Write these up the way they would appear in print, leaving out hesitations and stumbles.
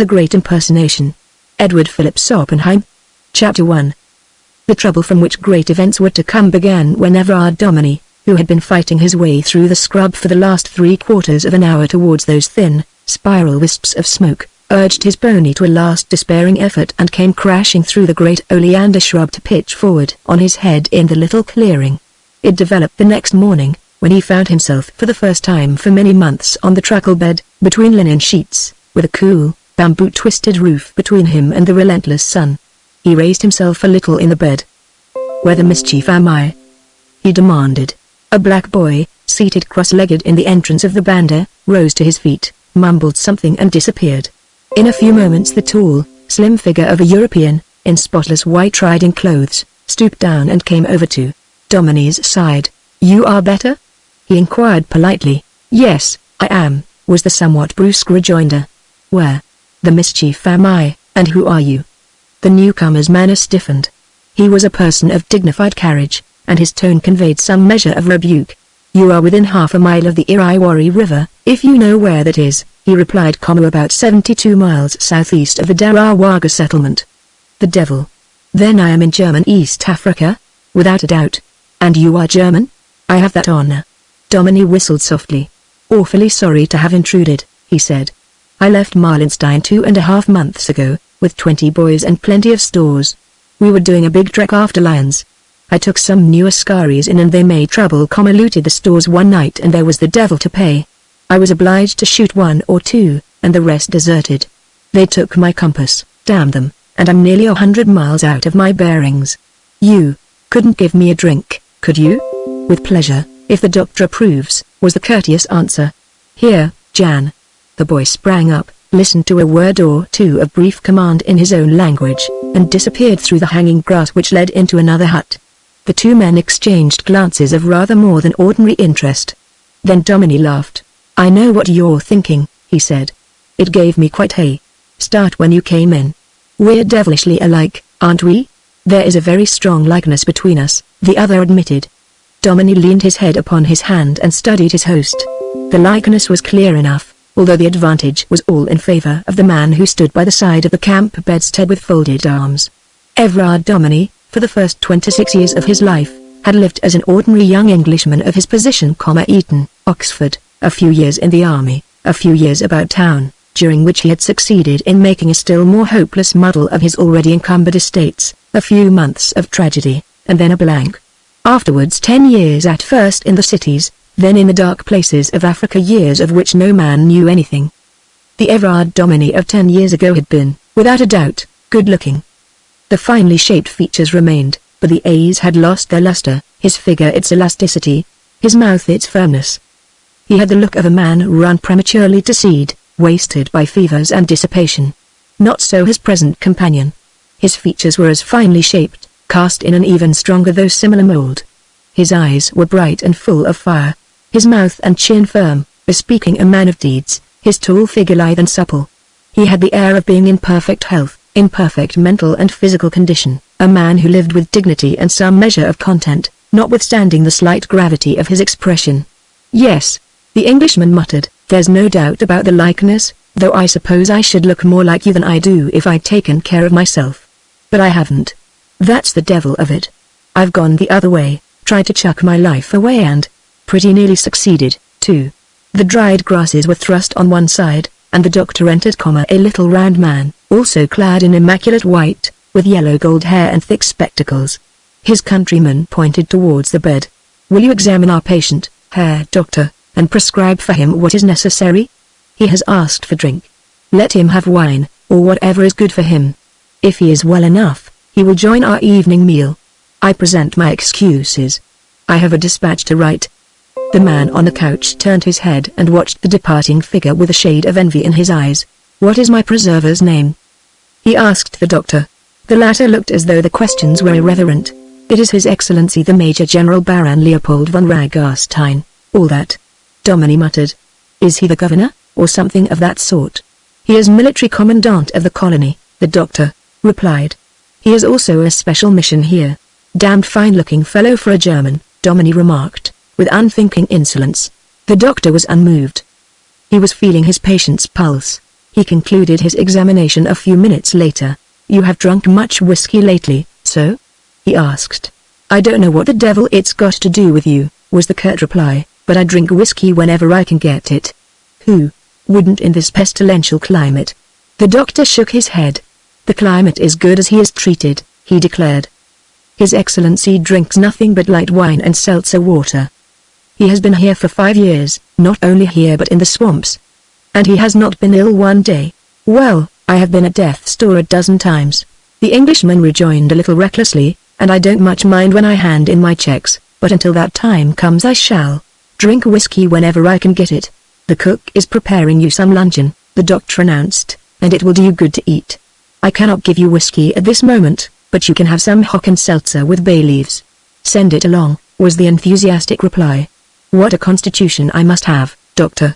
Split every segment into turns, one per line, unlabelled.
The Great Impersonation. Edward Phillips Oppenheim. Chapter 1. The trouble from which great events were to come began when Everard Dominie, who had been fighting his way through the scrub for the last 3/4 of an hour towards those thin, spiral wisps of smoke, urged his pony to a last despairing effort and came crashing through the great oleander shrub to pitch forward on his head in the little clearing. It developed the next morning, when he found himself for the first time for many months on the truckle bed, between linen sheets, with a cool, bamboo-twisted roof between him and the relentless sun. He raised himself a little in the bed. "Where the mischief am I?" he demanded. A black boy, seated cross-legged in the entrance of the banda, rose to his feet, mumbled something and disappeared. In a few moments the tall, slim figure of a European, in spotless white riding clothes, stooped down and came over to Dominie's side. "You are better?" he inquired politely. "Yes, I am," was the somewhat brusque rejoinder. "Where the mischief am I, and who are you?" The newcomer's manner stiffened. He was a person of dignified carriage, and his tone conveyed some measure of rebuke. "You are within half a mile of the Iriwari River, if you know where that is," he replied, about 72 miles southeast of the Darawaga settlement. "The devil. Then I am in German East Africa?" "Without a doubt. And you are German?" "I have that honor." Dominie whistled softly. "Awfully sorry to have intruded," he said. "I left Marlinstein 2.5 months ago, with 20 boys and plenty of stores. We were doing a big trek after lions. I took some new Ascaris in and they made trouble, looted the stores one night and there was the devil to pay. I was obliged to shoot 1 or 2, and the rest deserted. They took my compass, damn them, and I'm nearly 100 miles out of my bearings." "You couldn't give me a drink, could you?" "With pleasure, if the doctor approves," was the courteous answer. "Here, Jan." The boy sprang up, listened to a word or two of brief command in his own language, and disappeared through the hanging grass which led into another hut. The two men exchanged glances of rather more than ordinary interest. Then Dominie laughed. "I know what you're thinking," he said. "It gave me quite a start when you came in. We're devilishly alike, aren't we?" "There is a very strong likeness between us," the other admitted. Dominie leaned his head upon his hand and studied his host. The likeness was clear enough, although the advantage was all in favor of the man who stood by the side of the camp bedstead with folded arms. Everard Dominie, for the first 26 years of his life, had lived as an ordinary young Englishman of his position, Eton, Oxford, a few years in the army, a few years about town, during which he had succeeded in making a still more hopeless muddle of his already encumbered estates, a few months of tragedy, and then a blank. Afterwards 10 years at first in the cities, then in the dark places of Africa, years of which no man knew anything. The Everard Dominie of 10 years ago had been, without a doubt, good-looking. The finely shaped features remained, but the A's had lost their luster, his figure its elasticity, his mouth its firmness. He had the look of a man run prematurely to seed, wasted by fevers and dissipation. Not so his present companion. His features were as finely shaped, cast in an even stronger though similar mold. His eyes were bright and full of fire, his mouth and chin firm, bespeaking a man of deeds, his tall figure lithe and supple. He had the air of being in perfect health, in perfect mental and physical condition, a man who lived with dignity and some measure of content, notwithstanding the slight gravity of his expression. "Yes," the Englishman muttered, "there's no doubt about the likeness, though I suppose I should look more like you than I do if I'd taken care of myself. But I haven't. That's the devil of it. I've gone the other way, tried to chuck my life away and pretty nearly succeeded, too." The dried grasses were thrust on one side, and the doctor entered, a little round man, also clad in immaculate white, with yellow gold hair and thick spectacles. His countryman pointed towards the bed. "Will you examine our patient, Herr Doctor, and prescribe for him what is necessary? He has asked for drink. Let him have wine, or whatever is good for him. If he is well enough, he will join our evening meal. I present my excuses. I have a dispatch to write." The man on the couch turned his head and watched the departing figure with a shade of envy in his eyes. "What is my preserver's name?" he asked the doctor. The latter looked as though the questions were irreverent. "It is His Excellency the Major General Baron Leopold von Ragarstein, all that," Dominie muttered. "Is he the governor, or something of that sort?" "He is military commandant of the colony," the doctor replied. "He has also a special mission here." "Damned fine-looking fellow for a German," Dominie remarked, with unthinking insolence. The doctor was unmoved. He was feeling his patient's pulse. He concluded his examination a few minutes later. "You have drunk much whiskey lately, so?" he asked. "I don't know what the devil it's got to do with you," was the curt reply, "but I drink whiskey whenever I can get it." "Who wouldn't in this pestilential climate?" The doctor shook his head. "The climate is good as he is treated," he declared. "His Excellency drinks nothing but light wine and seltzer water. He has been here for 5 years, not only here but in the swamps. And he has not been ill one day." "Well, I have been at death's door a dozen times," the Englishman rejoined a little recklessly, "and I don't much mind when I hand in my checks, but until that time comes I shall drink whiskey whenever I can get it." "The cook is preparing you some luncheon," the doctor announced, "and it will do you good to eat. I cannot give you whiskey at this moment, but you can have some hock and seltzer with bay leaves." "Send it along," was the enthusiastic reply. "What a constitution I must have, doctor.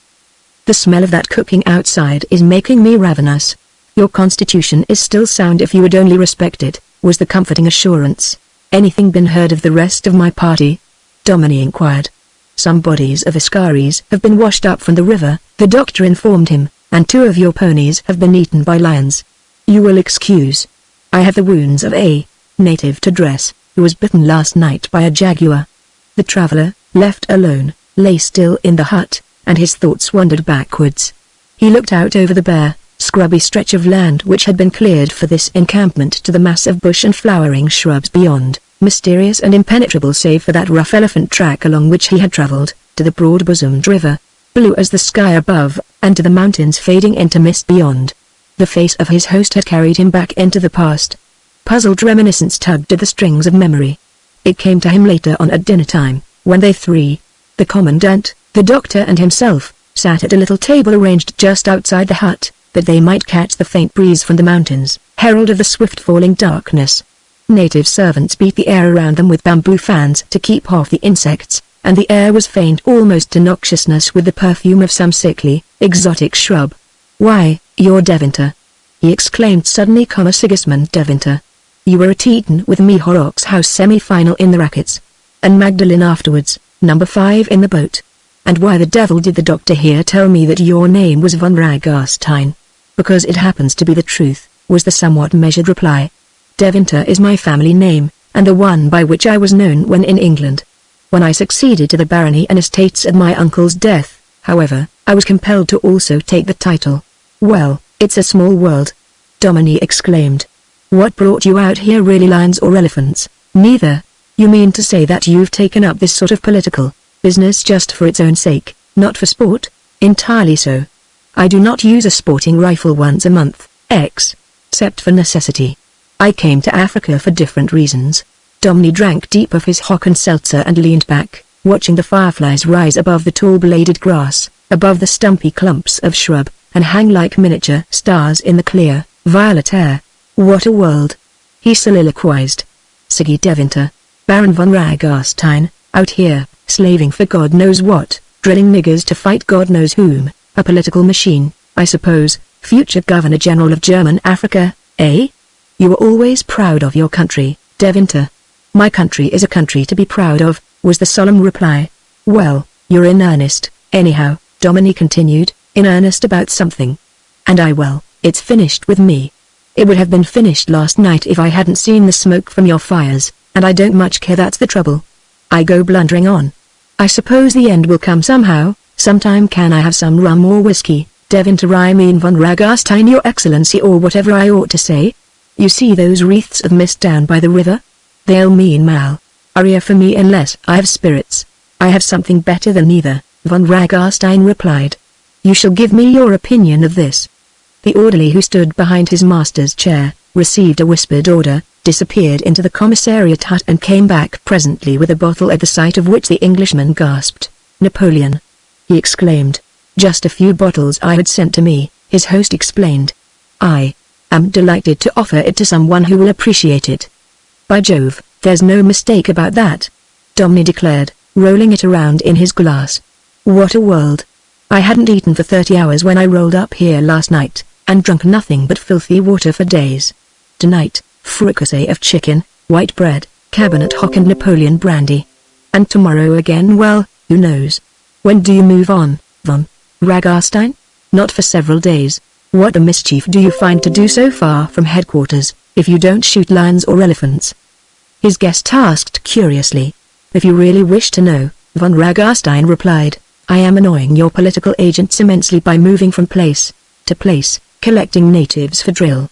The smell of that cooking outside is making me ravenous." "Your constitution is still sound if you would only respect it," was the comforting assurance. "Anything been heard of the rest of my party?" Dominie inquired. "Some bodies of Askaris have been washed up from the river," the doctor informed him, "and 2 of your ponies have been eaten by lions. You will excuse. I have the wounds of a native to dress, who was bitten last night by a jaguar." The traveler, left alone, lay still in the hut, and his thoughts wandered backwards. He looked out over the bare, scrubby stretch of land which had been cleared for this encampment to the mass of bush and flowering shrubs beyond, mysterious and impenetrable save for that rough elephant track along which he had traveled, to the broad-bosomed river, blue as the sky above, and to the mountains fading into mist beyond. The face of his host had carried him back into the past. Puzzled reminiscence tugged at the strings of memory. It came to him later on at dinner time, when they 3, the commandant, the doctor and himself, sat at a little table arranged just outside the hut, that they might catch the faint breeze from the mountains, herald of the swift-falling darkness. Native servants beat the air around them with bamboo fans to keep off the insects, and the air was faint almost to noxiousness with the perfume of some sickly, exotic shrub. "Why, you're Devonter!" he exclaimed suddenly, Sigismund Devonter. "You were at Eton with me Horrocks House semi-final in the rackets. And Magdalene afterwards, number 5 in the boat. And why the devil did the doctor here tell me that your name was von Ragarstein?" "Because it happens to be the truth," was the somewhat measured reply. "Devonter is my family name, and the one by which I was known when in England. When I succeeded to the barony and estates at my uncle's death, however, I was compelled to also take the title." "Well, it's a small world," Dominie exclaimed. "What brought you out here, really, lions or elephants?" "Neither. You mean to say that you've taken up this sort of political business just for its own sake, not for sport?" "Entirely so. I do not use a sporting rifle once a month, except for necessity. I came to Africa for different reasons." Dominie drank deep of his hock and seltzer and leaned back, watching the fireflies rise above the tall-bladed grass, above the stumpy clumps of shrub, and hang like miniature stars in the clear, violet air. "What a world!" he soliloquized. "Siggy Devonter, Baron von Ragarstein, out here, slaving for God knows what, drilling niggers to fight God knows whom, a political machine, I suppose, future Governor-General of German Africa, eh? You were always proud of your country, Devonter." "My country is a country to be proud of," was the solemn reply. "Well, you're in earnest, anyhow," Dominie continued, "in earnest about something. And it's finished with me. It would have been finished last night if I hadn't seen the smoke from your fires, and I don't much care, that's the trouble. I go blundering on. I suppose the end will come somehow, sometime. Can I have some rum or whiskey, Devonter? I mean von Ragarstein, your excellency, or whatever I ought to say. You see those wreaths of mist down by the river? They'll mean malaria for me unless I have spirits." "I have something better than neither," von Ragarstein replied. "You shall give me your opinion of this." The orderly who stood behind his master's chair, received a whispered order, disappeared into the commissariat hut and came back presently with a bottle, at the sight of which the Englishman gasped. "Napoleon!" he exclaimed. "Just a few bottles I had sent to me," his host explained. "I am delighted to offer it to someone who will appreciate it." "By Jove, there's no mistake about that," Dominie declared, rolling it around in his glass. "What a world! I hadn't eaten for 30 hours when I rolled up here last night, and drunk nothing but filthy water for days. Tonight, fricassee of chicken, white bread, cabinet hock and Napoleon brandy. And tomorrow again, well, who knows? When do you move on, von Ragarstein?" "Not for several days. What the mischief do you find to do so far from headquarters, if you don't shoot lions or elephants? His guest asked curiously. If you really wish to know, von Ragarstein replied, I am annoying your political agents immensely by moving from place to place, collecting natives for drill.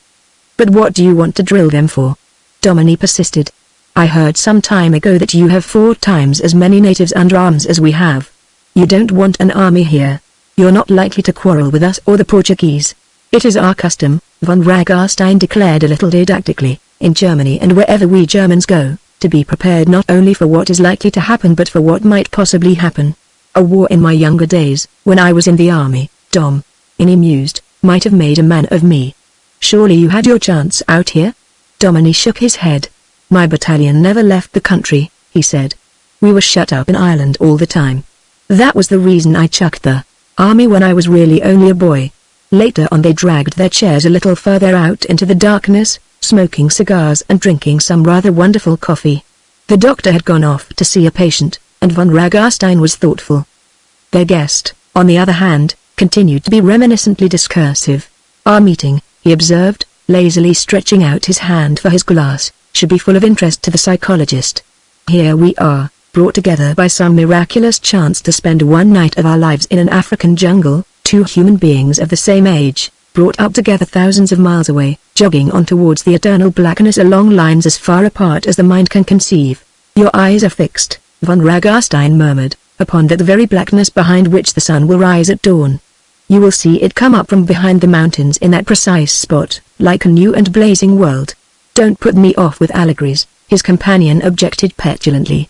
But what do you want to drill them for? Domini persisted. I heard some time ago that you have 4 times as many natives under arms as we have. You don't want an army here. You're not likely to quarrel with us or the Portuguese. It is our custom, von Ragarstein declared a little didactically, in Germany and wherever we Germans go, to be prepared not only for what is likely to happen but for what might possibly happen. A war in my younger days, when I was in the army, Dom, he mused, might have made a man of me. Surely you had your chance out here? Domini shook his head. My battalion never left the country, he said. We were shut up in Ireland all the time. That was the reason I chucked the army when I was really only a boy. Later on they dragged their chairs a little further out into the darkness, smoking cigars and drinking some rather wonderful coffee. The doctor had gone off to see a patient, and von Ragarstein was thoughtful. Their guest, on the other hand, continued to be reminiscently discursive. Our meeting, he observed, lazily stretching out his hand for his glass, should be full of interest to the psychologist. Here we are, brought together by some miraculous chance to spend one night of our lives in an African jungle, 2 human beings of the same age, brought up together thousands of miles away, jogging on towards the eternal blackness along lines as far apart as the mind can conceive. Your eyes are fixed, von Ragarstein murmured, upon that very blackness behind which the sun will rise at dawn. You will see it come up from behind the mountains in that precise spot, like a new and blazing world. Don't put me off with allegories, his companion objected petulantly.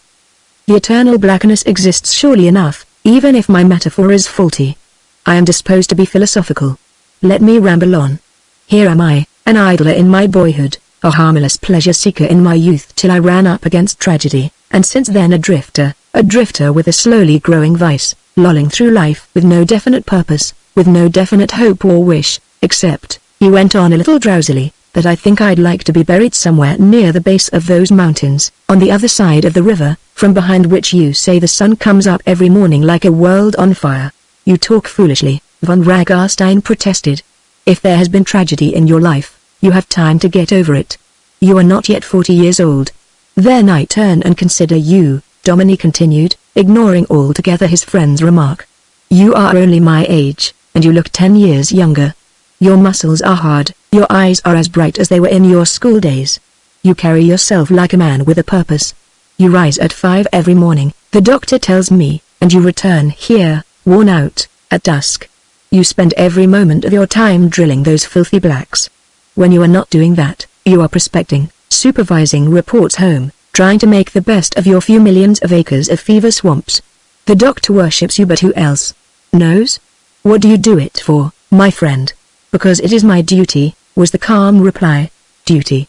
The eternal blackness exists surely enough, even if my metaphor is faulty. I am disposed to be philosophical. Let me ramble on. Here am I, an idler in my boyhood, a harmless pleasure seeker in my youth till I ran up against tragedy, and since then a drifter with a slowly growing vice, lolling through life with no definite purpose, with no definite hope or wish, except, he went on a little drowsily, that I think I'd like to be buried somewhere near the base of those mountains, on the other side of the river, from behind which you say the sun comes up every morning like a world on fire. You talk foolishly, von Ragarstein protested. If there has been tragedy in your life, you have time to get over it. You are not yet 40 years old. Then I turn and consider you, Domini continued, ignoring altogether his friend's remark. You are only my age, and you look 10 years younger. Your muscles are hard, your eyes are as bright as they were in your school days. You carry yourself like a man with a purpose. You rise at 5 every morning, the doctor tells me, and you return here, worn out, at dusk. You spend every moment of your time drilling those filthy blacks. When you are not doing that, you are prospecting, supervising reports home, trying to make the best of your few millions of acres of fever swamps. The doctor worships you, but who else knows? What do you do it for, my friend? Because it is my duty, was the calm reply. Duty.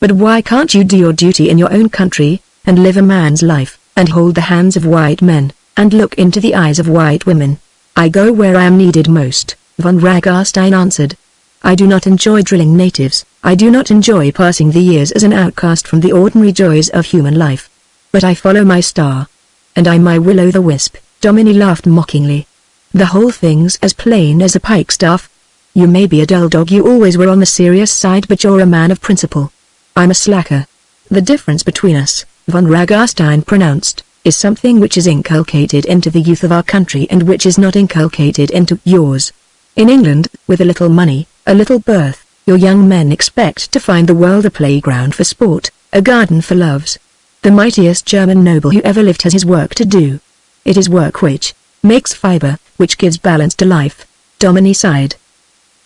But why can't you do your duty in your own country, and live a man's life, and hold the hands of white men, and look into the eyes of white women? I go where I am needed most, von Ragarstein answered. I do not enjoy drilling natives, I do not enjoy passing the years as an outcast from the ordinary joys of human life. But I follow my star. And I my will-o'-the-wisp, Domini laughed mockingly. The whole thing's as plain as a pikestaff. You may be a dull dog, you always were on the serious side, but you're a man of principle. I'm a slacker. The difference between us, von Ragarstein pronounced, is something which is inculcated into the youth of our country and which is not inculcated into yours. In England, with a little money, a little birth, your young men expect to find the world a playground for sport, a garden for loves. The mightiest German noble who ever lived has his work to do. It is work which makes fiber, which gives balance to life. Domini sighed.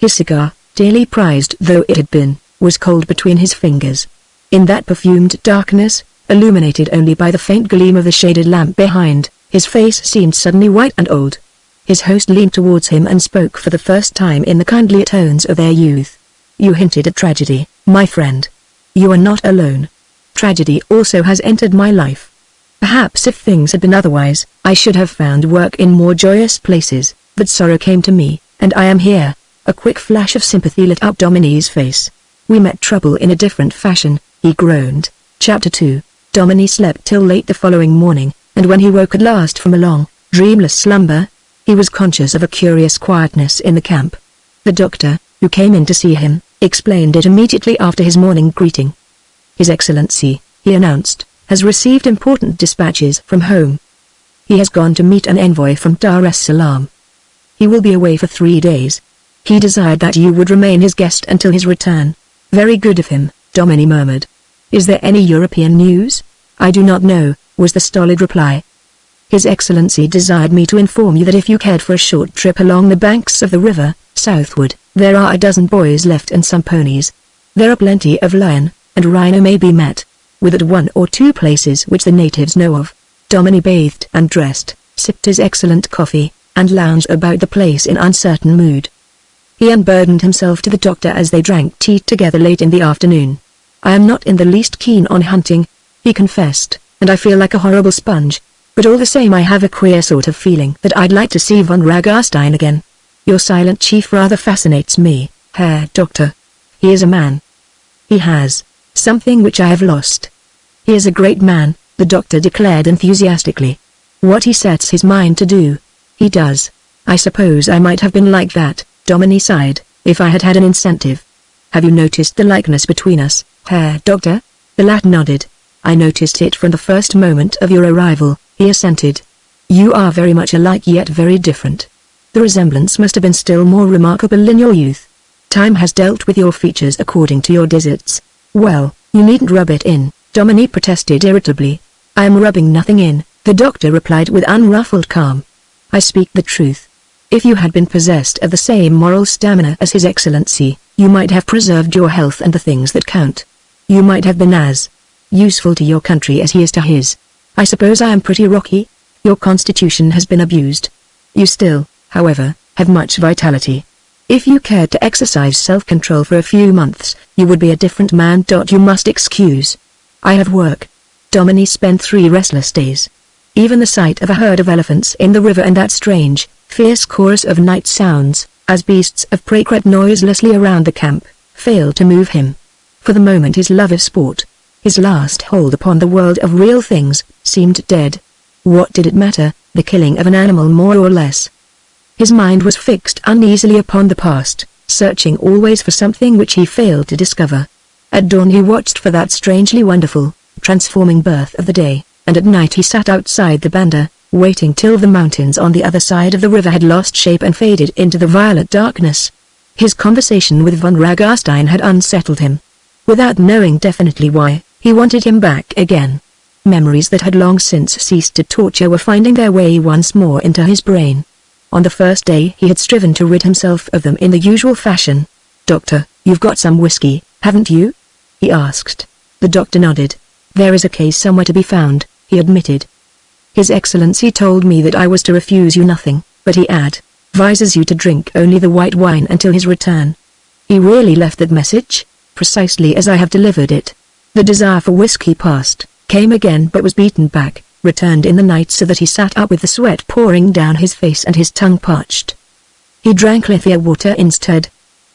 His cigar, dearly prized though it had been, was cold between his fingers. In that perfumed darkness, illuminated only by the faint gleam of the shaded lamp behind, his face seemed suddenly white and old. His host leaned towards him and spoke for the first time in the kindly tones of their youth. You hinted at tragedy, my friend. You are not alone. Tragedy also has entered my life. Perhaps if things had been otherwise, I should have found work in more joyous places, but sorrow came to me, and I am here. A quick flash of sympathy lit up Domini's face. We met trouble in a different fashion, he groaned. Chapter 2. Domini slept till late the following morning, and when he woke at last from a long, dreamless slumber, he was conscious of a curious quietness in the camp. The doctor, who came in to see him, explained it immediately after his morning greeting. His Excellency, he announced, has received important dispatches from home. He has gone to meet an envoy from Dar es Salaam. He will be away for 3 days. He desired that you would remain his guest until his return. Very good of him, Domini murmured. Is there any European news? I do not know, was the stolid reply. His Excellency desired me to inform you that if you cared for a short trip along the banks of the river, southward, there are a dozen boys left and some ponies. There are plenty of lion and rhino may be met with at 1 or 2 places which the natives know of. Domini bathed and dressed, sipped his excellent coffee, and lounged about the place in uncertain mood. He unburdened himself to the doctor as they drank tea together late in the afternoon. I am not in the least keen on hunting, he confessed, and I feel like a horrible sponge. But all the same I have a queer sort of feeling that I'd like to see von Ragarstein again. Your silent chief rather fascinates me, Herr Doctor. He is a man. He has something which I have lost. He is a great man, the doctor declared enthusiastically. What he sets his mind to do, he does. I suppose I might have been like that, Domini sighed, if I had had an incentive. Have you noticed the likeness between us, Herr Doctor? The lad nodded. I noticed it from the first moment of your arrival, he assented. You are very much alike yet very different. The resemblance must have been still more remarkable in your youth. Time has dealt with your features according to your deserts. Well, you needn't rub it in, Domini protested irritably. I am rubbing nothing in, the doctor replied with unruffled calm. I speak the truth. If you had been possessed of the same moral stamina as His Excellency, you might have preserved your health and the things that count. You might have been as useful to your country as he is to his. I suppose I am pretty rocky. Your constitution has been abused. You still, however, have much vitality. If you cared to exercise self-control for a few months, you would be a different man. You must excuse. I have work. Domini spent 3 restless days. Even the sight of a herd of elephants in the river and that strange, fierce chorus of night sounds, as beasts of prey crept noiselessly around the camp, failed to move him. For the moment his love of sport, his last hold upon the world of real things, seemed dead. What did it matter, the killing of an animal more or less? His mind was fixed uneasily upon the past, searching always for something which he failed to discover. At dawn he watched for that strangely wonderful, transforming birth of the day, and at night he sat outside the banda, waiting till the mountains on the other side of the river had lost shape and faded into the violet darkness. His conversation with von Ragarstein had unsettled him. Without knowing definitely why, he wanted him back again. Memories that had long since ceased to torture were finding their way once more into his brain. On the first day he had striven to rid himself of them in the usual fashion. Doctor, you've got some whiskey, haven't you? He asked. The doctor nodded. There is a case somewhere to be found, he admitted. His Excellency told me that I was to refuse you nothing, but he advises you to drink only the white wine until his return. He really left that message? Precisely as I have delivered it. The desire for whiskey passed, came again but was beaten back, returned in the night so that he sat up with the sweat pouring down his face and his tongue parched. He drank Lithia water instead.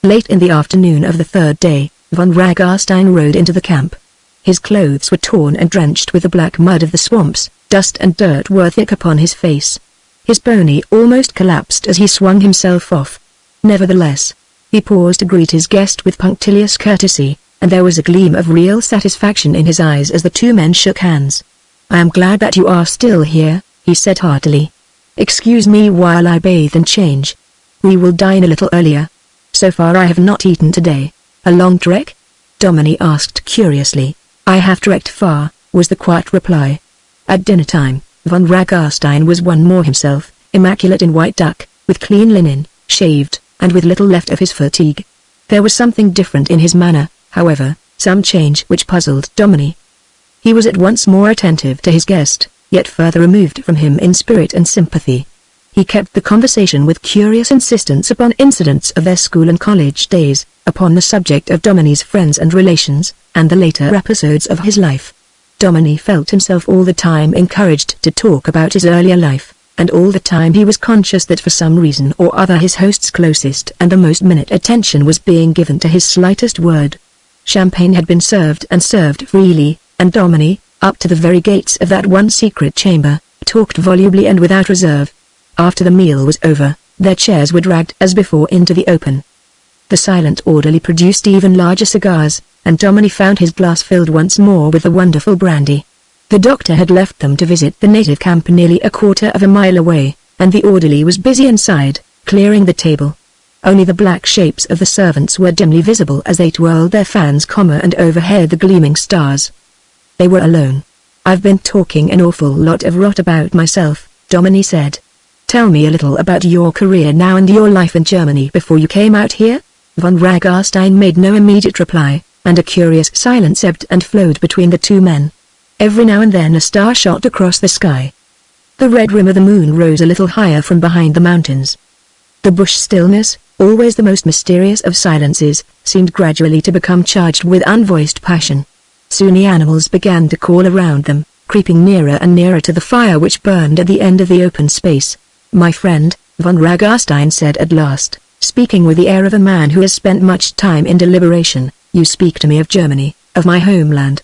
Late in the afternoon of the 3rd day, von Ragarstein rode into the camp. His clothes were torn and drenched with the black mud of the swamps, dust and dirt were thick upon his face. His pony almost collapsed as he swung himself off. Nevertheless, he paused to greet his guest with punctilious courtesy, and there was a gleam of real satisfaction in his eyes as the 2 men shook hands. I am glad that you are still here, he said heartily. Excuse me while I bathe and change. We will dine a little earlier. So far I have not eaten today. A long trek? Domini asked curiously. I have trekked far, was the quiet reply. At dinner time, von Ragarstein was one more himself, immaculate in white duck, with clean linen, shaved, and with little left of his fatigue. There was something different in his manner, however, some change which puzzled Domini. He was at once more attentive to his guest, yet further removed from him in spirit and sympathy. He kept the conversation with curious insistence upon incidents of their school and college days, upon the subject of Domini's friends and relations, and the later episodes of his life. Domini felt himself all the time encouraged to talk about his earlier life, and all the time he was conscious that for some reason or other his host's closest and the most minute attention was being given to his slightest word. Champagne had been served and served freely, and Domini, up to the very gates of that one secret chamber, talked volubly and without reserve. After the meal was over, their chairs were dragged as before into the open. The silent orderly produced even larger cigars, and Domini found his glass filled once more with the wonderful brandy. The doctor had left them to visit the native camp nearly a quarter of a mile away, and the orderly was busy inside, clearing the table. Only the black shapes of the servants were dimly visible as they twirled their fans, and overhead the gleaming stars. They were alone. "I've been talking an awful lot of rot about myself," Domini said. "Tell me a little about your career now and your life in Germany before you came out here." Von Ragarstein made no immediate reply, and a curious silence ebbed and flowed between the two men. Every now and then a star shot across the sky. The red rim of the moon rose a little higher from behind the mountains. The bush stillness, always the most mysterious of silences, seemed gradually to become charged with unvoiced passion. Soon the animals began to call around them, creeping nearer and nearer to the fire which burned at the end of the open space. "My friend," von Ragarstein said at last, speaking with the air of a man who has spent much time in deliberation, "you speak to me of Germany, of my homeland.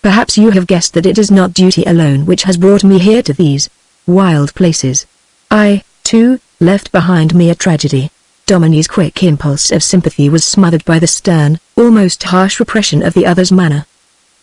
Perhaps you have guessed that it is not duty alone which has brought me here to these wild places. I, too, left behind me a tragedy." Domini's quick impulse of sympathy was smothered by the stern, almost harsh repression of the other's manner.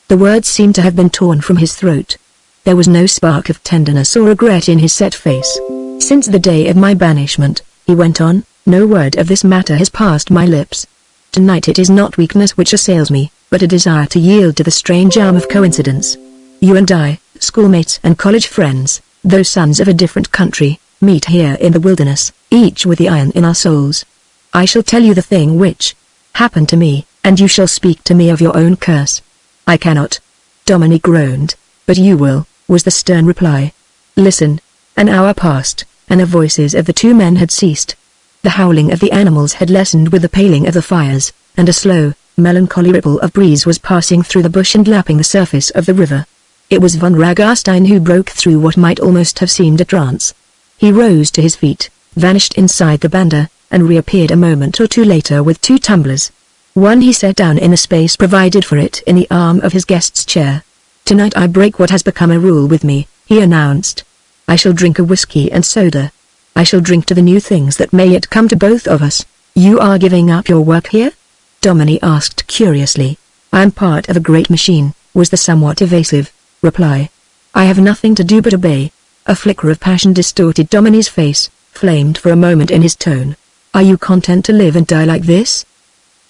The words seemed to have been torn from his throat. There was no spark of tenderness or regret in his set face. "Since the day of my banishment," he went on, "no word of this matter has passed my lips. Tonight it is not weakness which assails me, but a desire to yield to the strange arm of coincidence. You and I, schoolmates and college friends, though sons of a different country, meet here in the wilderness, each with the iron in our souls. I shall tell you the thing which happened to me, and you shall speak to me of your own curse." "I cannot." Domini groaned. "But you will," was the stern reply. "Listen." An hour passed, and the voices of the two men had ceased. The howling of the animals had lessened with the paling of the fires, and a slow, melancholy ripple of breeze was passing through the bush and lapping the surface of the river. It was von Ragarstein who broke through what might almost have seemed a trance. He rose to his feet, vanished inside the banda, and reappeared a moment or two later with two tumblers. One he set down in the space provided for it in the arm of his guest's chair. "Tonight I break what has become a rule with me," he announced. "I shall drink a whiskey and soda. I shall drink to the new things that may yet come to both of us." "You are giving up your work here?" Domini asked curiously. "I am part of a great machine," was the somewhat evasive reply. "I have nothing to do but obey." A flicker of passion distorted Domini's face, flamed for a moment in his tone. "Are you content to live and die like this?"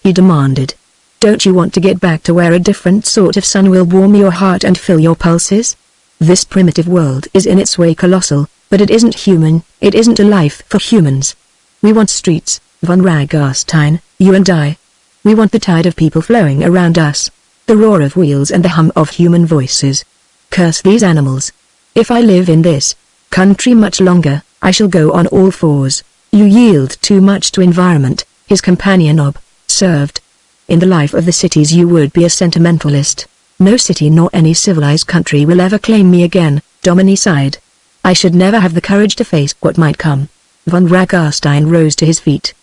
he demanded. "Don't you want to get back to where a different sort of sun will warm your heart and fill your pulses? This primitive world is in its way colossal, but it isn't human, it isn't a life for humans. We want streets, von Ragarstein, you and I. We want the tide of people flowing around us, the roar of wheels and the hum of human voices. Curse these animals. If I live in this country much longer, I shall go on all fours." "You yield too much to environment," his companion observed. "In the life of the cities you would be a sentimentalist. No city nor any civilized country will ever claim me again," Domini sighed. "I should never have the courage to face what might come." Von Ragarstein rose to his feet.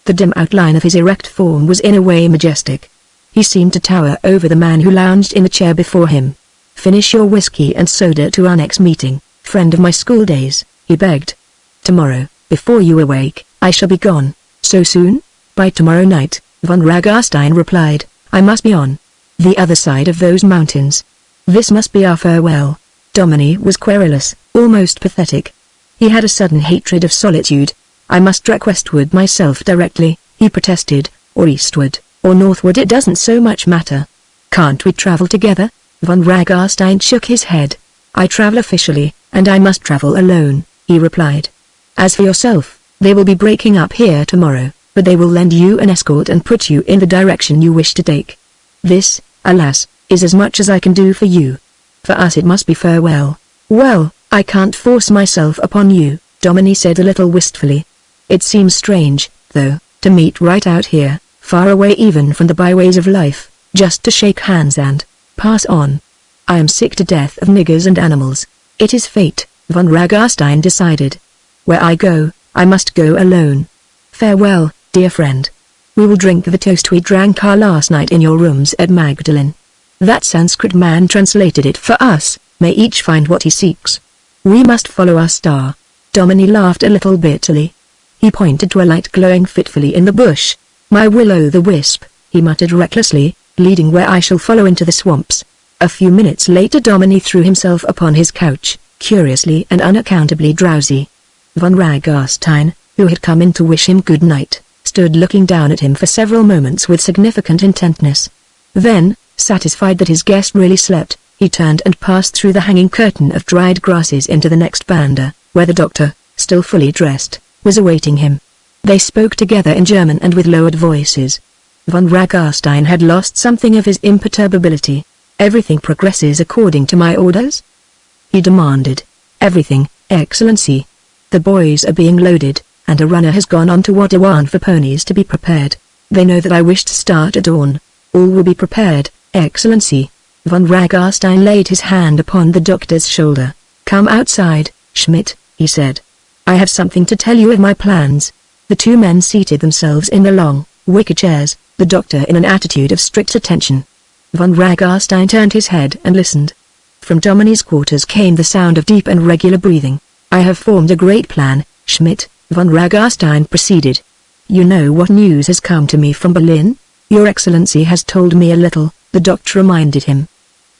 The dim outline of his erect form was in a way majestic. He seemed to tower over the man who lounged in the chair before him. "Finish your whiskey and soda to our next meeting, friend of my school days," he begged. "Tomorrow, before you awake, I shall be gone." "So soon?" "By tomorrow night," von Ragarstein replied. "I must be on the other side of those mountains. This must be our farewell." Domini was querulous, almost pathetic. He had a sudden hatred of solitude. "I must trek westward myself directly," he protested, "or eastward, or northward, it doesn't so much matter." "Can't we travel together?" Von Ragarstein shook his head. "I travel officially, and I must travel alone," he replied. "As for yourself, they will be breaking up here tomorrow, but they will lend you an escort and put you in the direction you wish to take. This, alas, is as much as I can do for you. For us it must be farewell." "Well, I can't force myself upon you," Domini said a little wistfully. "It seems strange, though, to meet right out here, far away even from the byways of life, just to shake hands and pass on. I am sick to death of niggers and animals. It is fate," von Ragarstein decided. "Where I go, I must go alone. Farewell, dear friend. We will drink the toast we drank our last night in your rooms at Magdalen." That Sanskrit man translated it for us. "May each find what he seeks. We must follow our star." Domini laughed a little bitterly. He pointed to a light glowing fitfully in the bush. My will-o'-the-wisp, he muttered recklessly, leading where I shall follow into the swamps. A few minutes later Dominie threw himself upon his couch, curiously and unaccountably drowsy. Von Ragarstein, who had come in to wish him good night, stood looking down at him for several moments with significant intentness. Then, satisfied that his guest really slept, he turned and passed through the hanging curtain of dried grasses into the next banda, where the doctor, still fully dressed, was awaiting him. They spoke together in German and with lowered voices. Von Ragarstein had lost something of his imperturbability. "Everything progresses according to my orders?" he demanded. "Everything, Excellency. The boys are being loaded, and a runner has gone on to Waterwan for ponies to be prepared. They know that I wish to start at dawn. All will be prepared, Excellency." Von Ragarstein laid his hand upon the doctor's shoulder. "Come outside, Schmidt," he said. "I have something to tell you of my plans." The two men seated themselves in the long, wicker chairs, the doctor in an attitude of strict attention. Von Ragarstein turned his head and listened. From Dominie's quarters came the sound of deep and regular breathing. "I have formed a great plan, Schmidt," Von Ragarstein proceeded. "You know what news has come to me from Berlin? Your Excellency has told me a little," the doctor reminded him.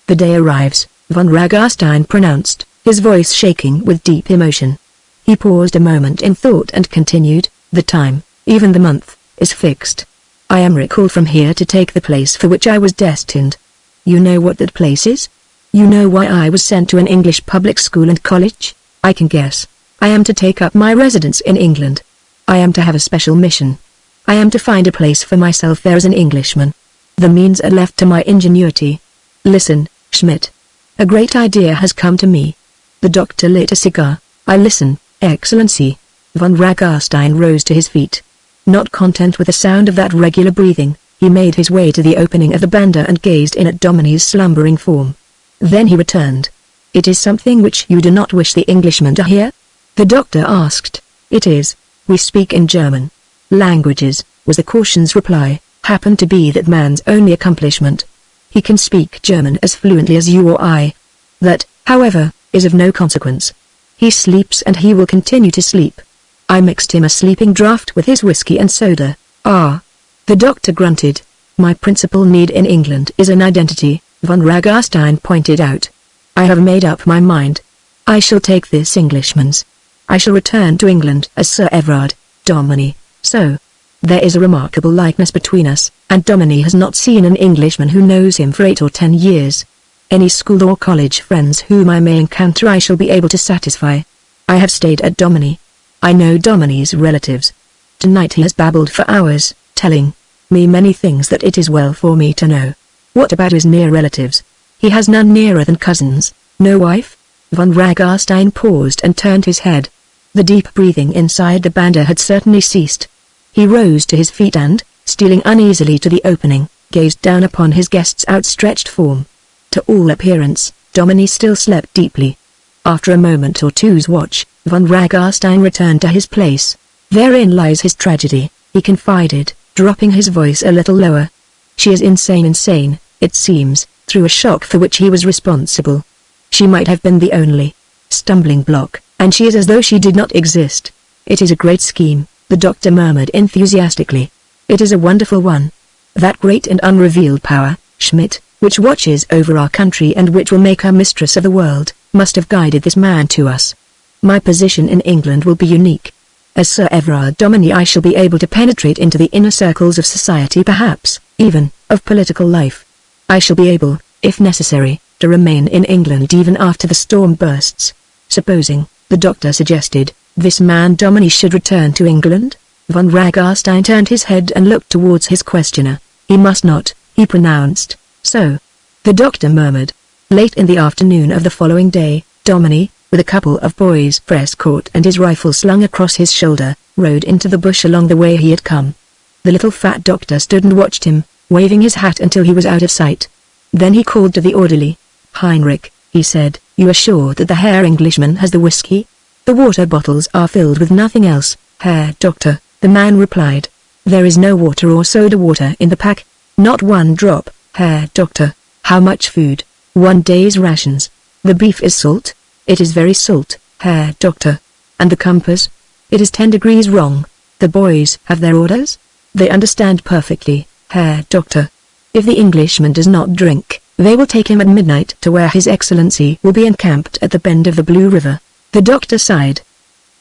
"The day arrives," Von Ragarstein pronounced, his voice shaking with deep emotion. He paused a moment in thought and continued, "The time, even the month, is fixed. I am recalled from here to take the place for which I was destined. You know what that place is? You know why I was sent to an English public school and college? I can guess. I am to take up my residence in England. I am to have a special mission. I am to find a place for myself there as an Englishman. The means are left to my ingenuity. Listen, Schmidt. A great idea has come to me." The doctor lit a cigar. "I listen, Excellency." Von Ragarstein rose to his feet. Not content with the sound of that regular breathing, he made his way to the opening of the banda and gazed in at Dominie's slumbering form. Then he returned. "It is something which you do not wish the Englishman to hear?" the doctor asked. "It is. We speak in German. Languages," was the cautious reply, "happen to be that man's only accomplishment. He can speak German as fluently as you or I. That, however, is of no consequence. He sleeps and he will continue to sleep. I mixed him a sleeping draught with his whiskey and soda." "Ah." The doctor grunted. "My principal need in England is an identity," Von Ragarstein pointed out. "I have made up my mind. I shall take this Englishman's. I shall return to England as Sir Everard, Dominie. So, there is a remarkable likeness between us, and Dominie has not seen an Englishman who knows him for 8 or 10 years. Any school or college friends whom I may encounter I shall be able to satisfy. I have stayed at Dominie. I know Dominie's relatives. Tonight he has babbled for hours, telling me many things that it is well for me to know." "What about his near relatives? He has none nearer than cousins, no wife?" Von Ragarstein paused and turned his head. The deep breathing inside the banda had certainly ceased. He rose to his feet and, stealing uneasily to the opening, gazed down upon his guest's outstretched form. To all appearance, Dominie still slept deeply. After a moment or two's watch, Von Ragarstein returned to his place. "Therein lies his tragedy," he confided, dropping his voice a little lower. "She is insane, it seems, through a shock for which he was responsible. She might have been the only stumbling block, and she is as though she did not exist. It is a great scheme," the doctor murmured enthusiastically. "It is a wonderful one. That great and unrevealed power, Schmidt, which watches over our country and which will make her mistress of the world, must have guided this man to us. My position in England will be unique. As Sir Everard Dominie I shall be able to penetrate into the inner circles of society, perhaps, even, of political life. I shall be able, if necessary, to remain in England even after the storm bursts. Supposing, the doctor suggested, this man Dominie should return to England?" Von Ragarstein turned his head and looked towards his questioner. "He must not," he pronounced. "So?" the doctor murmured. Late in the afternoon of the following day, Dominie, with a couple of boys for escort and his rifle slung across his shoulder, rode into the bush along the way he had come. The little fat doctor stood and watched him, waving his hat until he was out of sight. Then he called to the orderly. "Heinrich," he said, "you are sure that the Herr Englishman has the whiskey? The water bottles are filled with nothing else, Herr Doctor," the man replied. "There is no water or soda water in the pack. Not one drop, Herr Doctor." "How much food?" "1 day's rations." "The beef is salt?" "It is very salt, Herr Doctor." "And the compass?" "It is 10 degrees wrong." "The boys have their orders?" They understand perfectly, Herr Doctor. If the Englishman does not drink, they will take him at midnight to where His Excellency will be encamped at the bend of the Blue River. The doctor sighed.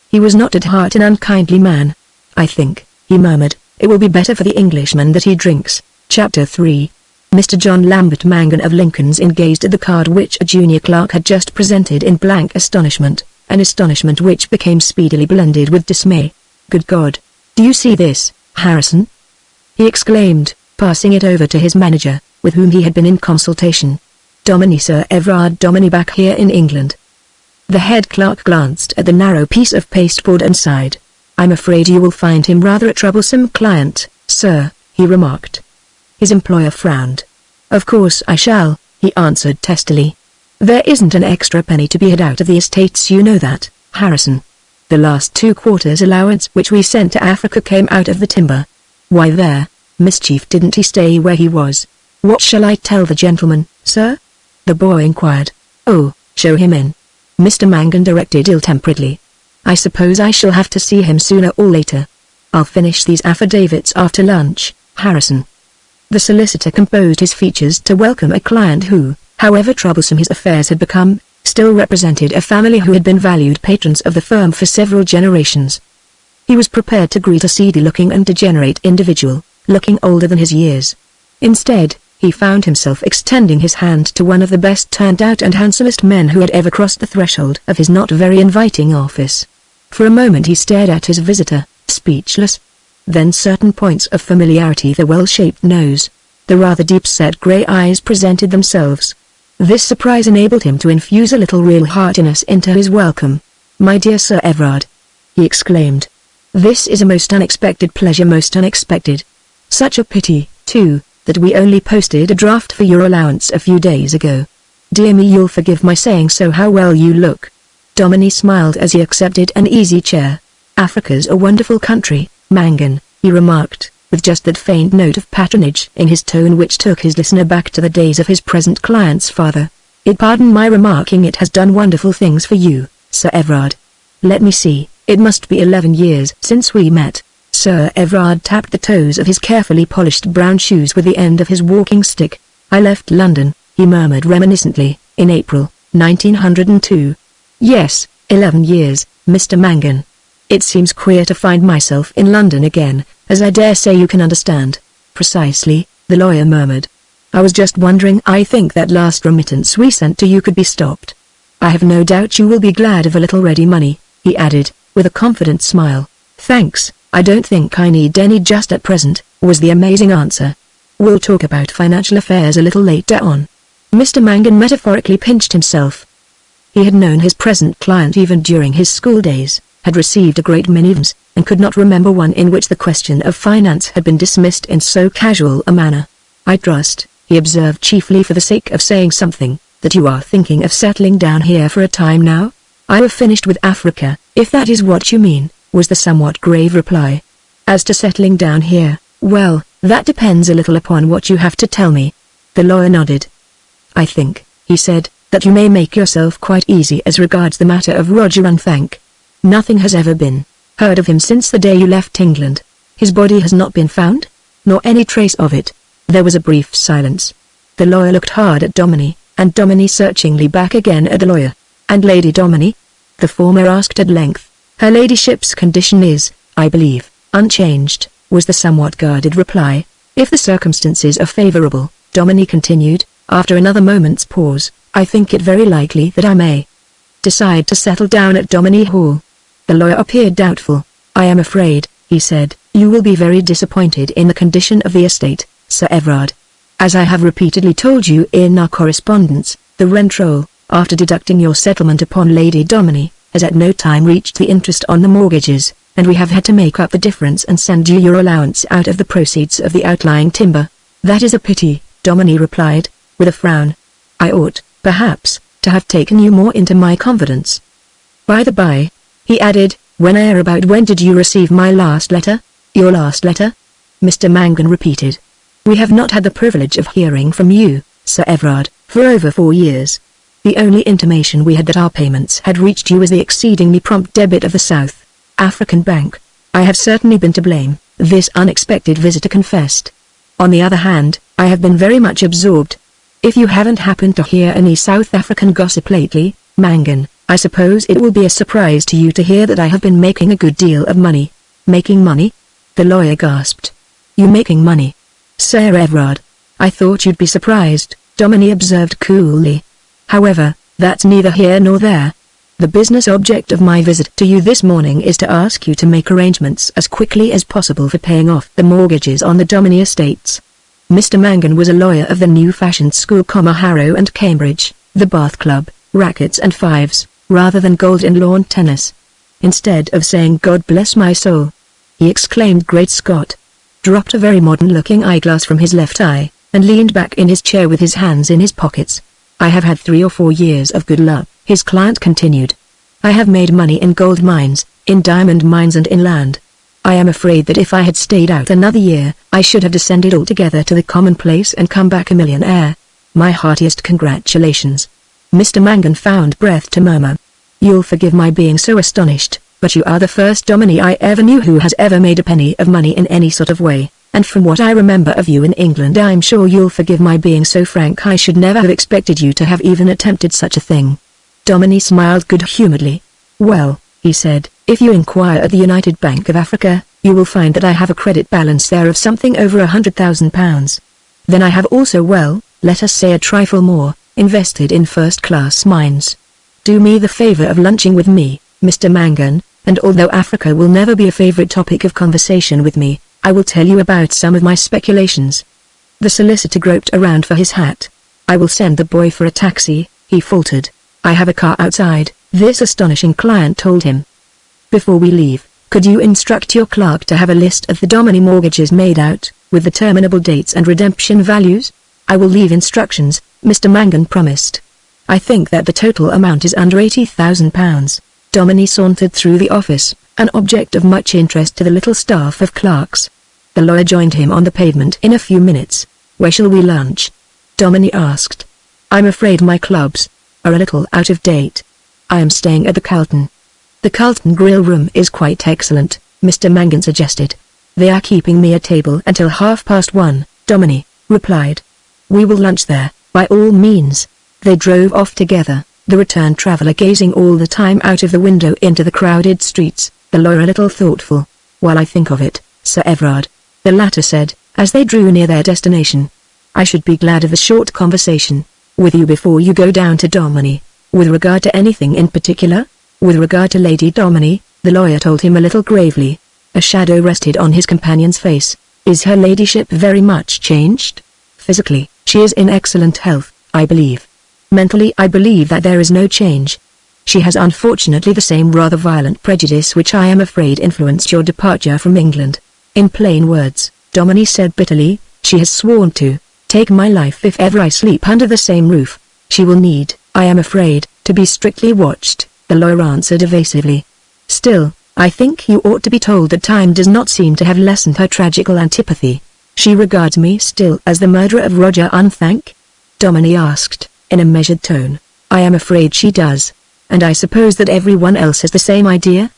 He was not at heart an unkindly man. I think, he murmured, it will be better for the Englishman that he drinks. Chapter 3. Mr. John Lambert Mangan of Lincoln's Inn gazed at the card which a junior clerk had just presented in blank astonishment, an astonishment which became speedily blended with dismay. Good God! Do you see this, Harrison? He exclaimed, passing it over to his manager, with whom he had been in consultation. Dominie, Sir Everard Dominie, back here in England. The head clerk glanced at the narrow piece of pasteboard and sighed. I'm afraid you will find him rather a troublesome client, sir, he remarked. His employer frowned. Of course I shall, he answered testily. There isn't an extra penny to be had out of the estates, you know that, Harrison. The last 2 quarters allowance which we sent to Africa came out of the timber. Why there, mischief didn't he stay where he was? What shall I tell the gentleman, sir? The boy inquired. Oh, show him in. Mr. Mangan directed ill-temperedly. I suppose I shall have to see him sooner or later. I'll finish these affidavits after lunch, Harrison. The solicitor composed his features to welcome a client who, however troublesome his affairs had become, still represented a family who had been valued patrons of the firm for several generations. He was prepared to greet a seedy-looking and degenerate individual, looking older than his years. Instead, he found himself extending his hand to one of the best turned-out and handsomest men who had ever crossed the threshold of his not very inviting office. For a moment he stared at his visitor, speechless. Then certain points of familiarity, the well-shaped nose, the rather deep-set grey eyes presented themselves. This surprise enabled him to infuse a little real heartiness into his welcome. My dear Sir Everard, he exclaimed. This is a most unexpected pleasure, most unexpected. Such a pity, too, that we only posted a draft for your allowance a few days ago. Dear me, you'll forgive my saying so, how well you look. Dominie smiled as he accepted an easy chair. Africa's a wonderful country, Mangan, he remarked, with just that faint note of patronage in his tone which took his listener back to the days of his present client's father. Pardon my remarking, it has done wonderful things for you, Sir Everard. Let me see, it must be 11 years since we met. Sir Everard tapped the toes of his carefully polished brown shoes with the end of his walking stick. I left London, he murmured reminiscently, in April, 1902. Yes, 11 years, Mr. Mangan. It seems queer to find myself in London again, as I dare say you can understand. Precisely, the lawyer murmured. I was just wondering, I think that last remittance we sent to you could be stopped. I have no doubt you will be glad of a little ready money, he added, with a confident smile. Thanks, I don't think I need any just at present, was the amazing answer. We'll talk about financial affairs a little later on. Mr. Mangan metaphorically pinched himself. He had known his present client even during his school days, had received a great many events, and could not remember one in which the question of finance had been dismissed in so casual a manner. I trust, he observed chiefly for the sake of saying something, that you are thinking of settling down here for a time now? I have finished with Africa, if that is what you mean, was the somewhat grave reply. As to settling down here, well, that depends a little upon what you have to tell me. The lawyer nodded. I think, he said, that you may make yourself quite easy as regards the matter of Roger Unthank. Nothing has ever been heard of him since the day you left England. His body has not been found? Nor any trace of it? There was a brief silence. The lawyer looked hard at Dominie, and Dominie searchingly back again at the lawyer. And Lady Dominie? The former asked at length. Her ladyship's condition is, I believe, unchanged, was the somewhat guarded reply. If the circumstances are favourable, Dominie continued, after another moment's pause, I think it very likely that I may decide to settle down at Dominie Hall. The lawyer appeared doubtful. I am afraid, he said, you will be very disappointed in the condition of the estate, Sir Everard. As I have repeatedly told you in our correspondence, the rent roll, after deducting your settlement upon Lady Dominie, has at no time reached the interest on the mortgages, and we have had to make up the difference and send you your allowance out of the proceeds of the outlying timber. That is a pity, Dominie replied, with a frown. I ought, perhaps, to have taken you more into my confidence. By the by, he added, when did you receive my last letter? Your last letter? Mr. Mangan repeated. We have not had the privilege of hearing from you, Sir Everard, for over 4 years. The only intimation we had that our payments had reached you was the exceedingly prompt debit of the South African Bank. I have certainly been to blame, this unexpected visitor confessed. On the other hand, I have been very much absorbed. If you haven't happened to hear any South African gossip lately, Mangan, I suppose it will be a surprise to you to hear that I have been making a good deal of money. Making money? The lawyer gasped. You making money? Sir Everard. I thought you'd be surprised, Dominie observed coolly. However, that's neither here nor there. The business object of my visit to you this morning is to ask you to make arrangements as quickly as possible for paying off the mortgages on the Dominie estates. Mr. Mangan was a lawyer of the new-fashioned school, Harrow and Cambridge, the Bath Club, rackets and fives, rather than golden lawn tennis. Instead of saying "God bless my soul," he exclaimed "Great Scott," dropped a very modern-looking eyeglass from his left eye, and leaned back in his chair with his hands in his pockets. I have had 3 or 4 years of good luck, his client continued. I have made money in gold mines, in diamond mines and in land. I am afraid that if I had stayed out another year, I should have descended altogether to the commonplace and come back a millionaire. My heartiest congratulations. Mr. Mangan found breath to murmur. You'll forgive my being so astonished, but you are the first Dominie I ever knew who has ever made a penny of money in any sort of way, and from what I remember of you in England I'm sure you'll forgive my being so frank. I should never have expected you to have even attempted such a thing. Dominie smiled good-humouredly. Well, he said, if you inquire at the United Bank of Africa, you will find that I have a credit balance there of something over £100,000. Then I have also, well, let us say a trifle more, invested in first-class mines. Do me the favour of lunching with me, Mr. Mangan, and although Africa will never be a favourite topic of conversation with me, I will tell you about some of my speculations. The solicitor groped around for his hat. I will send the boy for a taxi, he faltered. I have a car outside, this astonishing client told him. Before we leave, could you instruct your clerk to have a list of the Dominie mortgages made out, with the terminable dates and redemption values? I will leave instructions, Mr. Mangan promised. I think that the total amount is under £80,000. Dominie sauntered through the office, an object of much interest to the little staff of clerks. The lawyer joined him on the pavement in a few minutes. Where shall we lunch? Dominie asked. I'm afraid my clubs are a little out of date. I am staying at the Carlton. The Carlton Grill Room is quite excellent, Mr. Mangan suggested. They are keeping me a table until 1:30, Dominie replied. We will lunch there, by all means. They drove off together, the returned traveller gazing all the time out of the window into the crowded streets, the lawyer a little thoughtful. While I think of it, Sir Everard, the latter said, as they drew near their destination, I should be glad of a short conversation with you before you go down to Dominie. With regard to anything in particular? With regard to Lady Dominie, the lawyer told him a little gravely. A shadow rested on his companion's face. Is her ladyship very much changed? Physically, she is in excellent health, I believe. Mentally, I believe that there is no change. She has unfortunately the same rather violent prejudice which I am afraid influenced your departure from England. In plain words, Dominie said bitterly, she has sworn to take my life if ever I sleep under the same roof. She will need, I am afraid, to be strictly watched, the lawyer answered evasively. Still, I think you ought to be told that time does not seem to have lessened her tragical antipathy. She regards me still as the murderer of Roger Unthank? Dominie asked, in a measured tone. I am afraid she does. And I suppose that everyone else has the same idea?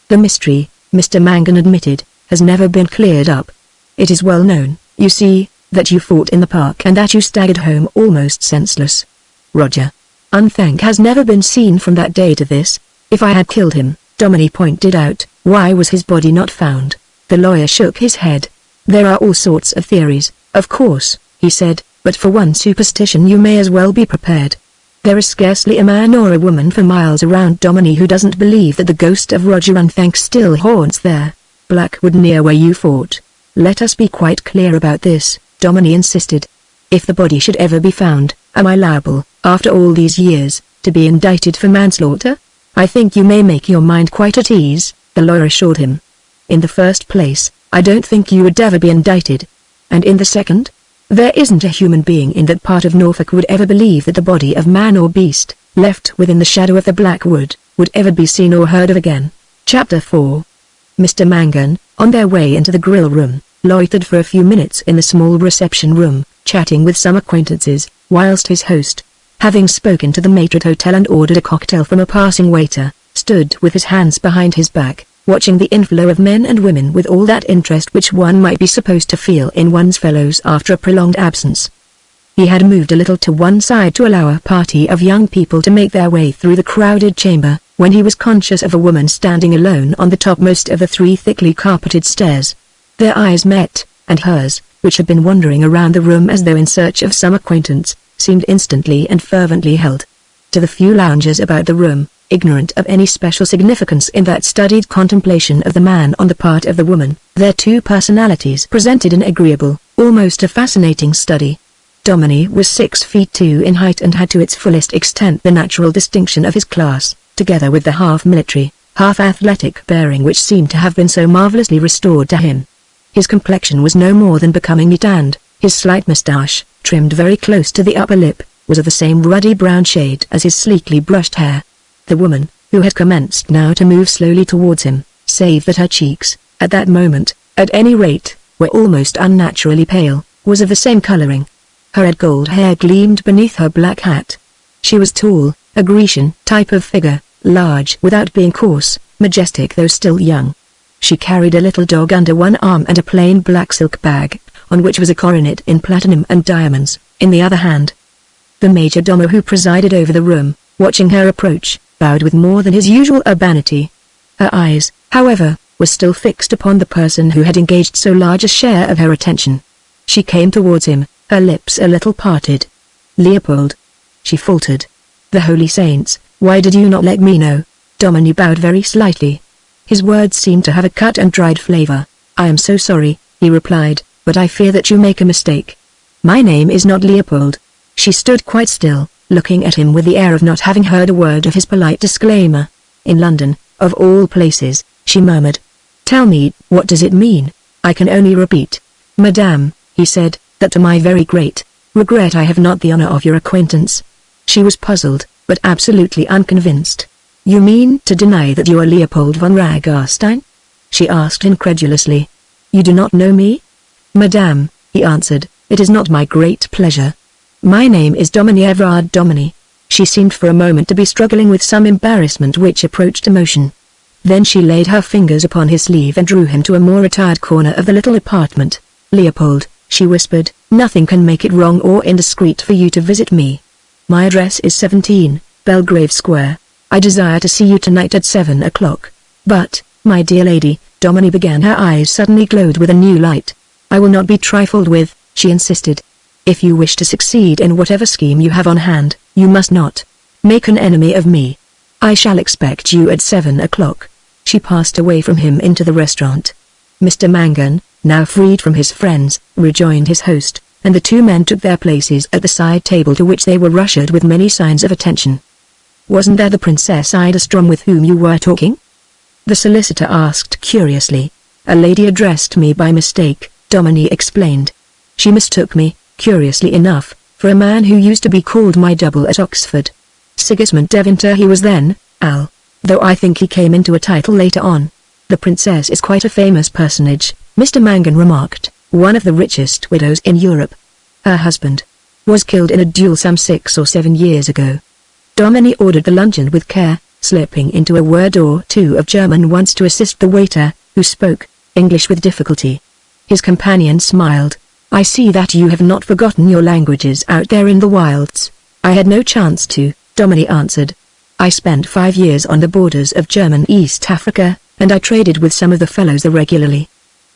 The mystery, Mr. Mangan admitted, has never been cleared up. It is well known, you see, that you fought in the park and that you staggered home almost senseless. Roger Unthank has never been seen from that day to this. If I had killed him, Dominie pointed out, why was his body not found? The lawyer shook his head. There are all sorts of theories, of course, he said, but for one superstition you may as well be prepared. There is scarcely a man or a woman for miles around Dominie who doesn't believe that the ghost of Roger Unthank still haunts there. Blackwood near where you fought. Let us be quite clear about this, Dominie insisted. If the body should ever be found, am I liable, after all these years, to be indicted for manslaughter? I think you may make your mind quite at ease, the lawyer assured him. In the first place, I don't think you would ever be indicted. And in the second? There isn't a human being in that part of Norfolk would ever believe that the body of man or beast, left within the shadow of the Blackwood, would ever be seen or heard of again. Chapter 4. Mr. Mangan, on their way into the grill room, loitered for a few minutes in the small reception room, chatting with some acquaintances, whilst his host, having spoken to the maitre d'hotel and ordered a cocktail from a passing waiter, stood with his hands behind his back, watching the inflow of men and women with all that interest which one might be supposed to feel in one's fellows after a prolonged absence. He had moved a little to one side to allow a party of young people to make their way through the crowded chamber, when he was conscious of a woman standing alone on the topmost of the 3 thickly carpeted stairs. Their eyes met, and hers, which had been wandering around the room as though in search of some acquaintance, seemed instantly and fervently held. To the few loungers about the room, ignorant of any special significance in that studied contemplation of the man on the part of the woman, their two personalities presented an agreeable, almost a fascinating study. Dominie was 6 feet 2 in height and had to its fullest extent the natural distinction of his class, together with the half-military, half-athletic bearing which seemed to have been so marvelously restored to him. His complexion was no more than becoming neat and, his slight moustache, trimmed very close to the upper lip, was of the same ruddy brown shade as his sleekly brushed hair. The woman, who had commenced now to move slowly towards him, save that her cheeks, at that moment, at any rate, were almost unnaturally pale, was of the same colouring. Her red gold hair gleamed beneath her black hat. She was tall, a Grecian type of figure, large without being coarse, majestic though still young. She carried a little dog under one arm and a plain black silk bag, on which was a coronet in platinum and diamonds, in the other hand. The major domo who presided over the room, watching her approach, bowed with more than his usual urbanity. Her eyes, however, were still fixed upon the person who had engaged so large a share of her attention. She came towards him, her lips a little parted. "Leopold," she faltered. "The holy saints, why did you not let me know?" Dominie bowed very slightly. His words seemed to have a cut and dried flavor. "I am so sorry," he replied, "but I fear that you make a mistake. My name is not Leopold." She stood quite still, looking at him with the air of not having heard a word of his polite disclaimer. "In London, of all places," she murmured. "Tell me, what does it mean?" "I can only repeat, Madame," he said, "that to my very great regret I have not the honor of your acquaintance." She was puzzled, but absolutely unconvinced. "You mean to deny that you are Leopold von Ragarstein?" she asked incredulously. "You do not know me?" "Madame," he answered, "it is not my great pleasure. My name is Dominie Everard Dominie." She seemed for a moment to be struggling with some embarrassment which approached emotion. Then she laid her fingers upon his sleeve and drew him to a more retired corner of the little apartment. "Leopold," she whispered, "nothing can make it wrong or indiscreet for you to visit me. My address is 17, Belgrave Square. I desire to see you tonight at 7 o'clock. But, my dear lady," Dominie began. Her eyes suddenly glowed with a new light. "I will not be trifled with," she insisted. "If you wish to succeed in whatever scheme you have on hand, you must not make an enemy of me. I shall expect you at 7 o'clock. She passed away from him into the restaurant. Mr. Mangan, now freed from his friends, rejoined his host, and the two men took their places at the side table to which they were ushered with many signs of attention. "Wasn't that the Princess Ida Strom with whom you were talking?" the solicitor asked curiously. "A lady addressed me by mistake," Dominie explained. "She mistook me, curiously enough, for a man who used to be called my double at Oxford. Sigismund Deventer he was then, Al, though I think he came into a title later on. The princess is quite a famous personage," Mr. Mangan remarked, "one of the richest widows in Europe. Her husband was killed in a duel some 6 or 7 years ago." Dominie ordered the luncheon with care, slipping into a word or two of German once to assist the waiter, who spoke English with difficulty. His companion smiled. "I see that you have not forgotten your languages out there in the wilds." "I had no chance to," Dominie answered. "I spent 5 years on the borders of German East Africa, and I traded with some of the fellows there regularly."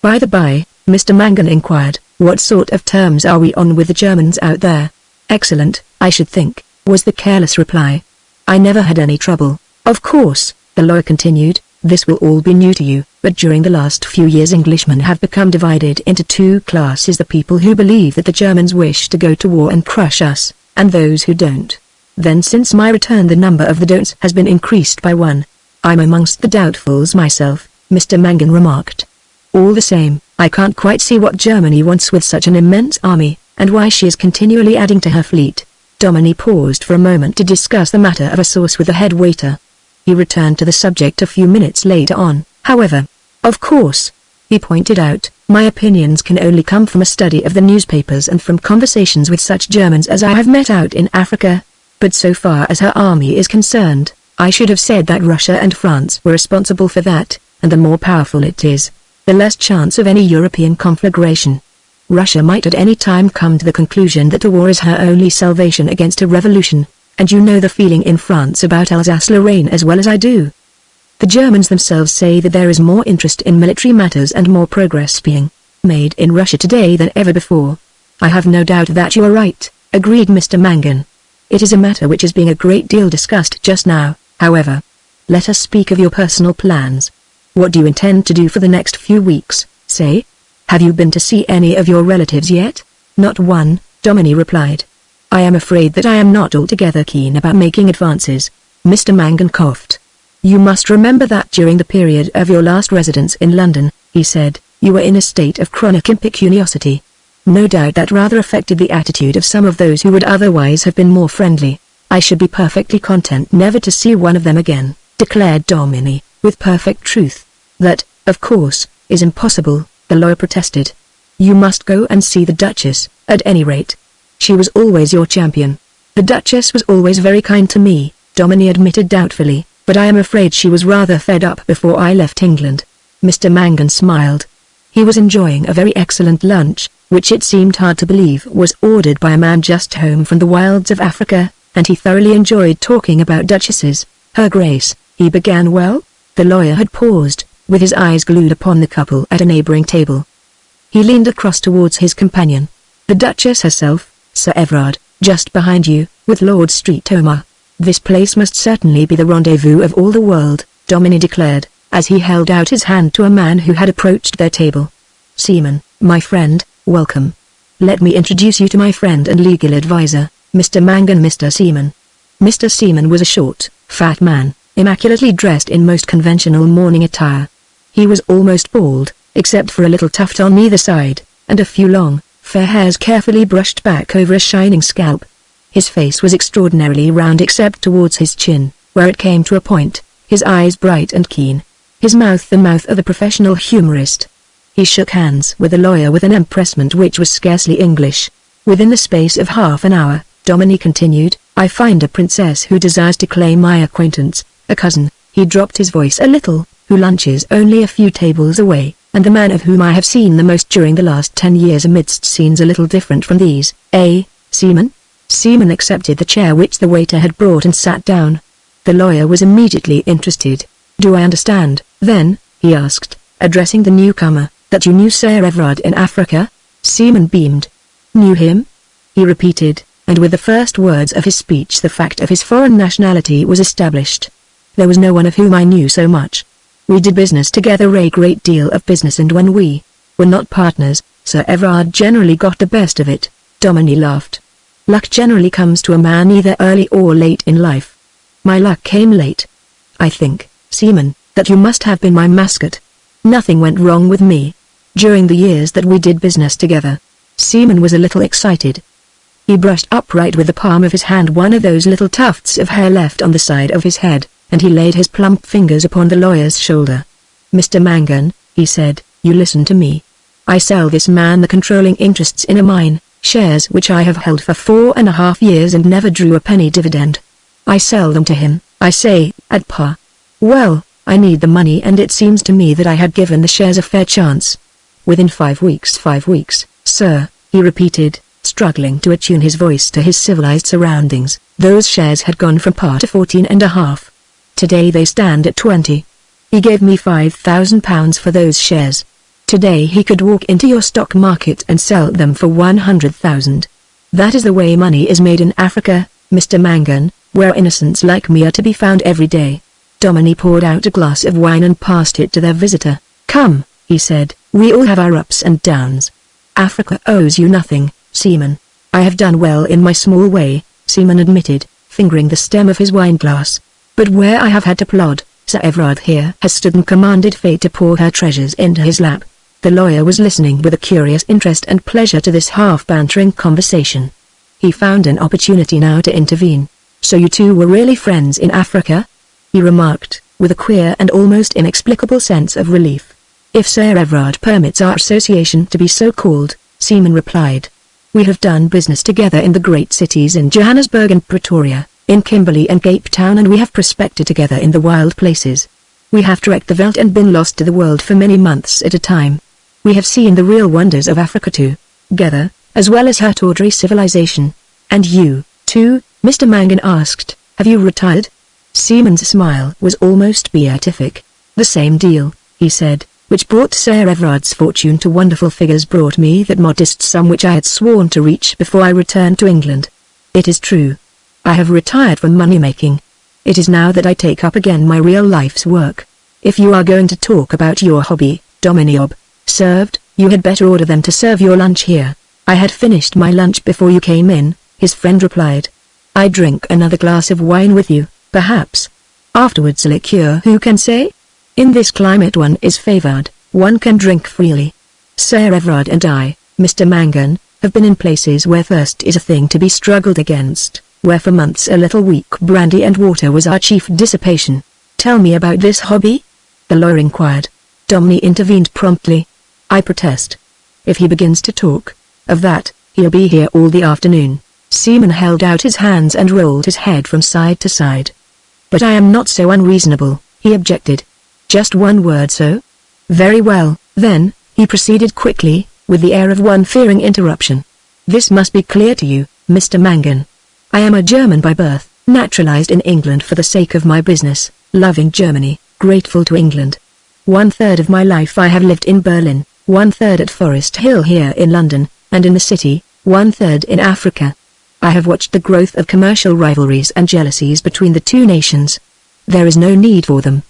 "By the by," Mr. Mangan inquired, "what sort of terms are we on with the Germans out there?" "Excellent, I should think," was the careless reply. "I never had any trouble." "Of course," the lawyer continued, "this will all be new to you, but during the last few years Englishmen have become divided into 2 classes: the people who believe that the Germans wish to go to war and crush us, and those who don't. Then since my return the number of the don'ts has been increased by 1. I'm amongst the doubtfuls myself," Mr. Mangan remarked. "All the same, I can't quite see what Germany wants with such an immense army, and why she is continually adding to her fleet." Dominie paused for a moment to discuss the matter of a sauce with the head waiter. He returned to the subject a few minutes later on, however. "Of course," he pointed out, "my opinions can only come from a study of the newspapers and from conversations with such Germans as I have met out in Africa. But so far as her army is concerned, I should have said that Russia and France were responsible for that. and the more powerful it is, the less chance of any European conflagration. Russia might at any time come to the conclusion that a war is her only salvation against a revolution, and you know the feeling in France about Alsace-Lorraine as well as I do. The Germans themselves say that there is more interest in military matters and more progress being made in Russia today than ever before. I have no doubt that you are right, agreed Mr. Mangan. It is a matter which is being a great deal discussed just now, however. Let us speak of your personal plans. What do you intend to do for the next few weeks, say? Have you been to see any of your relatives yet? Not one, Domini replied. I am afraid that I am not altogether keen about making advances. Mr. Mangan coughed. You must remember that during the period of your last residence in London, he said, you were in a state of chronic impecuniosity. No doubt that rather affected the attitude of some of those who would otherwise have been more friendly. I should be perfectly content never to see one of them again, declared Domini, with perfect truth. That, of course, is impossible, the lawyer protested. You must go and see the Duchess, at any rate. She was always your champion. The Duchess was always very kind to me, Domini admitted doubtfully, but I am afraid she was rather fed up before I left England. Mr. Mangan smiled. He was enjoying a very excellent lunch, which it seemed hard to believe was ordered by a man just home from the wilds of Africa, and he thoroughly enjoyed talking about duchesses. Her Grace, he began. Well? The lawyer had paused, with his eyes glued upon the couple at a neighboring table. He leaned across towards his companion. The Duchess herself, Sir Everard, just behind you, with Lord Streetomer. This place must certainly be the rendezvous of all the world, Domini declared, as he held out his hand to a man who had approached their table. Seaman, my friend, welcome. Let me introduce you to my friend and legal advisor, Mr. Mangan. Mr. Seaman. Mr. Seaman was a short, fat man, immaculately dressed in most conventional morning attire. He was almost bald, except for a little tuft on either side, and a few long, fair hairs carefully brushed back over a shining scalp. His face was extraordinarily round except towards his chin, where it came to a point, his eyes bright and keen, his mouth the mouth of the professional humorist. He shook hands with the lawyer with an empressement which was scarcely English. Within the space of half an hour, Domini continued, I find a princess who desires to claim my acquaintance, a cousin, he dropped his voice a little, who lunches only a few tables away, and the man of whom I have seen the most during the last 10 years amidst scenes a little different from these. Seaman? Seaman accepted the chair which the waiter had brought and sat down. The lawyer was immediately interested. Do I understand, then, he asked, addressing the newcomer, that you knew Sir Everard in Africa? Seaman beamed. Knew him? He repeated, and with the first words of his speech the fact of his foreign nationality was established. There was no one of whom I knew so much. We did business together, a great deal of business, and when we were not partners, Sir Everard generally got the best of it. Domini laughed. Luck generally comes to a man either early or late in life. My luck came late. I think, Seaman, that you must have been my mascot. Nothing went wrong with me during the years that we did business together. Seaman was a little excited. He brushed upright with the palm of his hand one of those little tufts of hair left on the side of his head, and he laid his plump fingers upon the lawyer's shoulder. Mr. Mangan, he said, you listen to me. I sell this man the controlling interests in a mine, shares which I have held for 4.5 years and never drew a penny dividend. I sell them to him, I say, at par. Well, I need the money, and it seems to me that I had given the shares a fair chance. Within 5 weeks, sir, he repeated, struggling to attune his voice to his civilized surroundings, those shares had gone from par to 14.5. Today they stand at 20. He gave me £5,000 for those shares. Today he could walk into your stock market and sell them for 100,000. That is the way money is made in Africa, Mr. Mangan, where innocents like me are to be found every day. Domini poured out a glass of wine and passed it to their visitor. Come, he said, we all have our ups and downs. Africa owes you nothing, Seaman. I have done well in my small way, Seaman admitted, fingering the stem of his wineglass. But where I have had to plod, Sir Everard here has stood and commanded fate to pour her treasures into his lap. The lawyer was listening with a curious interest and pleasure to this half-bantering conversation. He found an opportunity now to intervene. So you two were really friends in Africa? He remarked, with a queer and almost inexplicable sense of relief. If Sir Everard permits our association to be so called, Seaman replied. We have done business together in the great cities in Johannesburg and Pretoria, in Kimberley and Cape Town, and we have prospected together in the wild places. We have trekked the veldt and been lost to the world for many months at a time. We have seen the real wonders of Africa together, as well as her tawdry civilization. And you, too, Mr. Mangan asked, have you retired? Seaman's smile was almost beatific. The same deal, he said, which brought Sir Everard's fortune to wonderful figures brought me that modest sum which I had sworn to reach before I returned to England. It is true. I have retired from money-making. It is now that I take up again my real life's work. If you are going to talk about your hobby, served, you had better order them to serve your lunch here. I had finished my lunch before you came in, his friend replied. I drink another glass of wine with you, perhaps. Afterwards a liqueur, who can say? In this climate one is favored, one can drink freely. Sir Everard and I, Mr. Mangan, have been in places where thirst is a thing to be struggled against, where for months a little weak brandy and water was our chief dissipation. Tell me about this hobby? The lawyer inquired. Domney intervened promptly. I protest. If he begins to talk of that, he'll be here all the afternoon. Seaman held out his hands and rolled his head from side to side. But I am not so unreasonable, he objected. Just one word so? Very well, then, he proceeded quickly, with the air of one fearing interruption. This must be clear to you, Mr. Mangan. I am a German by birth, naturalized in England for the sake of my business, loving Germany, grateful to England. 1/3 of my life I have lived in Berlin, 1/3 at Forest Hill here in London, and in the city, 1/3 in Africa. I have watched the growth of commercial rivalries and jealousies between the two nations. There is no need for them.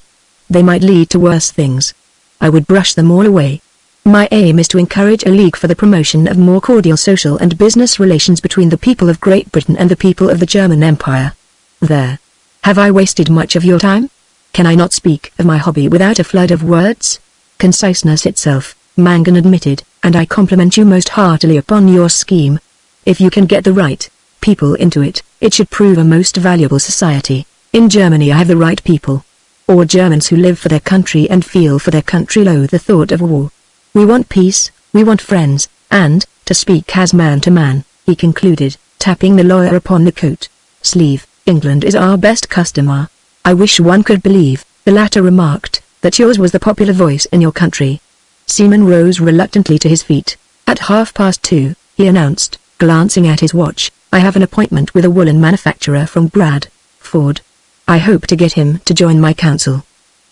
They might lead to worse things. I would brush them all away. My aim is to encourage a league for the promotion of more cordial social and business relations between the people of Great Britain and the people of the German Empire. There. Have I wasted much of your time? Can I not speak of my hobby without a flood of words? Conciseness itself, Mangan admitted, and I compliment you most heartily upon your scheme. If you can get the right people into it, it should prove a most valuable society. In Germany I have the right people. Or Germans who live for their country and feel for their country loathe the thought of war. We want peace, we want friends, and, to speak as man to man, he concluded, tapping the lawyer upon the coat sleeve, England is our best customer. I wish one could believe, the latter remarked, that yours was the popular voice in your country. Seaman rose reluctantly to his feet. At 2:30, he announced, glancing at his watch, I have an appointment with a woolen manufacturer from Bradford. I hope to get him to join my council.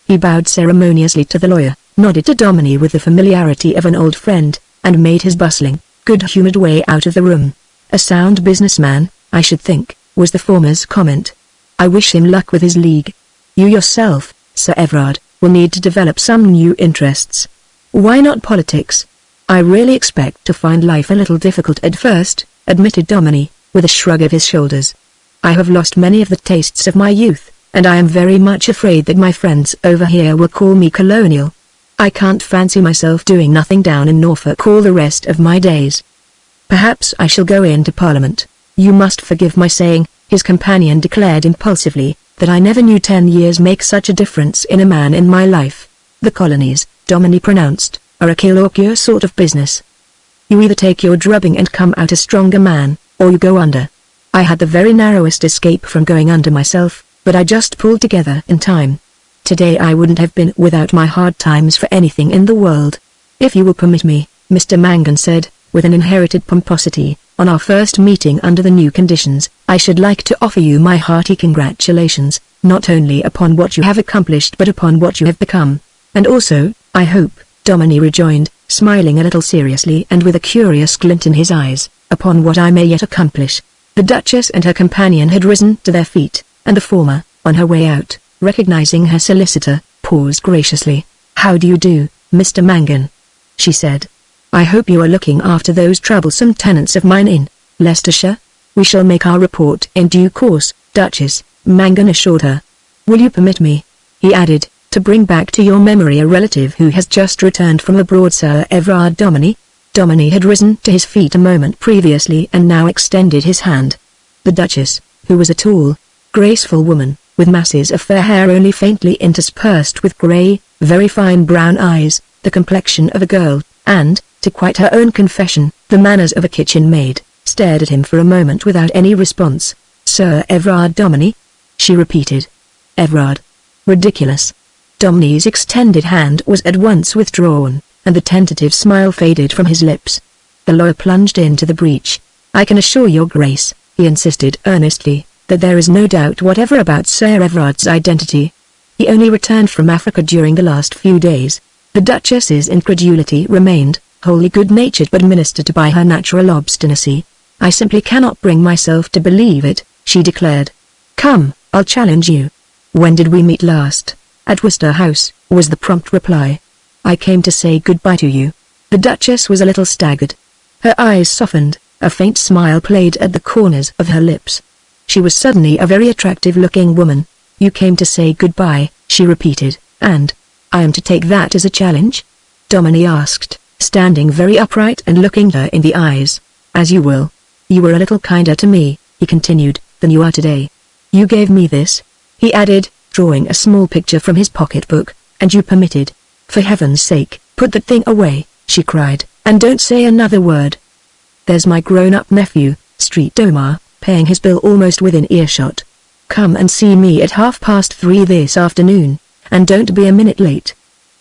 He bowed ceremoniously to the lawyer, nodded to Domney with the familiarity of an old friend, and made his bustling, good-humored way out of the room. A sound businessman, I should think, was the former's comment. I wish him luck with his league. You yourself, Sir Everard, will need to develop some new interests. Why not politics? I really expect to find life a little difficult at first, admitted Domney, with a shrug of his shoulders. I have lost many of the tastes of my youth, and I am very much afraid that my friends over here will call me colonial. I can't fancy myself doing nothing down in Norfolk all the rest of my days. Perhaps I shall go into Parliament. You must forgive my saying, his companion declared impulsively, that I never knew 10 years make such a difference in a man in my life. The colonies, Domney pronounced, are a kill or cure sort of business. You either take your drubbing and come out a stronger man, or you go under. I had the very narrowest escape from going under myself, but I just pulled together in time. Today I wouldn't have been without my hard times for anything in the world. If you will permit me, Mr. Mangan said, with an inherited pomposity, on our first meeting under the new conditions, I should like to offer you my hearty congratulations, not only upon what you have accomplished but upon what you have become. And also, I hope, Domney rejoined, smiling a little seriously and with a curious glint in his eyes, upon what I may yet accomplish. The Duchess and her companion had risen to their feet, and the former, on her way out, recognizing her solicitor, paused graciously. How do you do, Mr. Mangan? She said. I hope you are looking after those troublesome tenants of mine in Leicestershire. We shall make our report in due course, Duchess, Mangan assured her. Will you permit me, he added, to bring back to your memory a relative who has just returned from abroad, Sir Everard Domney? Domney had risen to his feet a moment previously and now extended his hand. The Duchess, who was a tall, graceful woman, with masses of fair hair only faintly interspersed with grey, very fine brown eyes, the complexion of a girl, and, to quite her own confession, the manners of a kitchen maid, stared at him for a moment without any response. Sir Everard Domney? She repeated. Everard. Ridiculous. Domini's extended hand was at once withdrawn, and the tentative smile faded from his lips. The lawyer plunged into the breach. "I can assure your grace," he insisted earnestly, "that there is no doubt whatever about Sir Everard's identity. He only returned from Africa during the last few days." The Duchess's incredulity remained, wholly good-natured but ministered to by her natural obstinacy. "I simply cannot bring myself to believe it," she declared. "Come, I'll challenge you. When did we meet last?" "At Worcester House," was the prompt reply. "I came to say goodbye to you." The Duchess was a little staggered. Her eyes softened, a faint smile played at the corners of her lips. She was suddenly a very attractive-looking woman. "You came to say goodbye," she repeated, "and I am to take that as a challenge?" Domini asked, standing very upright and looking her in the eyes. "As you will. You were a little kinder to me," he continued, "than you are today. You gave me this," he added, drawing a small picture from his pocketbook, "and you permitted." "For heaven's sake, put that thing away," she cried, "and don't say another word. There's my grown-up nephew, Street Omar, paying his bill almost within earshot. Come and see me at 3:30 this afternoon, and don't be a minute late.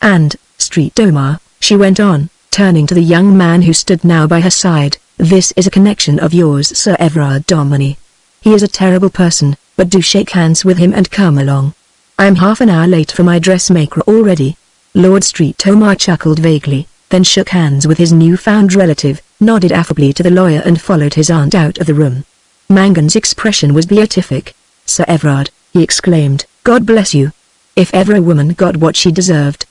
And, Street Omar," she went on, turning to the young man who stood now by her side, "this is a connection of yours, Sir Everard Domini. He is a terrible person, but do shake hands with him and come along. I am half an hour late for my dressmaker already." Lord Street Omar chuckled vaguely, then shook hands with his new-found relative, nodded affably to the lawyer and followed his aunt out of the room. Mangan's expression was beatific. "Sir Everard," he exclaimed, "God bless you. If ever a woman got what she deserved.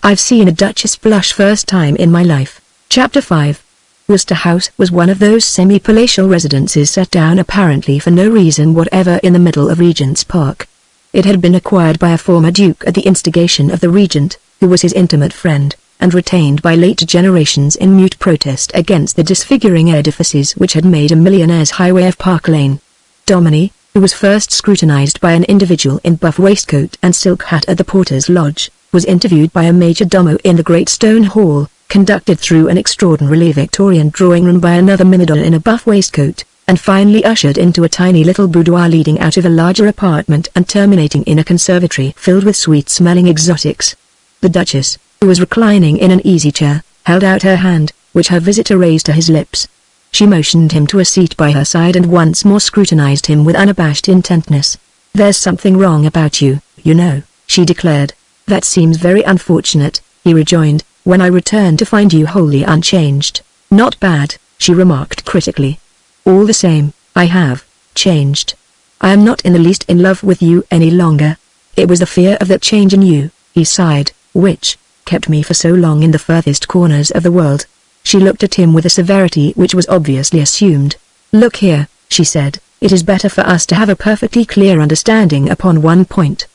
I've seen a duchess blush first time in my life." Chapter 5. Worcester House was one of those semi-palatial residences set down apparently for no reason whatever in the middle of Regent's Park. It had been acquired by a former duke at the instigation of the regent, who was his intimate friend, and retained by later generations in mute protest against the disfiguring edifices which had made a millionaire's highway of Park Lane. Domini, who was first scrutinized by an individual in buff waistcoat and silk hat at the porter's lodge, was interviewed by a major domo in the great stone hall, conducted through an extraordinarily Victorian drawing room by another minidor in a buff waistcoat, and finally ushered into a tiny little boudoir leading out of a larger apartment and terminating in a conservatory filled with sweet-smelling exotics. The Duchess, who was reclining in an easy-chair, held out her hand, which her visitor raised to his lips. She motioned him to a seat by her side and once more scrutinized him with unabashed intentness. "There's something wrong about you, you know," she declared. "That seems very unfortunate," he rejoined, "when I return to find you wholly unchanged." "Not bad," she remarked critically. "All the same, I have changed. I am not in the least in love with you any longer. It was the fear of that change in you," he sighed, "which kept me for so long in the furthest corners of the world." She looked at him with a severity which was obviously assumed. "Look here," she said, "it is better for us to have a perfectly clear understanding upon one point.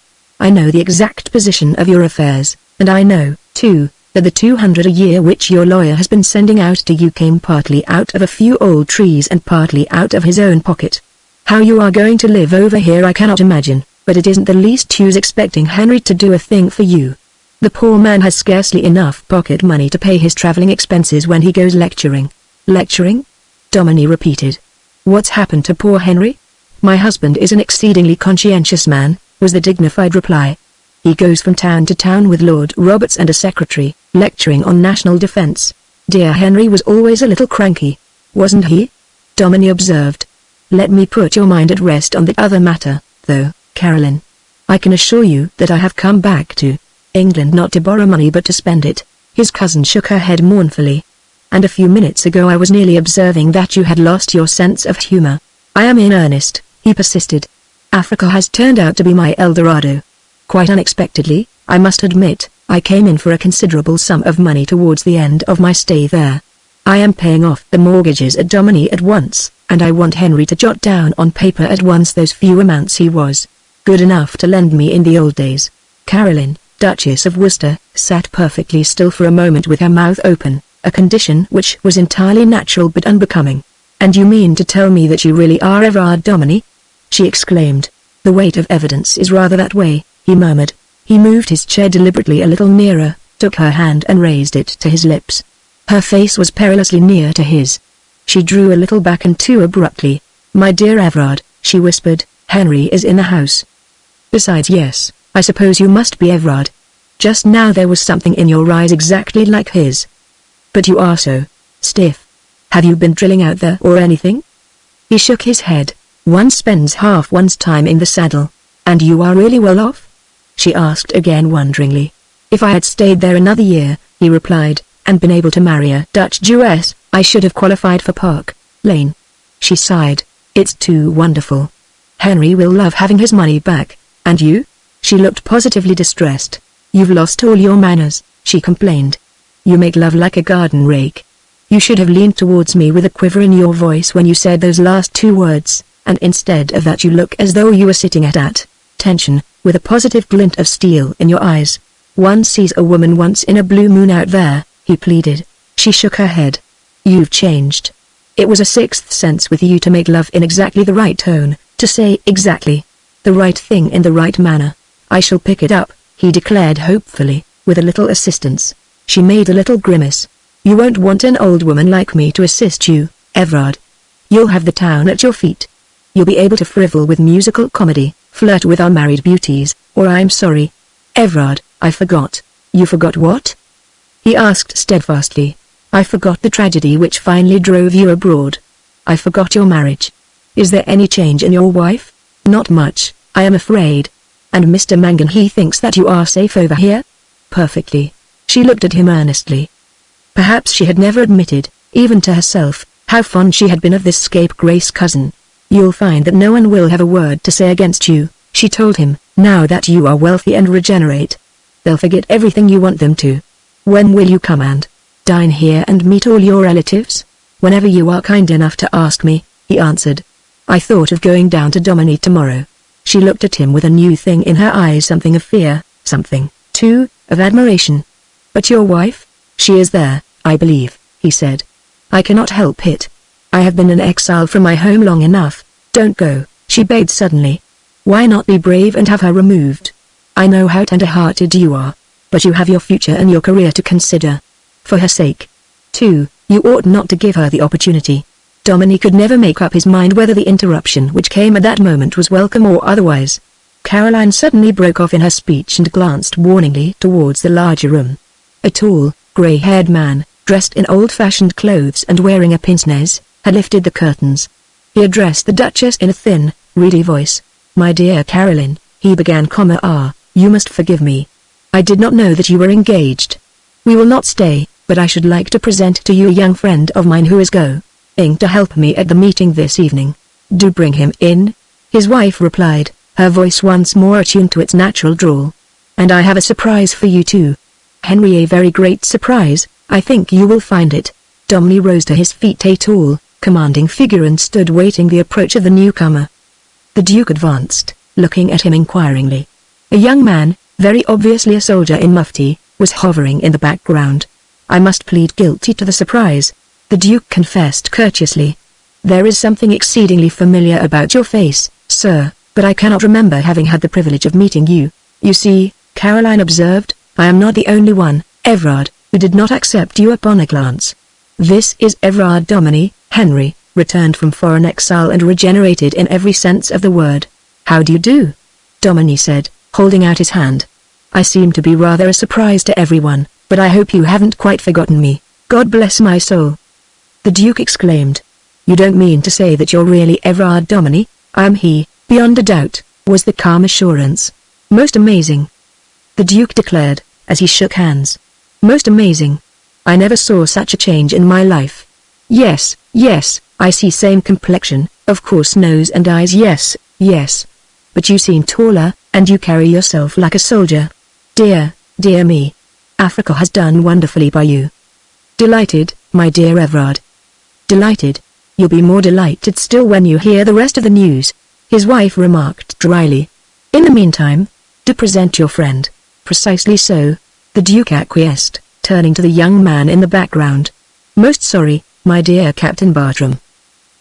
I know the exact position of your affairs, and I know, too, that the 200 a year which your lawyer has been sending out to you came partly out of a few old trees and partly out of his own pocket. How you are going to live over here I cannot imagine, but it isn't the least use expecting Henry to do a thing for you. The poor man has scarcely enough pocket money to pay his traveling expenses when he goes lecturing." "Lecturing?" Domini repeated. "What's happened to poor Henry?" "My husband is an exceedingly conscientious man," was the dignified reply. "He goes from town to town with Lord Roberts and a secretary, lecturing on national defense. Dear Henry was always a little cranky, wasn't he?" Domini observed. "Let me put your mind at rest on the other matter, though, Caroline. I can assure you that I have come back to England not to borrow money but to spend it." His cousin shook her head mournfully. "And a few minutes ago I was nearly observing that you had lost your sense of humor." "I am in earnest," he persisted. "Africa has turned out to be my El Dorado. Quite unexpectedly, I must admit, I came in for a considerable sum of money towards the end of my stay there. I am paying off the mortgages at Domini at once, and I want Henry to jot down on paper at once those few amounts he was good enough to lend me in the old days." Caroline, Duchess of Worcester, sat perfectly still for a moment with her mouth open, a condition which was entirely natural but unbecoming. "And you mean to tell me that you really are Everard Domini?" she exclaimed. "The weight of evidence is rather that way," he murmured. He moved his chair deliberately a little nearer, took her hand and raised it to his lips. Her face was perilously near to his. She drew a little back and too abruptly. "My dear Everard," she whispered, "Henry is in the house. Besides, yes, I suppose you must be Everard. Just now there was something in your eyes exactly like his. But you are so stiff. Have you been drilling out there or anything? He shook his head. One spends half one's time in the saddle. And you are really well off? She asked again wonderingly. If I had stayed there another year, he replied, and been able to marry a Dutch Jewess, I should have qualified for Park Lane. She sighed. It's too wonderful. Henry will love having his money back, and you? She looked positively distressed. You've lost all your manners, she complained. You make love like a garden rake. You should have leaned towards me with a quiver in your voice when you said those last two words, and instead of that you look as though you were sitting at tension, with a positive glint of steel in your eyes. One sees a woman once in a blue moon out there, he pleaded. She shook her head. You've changed. It was a sixth sense with you to make love in exactly the right tone, to say exactly the right thing in the right manner. I shall pick it up, he declared hopefully, with a little assistance. She made a little grimace. You won't want an old woman like me to assist you, Everard. You'll have the town at your feet. You'll be able to frivol with musical comedy, flirt with our married beauties, or I'm sorry. Everard, I forgot. You forgot what? He asked steadfastly. I forgot the tragedy which finally drove you abroad. I forgot your marriage. Is there any change in your wife? Not much, I am afraid. And Mr. Mangan, he thinks that you are safe over here? Perfectly. She looked at him earnestly. Perhaps she had never admitted, even to herself, how fond she had been of this scapegrace cousin. You'll find that no one will have a word to say against you, she told him, now that you are wealthy and regenerate. They'll forget everything you want them to. When will you come and dine here and meet all your relatives? Whenever you are kind enough to ask me, he answered. I thought of going down to Domini tomorrow. She looked at him with a new thing in her eyes, something of fear, something, too, of admiration. But your wife? She is there, I believe, he said. I cannot help it. I have been an exile from my home long enough. Don't go, she begged suddenly. Why not be brave and have her removed? I know how tender-hearted you are, but you have your future and your career to consider. For her sake, too, you ought not to give her the opportunity. Dominic could never make up his mind whether the interruption which came at that moment was welcome or otherwise. Caroline suddenly broke off in her speech and glanced warningly towards the larger room. A tall, grey-haired man, dressed in old-fashioned clothes and wearing a pince-nez, had lifted the curtains. He addressed the Duchess in a thin, reedy voice. My dear Caroline, he began, you must forgive me. I did not know that you were engaged. We will not stay, but I should like to present to you a young friend of mine who is going to help me at the meeting this evening. Do bring him in, his wife replied, her voice once more attuned to its natural drawl. And I have a surprise for you too. Henry, a very great surprise, I think you will find it. Dominic rose to his feet, a tall, commanding figure, and stood waiting the approach of the newcomer. The Duke advanced, looking at him inquiringly. A young man, very obviously a soldier in mufti, was hovering in the background. I must plead guilty to the surprise, the Duke confessed courteously. There is something exceedingly familiar about your face, sir, but I cannot remember having had the privilege of meeting you. You see, Caroline observed, I am not the only one, Everard, who did not accept you upon a glance. This is Everard Domini, Henry, returned from foreign exile and regenerated in every sense of the word. How do you do? Domini said, holding out his hand. I seem to be rather a surprise to everyone, but I hope you haven't quite forgotten me. God bless my soul. The Duke exclaimed. You don't mean to say that you're really Everard Domini? I am he, beyond a doubt, was the calm assurance. Most amazing, the Duke declared, as he shook hands. Most amazing. I never saw such a change in my life. Yes, yes, I see same complexion, of course nose and eyes, yes, yes. But you seem taller, and you carry yourself like a soldier. Dear, dear me. Africa has done wonderfully by you. Delighted, my dear Everard. Delighted. You'll be more delighted still when you hear the rest of the news, his wife remarked dryly. In the meantime, do present your friend. Precisely so, the Duke acquiesced, turning to the young man in the background. Most sorry, my dear Captain Bartram.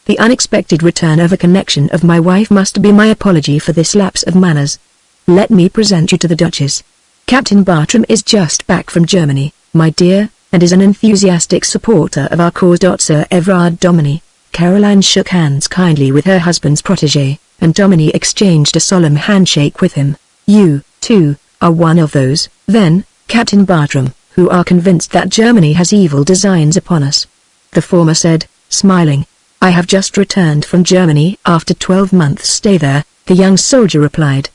The unexpected return of a connection of my wife must be my apology for this lapse of manners. Let me present you to the Duchess. Captain Bartram is just back from Germany, my dear, and is an enthusiastic supporter of our cause. Sir Everard Domini. Caroline shook hands kindly with her husband's protégé, and Domini exchanged a solemn handshake with him. You, too, are one of those, then, Captain Bartram, who are convinced that Germany has evil designs upon us. The former said, smiling. I have just returned from Germany after 12 months' stay there, the young soldier replied.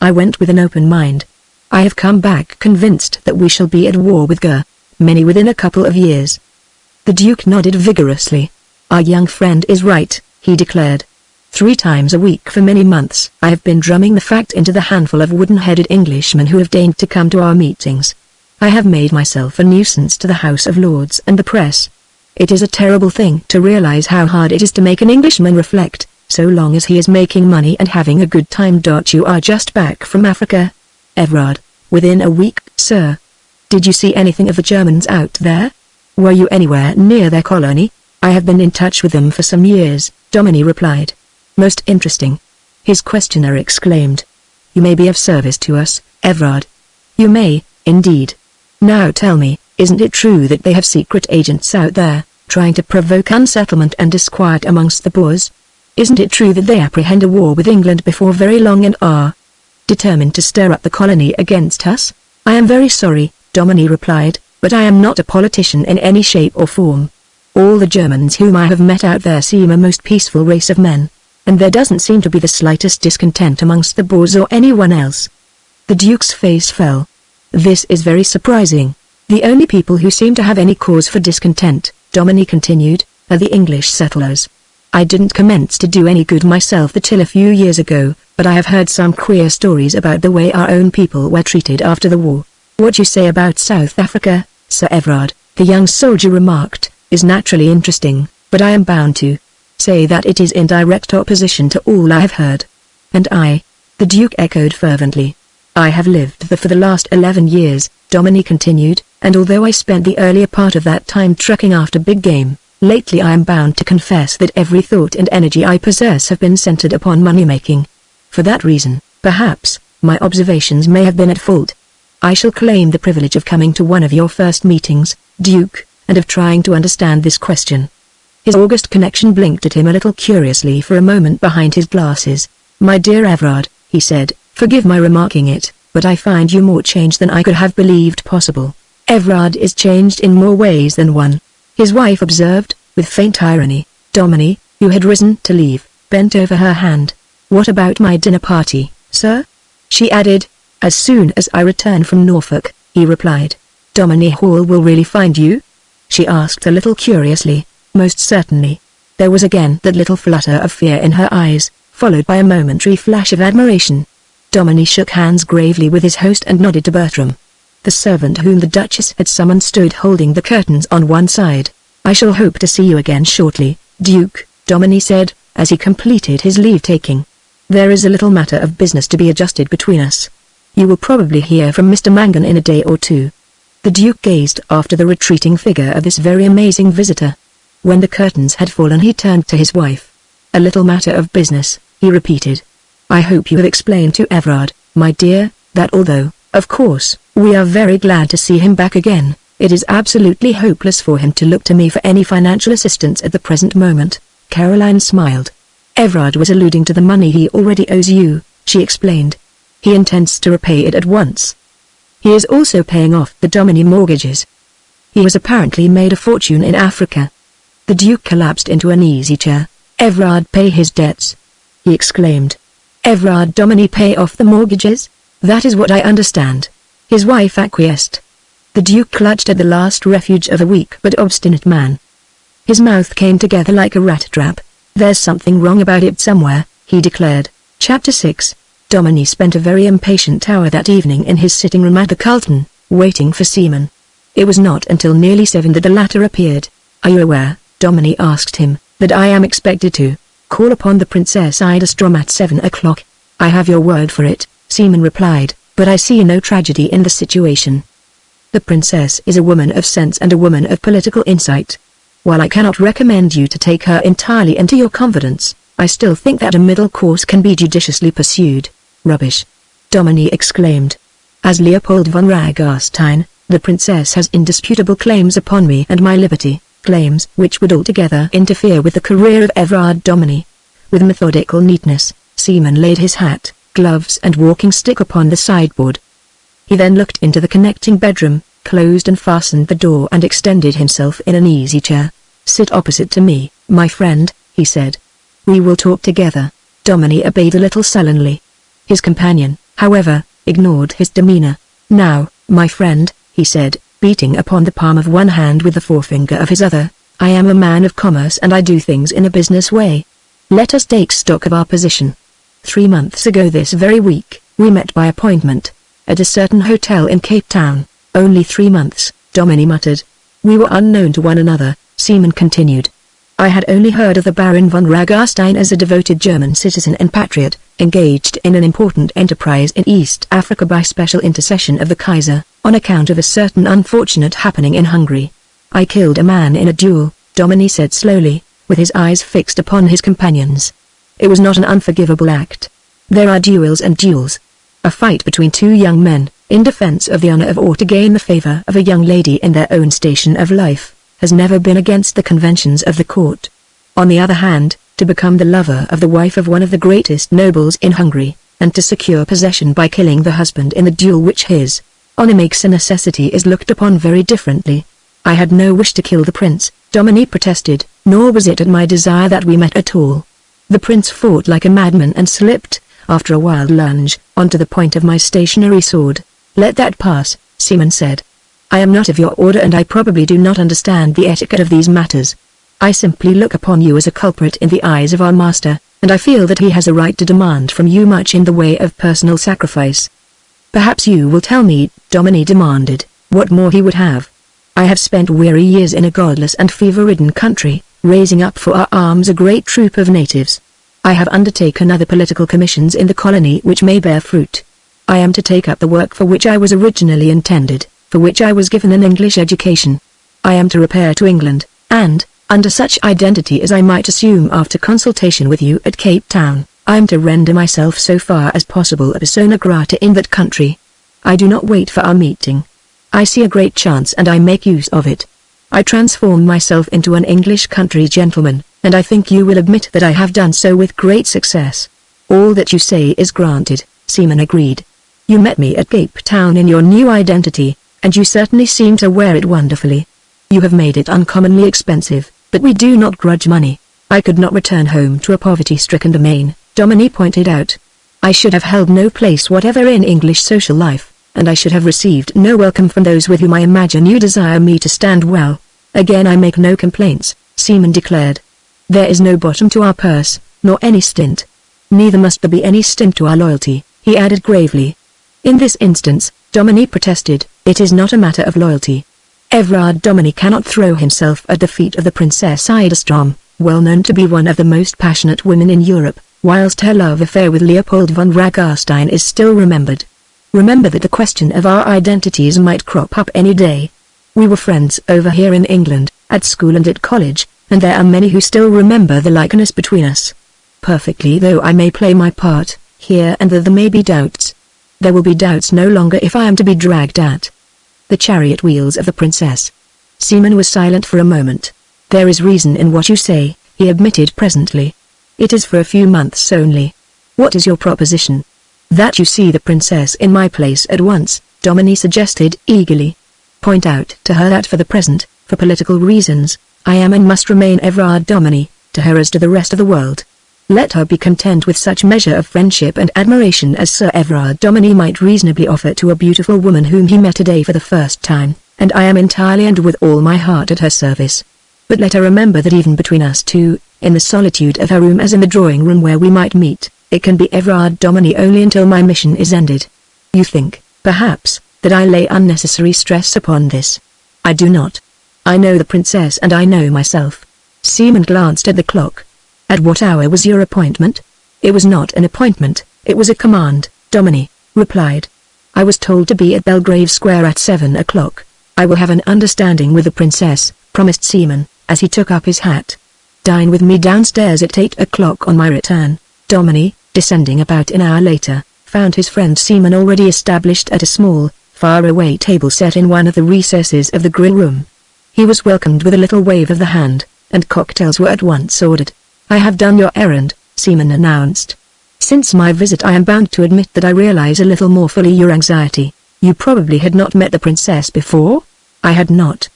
I went with an open mind. I have come back convinced that we shall be at war with Germany within a couple of years. The Duke nodded vigorously. Our young friend is right, he declared. 3 times a week for many months I have been drumming the fact into the handful of wooden-headed Englishmen who have deigned to come to our meetings. I have made myself a nuisance to the House of Lords and the press. It is a terrible thing to realize how hard it is to make an Englishman reflect, so long as he is making money and having a good time. You are just back from Africa, Everard? Within a week, sir. Did you see anything of the Germans out there? Were you anywhere near their colony? I have been in touch with them for some years, Domini replied. Most interesting. His questioner exclaimed. You may be of service to us, Everard. You may, indeed. Now tell me, isn't it true that they have secret agents out there, trying to provoke unsettlement and disquiet amongst the Boers? Isn't it true that they apprehend a war with England before very long and are determined to stir up the colony against us? I am very sorry, Domini replied, but I am not a politician in any shape or form. All the Germans whom I have met out there seem a most peaceful race of men, and there doesn't seem to be the slightest discontent amongst the Boers or anyone else. The Duke's face fell. This is very surprising. The only people who seem to have any cause for discontent, Domini continued, are the English settlers. I didn't commence to do any good myself until a few years ago, but I have heard some queer stories about the way our own people were treated after the war. What you say about South Africa, Sir Everard, the young soldier remarked, is naturally interesting, but I am bound to say that it is in direct opposition to all I have heard. And I, the Duke echoed fervently. I have lived there for the last 11 years, Domini continued, and although I spent the earlier part of that time trekking after big game, lately I am bound to confess that every thought and energy I possess have been centered upon money-making. For that reason, perhaps, my observations may have been at fault. I shall claim the privilege of coming to one of your first meetings, Duke, and of trying to understand this question. His august connection blinked at him a little curiously for a moment behind his glasses. My dear Everard, he said, forgive my remarking it, but I find you more changed than I could have believed possible. Everard is changed in more ways than one, his wife observed, with faint irony. Domini, who had risen to leave, bent over her hand. What about my dinner party, sir? She added. As soon as I return from Norfolk, he replied. Domini Hall will really find you? She asked a little curiously. Most certainly. There was again that little flutter of fear in her eyes, followed by a momentary flash of admiration. Domini shook hands gravely with his host and nodded to Bertram. The servant whom the Duchess had summoned stood holding the curtains on one side. I shall hope to see you again shortly, Duke, Domini said, as he completed his leave-taking. There is a little matter of business to be adjusted between us. You will probably hear from Mr. Mangan in a day or two. The Duke gazed after the retreating figure of this very amazing visitor. When the curtains had fallen he turned to his wife. A little matter of business, he repeated. I hope you have explained to Everard, my dear, that although, of course, we are very glad to see him back again, it is absolutely hopeless for him to look to me for any financial assistance at the present moment. Caroline smiled. Everard was alluding to the money he already owes you, she explained. He intends to repay it at once. He is also paying off the Domini mortgages. He has apparently made a fortune in Africa. The Duke collapsed into an easy chair. Everard pay his debts? He exclaimed. Everard Domini pay off the mortgages? That is what I understand. His wife acquiesced. The Duke clutched at the last refuge of a weak but obstinate man. His mouth came together like a rat trap. There's something wrong about it somewhere, he declared. Chapter 6. Domini spent a very impatient hour that evening in his sitting room at the Carlton, waiting for Seaman. It was not until nearly 7 that the latter appeared. Are you aware, Domini asked him, that I am expected to call upon the Princess Ida Strom at 7 o'clock? I have your word for it, Seaman replied, but I see no tragedy in the situation. The Princess is a woman of sense and a woman of political insight. While I cannot recommend you to take her entirely into your confidence, I still think that a middle course can be judiciously pursued. Rubbish! Domini exclaimed. As Leopold von Ragarstein, the Princess has indisputable claims upon me and my liberty, claims which would altogether interfere with the career of Everard Domini. With methodical neatness, Seaman laid his hat, gloves and walking stick upon the sideboard. He then looked into the connecting bedroom, closed and fastened the door and extended himself in an easy chair. "Sit opposite to me, my friend," he said. "We will talk together." Domini obeyed a little sullenly. His companion, however, ignored his demeanor. "Now, my friend," he said, beating upon the palm of one hand with the forefinger of his other, "I am a man of commerce and I do things in a business way. Let us take stock of our position. 3 months ago this very week, we met by appointment, at a certain hotel in Cape Town. Only 3 months," Domini muttered. "We were unknown to one another," Seaman continued. "I had only heard of the Baron von Ragarstein as a devoted German citizen and patriot, engaged in an important enterprise in East Africa by special intercession of the Kaiser, on account of a certain unfortunate happening in Hungary. I killed a man in a duel," Domini said slowly, with his eyes fixed upon his companion's. "It was not an unforgivable act. There are duels and duels. A fight between 2 young men, in defense of the honor of or to gain the favor of a young lady in their own station of life, has never been against the conventions of the court. On the other hand, to become the lover of the wife of one of the greatest nobles in Hungary, and to secure possession by killing the husband in the duel which his honor makes a necessity is looked upon very differently. I had no wish to kill the prince," Domini protested, "nor was it at my desire that we met at all. The prince fought like a madman and slipped, after a wild lunge, onto the point of my stationary sword." "Let that pass," Seaman said. "I am not of your order and I probably do not understand the etiquette of these matters. I simply look upon you as a culprit in the eyes of our master, and I feel that he has a right to demand from you much in the way of personal sacrifice." "Perhaps you will tell me," Domini demanded, "what more he would have. I have spent weary years in a godless and fever-ridden country, raising up for our arms a great troop of natives. I have undertaken other political commissions in the colony which may bear fruit. I am to take up the work for which I was originally intended, for which I was given an English education. I am to repair to England, and, under such identity as I might assume after consultation with you at Cape Town, I am to render myself so far as possible a persona grata in that country. I do not wait for our meeting. I see a great chance and I make use of it. I transform myself into an English country gentleman, and I think you will admit that I have done so with great success." "All that you say is granted," Seaman agreed. "You met me at Cape Town in your new identity, and you certainly seem to wear it wonderfully. You have made it uncommonly expensive, but we do not grudge money. I could not return home to a poverty-stricken domain," Domini pointed out. "I should have held no place whatever in English social life, and I should have received no welcome from those with whom I imagine you desire me to stand well." "Again I make no complaints," Seaman declared. "There is no bottom to our purse, nor any stint. Neither must there be any stint to our loyalty," he added gravely. "In this instance," Domini protested, "it is not a matter of loyalty. Everard Domini cannot throw himself at the feet of the Princess Idestrom, well known to be one of the most passionate women in Europe, whilst her love affair with Leopold von Ragarstein is still remembered. Remember that the question of our identities might crop up any day. We were friends over here in England, at school and at college, and there are many who still remember the likeness between us. Perfectly though I may play my part, here and there may be doubts. There will be doubts no longer if I am to be dragged at the chariot wheels of the princess." Seaman was silent for a moment. "There is reason in what you say," he admitted presently. "It is for a few months only. What is your proposition?" "That you see the princess in my place at once," Domini suggested eagerly. "Point out to her that for the present, for political reasons, I am and must remain Everard Domini, to her as to the rest of the world. Let her be content with such measure of friendship and admiration as Sir Everard Domini might reasonably offer to a beautiful woman whom he met today for the first time, and I am entirely and with all my heart at her service. But let her remember that even between us two, in the solitude of her room as in the drawing room where we might meet, it can be Everard Domini only until my mission is ended. You think, perhaps, that I lay unnecessary stress upon this. I do not. I know the princess and I know myself." Seaman glanced at the clock. "At what hour was your appointment?" "It was not an appointment, it was a command," Domini replied. "I was told to be at Belgrave Square at 7 o'clock. I will have an understanding with the princess," promised Seaman, as he took up his hat. "Dine with me downstairs at 8 o'clock on my return." Domini, descending about an hour later, found his friend Seaman already established at a small, far-away table set in one of the recesses of the grill room. He was welcomed with a little wave of the hand, and cocktails were at once ordered. "I have done your errand," Seaman announced. "Since my visit I am bound to admit that I realize a little more fully your anxiety. You probably had not met the princess before? I had not.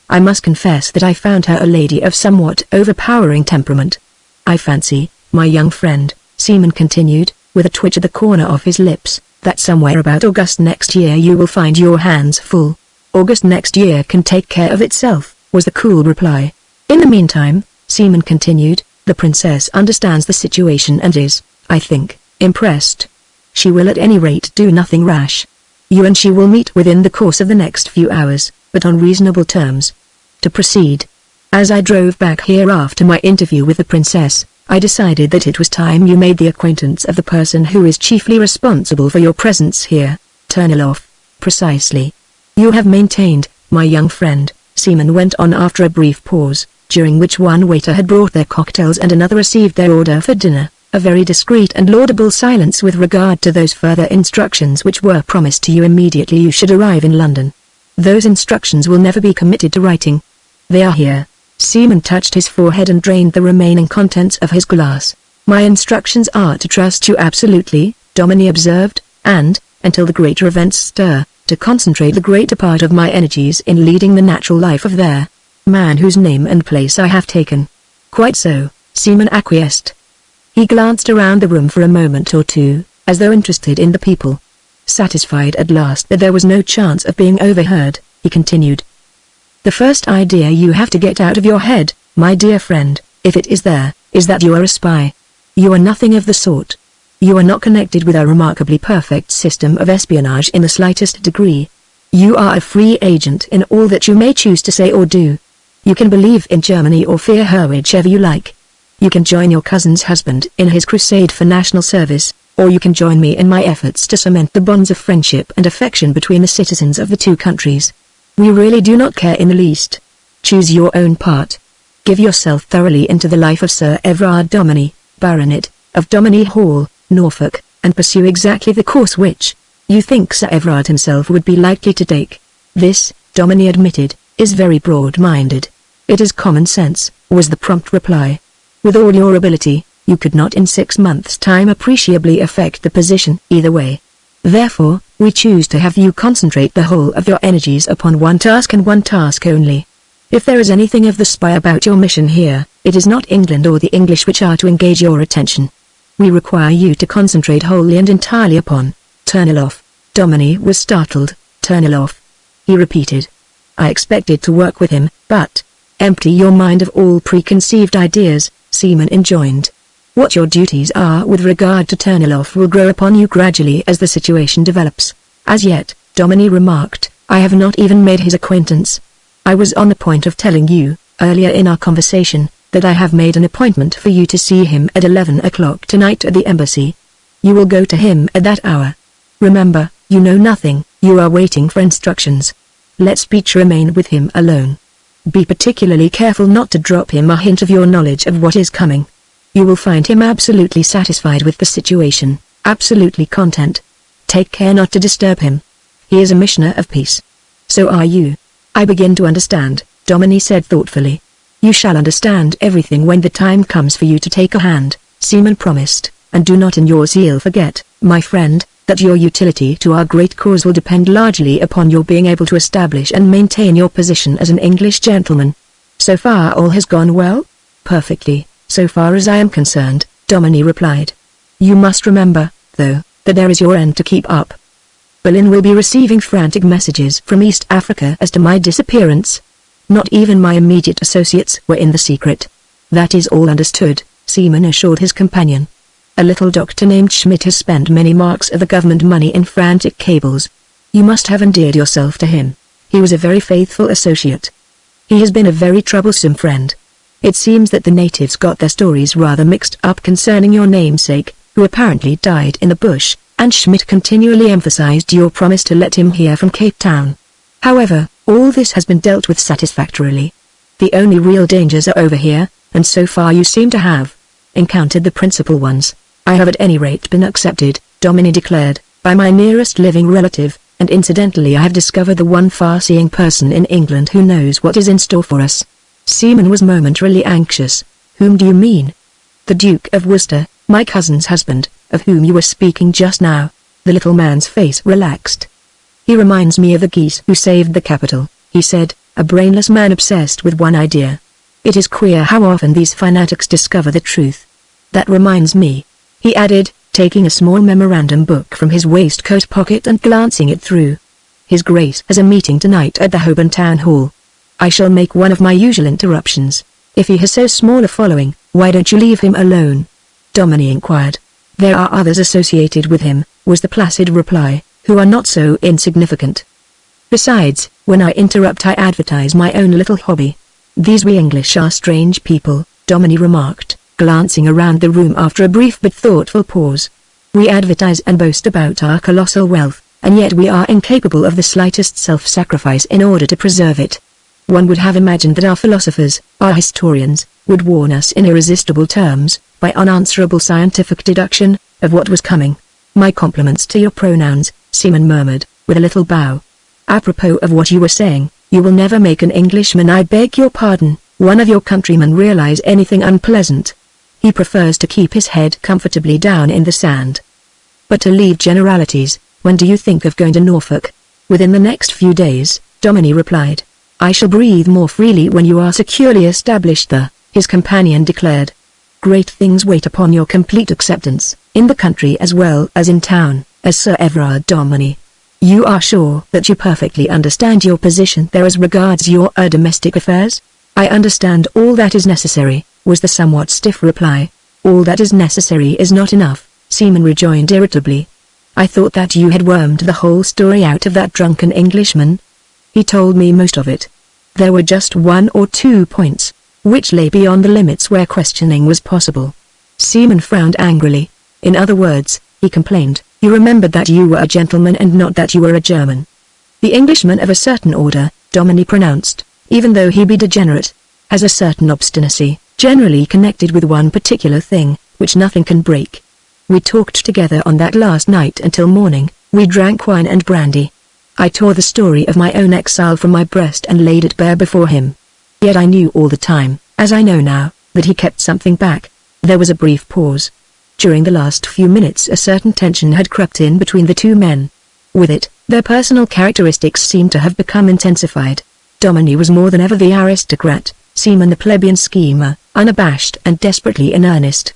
I must confess that I found her a lady of somewhat overpowering temperament. I fancy, my young friend, Seaman continued, with a twitch at the corner of his lips, that somewhere about August next year you will find your hands full. August next year can take care of itself, was the cool reply. In the meantime, Seaman continued, the princess understands the situation and is, I think, impressed. She will at any rate do nothing rash. You and she will meet within the course of the next few hours, but on reasonable terms. To proceed. As I drove back here after my interview with the princess, I decided that it was time you made the acquaintance of the person who is chiefly responsible for your presence here. Turnilov. Precisely. You have maintained, my young friend, Seaman went on after a brief pause, during which one waiter had brought their cocktails and another received their order for dinner, a very discreet and laudable silence with regard to those further instructions which were promised to you immediately you should arrive in London. Those instructions will never be committed to writing. They are here. Seaman touched his forehead and drained the remaining contents of his glass. My instructions are to trust you absolutely, Dominie observed, and, until the greater events stir, to concentrate the greater part of my energies in leading the natural life of their man whose name and place I have taken. Quite so, Seaman acquiesced. He glanced around the room for a moment or two, as though interested in the people. Satisfied at last that there was no chance of being overheard, he continued. The first idea you have to get out of your head, my dear friend, if it is there, is that you are a spy. You are nothing of the sort. You are not connected with a remarkably perfect system of espionage in the slightest degree. You are a free agent in all that you may choose to say or do. You can believe in Germany or fear her whichever you like. You can join your cousin's husband in his crusade for national service, or you can join me in my efforts to cement the bonds of friendship and affection between the citizens of the two countries. We really do not care in the least. Choose your own part. Give yourself thoroughly into the life of Sir Everard Dominie, Baronet, of Dominie Hall, Norfolk, and pursue exactly the course which you think Sir Everard himself would be likely to take. This, Dominie admitted, is very broad-minded. It is common sense, was the prompt reply. With all your ability, you could not in 6 months' time appreciably affect the position either way. Therefore, we choose to have you concentrate the whole of your energies upon one task and one task only. If there is anything of the spy about your mission here, it is not England or the English which are to engage your attention. We require you to concentrate wholly and entirely upon Turnilov. Dominie was startled. Turnilov. He repeated. I expected to work with him, but empty your mind of all preconceived ideas, Seaman enjoined. What your duties are with regard to Turnilov will grow upon you gradually as the situation develops. As yet, Dominie remarked, I have not even made his acquaintance. I was on the point of telling you, earlier in our conversation, that I have made an appointment for you to see him at 11 o'clock tonight at the embassy. You will go to him at that hour. Remember, you know nothing, you are waiting for instructions. Let speech remain with him alone. Be particularly careful not to drop him a hint of your knowledge of what is coming. You will find him absolutely satisfied with the situation, absolutely content. Take care not to disturb him. He is a missioner of peace. So are you. I begin to understand, Dominie said thoughtfully. You shall understand everything when the time comes for you to take a hand, Seaman promised, and do not in your zeal forget, my friend, that your utility to our great cause will depend largely upon your being able to establish and maintain your position as an English gentleman. So far all has gone well? Perfectly. So far as I am concerned, Dominie replied. You must remember, though, that there is your end to keep up. Berlin will be receiving frantic messages from East Africa as to my disappearance. Not even my immediate associates were in the secret. That is all understood, Seaman assured his companion. A little doctor named Schmidt has spent many marks of the government money in frantic cables. You must have endeared yourself to him. He was a very faithful associate. He has been a very troublesome friend. It seems that the natives got their stories rather mixed up concerning your namesake, who apparently died in the bush, and Schmidt continually emphasized your promise to let him hear from Cape Town. However, all this has been dealt with satisfactorily. The only real dangers are over here, and so far you seem to have encountered the principal ones. I have at any rate been accepted, Dominie declared, by my nearest living relative, and incidentally I have discovered the one far-seeing person in England who knows what is in store for us. Seaman was momentarily anxious. Whom do you mean? The Duke of Worcester, my cousin's husband, of whom you were speaking just now. The little man's face relaxed. He reminds me of the geese who saved the capital, he said, a brainless man obsessed with one idea. It is queer how often these fanatics discover the truth. That reminds me, he added, taking a small memorandum book from his waistcoat pocket and glancing it through. His Grace has a meeting tonight at the Holborn Town Hall. I shall make one of my usual interruptions. If he has so small a following, why don't you leave him alone? Domini inquired. There are others associated with him, was the placid reply, who are not so insignificant. Besides, when I interrupt I advertise my own little hobby. These we English are strange people, Domini remarked, glancing around the room after a brief but thoughtful pause. We advertise and boast about our colossal wealth, and yet we are incapable of the slightest self-sacrifice in order to preserve it. One would have imagined that our philosophers, our historians, would warn us in irresistible terms, by unanswerable scientific deduction, of what was coming. My compliments to your pronouns, Seaman murmured, with a little bow. Apropos of what you were saying, you will never make an Englishman, I beg your pardon, one of your countrymen, realize anything unpleasant. He prefers to keep his head comfortably down in the sand. But to leave generalities, when do you think of going to Norfolk? Within the next few days, Domini replied. I shall breathe more freely when you are securely established there, his companion declared. Great things wait upon your complete acceptance, in the country as well as in town, as Sir Everard Domini. You are sure that you perfectly understand your position there as regards your domestic affairs? I understand all that is necessary, was the somewhat stiff reply. All that is necessary is not enough, Seaman rejoined irritably. I thought that you had wormed the whole story out of that drunken Englishman. He told me most of it. There were just 1 or 2 points, which lay beyond the limits where questioning was possible. Seaman frowned angrily. In other words, he complained, you remembered that you were a gentleman and not that you were a German. The Englishman of a certain order, Domini pronounced, even though he be degenerate, has a certain obstinacy, generally connected with one particular thing, which nothing can break. We talked together on that last night until morning, we drank wine and brandy. I tore the story of my own exile from my breast and laid it bare before him. Yet I knew all the time, as I know now, that he kept something back. There was a brief pause. During the last few minutes a certain tension had crept in between the two men. With it, their personal characteristics seemed to have become intensified. Domini was more than ever the aristocrat, Seaman the plebeian schemer, unabashed and desperately in earnest.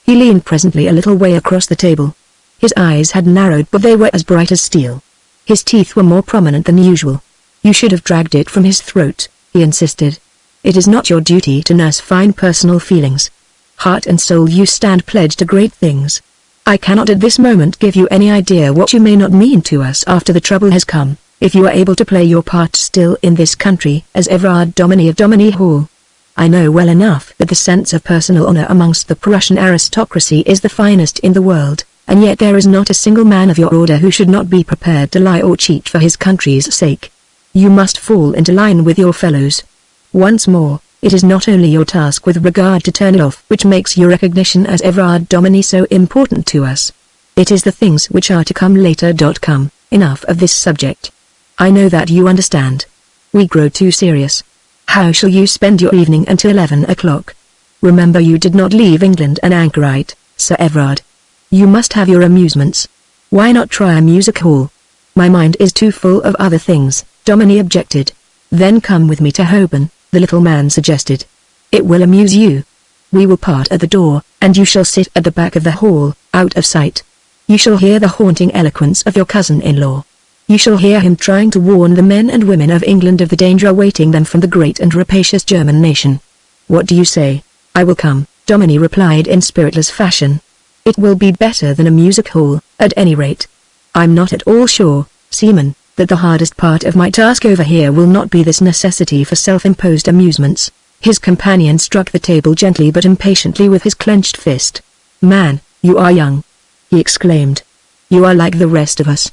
He leaned presently a little way across the table. His eyes had narrowed but they were as bright as steel. His teeth were more prominent than usual. You should have dragged it from his throat, he insisted. It is not your duty to nurse fine personal feelings. Heart and soul you stand pledged to great things. I cannot at this moment give you any idea what you may not mean to us after the trouble has come, if you are able to play your part still in this country as Everard Domini of Domini Hall. I know well enough that the sense of personal honor amongst the Prussian aristocracy is the finest in the world, and yet there is not a single man of your order who should not be prepared to lie or cheat for his country's sake. You must fall into line with your fellows. Once more, it is not only your task with regard to Turniloff which makes your recognition as Everard Domini so important to us. It is the things which are to come later. Come, enough of this subject. I know that you understand. We grow too serious. How shall you spend your evening until 11 o'clock? Remember you did not leave England an anchorite, Sir Everard. You must have your amusements. Why not try a music hall? My mind is too full of other things, Domini objected. Then come with me to Holborn, the little man suggested. It will amuse you. We will part at the door, and you shall sit at the back of the hall, out of sight. You shall hear the haunting eloquence of your cousin-in-law. You shall hear him trying to warn the men and women of England of the danger awaiting them from the great and rapacious German nation. What do you say? I will come, Domini replied in spiritless fashion. It will be better than a music hall, at any rate. I'm not at all sure, Seaman, that the hardest part of my task over here will not be this necessity for self-imposed amusements. His companion struck the table gently but impatiently with his clenched fist. Man, you are young, he exclaimed. You are like the rest of us.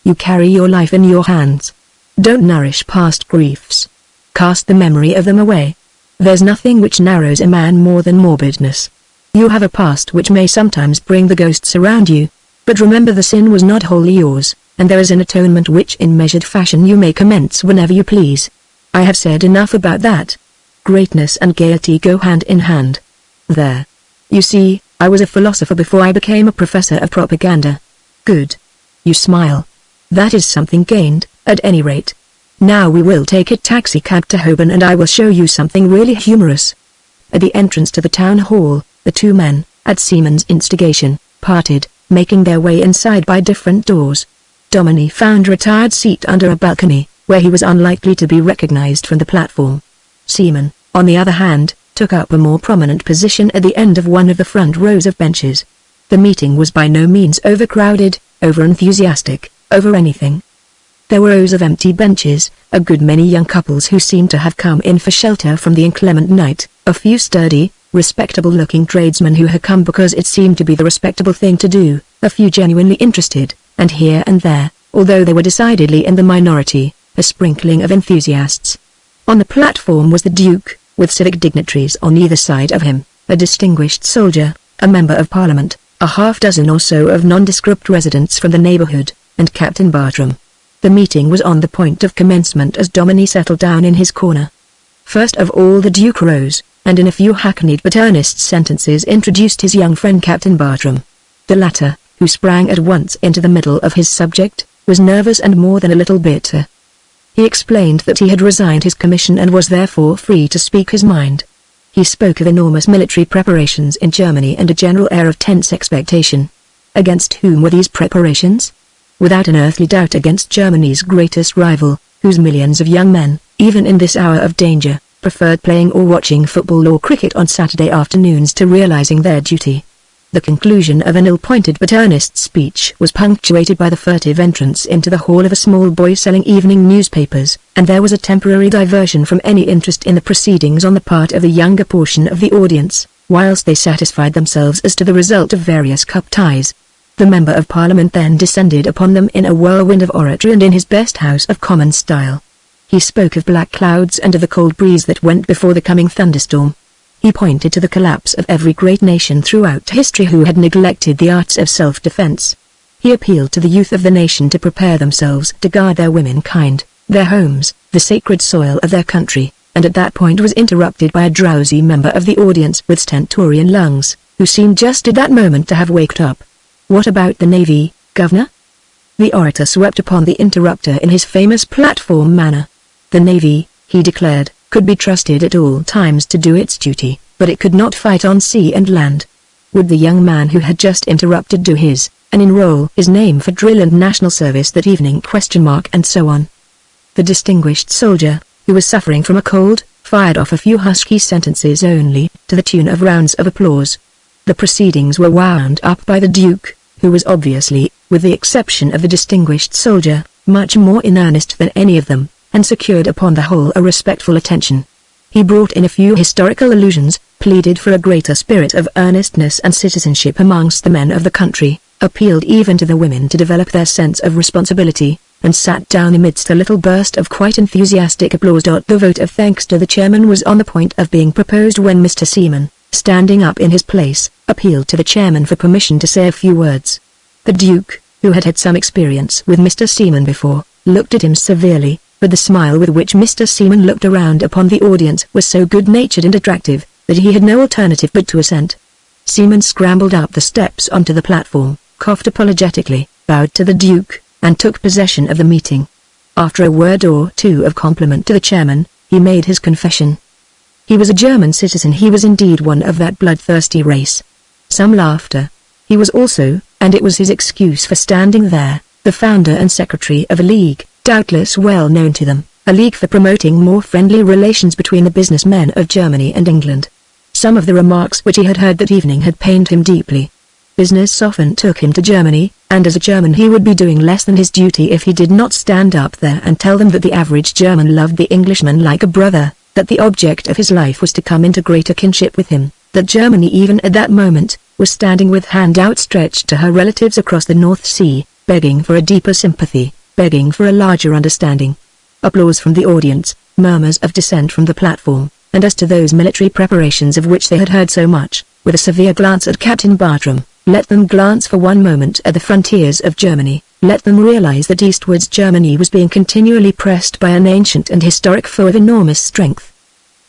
You carry your life in your hands. Don't nourish past griefs. Cast the memory of them away. There's nothing which narrows a man more than morbidness. You have a past which may sometimes bring the ghosts around you, but remember the sin was not wholly yours, and there is an atonement which in measured fashion you may commence whenever you please. I have said enough about that. Greatness and gaiety go hand in hand. There. You see, I was a philosopher before I became a professor of propaganda. Good. You smile. That is something gained, at any rate. Now we will take a taxicab to Holborn and I will show you something really humorous. At the entrance to the town hall, the two men, at Seaman's instigation, parted, making their way inside by different doors. Dominie found a retired seat under a balcony, where he was unlikely to be recognized from the platform. Seaman, on the other hand, took up a more prominent position at the end of one of the front rows of benches. The meeting was by no means overcrowded, over-enthusiastic, over anything. There were rows of empty benches, a good many young couples who seemed to have come in for shelter from the inclement night, a few sturdy, respectable-looking tradesmen who had come because it seemed to be the respectable thing to do, a few genuinely interested, and here and there, although they were decidedly in the minority, a sprinkling of enthusiasts. On the platform was the Duke, with civic dignitaries on either side of him, a distinguished soldier, a member of Parliament, a half-dozen or so of nondescript residents from the neighborhood, and Captain Bartram. The meeting was on the point of commencement as Dominie settled down in his corner. First of all the Duke rose, and in a few hackneyed but earnest sentences introduced his young friend Captain Bartram. The latter, who sprang at once into the middle of his subject, was nervous and more than a little bitter. He explained that he had resigned his commission and was therefore free to speak his mind. He spoke of enormous military preparations in Germany and a general air of tense expectation. Against whom were these preparations? Without an earthly doubt against Germany's greatest rival, whose millions of young men, even in this hour of danger, preferred playing or watching football or cricket on Saturday afternoons to realizing their duty. The conclusion of an ill-pointed but earnest speech was punctuated by the furtive entrance into the hall of a small boy selling evening newspapers, and there was a temporary diversion from any interest in the proceedings on the part of the younger portion of the audience, whilst they satisfied themselves as to the result of various cup ties. The Member of Parliament then descended upon them in a whirlwind of oratory and in his best House of Commons style. He spoke of black clouds and of the cold breeze that went before the coming thunderstorm. He pointed to the collapse of every great nation throughout history who had neglected the arts of self-defense. He appealed to the youth of the nation to prepare themselves to guard their womenkind, their homes, the sacred soil of their country, and at that point was interrupted by a drowsy member of the audience with stentorian lungs, who seemed just at that moment to have waked up. "What about the Navy, Governor?" The orator swept upon the interrupter in his famous platform manner. The Navy, he declared, could be trusted at all times to do its duty, but it could not fight on sea and land. Would the young man who had just interrupted do his, and enroll his name for drill and national service that evening? And so on. The distinguished soldier, who was suffering from a cold, fired off a few husky sentences only, to the tune of rounds of applause. The proceedings were wound up by the Duke, who was obviously, with the exception of the distinguished soldier, much more in earnest than any of them, and secured upon the whole a respectful attention. He brought in a few historical allusions, pleaded for a greater spirit of earnestness and citizenship amongst the men of the country, appealed even to the women to develop their sense of responsibility, and sat down amidst a little burst of quite enthusiastic applause. The vote of thanks to the chairman was on the point of being proposed when Mr. Seaman, standing up in his place, appealed to the chairman for permission to say a few words. The Duke, who had had some experience with Mr. Seaman before, looked at him severely, but the smile with which Mr. Seaman looked around upon the audience was so good-natured and attractive, that he had no alternative but to assent. Seaman scrambled up the steps onto the platform, coughed apologetically, bowed to the Duke, and took possession of the meeting. After a word or two of compliment to the chairman, he made his confession. He was a German citizen. He was indeed one of that bloodthirsty race. Some laughter. He was also, and it was his excuse for standing there, the founder and secretary of a league, doubtless well known to them, a league for promoting more friendly relations between the businessmen of Germany and England. Some of the remarks which he had heard that evening had pained him deeply. Business often took him to Germany, and as a German he would be doing less than his duty if he did not stand up there and tell them that the average German loved the Englishman like a brother, that the object of his life was to come into greater kinship with him, that Germany even at that moment, was standing with hand outstretched to her relatives across the North Sea, begging for a deeper sympathy, begging for a larger understanding. Applause from the audience, murmurs of dissent from the platform, and as to those military preparations of which they had heard so much, with a severe glance at Captain Bartram, let them glance for one moment at the frontiers of Germany, let them realize that eastwards Germany was being continually pressed by an ancient and historic foe of enormous strength.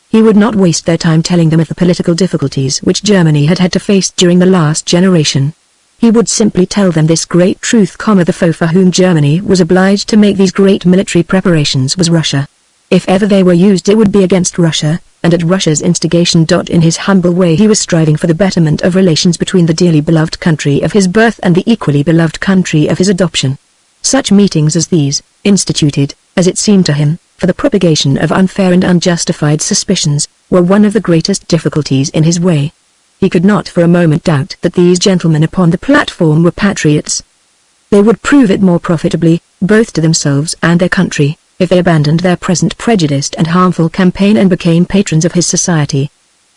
He would not waste their time telling them of the political difficulties which Germany had had to face during the last generation. He would simply tell them this great truth, the foe for whom Germany was obliged to make these great military preparations was Russia. If ever they were used, it would be against Russia, and at Russia's instigation. In his humble way he was striving for the betterment of relations between the dearly beloved country of his birth and the equally beloved country of his adoption. Such meetings as these, instituted, as it seemed to him, for the propagation of unfair and unjustified suspicions, were one of the greatest difficulties in his way. He could not for a moment doubt that these gentlemen upon the platform were patriots. They would prove it more profitably, both to themselves and their country, if they abandoned their present prejudiced and harmful campaign and became patrons of his society.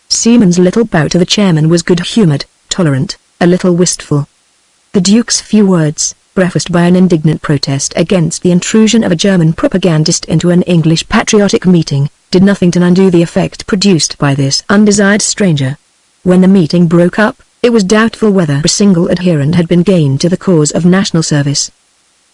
Siemens's little bow to the chairman was good-humored, tolerant, a little wistful. The Duke's few words, prefaced by an indignant protest against the intrusion of a German propagandist into an English patriotic meeting, did nothing to undo the effect produced by this undesired stranger. When the meeting broke up, it was doubtful whether a single adherent had been gained to the cause of national service.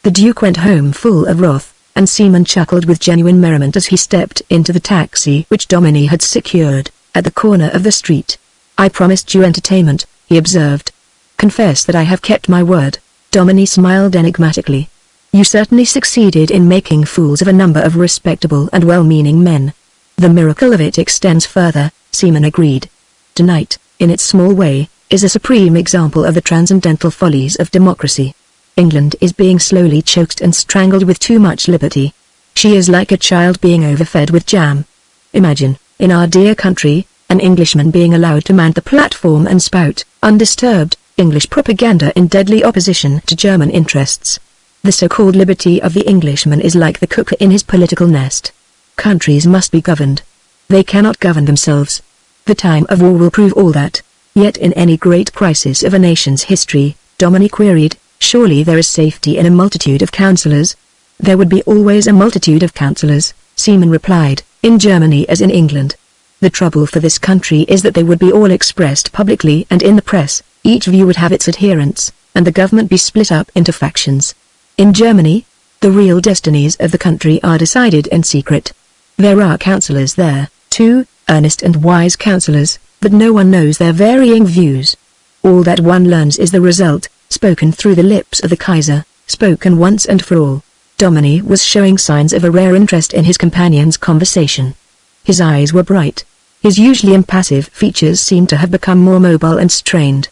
The Duke went home full of wrath, and Siemens chuckled with genuine merriment as he stepped into the taxi which Dominie had secured, at the corner of the street. "I promised you entertainment," he observed. "Confess that I have kept my word." Dominie smiled enigmatically. "You certainly succeeded in making fools of a number of respectable and well-meaning men." "The miracle of it extends further," Siemens agreed. "Tonight, in its small way, is a supreme example of the transcendental follies of democracy. England is being slowly choked and strangled with too much liberty. She is like a child being overfed with jam. Imagine, in our dear country, an Englishman being allowed to man the platform and spout, undisturbed, English propaganda in deadly opposition to German interests. The so-called liberty of the Englishman is like the cuckoo in his political nest. Countries must be governed. They cannot govern themselves. The time of war will prove all that. Yet in any great crisis of a nation's history, Dominie queried, surely there is safety in a multitude of councillors? There would be always a multitude of councillors, Siemens replied, in Germany as in England. The trouble for this country is that they would be all expressed publicly and in the press, each view would have its adherents, and the government be split up into factions. In Germany, the real destinies of the country are decided in secret. There are councillors there, too, earnest and wise councillors, but no one knows their varying views. All that one learns is the result, spoken through the lips of the Kaiser, spoken once and for all. Dominie was showing signs of a rare interest in his companion's conversation. His eyes were bright. His usually impassive features seemed to have become more mobile and strained.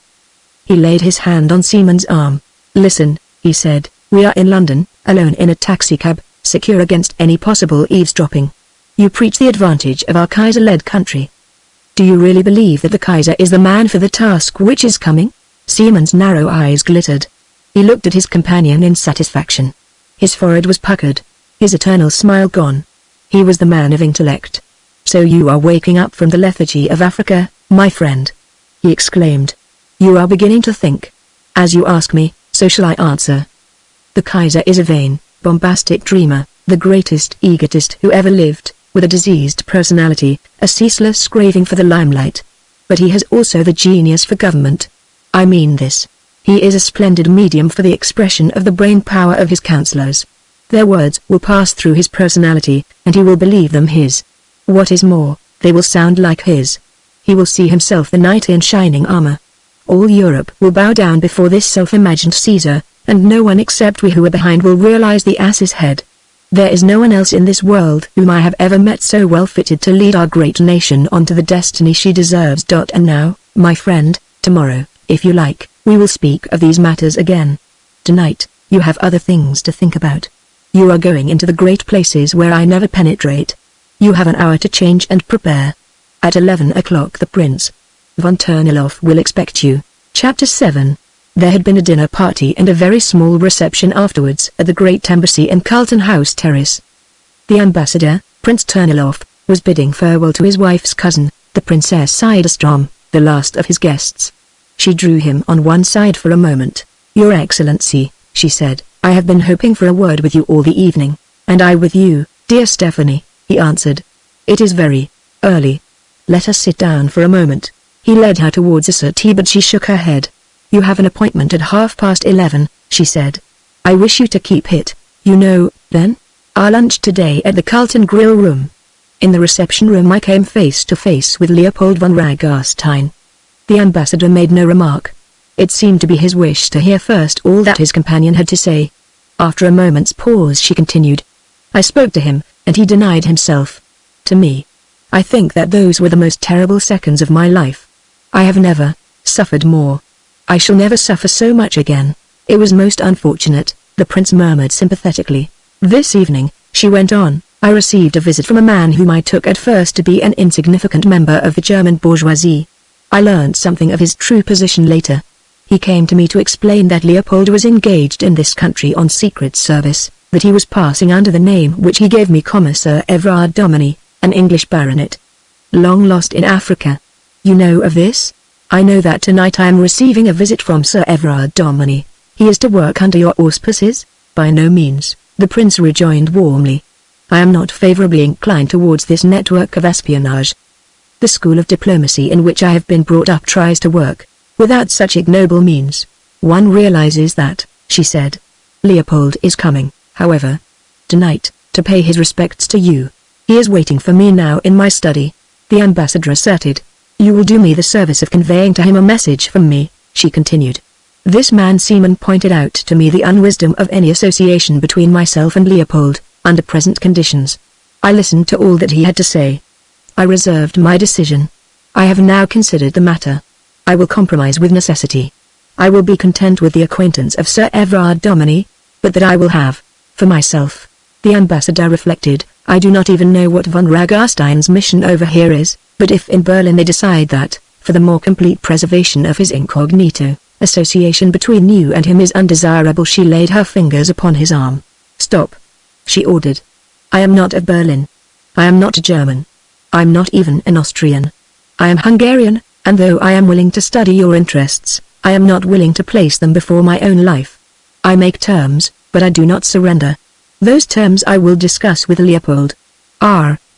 He laid his hand on Siemens's arm. "Listen," he said, "we are in London, alone in a taxicab, secure against any possible eavesdropping. You preach the advantage of our Kaiser-led country. Do you really believe that the Kaiser is the man for the task which is coming?" Siemens's narrow eyes glittered. He looked at his companion in satisfaction. His forehead was puckered, his eternal smile gone. He was the man of intellect. "So you are waking up from the lethargy of Africa, my friend," he exclaimed. "You are beginning to think. As you ask me, so shall I answer. The Kaiser is a vain, bombastic dreamer, the greatest egotist who ever lived, with a diseased personality, a ceaseless craving for the limelight. But he has also the genius for government. I mean this. He is a splendid medium for the expression of the brain power of his councillors. Their words will pass through his personality, and he will believe them his. What is more, they will sound like his. He will see himself the knight in shining armor. All Europe will bow down before this self-imagined Caesar, and no one except we who are behind will realize the ass's head. There is no one else in this world whom I have ever met so well fitted to lead our great nation on to the destiny she deserves. And now, my friend, tomorrow, if you like, we will speak of these matters again. Tonight, you have other things to think about. You are going into the great places where I never penetrate. You have an hour to change and prepare. At 11 o'clock the Prince von Turnilov will expect you. Chapter 7. There had been a dinner party and a very small reception afterwards at the Great Embassy in Carlton House Terrace. The ambassador, Prince Turnilov, was bidding farewell to his wife's cousin, the Princess Sidestrom, the last of his guests. She drew him on one side for a moment. "Your Excellency," she said, "I have been hoping for a word with you all the evening." "And I with you, dear Stephanie," he answered. "It is very early. Let us sit down for a moment." He led her towards a settee but she shook her head. "You have an appointment at 11:30, she said. "I wish you to keep it, you know, then. Our lunch today at the Carlton Grill Room." In the reception room I came face to face with Leopold von Ragarstein. The ambassador made no remark. It seemed to be his wish to hear first all that his companion had to say. After a moment's pause she continued. I spoke to him, and he denied himself. To me. I think that those were the most terrible seconds of my life. I have never suffered more. I shall never suffer so much again. It was most unfortunate, the prince murmured sympathetically. This evening, she went on, I received a visit from a man whom I took at first to be an insignificant member of the German bourgeoisie. I learned something of his true position later. He came to me to explain that Leopold was engaged in this country on secret service, that he was passing under the name which he gave me, Sir Everard Dominy, an English baronet. Long lost in Africa. You know of this? I know that tonight I am receiving a visit from Sir Everard Dominy. He is to work under your auspices? By no means, the prince rejoined warmly. I am not favorably inclined towards this network of espionage. The school of diplomacy in which I have been brought up tries to work without such ignoble means. One realizes that, she said. Leopold is coming, however, tonight, to pay his respects to you. He is waiting for me now in my study. The ambassador asserted. You will do me the service of conveying to him a message from me, she continued. This man Seaman pointed out to me the unwisdom of any association between myself and Leopold, under present conditions. I listened to all that he had to say. I reserved my decision. I have now considered the matter. I will compromise with necessity. I will be content with the acquaintance of Sir Everard Dominy, but that I will have, for myself. The ambassador reflected, I do not even know what von Ragarstein's mission over here is, but if in Berlin they decide that, for the more complete preservation of his incognito, association between you and him is undesirable. She laid her fingers upon his arm. Stop, she ordered. I am not of Berlin. I am not German. I'm not even an Austrian. I am Hungarian, and though I am willing to study your interests, I am not willing to place them before my own life. I make terms, but I do not surrender. Those terms I will discuss with Leopold.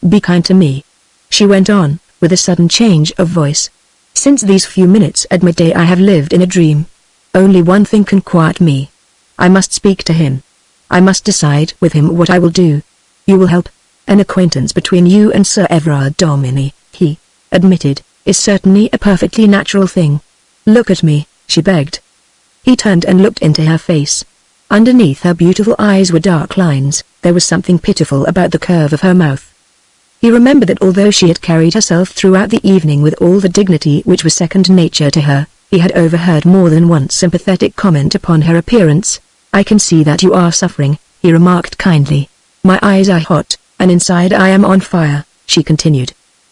Be kind to me. She went on, with a sudden change of voice. Since these few minutes at midday I have lived in a dream. Only one thing can quiet me. I must speak to him. I must decide with him what I will do. You will help. An acquaintance between you and Sir Everard Dominy, he admitted, is certainly a perfectly natural thing. Look at me, she begged. He turned and looked into her face. Underneath her beautiful eyes were dark lines. There was something pitiful about the curve of her mouth. He remembered that although she had carried herself throughout the evening with all the dignity which was second nature to her, he had overheard more than once sympathetic comment upon her appearance. I can see that you are suffering, he remarked kindly. My eyes are hot, and inside I am on fire, she continued.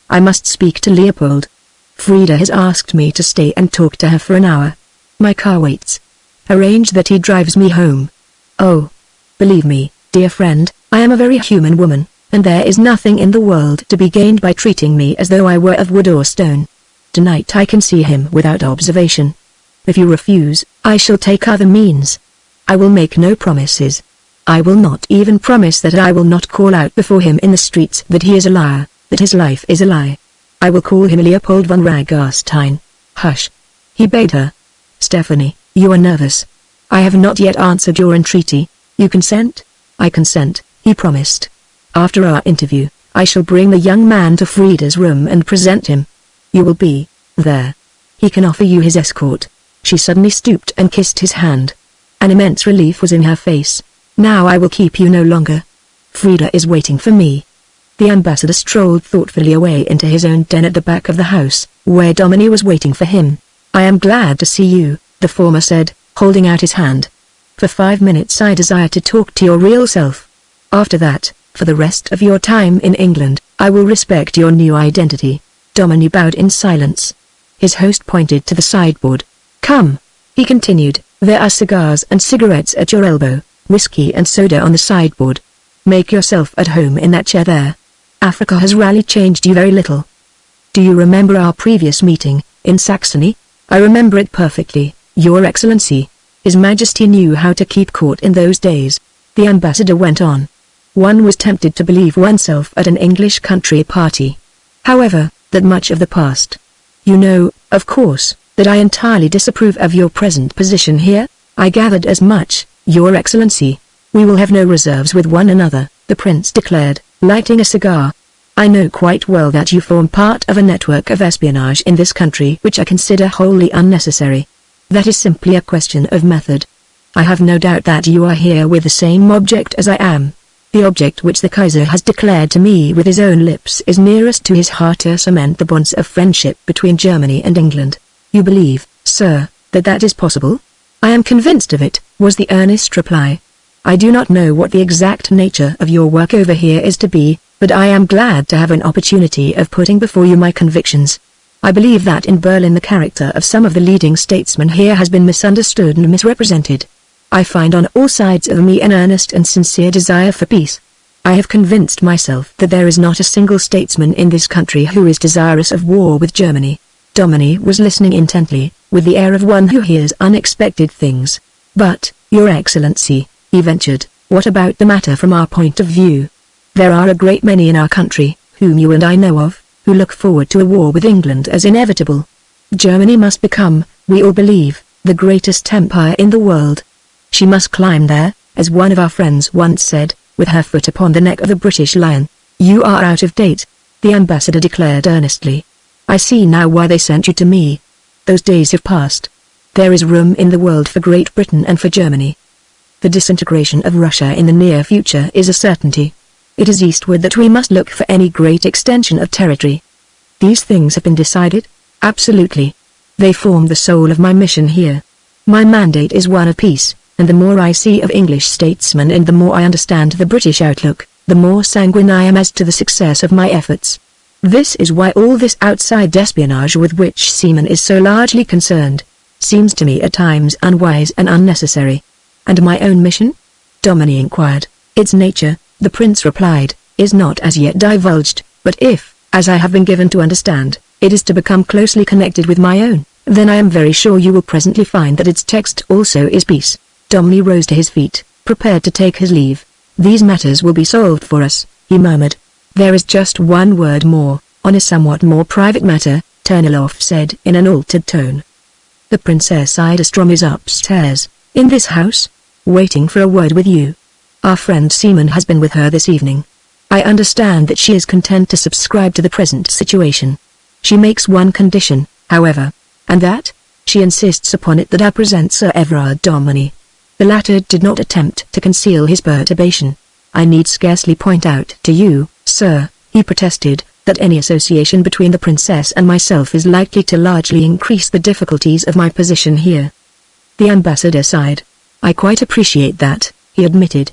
I must speak to Leopold. Frida has asked me to stay and talk to her for an hour. My car waits. Arrange that he drives me home. Oh, believe me, dear friend, I am a very human woman, and there is nothing in the world to be gained by treating me as though I were of wood or stone. Tonight I can see him without observation. If you refuse, I shall take other means. I will make no promises. I will not even promise that I will not call out before him in the streets that he is a liar, that his life is a lie. I will call him Leopold von Ragarstein. Hush. He bade her. Stephanie, you are nervous. I have not yet answered your entreaty. You consent? I consent, he promised. After our interview, I shall bring the young man to Frida's room and present him. You will be there. He can offer you his escort. She suddenly stooped and kissed his hand. An immense relief was in her face. Now I will keep you no longer. Frida is waiting for me. The ambassador strolled thoughtfully away into his own den at the back of the house, where Dominy was waiting for him. I am glad to see you, the former said, holding out his hand. For 5 minutes I desire to talk to your real self. After that, for the rest of your time in England, I will respect your new identity. Dominy bowed in silence. His host pointed to the sideboard. Come, he continued, there are cigars and cigarettes at your elbow, whiskey and soda on the sideboard. Make yourself at home in that chair there. Africa has really changed you very little. Do you remember our previous meeting, in Saxony? I remember it perfectly, Your Excellency. His Majesty knew how to keep court in those days. The ambassador went on. One was tempted to believe oneself at an English country party. However, that much of the past. You know, of course, that I entirely disapprove of your present position here. I gathered as much, Your Excellency. We will have no reserves with one another, the prince declared, lighting a cigar. I know quite well that you form part of a network of espionage in this country which I consider wholly unnecessary. That is simply a question of method. I have no doubt that you are here with the same object as I am. The object which the Kaiser has declared to me with his own lips is nearest to his heart, to cement the bonds of friendship between Germany and England. You believe, sir, that that is possible? I am convinced of it, was the earnest reply. I do not know what the exact nature of your work over here is to be, but I am glad to have an opportunity of putting before you my convictions. I believe that in Berlin the character of some of the leading statesmen here has been misunderstood and misrepresented. I find on all sides of me an earnest and sincere desire for peace. I have convinced myself that there is not a single statesman in this country who is desirous of war with Germany. Dominie was listening intently, with the air of one who hears unexpected things. But, Your Excellency, he ventured, what about the matter from our point of view? There are a great many in our country, whom you and I know of, who look forward to a war with England as inevitable. Germany must become, we all believe, the greatest empire in the world. She must climb there, as one of our friends once said, with her foot upon the neck of the British lion. You are out of date, the ambassador declared earnestly. I see now why they sent you to me. Those days have passed. There is room in the world for Great Britain and for Germany. The disintegration of Russia in the near future is a certainty. It is eastward that we must look for any great extension of territory. These things have been decided? Absolutely. They form the soul of my mission here. My mandate is one of peace, and the more I see of English statesmen and the more I understand the British outlook, the more sanguine I am as to the success of my efforts. This is why all this outside espionage with which Seaman is so largely concerned, seems to me at times unwise and unnecessary. And my own mission? Dominie inquired. Its nature, the prince replied, is not as yet divulged, but if, as I have been given to understand, it is to become closely connected with my own, then I am very sure you will presently find that its text also is peace. Dominie rose to his feet, prepared to take his leave. These matters will be solved for us, he murmured. There is just one word more, on a somewhat more private matter, Turnilov said in an altered tone. The Princess Idastrom is upstairs, in this house, waiting for a word with you. Our friend Seaman has been with her this evening. I understand that she is content to subscribe to the present situation. She makes one condition, however, and that, she insists upon it that I present Sir Everard Dominie. The latter did not attempt to conceal his perturbation. I need scarcely point out to you, sir, he protested, that any association between the princess and myself is likely to largely increase the difficulties of my position here. The ambassador sighed. I quite appreciate that, he admitted.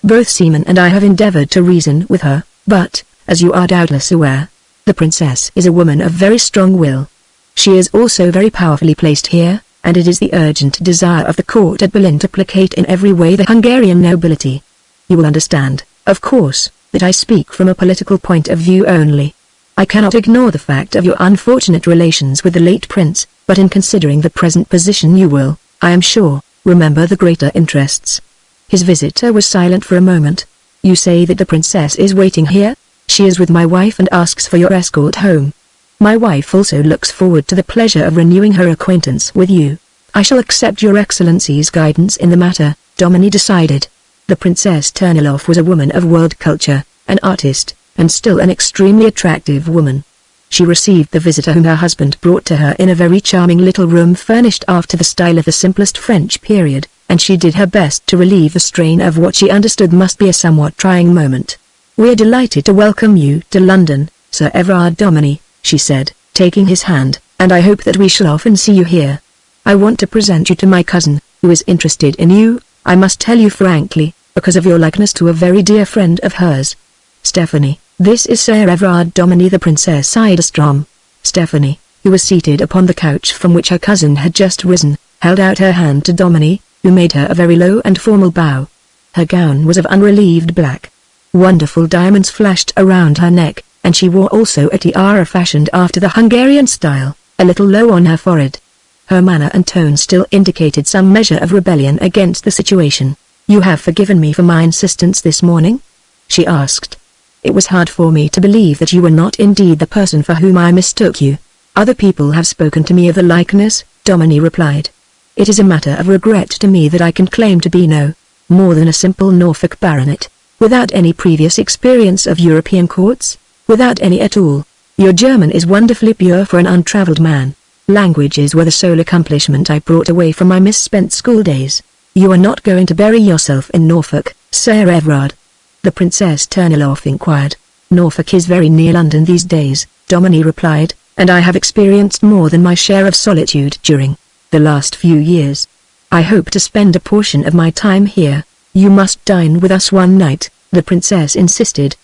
Both Seaman and I have endeavored to reason with her, but, as you are doubtless aware, the princess is a woman of very strong will. She is also very powerfully placed here, and it is the urgent desire of the court at Berlin to placate in every way the Hungarian nobility. You will understand, of course, that I speak from a political point of view only. I cannot ignore the fact of your unfortunate relations with the late prince, but in considering the present position you will, I am sure, remember the greater interests. His visitor was silent for a moment. You say that the princess is waiting here? She is with my wife and asks for your escort home. My wife also looks forward to the pleasure of renewing her acquaintance with you. I shall accept your excellency's guidance in the matter, Dominie decided. The Princess Turnilov was a woman of world culture, an artist, and still an extremely attractive woman. She received the visitor whom her husband brought to her in a very charming little room furnished after the style of the simplest French period, and she did her best to relieve the strain of what she understood must be a somewhat trying moment. We are delighted to welcome you to London, Sir Everard Dominie, she said, taking his hand, and I hope that we shall often see you here. I want to present you to my cousin, who is interested in you, I must tell you frankly, because of your likeness to a very dear friend of hers. Stephanie, this is Sir Everard Dominie, the Princess Idastrom. Stephanie, who was seated upon the couch from which her cousin had just risen, held out her hand to Dominie, who made her a very low and formal bow. Her gown was of unrelieved black. Wonderful diamonds flashed around her neck, and she wore also a tiara fashioned after the Hungarian style, a little low on her forehead. Her manner and tone still indicated some measure of rebellion against the situation. You have forgiven me for my insistence this morning? She asked. It was hard for me to believe that you were not indeed the person for whom I mistook you. Other people have spoken to me of the likeness, Dominie replied. It is a matter of regret to me that I can claim to be no more than a simple Norfolk baronet, without any previous experience of European courts, without any at all. Your German is wonderfully pure for an untraveled man. Languages were the sole accomplishment I brought away from my misspent school days. You are not going to bury yourself in Norfolk, Sir Everard? The Princess Turnilloff inquired. Norfolk is very near London these days, Domini replied, and I have experienced more than my share of solitude during the last few years. I hope to spend a portion of my time here. You must dine with us one night, the princess insisted.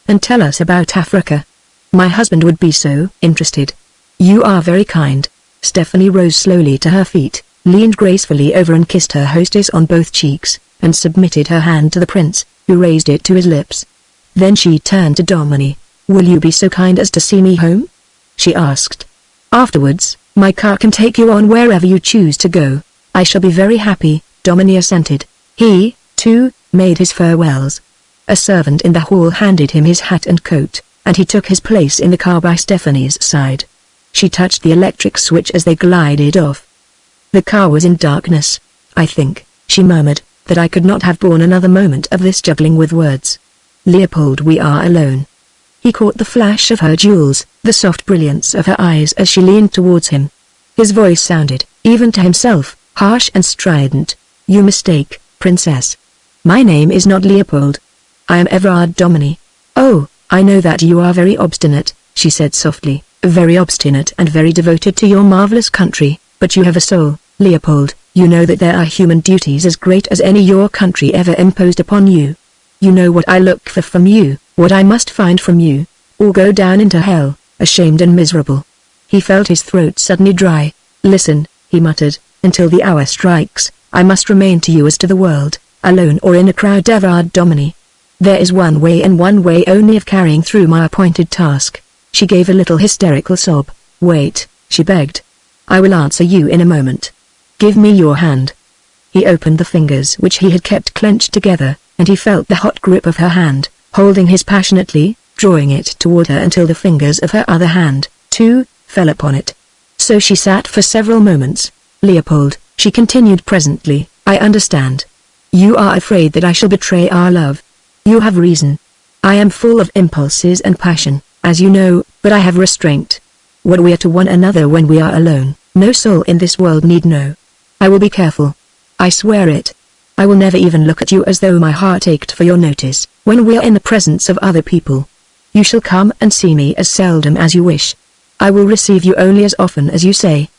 And tell us about Africa. My husband would be so interested. You are very kind. Stephanie rose slowly to her feet, leaned gracefully over and kissed her hostess on both cheeks, and submitted her hand to the prince, who raised it to his lips. Then she turned to Domini. Will you be so kind as to see me home? She asked. Afterwards, my car can take you on wherever you choose to go. I shall be very happy, Domini assented. He, too, made his farewells. A servant in the hall handed him his hat and coat, and he took his place in the car by Stephanie's side. She touched the electric switch as they glided off. The car was in darkness. I think, she murmured, that I could not have borne another moment of this juggling with words. Leopold, we are alone. He caught the flash of her jewels, the soft brilliance of her eyes as she leaned towards him. His voice sounded, even to himself, harsh and strident. You mistake, princess. My name is not Leopold. I am Everard Domini. Oh, I know that you are very obstinate, she said softly, very obstinate and very devoted to your marvelous country, but you have a soul, Leopold. You know that there are human duties as great as any your country ever imposed upon you. You know what I look for from you, what I must find from you, or go down into hell, ashamed and miserable. He felt his throat suddenly dry. Listen, he muttered, until the hour strikes, I must remain to you as to the world, alone or in a crowd. Everard Domini. There is one way and one way only of carrying through my appointed task. She gave a little hysterical sob. Wait, she begged. I will answer you in a moment. Give me your hand. He opened the fingers which he had kept clenched together, and he felt the hot grip of her hand, holding his passionately, drawing it toward her until the fingers of her other hand, too, fell upon it. So she sat for several moments. Leopold, she continued presently, I understand. You are afraid that I shall betray our love. You have reason. I am full of impulses and passion, as you know, but I have restraint. What we are to one another when we are alone, no soul in this world need know. I will be careful. I swear it. I will never even look at you as though my heart ached for your notice, when we are in the presence of other people. You shall come and see me as seldom as you wish. I will receive you only as often as you say.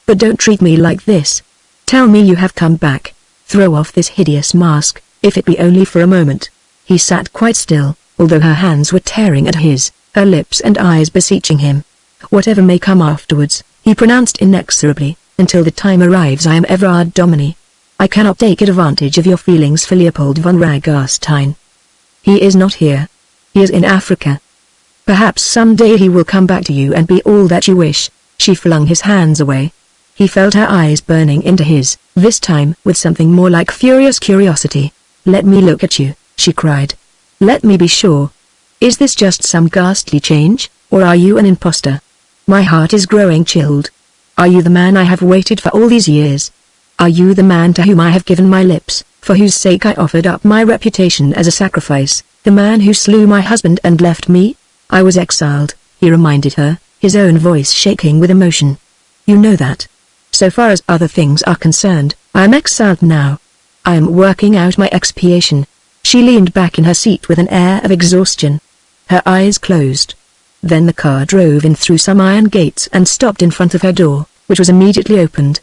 But don't treat me like this. Tell me you have come back. Throw off this hideous mask, if it be only for a moment. He sat quite still, although her hands were tearing at his, her lips and eyes beseeching him. Whatever may come afterwards, he pronounced inexorably, until the time arrives I am Everard Domini. I cannot take advantage of your feelings for Leopold von Ragarstein. He is not here. He is in Africa. Perhaps someday he will come back to you and be all that you wish. She flung his hands away. He felt her eyes burning into his, this time with something more like furious curiosity. Let me look at you, she cried. Let me be sure. Is this just some ghastly change, or are you an impostor? My heart is growing chilled. Are you the man I have waited for all these years? Are you the man to whom I have given my lips, for whose sake I offered up my reputation as a sacrifice, the man who slew my husband and left me? I was exiled, he reminded her, his own voice shaking with emotion. You know that. So far as other things are concerned, I am exiled now. I am working out my expiation. She leaned back in her seat with an air of exhaustion. Her eyes closed. Then the car drove in through some iron gates and stopped in front of her door, which was immediately opened.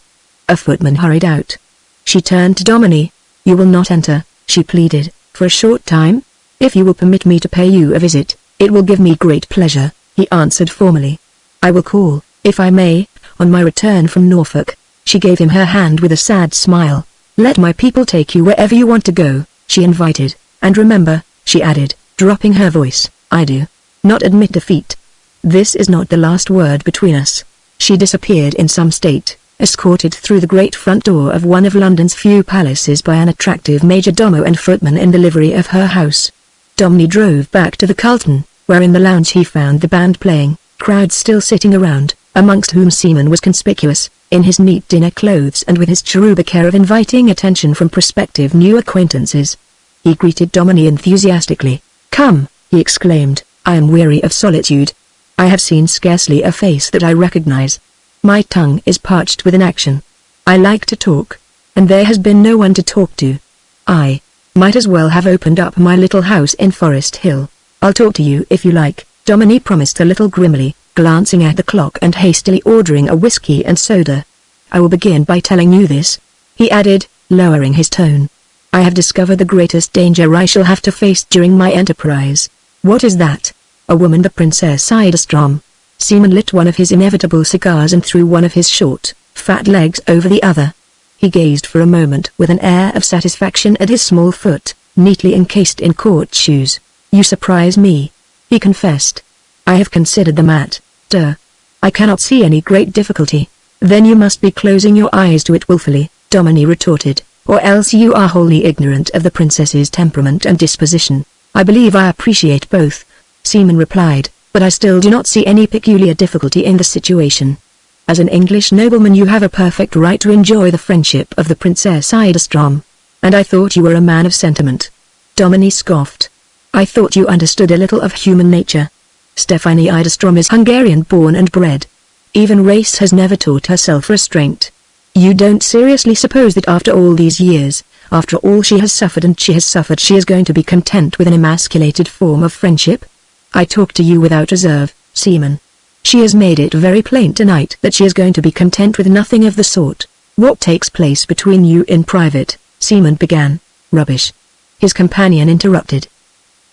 A footman hurried out. She turned to Domini. You will not enter, she pleaded, for a short time? If you will permit me to pay you a visit, it will give me great pleasure, he answered formally. I will call, if I may, on my return from Norfolk. She gave him her hand with a sad smile. Let my people take you wherever you want to go, she invited, and remember, she added, dropping her voice, I do not admit defeat. This is not the last word between us. She disappeared in some state, escorted through the great front door of one of London's few palaces by an attractive major-domo and footman in the livery of her house. Domini drove back to the Carlton, where in the lounge he found the band playing, crowds still sitting around, amongst whom Seaman was conspicuous, in his neat dinner clothes and with his cherubic air of inviting attention from prospective new acquaintances. He greeted Domini enthusiastically. Come, he exclaimed, I am weary of solitude. I have seen scarcely a face that I recognize. My tongue is parched with inaction. I like to talk, and there has been no one to talk to. I might as well have opened up my little house in Forest Hill. I'll talk to you if you like, Dominique promised a little grimly, glancing at the clock and hastily ordering a whiskey and soda. I will begin by telling you this, he added, lowering his tone. I have discovered the greatest danger I shall have to face during my enterprise. What is that? A woman, the Princess Idastrom. Seaman lit one of his inevitable cigars and threw one of his short, fat legs over the other. He gazed for a moment with an air of satisfaction at his small foot, neatly encased in court shoes. You surprise me, he confessed. I have considered the matter. I cannot see any great difficulty. Then you must be closing your eyes to it willfully, Dominique retorted, or else you are wholly ignorant of the princess's temperament and disposition. I believe I appreciate both, Seaman replied, but I still do not see any peculiar difficulty in the situation. As an English nobleman you have a perfect right to enjoy the friendship of the Princess Idastrom. And I thought you were a man of sentiment. Dominique scoffed. I thought you understood a little of human nature. Stephanie Idastrom is Hungarian born and bred. Even race has never taught her self-restraint. You don't seriously suppose that after all these years, after all she has suffered and she is going to be content with an emasculated form of friendship? I talk to you without reserve, Seaman. She has made it very plain tonight that she is going to be content with nothing of the sort. What takes place between you in private, Seaman began. Rubbish. His companion interrupted.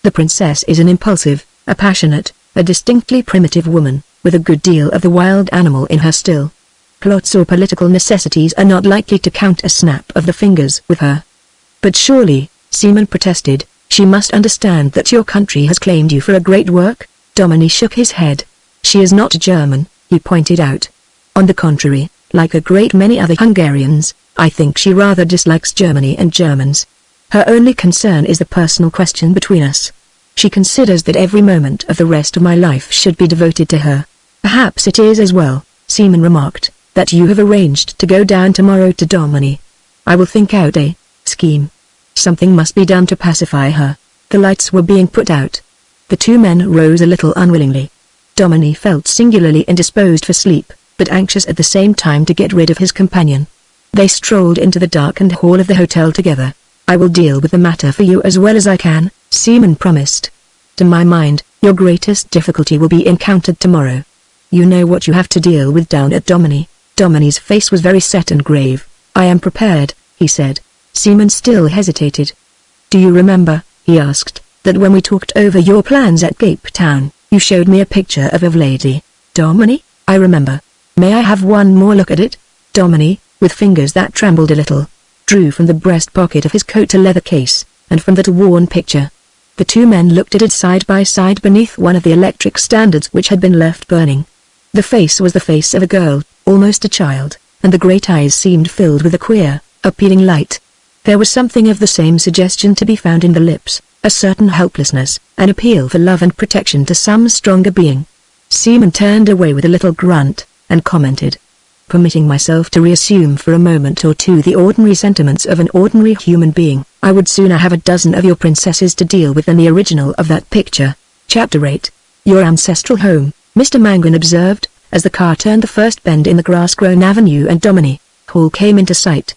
The princess is an impulsive, a passionate, a distinctly primitive woman, with a good deal of the wild animal in her still. Plots or political necessities are not likely to count a snap of the fingers with her. But surely, Seaman protested, she must understand that your country has claimed you for a great work? Dominique shook his head. She is not German, he pointed out. On the contrary, like a great many other Hungarians, I think she rather dislikes Germany and Germans. Her only concern is the personal question between us. She considers that every moment of the rest of my life should be devoted to her. Perhaps it is as well, Seaman remarked, that you have arranged to go down tomorrow to Dominique. I will think out a scheme. Something must be done to pacify her. The lights were being put out. The two men rose a little unwillingly. Dominique felt singularly indisposed for sleep, but anxious at the same time to get rid of his companion. They strolled into the darkened hall of the hotel together. I will deal with the matter for you as well as I can, Seaman promised. To my mind, your greatest difficulty will be encountered tomorrow. You know what you have to deal with down at Dominique. Dominique's face was very set and grave. I am prepared, he said. Seaman still hesitated. Do you remember, he asked, that when we talked over your plans at Cape Town, you showed me a picture of Lady Dominique? I remember. May I have one more look at it? Dominique, with fingers that trembled a little, drew from the breast pocket of his coat a leather case, and from that a worn picture. The two men looked at it side by side beneath one of the electric standards which had been left burning. The face was the face of a girl, almost a child, and the great eyes seemed filled with a queer, appealing light. There was something of the same suggestion to be found in the lips, a certain helplessness, an appeal for love and protection to some stronger being. Seaman turned away with a little grunt, and commented, permitting myself to reassume for a moment or two the ordinary sentiments of an ordinary human being, I would sooner have a dozen of your princesses to deal with than the original of that picture. Chapter 8. Your ancestral home, Mr. Mangan observed, as the car turned the first bend in the grass-grown avenue and Dominique Hall came into sight.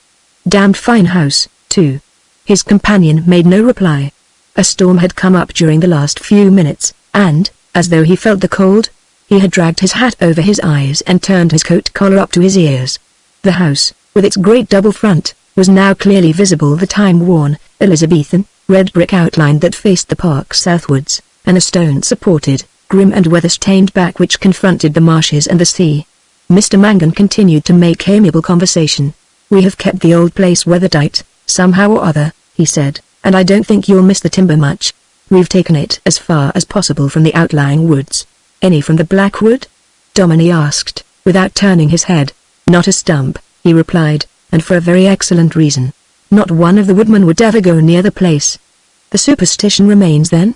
Damned fine house, too. His companion made no reply. A storm had come up during the last few minutes, and, as though he felt the cold, he had dragged his hat over his eyes and turned his coat collar up to his ears. The house, with its great double front, was now clearly visible, the time-worn, Elizabethan, red brick outline that faced the park southwards, and a stone-supported, grim and weather-stained back which confronted the marshes and the sea. Mr. Mangan continued to make amiable conversation. We have kept the old place weathertight, somehow or other, he said, and I don't think you'll miss the timber much. We've taken it as far as possible from the outlying woods. Any from the Blackwood? Dominique asked, without turning his head. Not a stump, he replied, and for a very excellent reason. Not one of the woodmen would ever go near the place. The superstition remains then?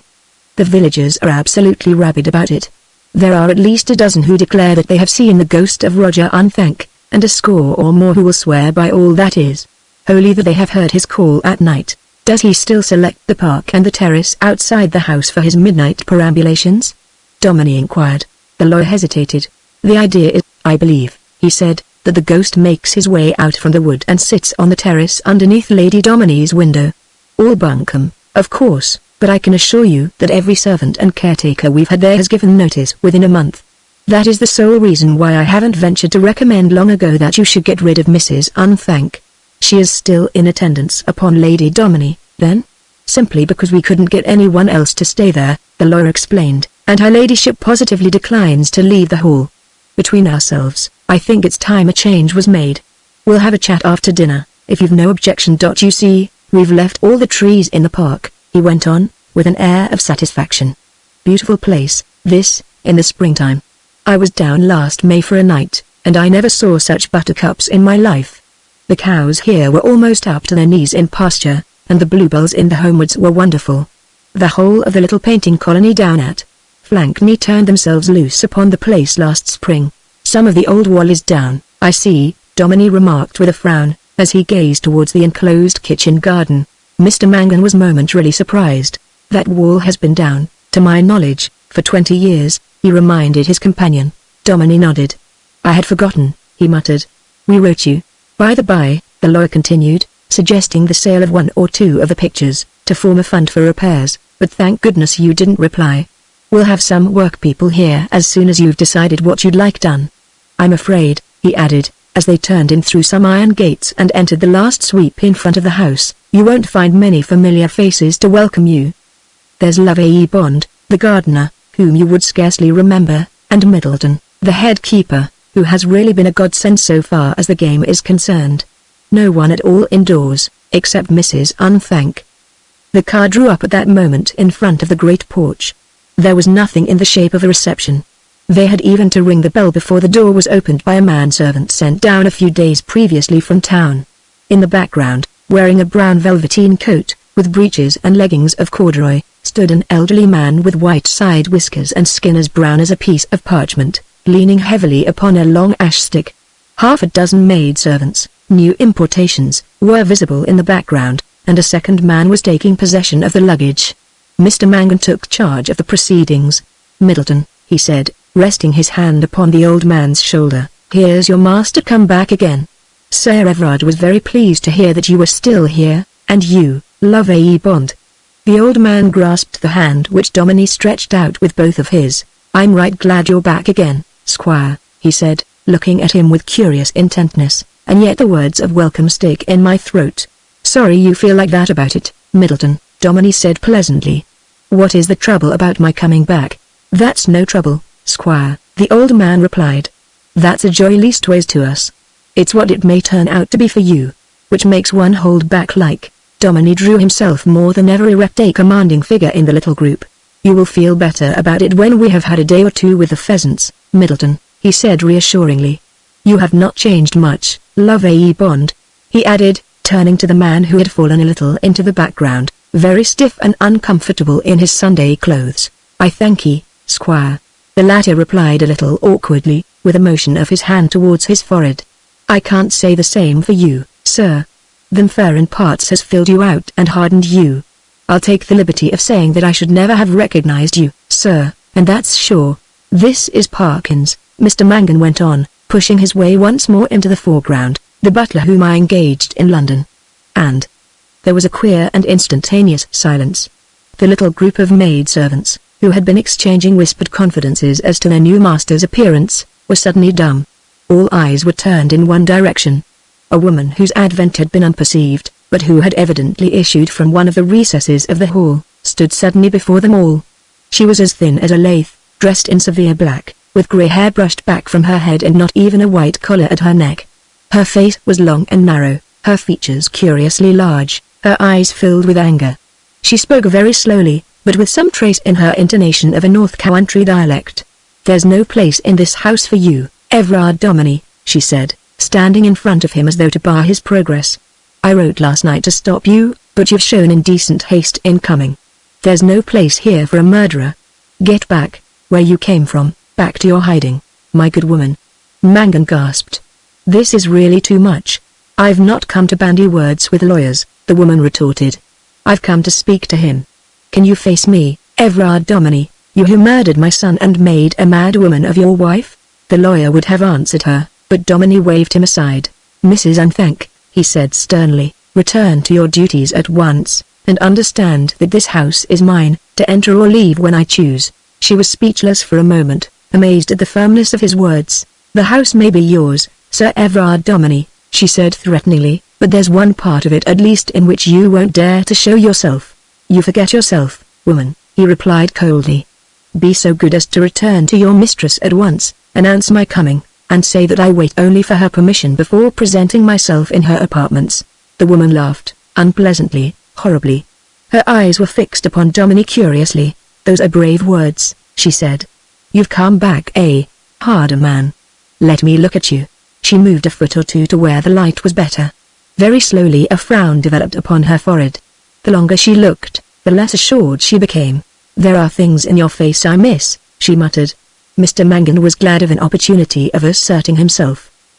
The villagers are absolutely rabid about it. There are at least a dozen who declare that they have seen the ghost of Roger Unthank, and a score or more who will swear by all that is holy that they have heard his call at night. Does he still select the park and the terrace outside the house for his midnight perambulations? Dominique inquired. The lawyer hesitated. The idea is, I believe, he said, that the ghost makes his way out from the wood and sits on the terrace underneath Lady Dominie's window. All bunkum, of course, but I can assure you that every servant and caretaker we've had there has given notice within a month. That is the sole reason why I haven't ventured to recommend long ago that you should get rid of Mrs. Unthank. She is still in attendance upon Lady Dominie, then? Simply because we couldn't get anyone else to stay there, the lawyer explained, and her ladyship positively declines to leave the hall. Between ourselves, I think it's time a change was made. We'll have a chat after dinner, if you've no objection. You see, we've left all the trees in the park, he went on, with an air of satisfaction. Beautiful place, this, in the springtime. I was down last May for a night, and I never saw such buttercups in my life. The cows here were almost up to their knees in pasture, and the bluebells in the homewoods were wonderful. The whole of the little painting colony down at Flankney turned themselves loose upon the place last spring. Some of the old wall is down, I see, Dominie remarked with a frown, as he gazed towards the enclosed kitchen garden. Mr. Mangan was momentarily surprised. That wall has been down, to my knowledge, for 20 years, he reminded his companion. Dominie nodded. I had forgotten, he muttered. We wrote you. By the by, the lawyer continued, suggesting the sale of 1 or 2 of the pictures, to form a fund for repairs, but thank goodness you didn't reply. We'll have some workpeople here as soon as you've decided what you'd like done. I'm afraid, he added, as they turned in through some iron gates and entered the last sweep in front of the house, you won't find many familiar faces to welcome you. There's Lovey Bond, the gardener, whom you would scarcely remember, and Middleton, the head keeper, who has really been a godsend so far as the game is concerned. No one at all indoors, except Mrs. Unthank. The car drew up at that moment in front of the great porch. There was nothing in the shape of a reception. They had even to ring the bell before the door was opened by a manservant sent down a few days previously from town. In the background, wearing a brown velveteen coat, with breeches and leggings of corduroy, stood an elderly man with white side whiskers and skin as brown as a piece of parchment, leaning heavily upon a long ash stick. Half a dozen maidservants, new importations, were visible in the background, and a second man was taking possession of the luggage. Mr. Mangan took charge of the proceedings. Middleton, he said, resting his hand upon the old man's shoulder, here's your master come back again. Sir Everard was very pleased to hear that you were still here, and you, Lovey Bond. The old man grasped the hand which Dominie stretched out with both of his. I'm right glad you're back again, Squire, he said, looking at him with curious intentness, and yet the words of welcome stick in my throat. Sorry you feel like that about it, Middleton, Dominie said pleasantly. What is the trouble about my coming back? That's no trouble, Squire, the old man replied. That's a joy leastways to us. It's what it may turn out to be for you, which makes one hold back like. Dominie drew himself more than ever erect, a commanding figure in the little group. You will feel better about it when we have had a day or two with the pheasants, Middleton, he said reassuringly. You have not changed much, Lovey Bond, he added, turning to the man who had fallen a little into the background, very stiff and uncomfortable in his Sunday clothes. I thank ye, Squire. The latter replied a little awkwardly, with a motion of his hand towards his forehead. I can't say the same for you, sir. Them furrin parts has filled you out and hardened you. I'll take the liberty of saying that I should never have recognized you, sir, and that's sure. This is Parkins, Mr. Mangan went on, pushing his way once more into the foreground, the butler whom I engaged in London. And there was a queer and instantaneous silence. The little group of maidservants, who had been exchanging whispered confidences as to their new master's appearance, were suddenly dumb. All eyes were turned in one direction. A woman whose advent had been unperceived, but who had evidently issued from one of the recesses of the hall, stood suddenly before them all. She was as thin as a lath, dressed in severe black, with grey hair brushed back from her head and not even a white collar at her neck. Her face was long and narrow, her features curiously large, her eyes filled with anger. She spoke very slowly, but with some trace in her intonation of a North Country dialect. There's no place in this house for you, Everard Dominie, she said, standing in front of him as though to bar his progress. I wrote last night to stop you, but you've shown indecent haste in coming. There's no place here for a murderer. Get back, where you came from, back to your hiding, my good woman. Mangan gasped. This is really too much. I've not come to bandy words with lawyers, the woman retorted. I've come to speak to him. Can you face me, Everard Dominie, you who murdered my son and made a mad woman of your wife? The lawyer would have answered her, but Domini waved him aside. "Mrs. Unthank," he said sternly, "return to your duties at once, and understand that this house is mine, to enter or leave when I choose." She was speechless for a moment, amazed at the firmness of his words. "The house may be yours, Sir Everard Domini," she said threateningly, "but there's one part of it at least in which you won't dare to show yourself." "You forget yourself, woman," he replied coldly. "Be so good as to return to your mistress at once, announce my coming, and say that I wait only for her permission before presenting myself in her apartments." The woman laughed, unpleasantly, horribly. Her eyes were fixed upon Domini curiously. "Those are brave words," she said. "You've come back a harder man. Let me look at you." She moved a foot or two to where the light was better. Very slowly a frown developed upon her forehead. The longer she looked, the less assured she became. "There are things in your face I miss," she muttered. Mr. Mangan was glad of an opportunity of asserting himself.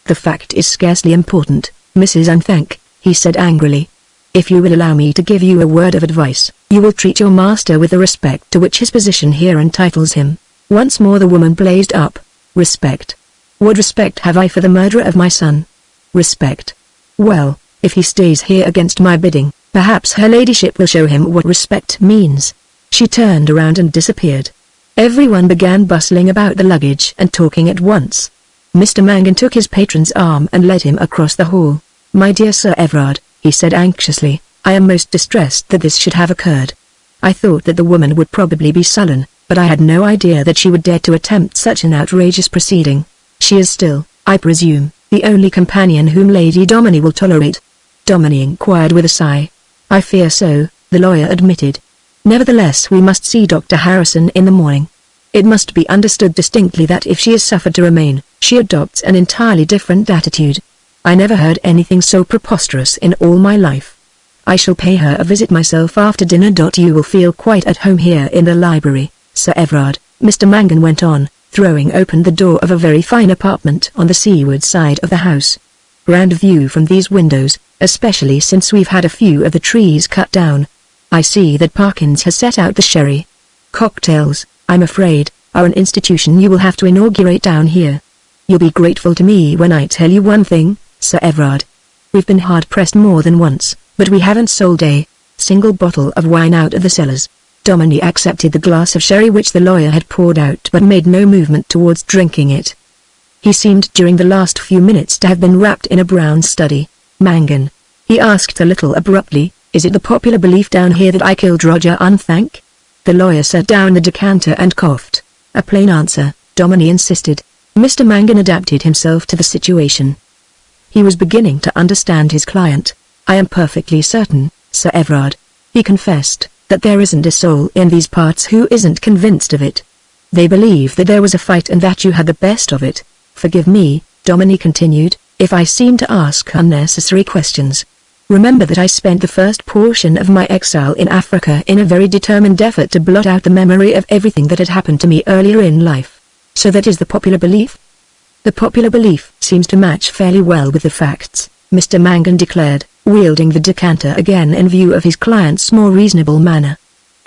"The fact is scarcely important, Mrs. Unthank," he said angrily. "If you will allow me to give you a word of advice, you will treat your master with the respect to which his position here entitles him." Once more the woman blazed up. "Respect? What respect have I for the murderer of my son?" "Respect? Well, if he stays here against my bidding, perhaps her ladyship will show him what respect means." She turned around and disappeared. Everyone began bustling about the luggage and talking at once. Mr. Mangan took his patron's arm and led him across the hall. "My dear Sir Everard," he said anxiously, "I am most distressed that this should have occurred. I thought that the woman would probably be sullen, but I had no idea that she would dare to attempt such an outrageous proceeding. She is still, I presume, the only companion whom Lady Domini will tolerate?" Domini inquired with a sigh. "I fear so," the lawyer admitted. "Nevertheless we must see Dr. Harrison in the morning. It must be understood distinctly that if she is suffered to remain, she adopts an entirely different attitude. I never heard anything so preposterous in all my life. I shall pay her a visit myself after dinner. You will feel quite at home here in the library, Sir Everard," Mr. Mangan went on, throwing open the door of a very fine apartment on the seaward side of the house. "Grand view from these windows, especially since we've had a few of the trees cut down. I see that Parkins has set out the sherry. Cocktails, I'm afraid, are an institution you will have to inaugurate down here. You'll be grateful to me when I tell you one thing, Sir Everard. We've been hard-pressed more than once, but we haven't sold a single bottle of wine out of the cellars." Domini accepted the glass of sherry which the lawyer had poured out but made no movement towards drinking it. He seemed during the last few minutes to have been wrapped in a brown study. "Mangan," he asked a little abruptly, "is it the popular belief down here that I killed Roger Unthank?" The lawyer set down the decanter and coughed. "A plain answer," Domini insisted. Mr. Mangan adapted himself to the situation. He was beginning to understand his client. "I am perfectly certain, Sir Everard," he confessed, "that there isn't a soul in these parts who isn't convinced of it. They believe that there was a fight and that you had the best of it. Forgive me," Domini continued, "if I seem to ask unnecessary questions. Remember that I spent the first portion of my exile in Africa in a very determined effort to blot out the memory of everything that had happened to me earlier in life. So that is the popular belief?" "The popular belief seems to match fairly well with the facts," Mr. Mangan declared, wielding the decanter again in view of his client's more reasonable manner.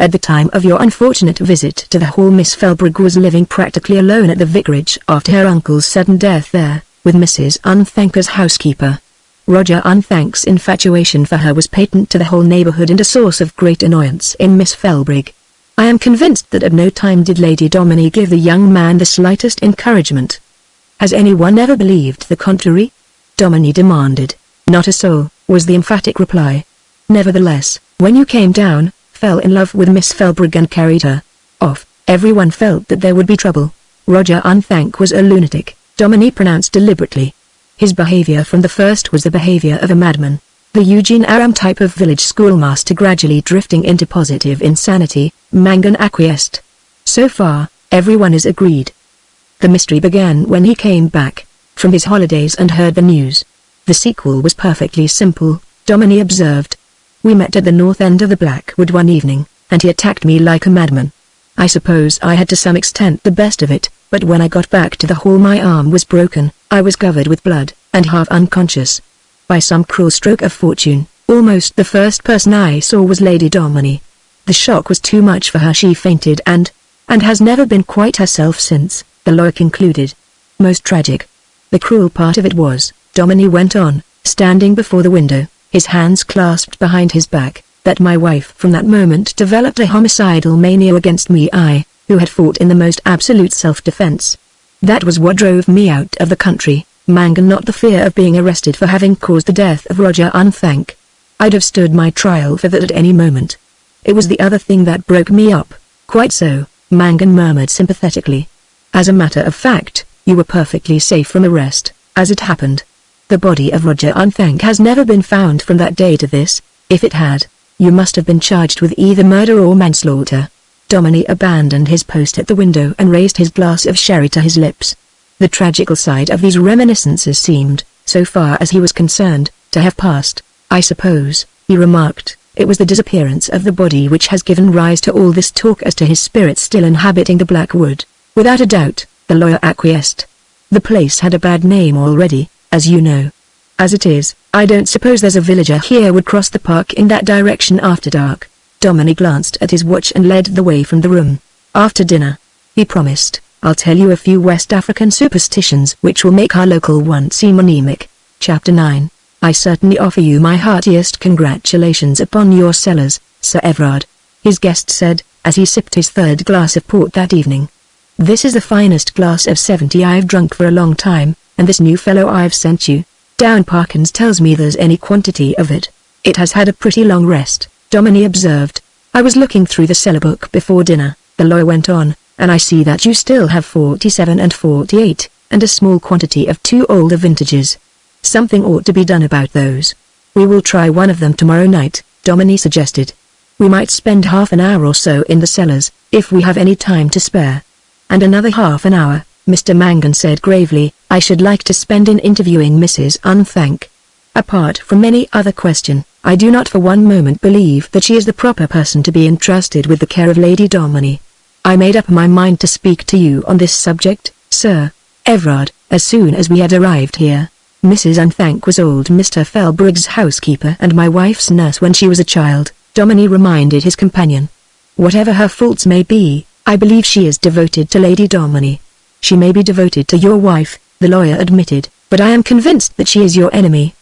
"At the time of your unfortunate visit to the hall, Miss Felbrigg was living practically alone at the vicarage after her uncle's sudden death there, with Mrs. Unthank as housekeeper. Roger Unthank's infatuation for her was patent to the whole neighborhood and a source of great annoyance in Miss Felbrigg. I am convinced that at no time did Lady Domini give the young man the slightest encouragement." "Has anyone ever believed the contrary?" Domini demanded. "Not a soul," was the emphatic reply. "Nevertheless, when you came down, fell in love with Miss Felbrigg and carried her off, everyone felt that there would be trouble. Roger Unthank was a lunatic," Domini pronounced deliberately. "His behavior from the first was the behavior of a madman. The Eugene Aram type of village schoolmaster gradually drifting into positive insanity," Mangan acquiesced. "So far, everyone is agreed." The mystery began when he came back from his holidays and heard the news. "The sequel was perfectly simple," Domini observed. "We met at the north end of the Blackwood one evening, and he attacked me like a madman. I suppose I had to some extent the best of it, but when I got back to the hall my arm was broken, I was covered with blood, and half unconscious. By some cruel stroke of fortune, almost the first person I saw was Lady Domini. The shock was too much for her. She fainted and has never been quite herself since," the lawyer concluded. "Most tragic." The cruel part of it was, Dominie went on, standing before the window, his hands clasped behind his back, that my wife from that moment developed a homicidal mania against me, I, who had fought in the most absolute self-defense. That was what drove me out of the country, Mangan, not the fear of being arrested for having caused the death of Roger Unthank. I'd have stood my trial for that at any moment. It was the other thing that broke me up. Quite so, Mangan murmured sympathetically. As a matter of fact, you were perfectly safe from arrest, as it happened. The body of Roger Unthank has never been found from that day to this. If it had, you must have been charged with either murder or manslaughter. Dominie abandoned his post at the window and raised his glass of sherry to his lips. The tragical side of these reminiscences seemed, so far as he was concerned, to have passed. I suppose, he remarked, it was the disappearance of the body which has given rise to all this talk as to his spirit still inhabiting the Black Wood. Without a doubt, the lawyer acquiesced. The place had a bad name already, as you know. As it is, I don't suppose there's a villager here would cross the park in that direction after dark. Dominie glanced at his watch and led the way from the room. After dinner, he promised, I'll tell you a few West African superstitions which will make our local one seem anemic. Chapter 9. I certainly offer you my heartiest congratulations upon your cellars, Sir Everard, his guest said, as he sipped his third glass of port that evening. This is the finest glass of 70 I've drunk for a long time, and this new fellow I've sent you, Down Parkins, tells me there's any quantity of it. It has had a pretty long rest, Dominie observed. I was looking through the cellar book before dinner, the lawyer went on, and I see that you still have 47 and 48, and a small quantity of 2 older vintages. Something ought to be done about those. We will try one of them tomorrow night, Dominie suggested. We might spend half an hour or so in the cellars, if we have any time to spare. And another half an hour, Mr. Mangan said gravely, I should like to spend in interviewing Mrs. Unthank. Apart from any other question, I do not for one moment believe that she is the proper person to be entrusted with the care of Lady Dominie. I made up my mind to speak to you on this subject, Sir Everard, as soon as we had arrived here. Mrs. Unthank was old Mr. Felbrig's housekeeper and my wife's nurse when she was a child, Dominie reminded his companion. Whatever her faults may be, I believe she is devoted to Lady Dominie. She may be devoted to your wife, the lawyer admitted, but I am convinced that she is your enemy.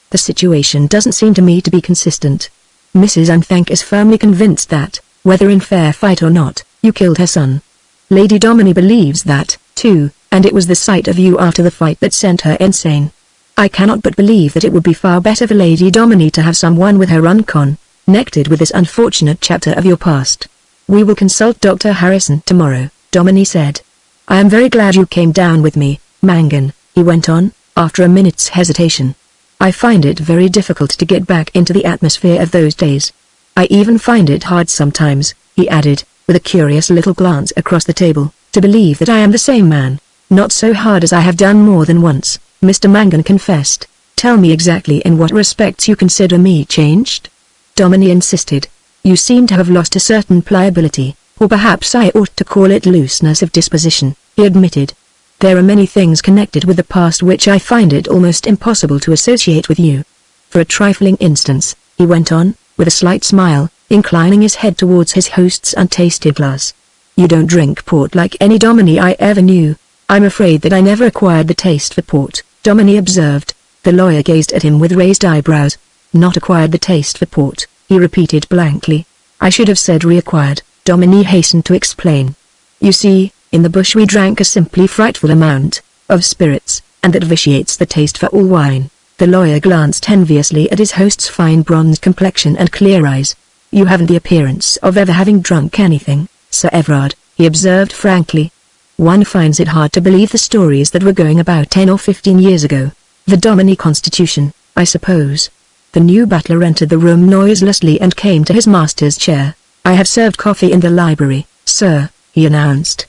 The situation doesn't seem to me to be consistent. Mrs. Unthank is firmly convinced that, whether in fair fight or not, you killed her son. Lady Dominie believes that, too, and it was the sight of you after the fight that sent her insane. I cannot but believe that it would be far better for Lady Dominie to have someone with her unconnected with this unfortunate chapter of your past. We will consult Dr. Harrison tomorrow, Dominie said. I am very glad you came down with me, Mangan, he went on, after a minute's hesitation. I find it very difficult to get back into the atmosphere of those days. I even find it hard sometimes, he added, with a curious little glance across the table, to believe that I am the same man. Not so hard as I have done more than once, Mr. Mangan confessed. Tell me exactly in what respects you consider me changed? Dominie insisted. You seem to have lost a certain pliability, or perhaps I ought to call it looseness of disposition, he admitted. There are many things connected with the past which I find it almost impossible to associate with you. For a trifling instance, he went on, with a slight smile, inclining his head towards his host's untasted glass. You don't drink port like any Dominie I ever knew. I'm afraid that I never acquired the taste for port, Dominie observed. The lawyer gazed at him with raised eyebrows. Not acquired the taste for port, he repeated blankly. I should have said reacquired, Dominie hastened to explain. You see, in the bush we drank a simply frightful amount of spirits, and that vitiates the taste for all wine. The lawyer glanced enviously at his host's fine bronzed complexion and clear eyes. You haven't the appearance of ever having drunk anything, Sir Everard, he observed frankly. One finds it hard to believe the stories that were going about 10 or 15 years ago. The Dominie constitution, I suppose. The new butler entered the room noiselessly and came to his master's chair. I have served coffee in the library, sir, he announced.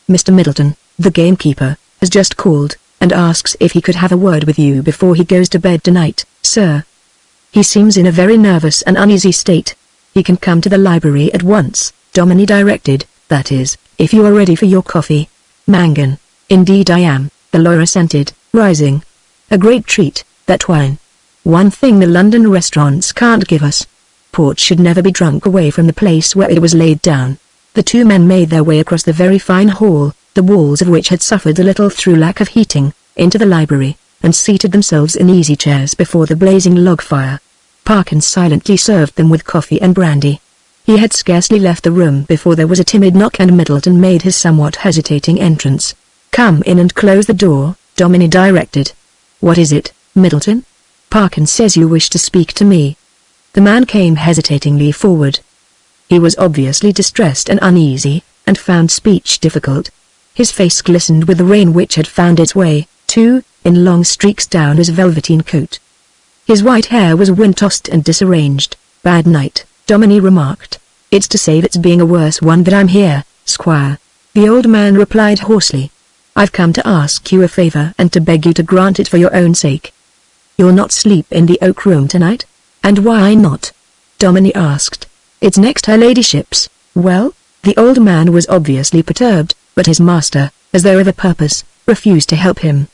Mr. Middleton, the gamekeeper, has just called, and asks if he could have a word with you before he goes to bed tonight, sir. He seems in a very nervous and uneasy state. He can come to the library at once, Dominie directed, that is, if you are ready for your coffee. Mangan, indeed I am, the lawyer assented, rising. A great treat, that wine. One thing the London restaurants can't give us. Port should never be drunk away from the place where it was laid down. The two men made their way across the very fine hall, the walls of which had suffered a little through lack of heating, into the library, and seated themselves in easy chairs before the blazing log fire. Parkins silently served them with coffee and brandy. He had scarcely left the room before there was a timid knock and Middleton made his somewhat hesitating entrance. "Come in and close the door," Domini directed. "What is it, Middleton?" "Parkins says you wish to speak to me." The man came hesitatingly forward. He was obviously distressed and uneasy, and found speech difficult. His face glistened with the rain which had found its way, too, in long streaks down his velveteen coat. His white hair was wind-tossed and disarranged. "Bad night," Domini remarked. "It's to save its being a worse one that I'm here, Squire," the old man replied hoarsely. "I've come to ask you a favor and to beg you to grant it for your own sake." "You'll not sleep in the oak room tonight?" "And why not?" Domini asked. "It's next her ladyship's." "Well?" The old man was obviously perturbed, but his master, as though of a purpose, refused to help him.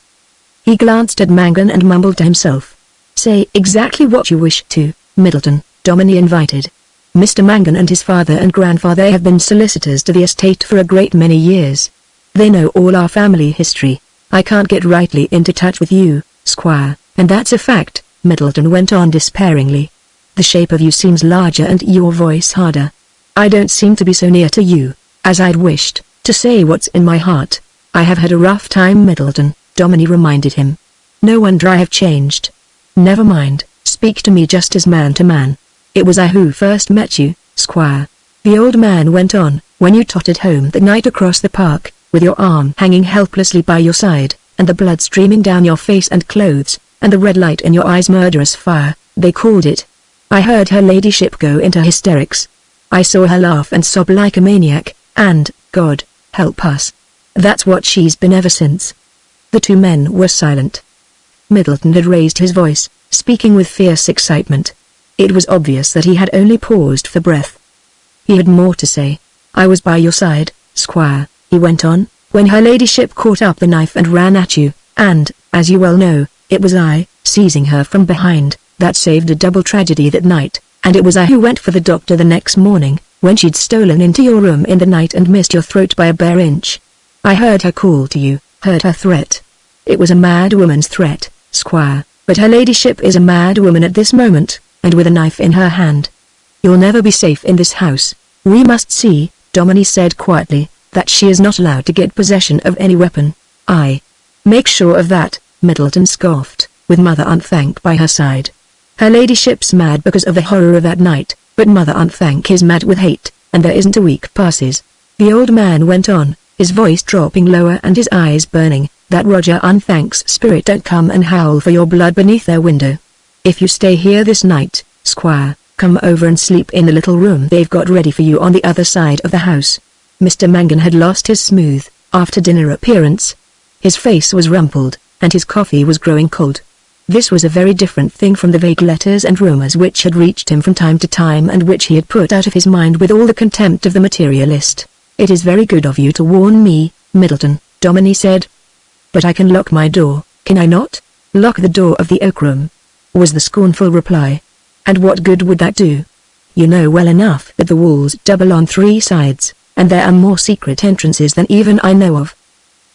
He glanced at Mangan and mumbled to himself. "Say exactly what you wish to, Middleton," Domini invited. "Mr. Mangan and his father and grandfather have been solicitors to the estate for a great many years. They know all our family history. I can't get rightly into touch with you, Squire, and that's a fact," Middleton went on despairingly. "The shape of you seems larger and your voice harder. I don't seem to be so near to you, as I'd wished, to say what's in my heart. I have had a rough time, Middleton," Domini reminded him. "No wonder I have changed. Never mind, speak to me just as man to man. It was I who first met you, Squire," the old man went on, "when you tottered home that night across the park, with your arm hanging helplessly by your side, and the blood streaming down your face and clothes, and the red light in your eyes murderous fire, they called it. I heard her ladyship go into hysterics. I saw her laugh and sob like a maniac, and, God, help us. That's what she's been ever since." The two men were silent. Middleton had raised his voice, speaking with fierce excitement. It was obvious that he had only paused for breath. He had more to say. "I was by your side, Squire," he went on, "when her ladyship caught up the knife and ran at you, and, as you well know, it was I, seizing her from behind, that saved a double tragedy that night, and it was I who went for the doctor the next morning, when she'd stolen into your room in the night and missed your throat by a bare inch. I heard her call to you, heard her threat. It was a mad woman's threat, Squire, but her ladyship is a mad woman at this moment, and with a knife in her hand. You'll never be safe in this house. We must see," Domini said quietly, "that she is not allowed to get possession of any weapon." "I make sure of that," Middleton scoffed, with Mother Unthank by her side. "Her ladyship's mad because of the horror of that night, but Mother Unthank is mad with hate, and there isn't a week passes." The old man went on, his voice dropping lower and his eyes burning, "that Roger Unthank's spirit don't come and howl for your blood beneath their window. If you stay here this night, Squire, come over and sleep in the little room they've got ready for you on the other side of the house." Mr. Mangan had lost his smooth, after-dinner appearance. His face was rumpled, and his coffee was growing cold. This was a very different thing from the vague letters and rumors which had reached him from time to time and which he had put out of his mind with all the contempt of the materialist. "It is very good of you to warn me, Middleton," Domini said. "But I can lock my door, can I not?" "Lock the door of the oak room," was the scornful reply. "And what good would that do? You know well enough that the walls double on 3 sides, and there are more secret entrances than even I know of.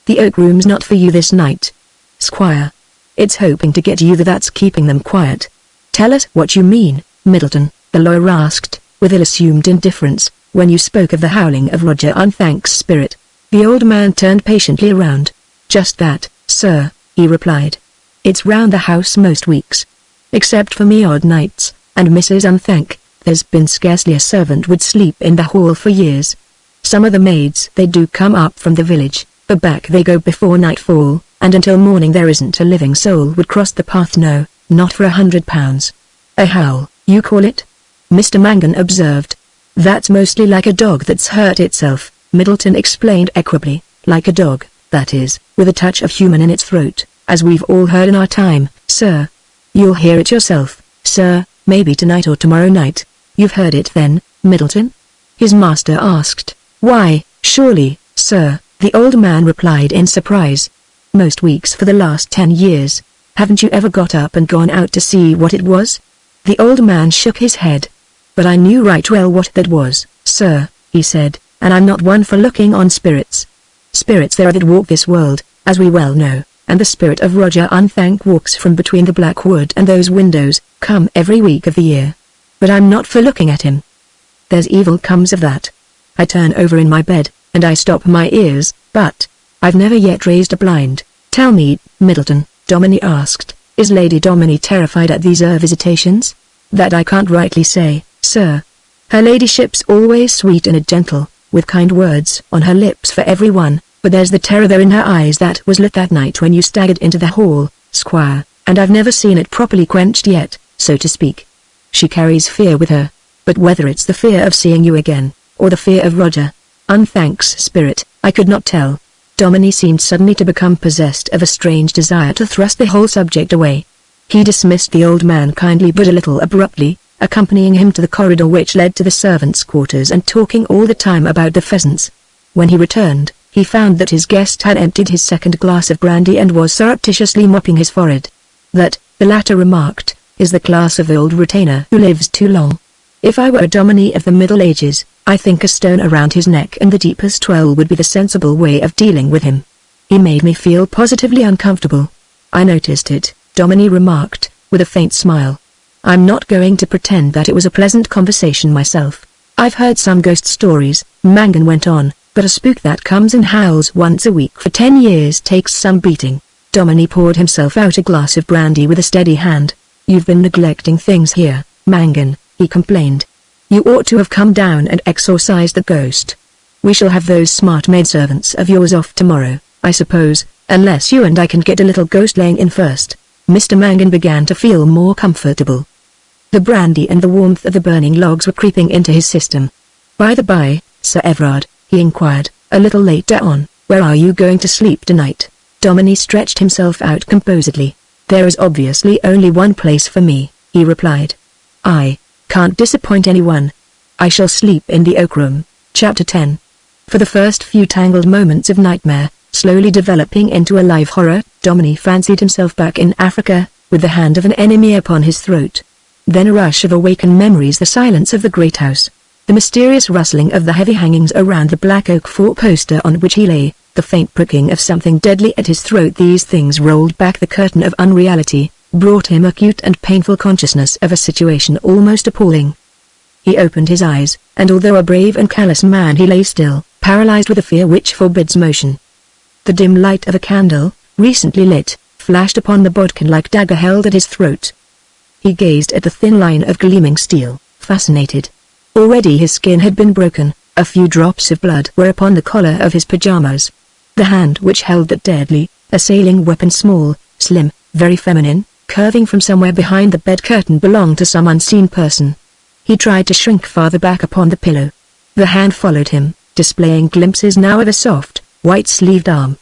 The oak room's not for you this night, Squire. It's hoping to get you that's keeping them quiet." "Tell us what you mean, Middleton," the lawyer asked, with ill-assumed indifference, "when you spoke of the howling of Roger Unthank's spirit." The old man turned patiently around. "Just that, sir," he replied. "It's round the house most weeks. Except for me odd nights, and Mrs. Unthank, there's been scarcely a servant would sleep in the hall for years. Some of the maids they do come up from the village, but back they go before nightfall, and until morning there isn't a living soul would cross the path, no, not for £100. "A howl, you call it?" Mr. Mangan observed. "That's mostly like a dog that's hurt itself," Middleton explained equably, "like a dog, that is, with a touch of human in its throat, as we've all heard in our time, sir. You'll hear it yourself, sir, maybe tonight or tomorrow night." "You've heard it then, Middleton?" his master asked. "Why, surely, sir," the old man replied in surprise. "Most weeks for the last 10 years. Haven't you ever got up and gone out to see what it was?" The old man shook his head. "But I knew right well what that was, sir," he said, "and I'm not one for looking on spirits. Spirits there are that walk this world, as we well know, and the spirit of Roger Unthank walks from between the black wood and those windows, come every week of the year. But I'm not for looking at him. There's evil comes of that. I turn over in my bed, and I stop my ears, but I've never yet raised a blind. Tell me, Middleton, Dominie asked, is Lady Dominie terrified at these visitations? That I can't rightly say, sir. Her ladyship's always sweet and gentle, with kind words on her lips for everyone, but there's the terror there in her eyes that was lit that night when you staggered into the hall, squire, and I've never seen it properly quenched yet, so to speak. She carries fear with her, but whether it's the fear of seeing you again, or the fear of Roger Unthank's spirit, I could not tell. Dominie seemed suddenly to become possessed of a strange desire to thrust the whole subject away. He dismissed the old man kindly but a little abruptly, accompanying him to the corridor which led to the servants' quarters and talking all the time about the pheasants. When he returned, he found that his guest had emptied his second glass of brandy and was surreptitiously mopping his forehead. That, the latter remarked, is the class of old retainer who lives too long. If I were a Dominie of the Middle Ages, I think a stone around his neck and the deepest twirl would be the sensible way of dealing with him. He made me feel positively uncomfortable. I noticed it, Dominie remarked, with a faint smile. I'm not going to pretend that it was a pleasant conversation myself. I've heard some ghost stories, Mangan went on, but a spook that comes and howls once a week for 10 years takes some beating. Dominie poured himself out a glass of brandy with a steady hand. You've been neglecting things here, Mangan, he complained. You ought to have come down and exorcised the ghost. We shall have those smart maidservants of yours off tomorrow, I suppose, unless you and I can get a little ghost laying in first. Mr. Mangan began to feel more comfortable. The brandy and the warmth of the burning logs were creeping into his system. By the by, Sir Everard, he inquired, a little later on, where are you going to sleep tonight? Dominie stretched himself out composedly. There is obviously only one place for me, he replied. I can't disappoint anyone. I shall sleep in the oak room. Chapter 10. For the first few tangled moments of nightmare, slowly developing into a live horror, Dominie fancied himself back in Africa, with the hand of an enemy upon his throat. Then a rush of awakened memories, the silence of the great house, the mysterious rustling of the heavy hangings around the black oak four-poster on which he lay, the faint pricking of something deadly at his throat. These things rolled back the curtain of unreality, brought him acute and painful consciousness of a situation almost appalling. He opened his eyes, and although a brave and callous man, he lay still, paralyzed with a fear which forbids motion. The dim light of a candle, recently lit, flashed upon the bodkin-like dagger held at his throat. He gazed at the thin line of gleaming steel, fascinated. Already his skin had been broken, a few drops of blood were upon the collar of his pajamas. The hand which held that deadly, assailing weapon, small, slim, very feminine, curving from somewhere behind the bed curtain, belonged to some unseen person. He tried to shrink farther back upon the pillow. The hand followed him, displaying glimpses now of a soft, white-sleeved arm.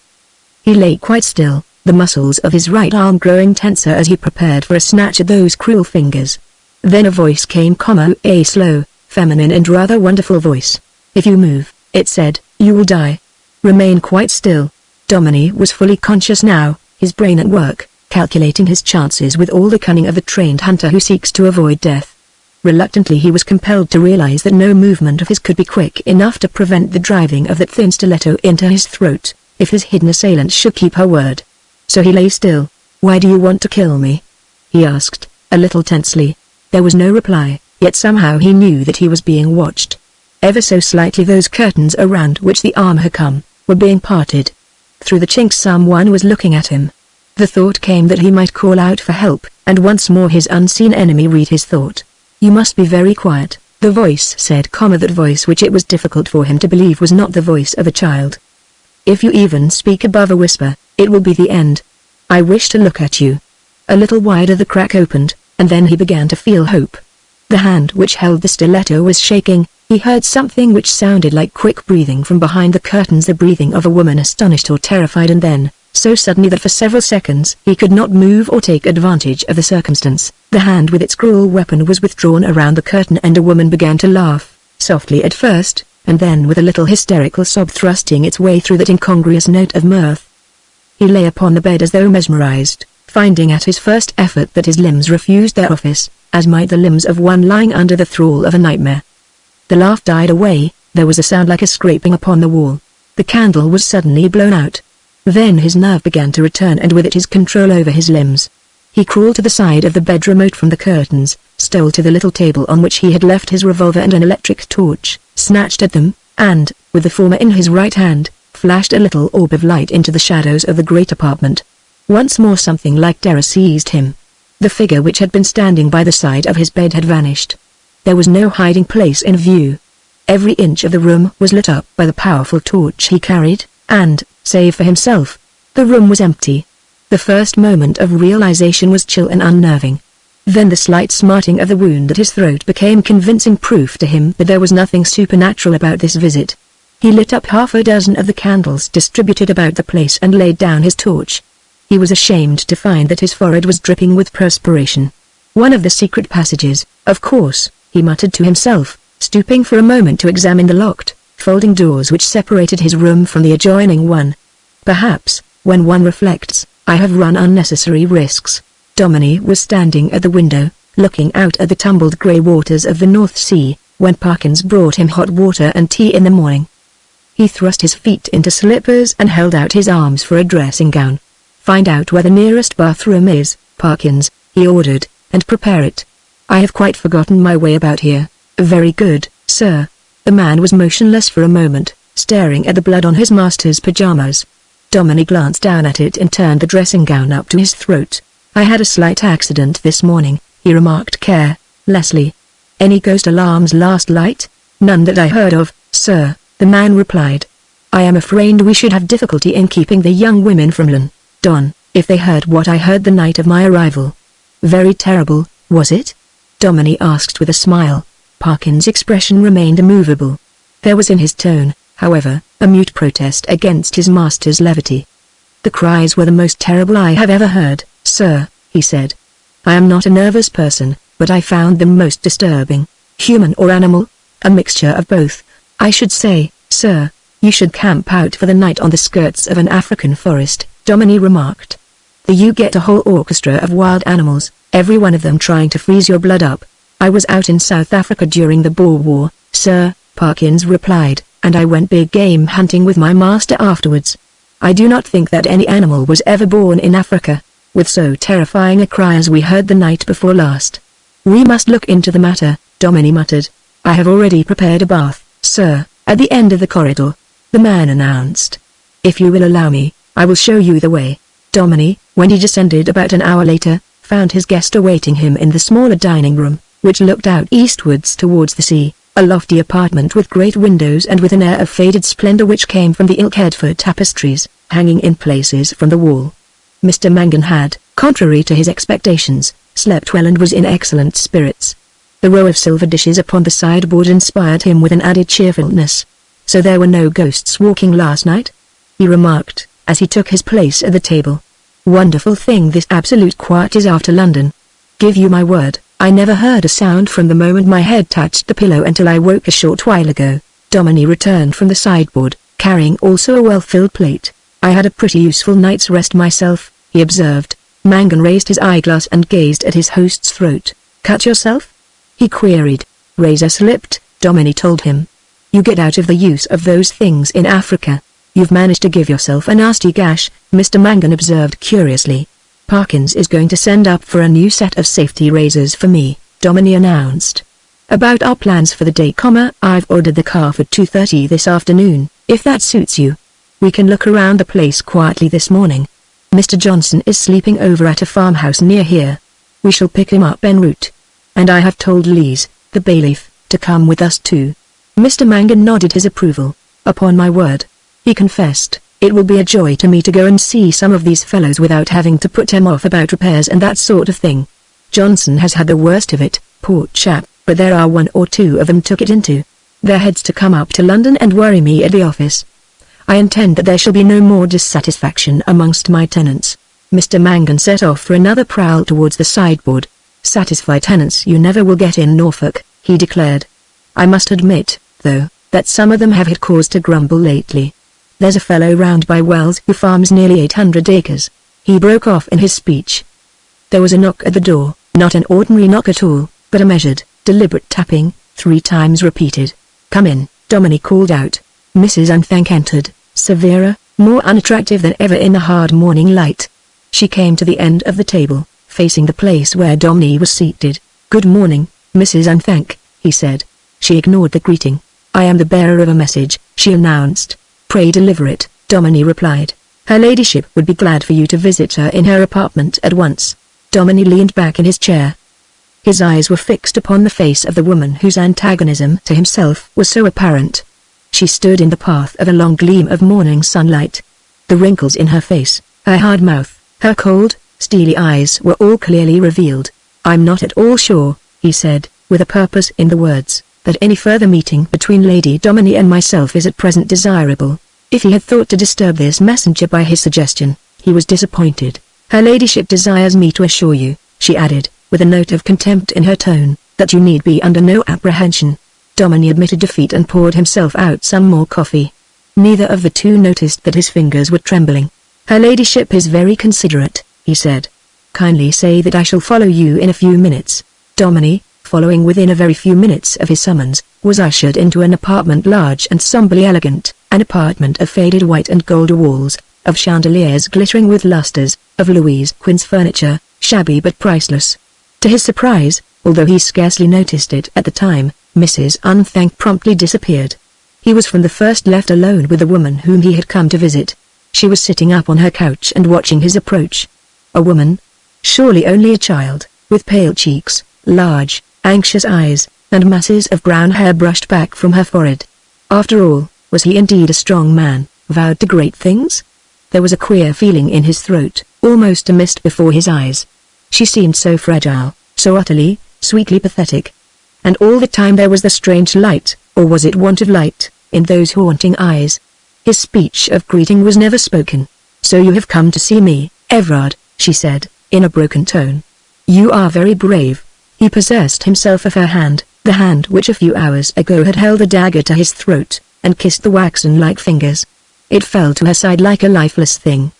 He lay quite still, the muscles of his right arm growing tenser as he prepared for a snatch at those cruel fingers. Then a voice came, a slow, feminine and rather wonderful voice. If you move, it said, you will die. Remain quite still. Dominie was fully conscious now, his brain at work, calculating his chances with all the cunning of a trained hunter who seeks to avoid death. Reluctantly he was compelled to realize that no movement of his could be quick enough to prevent the driving of that thin stiletto into his throat, if his hidden assailant should keep her word. So he lay still. Why do you want to kill me? He asked, a little tensely. There was no reply, yet somehow he knew that he was being watched. Ever so slightly those curtains around which the arm had come, were being parted. Through the chinks someone was looking at him. The thought came that he might call out for help, and once more his unseen enemy read his thought. You must be very quiet, the voice said, that voice which it was difficult for him to believe was not the voice of a child. If you even speak above a whisper, it will be the end. I wish to look at you. A little wider the crack opened, and then he began to feel hope. The hand which held the stiletto was shaking. He heard something which sounded like quick breathing from behind the curtains, the breathing of a woman astonished or terrified, and then, so suddenly that for several seconds he could not move or take advantage of the circumstance, the hand with its cruel weapon was withdrawn around the curtain and a woman began to laugh, softly at first, and then with a little hysterical sob thrusting its way through that incongruous note of mirth. He lay upon the bed as though mesmerized, finding at his first effort that his limbs refused their office, as might the limbs of one lying under the thrall of a nightmare. The laugh died away, there was a sound like a scraping upon the wall. The candle was suddenly blown out. Then his nerve began to return, and with it his control over his limbs. He crawled to the side of the bed, remote from the curtains, stole to the little table on which he had left his revolver and an electric torch, snatched at them, and, with the former in his right hand, flashed a little orb of light into the shadows of the great apartment. Once more something like terror seized him. The figure which had been standing by the side of his bed had vanished. There was no hiding place in view. Every inch of the room was lit up by the powerful torch he carried, and, save for himself, the room was empty. The first moment of realization was chill and unnerving. Then the slight smarting of the wound at his throat became convincing proof to him that there was nothing supernatural about this visit. He lit up half a dozen of the candles distributed about the place and laid down his torch. He was ashamed to find that his forehead was dripping with perspiration. One of the secret passages, of course, he muttered to himself, stooping for a moment to examine the locked, folding doors which separated his room from the adjoining one. Perhaps, when one reflects, I have run unnecessary risks. Dominic was standing at the window, looking out at the tumbled grey waters of the North Sea, when Parkins brought him hot water and tea in the morning. He thrust his feet into slippers and held out his arms for a dressing gown. "Find out where the nearest bathroom is, Parkins," he ordered, "and prepare it. I have quite forgotten my way about here." "Very good, sir." The man was motionless for a moment, staring at the blood on his master's pajamas. Dominic glanced down at it and turned the dressing gown up to his throat. "I had a slight accident this morning," he remarked carelessly. "Any ghost alarms last night?" "None that I heard of, sir," the man replied. "I am afraid we should have difficulty in keeping the young women from London, if they heard what I heard the night of my arrival." "Very terrible, was it?" Dominic asked with a smile. Parkins' expression remained immovable. There was in his tone, however, a mute protest against his master's levity. "The cries were the most terrible I have ever heard, sir," he said. "I am not a nervous person, but I found them most disturbing." "Human or animal?" "A mixture of both, I should say, sir." "You should camp out for the night on the skirts of an African forest," Dominic remarked. "There you get a whole orchestra of wild animals, every one of them trying to freeze your blood up." "I was out in South Africa during the Boer War, sir," Parkins replied, "and I went big game hunting with my master afterwards. I do not think that any animal was ever born in Africa, with so terrifying a cry as we heard the night before last." "We must look into the matter," Dominic muttered. "I have already prepared a bath, sir, at the end of the corridor," the man announced. "If you will allow me, I will show you the way." Dominic, when he descended about an hour later, found his guest awaiting him in the smaller dining room, which looked out eastwards towards the sea, a lofty apartment with great windows and with an air of faded splendor which came from the Ilkedford tapestries, hanging in places from the wall. Mr. Mangan had, contrary to his expectations, slept well and was in excellent spirits. The row of silver dishes upon the sideboard inspired him with an added cheerfulness. "So there were no ghosts walking last night?" he remarked, as he took his place at the table. "Wonderful thing this absolute quiet is after London. Give you my word, I never heard a sound from the moment my head touched the pillow until I woke a short while ago." Dominic returned from the sideboard, carrying also a well-filled plate. "I had a pretty useful night's rest myself," he observed. Mangan raised his eyeglass and gazed at his host's throat. "Cut yourself?" he queried. "Razor slipped," Dominic told him. "You get out of the use of those things in Africa. You've managed to give yourself a nasty gash," Mr. Mangan observed curiously. "Parkins is going to send up for a new set of safety razors for me," Dominic announced. "About our plans for the day, I've ordered the car for 2:30 this afternoon, if that suits you. We can look around the place quietly this morning. Mr. Johnson is sleeping over at a farmhouse near here. We shall pick him up en route. And I have told Lees, the bailiff, to come with us too." Mr. Mangan nodded his approval. "Upon my word," he confessed, "it will be a joy to me to go and see some of these fellows without having to put them off about repairs and that sort of thing. Johnson has had the worst of it, poor chap, but there are one or two of them took it into their heads to come up to London and worry me at the office. I intend that there shall be no more dissatisfaction amongst my tenants." Mr. Mangan set off for another prowl towards the sideboard. "Satisfied tenants you never will get in Norfolk," he declared. "I must admit, though, that some of them have had cause to grumble lately. There's a fellow round by Wells who farms nearly 800 acres. He broke off in his speech. There was a knock at the door, not an ordinary knock at all, but a measured, deliberate tapping, 3 times repeated. "Come in," Dominic called out. Mrs. Unthank entered, severe, more unattractive than ever in the hard morning light. She came to the end of the table, facing the place where Domini was seated. "Good morning, Mrs. Unthank," he said. She ignored the greeting. "I am the bearer of a message," she announced. "Pray deliver it," Domini replied. "Her ladyship would be glad for you to visit her in her apartment at once." Domini leaned back in his chair. His eyes were fixed upon the face of the woman whose antagonism to himself was so apparent. She stood in the path of a long gleam of morning sunlight. The wrinkles in her face, her hard mouth, her cold, steely eyes were all clearly revealed. "I'm not at all sure," he said, with a purpose in the words, "that any further meeting between Lady Domini and myself is at present desirable." If he had thought to disturb this messenger by his suggestion, he was disappointed. "Her ladyship desires me to assure you," she added, with a note of contempt in her tone, "that you need be under no apprehension." Domini admitted defeat and poured himself out some more coffee. Neither of the two noticed that his fingers were trembling. "Her ladyship is very considerate," he said. "Kindly say that I shall follow you in a few minutes." Domini, following within a very few minutes of his summons, was ushered into an apartment large and somberly elegant, an apartment of faded white and gold walls, of chandeliers glittering with lustres, of Louise Quinn's furniture, shabby but priceless. To his surprise, although he scarcely noticed it at the time, Mrs. Unthank promptly disappeared. He was from the first left alone with the woman whom he had come to visit. She was sitting up on her couch and watching his approach. A woman? Surely only a child, with pale cheeks, large, anxious eyes, and masses of brown hair brushed back from her forehead. After all, was he indeed a strong man, vowed to great things? There was a queer feeling in his throat, almost a mist before his eyes. She seemed so fragile, so utterly, sweetly pathetic. And all the time there was the strange light, or was it want of light, in those haunting eyes. His speech of greeting was never spoken. "So you have come to see me, Everard," she said, in a broken tone. "You are very brave." He possessed himself of her hand, the hand which a few hours ago had held a dagger to his throat, and kissed the waxen-like fingers. It fell to her side like a lifeless thing.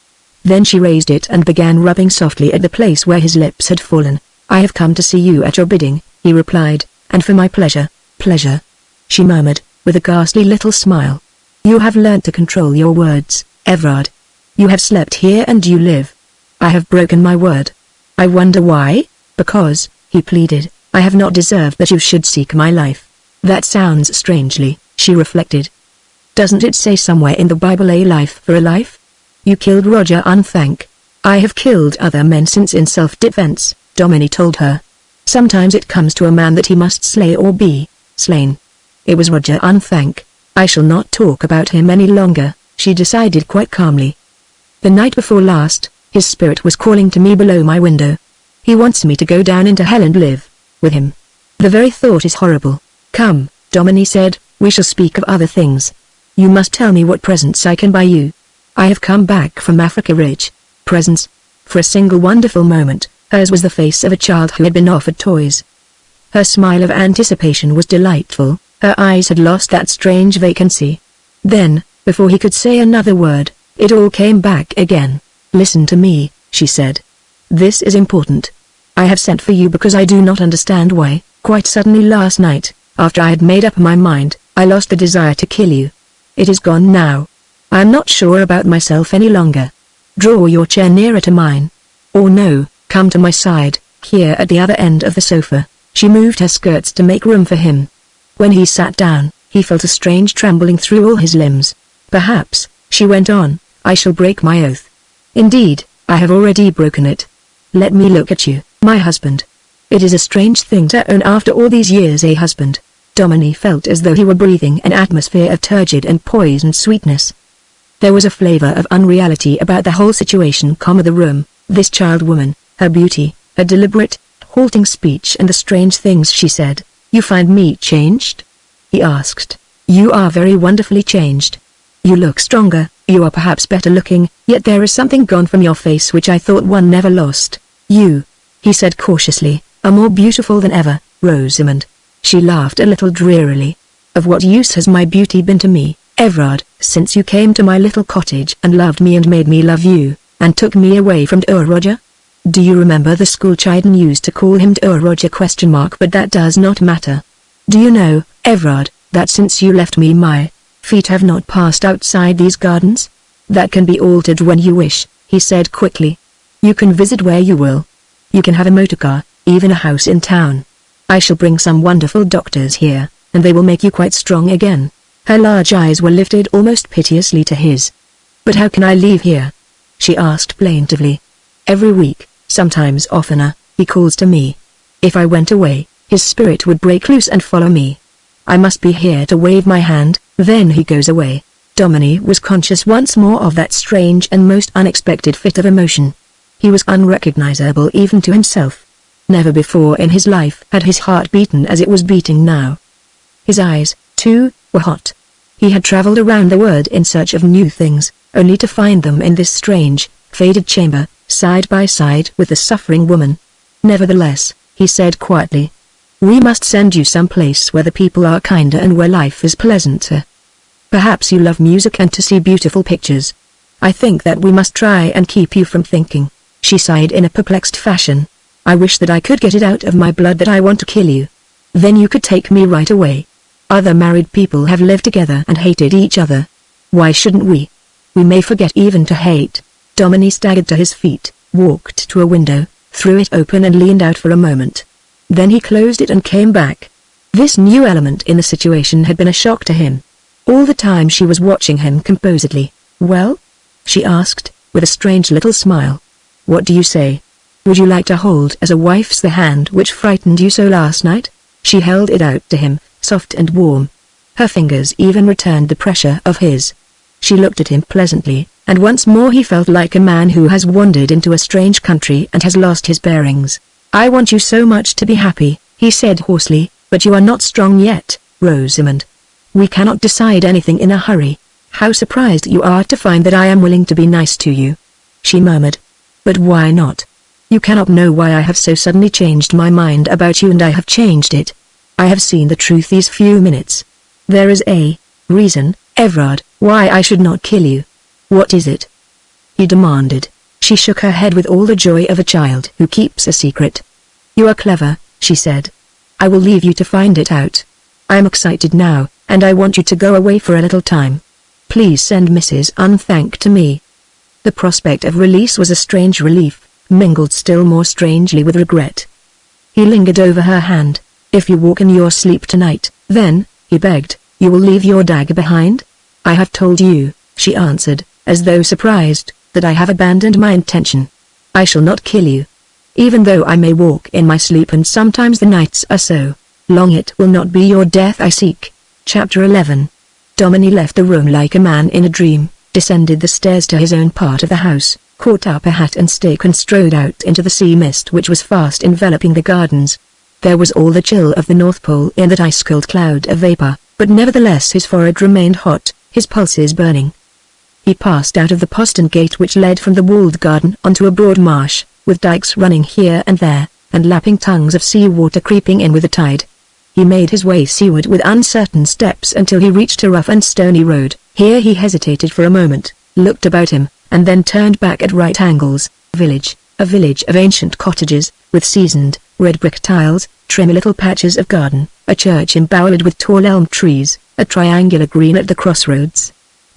Then she raised it and began rubbing softly at the place where his lips had fallen. "I have come to see you at your bidding," he replied, "and for my pleasure." "Pleasure?" she murmured, with a ghastly little smile. "You have learnt to control your words, Everard. You have slept here and you live. I have broken my word. I wonder why?" "Because," he pleaded, "I have not deserved that you should seek my life." "That sounds strangely," she reflected. "Doesn't it say somewhere in the Bible a life for a life? You killed Roger Unthank." "I have killed other men since in self-defense," Domini told her. "Sometimes it comes to a man that he must slay or be slain. It was Roger Unthank. I shall not talk about him any longer," she decided quite calmly. "The night before last, his spirit was calling to me below my window. He wants me to go down into hell and live with him. The very thought is horrible." "Come," Domini said, "we shall speak of other things. You must tell me what presents I can buy you." "I have come back from Africa rich." "Presents?" For a single wonderful moment, hers was the face of a child who had been offered toys. Her smile of anticipation was delightful, her eyes had lost that strange vacancy. Then, before he could say another word, it all came back again. "Listen to me," she said. "This is important. I have sent for you because I do not understand why, quite suddenly last night, after I had made up my mind, I lost the desire to kill you. It is gone now. I am not sure about myself any longer. Draw your chair nearer to mine. Or no, come to my side, here at the other end of the sofa." She moved her skirts to make room for him. When he sat down, he felt a strange trembling through all his limbs. "Perhaps," she went on, "I shall break my oath. Indeed, I have already broken it. Let me look at you, my husband. It is a strange thing to own after all these years a husband." Domini felt as though he were breathing an atmosphere of turgid and poisoned sweetness. There was a flavor of unreality about the whole situation, the room, this child woman, her beauty, her deliberate, halting speech and the strange things she said. "You find me changed?" he asked. "You are very wonderfully changed. You look stronger, you are perhaps better looking, yet there is something gone from your face which I thought one never lost. You," he said cautiously, "are more beautiful than ever, Rosamond." She laughed a little drearily. "Of what use has my beauty been to me, Everard, since you came to my little cottage and loved me and made me love you, and took me away from dear Roger? Do you remember the school children used to call him dear Roger ? But that does not matter. Do you know, Everard, that since you left me my feet have not passed outside these gardens? That can be altered when you wish, he said quickly. You can visit where you will. You can have a motorcar, even a house in town. I shall bring some wonderful doctors here, and they will make you quite strong again. Her large eyes were lifted almost piteously to his. But how can I leave here? She asked plaintively. Every week, sometimes oftener, he calls to me. If I went away, his spirit would break loose and follow me. I must be here to wave my hand, then he goes away. Domini was conscious once more of that strange and most unexpected fit of emotion. He was unrecognizable even to himself. Never before in his life had his heart beaten as it was beating now. His eyes, too, were hot. He had traveled around the world in search of new things, only to find them in this strange, faded chamber, side by side with the suffering woman. Nevertheless, he said quietly, we must send you some place where the people are kinder and where life is pleasanter. Perhaps you love music and to see beautiful pictures. I think that we must try and keep you from thinking. She sighed in a perplexed fashion. I wish that I could get it out of my blood that I want to kill you. Then you could take me right away. Other married people have lived together and hated each other. Why shouldn't we? We may forget even to hate. Domini staggered to his feet, walked to a window, threw it open and leaned out for a moment. Then he closed it and came back. This new element in the situation had been a shock to him. All the time she was watching him composedly. Well? She asked, with a strange little smile. What do you say? Would you like to hold as a wife's the hand which frightened you so last night? She held it out to him, soft and warm. Her fingers even returned the pressure of his. She looked at him pleasantly, and once more he felt like a man who has wandered into a strange country and has lost his bearings. I want you so much to be happy, he said hoarsely, but you are not strong yet, Rosamund. We cannot decide anything in a hurry. How surprised you are to find that I am willing to be nice to you. She murmured. But why not? You cannot know why I have so suddenly changed my mind about you, and I have changed it. I have seen the truth these few minutes. There is a reason, Everard, why I should not kill you. What is it? He demanded. She shook her head with all the joy of a child who keeps a secret. You are clever, she said. I will leave you to find it out. I am excited now, and I want you to go away for a little time. Please send Mrs. Unthank to me. The prospect of release was a strange relief, mingled still more strangely with regret. He lingered over her hand. If you walk in your sleep tonight, then, he begged, you will leave your dagger behind? I have told you, she answered, as though surprised, that I have abandoned my intention. I shall not kill you. Even though I may walk in my sleep and sometimes the nights are so long, it will not be your death I seek. Chapter 11. Domini left the room like a man in a dream, descended the stairs to his own part of the house, caught up a hat and stick and strode out into the sea mist which was fast enveloping the gardens. There was all the chill of the North Pole in that ice-cold cloud of vapor, but nevertheless his forehead remained hot, his pulses burning. He passed out of the postern gate which led from the walled garden onto a broad marsh, with dikes running here and there, and lapping tongues of sea water creeping in with the tide. He made his way seaward with uncertain steps until he reached a rough and stony road. Here he hesitated for a moment, looked about him, and then turned back at right angles. A village of ancient cottages, with seasoned, red brick tiles, trim little patches of garden, a church embowered with tall elm trees, a triangular green at the crossroads.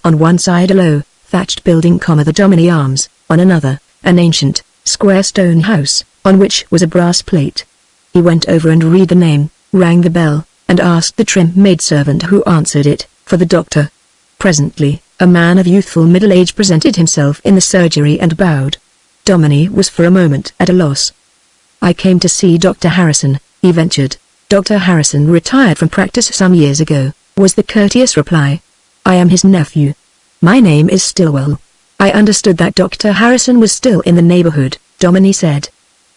On one side a low, thatched building, the Domini Arms, on another, an ancient, square stone house, on which was a brass plate. He went over and read the name, rang the bell, and asked the trim maidservant who answered it, for the doctor. Presently, a man of youthful middle age presented himself in the surgery and bowed. Domini was for a moment at a loss. I came to see Dr. Harrison, he ventured. Dr. Harrison retired from practice some years ago, was the courteous reply. I am his nephew. My name is Stillwell. I understood that Dr. Harrison was still in the neighborhood, Domini said.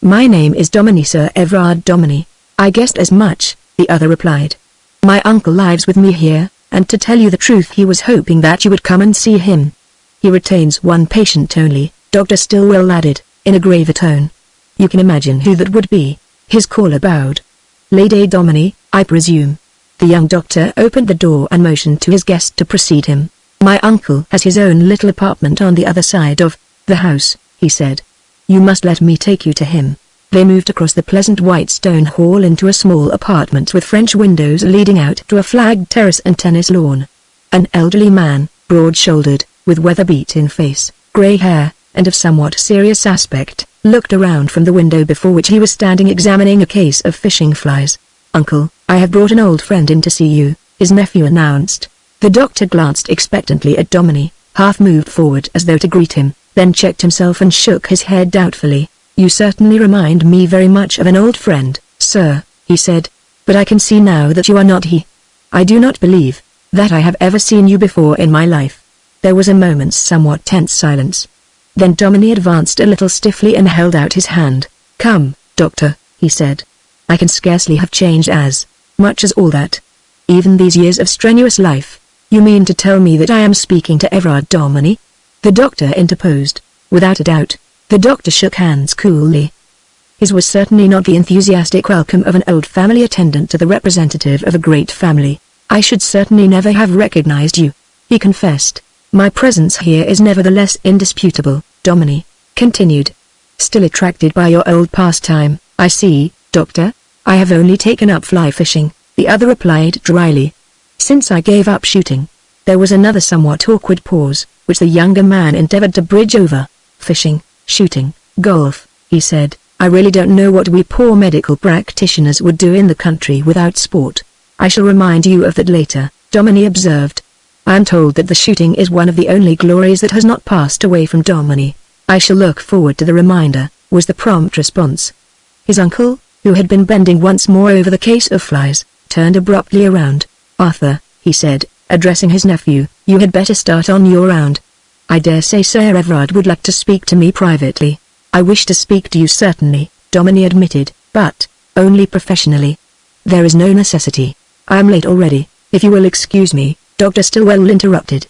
My name is Domini, Sir Everard Domini. I guessed as much, the other replied. My uncle lives with me here, and to tell you the truth he was hoping that you would come and see him. He retains one patient only, Dr. Stillwell added, in a graver tone. You can imagine who that would be. His caller bowed. Lady Domini, I presume. The young doctor opened the door and motioned to his guest to precede him. My uncle has his own little apartment on the other side of the house, he said. You must let me take you to him. They moved across the pleasant white stone hall into a small apartment with French windows leading out to a flagged terrace and tennis lawn. An elderly man, broad-shouldered, with weather-beaten face, grey hair, and of somewhat serious aspect, looked around from the window before which he was standing examining a case of fishing flies. "Uncle, I have brought an old friend in to see you," his nephew announced. The doctor glanced expectantly at Domini, half moved forward as though to greet him, then checked himself and shook his head doubtfully. "You certainly remind me very much of an old friend, sir," he said. "But I can see now that you are not he. I do not believe that I have ever seen you before in my life." There was a moment's somewhat tense silence. Then Domini advanced a little stiffly and held out his hand. "Come, doctor," he said. "I can scarcely have changed as much as all that. Even these years of strenuous life. You mean to tell me that I am speaking to Everard Domini?" The doctor interposed. "Without a doubt." The doctor shook hands coolly. His was certainly not the enthusiastic welcome of an old family attendant to the representative of a great family. "I should certainly never have recognized you," he confessed. "My presence here is nevertheless indisputable," Domini continued. "Still attracted by your old pastime, I see, doctor?" "I have only taken up fly fishing," the other replied dryly. "Since I gave up shooting." There was another somewhat awkward pause, which the younger man endeavored to bridge over. "Fishing, shooting, golf," he said. "I really don't know what we poor medical practitioners would do in the country without sport." "I shall remind you of that later," Domini observed. "I am told that the shooting is one of the only glories that has not passed away from Domini." "I shall look forward to the reminder," was the prompt response. His uncle, who had been bending once more over the case of flies, turned abruptly around. "Arthur," he said, addressing his nephew, "you had better start on your round. I dare say Sir Everard would like to speak to me privately." "I wish to speak to you certainly," Domini admitted, "but only professionally. There is no necessity. I am late already. If you will excuse me," Dr. Stillwell interrupted.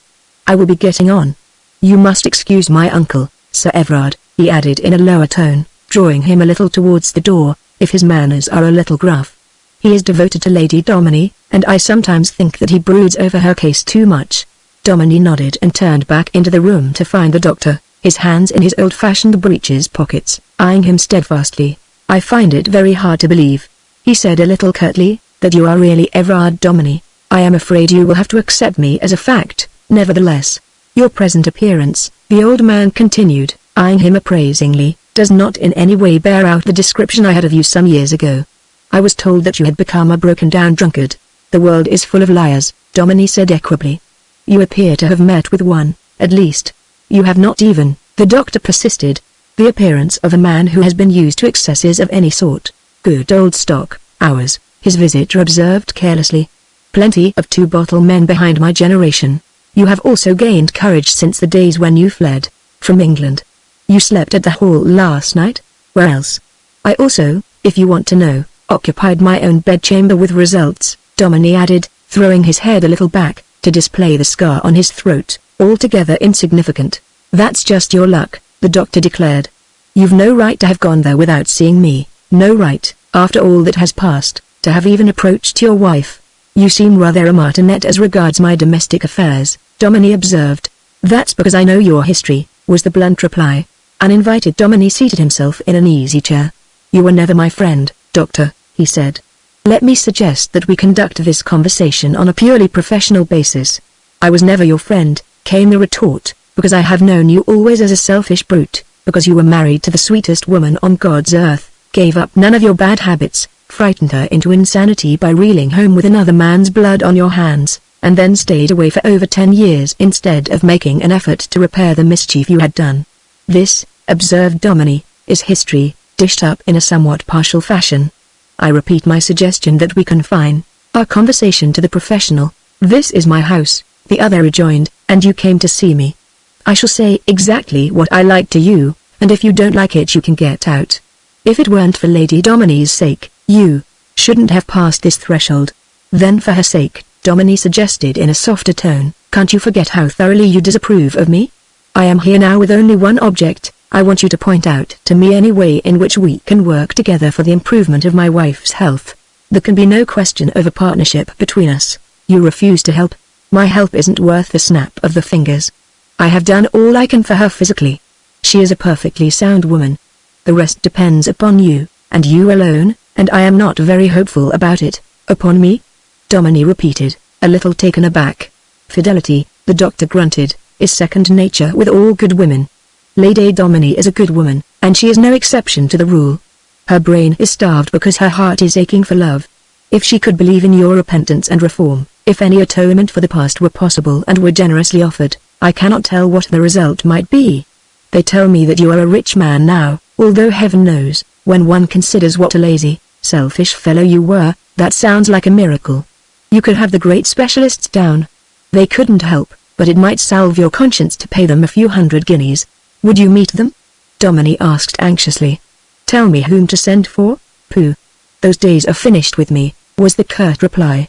"I will be getting on. You must excuse my uncle, Sir Everard," he added in a lower tone, drawing him a little towards the door, "if his manners are a little gruff. He is devoted to Lady Domini, and I sometimes think that he broods over her case too much." Domini nodded and turned back into the room to find the doctor, his hands in his old-fashioned breeches pockets, eyeing him steadfastly. "I find it very hard to believe," he said a little curtly, "that you are really Everard Domini. I am afraid you will have to accept me as a fact, nevertheless. Your present appearance," the old man continued, eyeing him appraisingly, "does not in any way bear out the description I had of you some years ago. I was told that you had become a broken-down drunkard." "The world is full of liars," Domini said equably. "You appear to have met with one, at least." "You have not even," the doctor persisted. "The appearance of a man who has been used to excesses of any sort." "Good old stock, ours," his visitor observed carelessly. "Plenty of two-bottle men behind my generation. You have also gained courage since the days when you fled from England. You slept at the Hall last night?" "Where else?" "I also, if you want to know, occupied my own bedchamber with results," Domini added, throwing his head a little back, to display the scar on his throat, "altogether insignificant." "That's just your luck," the doctor declared. "You've no right to have gone there without seeing me, no right, after all that has passed, to have even approached your wife." "You seem rather a martinet as regards my domestic affairs," Domini observed. "That's because I know your history," was the blunt reply. Uninvited, Domini seated himself in an easy chair. "You were never my friend, doctor," he said. "Let me suggest that we conduct this conversation on a purely professional basis." "I was never your friend," came the retort, "because I have known you always as a selfish brute, because you were married to the sweetest woman on God's earth, gave up none of your bad habits, frightened her into insanity by reeling home with another man's blood on your hands, and then stayed away for over 10 years instead of making an effort to repair the mischief you had done. This," observed Domini, "is history, dished up in a somewhat partial fashion. I repeat my suggestion that we confine our conversation to the professional." "This is my house," the other rejoined, "and you came to see me. I shall say exactly what I like to you, and if you don't like it you can get out. If it weren't for Lady Domini's sake, you shouldn't have passed this threshold." "Then for her sake," Domini suggested in a softer tone, "can't you forget how thoroughly you disapprove of me? I am here now with only one object. I want you to point out to me any way in which we can work together for the improvement of my wife's health. There can be no question of a partnership between us. You refuse to help. My help isn't worth the snap of the fingers. I have done all I can for her physically. She is a perfectly sound woman. The rest depends upon you, and you alone, and I am not very hopeful about it." "Upon me?" Domini repeated, a little taken aback. "Fidelity," the doctor grunted. is second nature with all good women. Lady Domini is a good woman, and she is no exception to the rule. Her brain is starved because her heart is aching for love. If she could believe in your repentance and reform, if any atonement for the past were possible and were generously offered, I cannot tell what the result might be. They tell me that you are a rich man now, although heaven knows, when one considers what a lazy, selfish fellow you were, that sounds like a miracle. You could have the great specialists down. They couldn't help, but it might salve your conscience to pay them a few hundred guineas. Would you meet them? Domini asked anxiously. Tell me whom to send for? Pooh. Those days are finished with me, was the curt reply.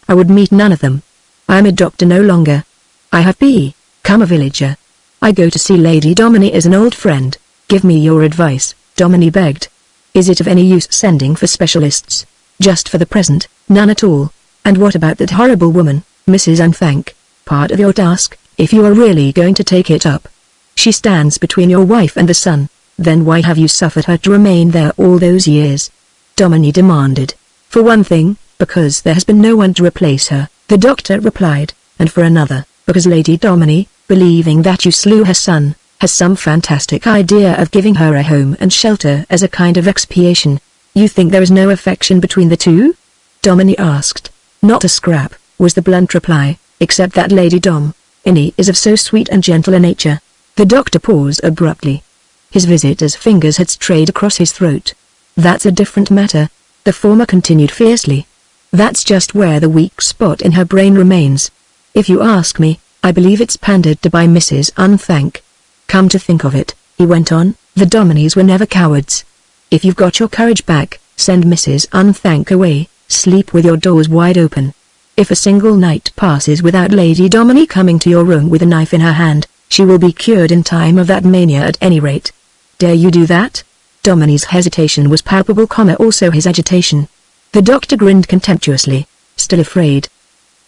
I would meet none of them. I am a doctor no longer. I have become a villager. I go to see Lady Domini as an old friend. Give me your advice, Domini begged. Is it of any use sending for specialists? Just for the present, none at all. And what about that horrible woman, Mrs. Unthank? Part of your task, if you are really going to take it up. She stands between your wife and the son. Then why have you suffered her to remain there all those years? Domini demanded. For one thing, because there has been no one to replace her, the doctor replied, and for another, because Lady Domini, believing that you slew her son, has some fantastic idea of giving her a home and shelter as a kind of expiation. You think there is no affection between the two? Domini asked. Not a scrap, was the blunt reply, except that Lady Domini is of so sweet and gentle a nature. The doctor paused abruptly. His visitor's fingers had strayed across his throat. That's a different matter, the former continued fiercely. That's just where the weak spot in her brain remains. If you ask me, I believe it's pandered to by Mrs. Unthank. Come to think of it, he went on, the Dominis were never cowards. If you've got your courage back, send Mrs. Unthank away, sleep with your doors wide open. If a single night passes without Lady Domini coming to your room with a knife in her hand, she will be cured in time of that mania at any rate. Dare you do that? Domini's hesitation was palpable, also his agitation. The doctor grinned contemptuously, still afraid.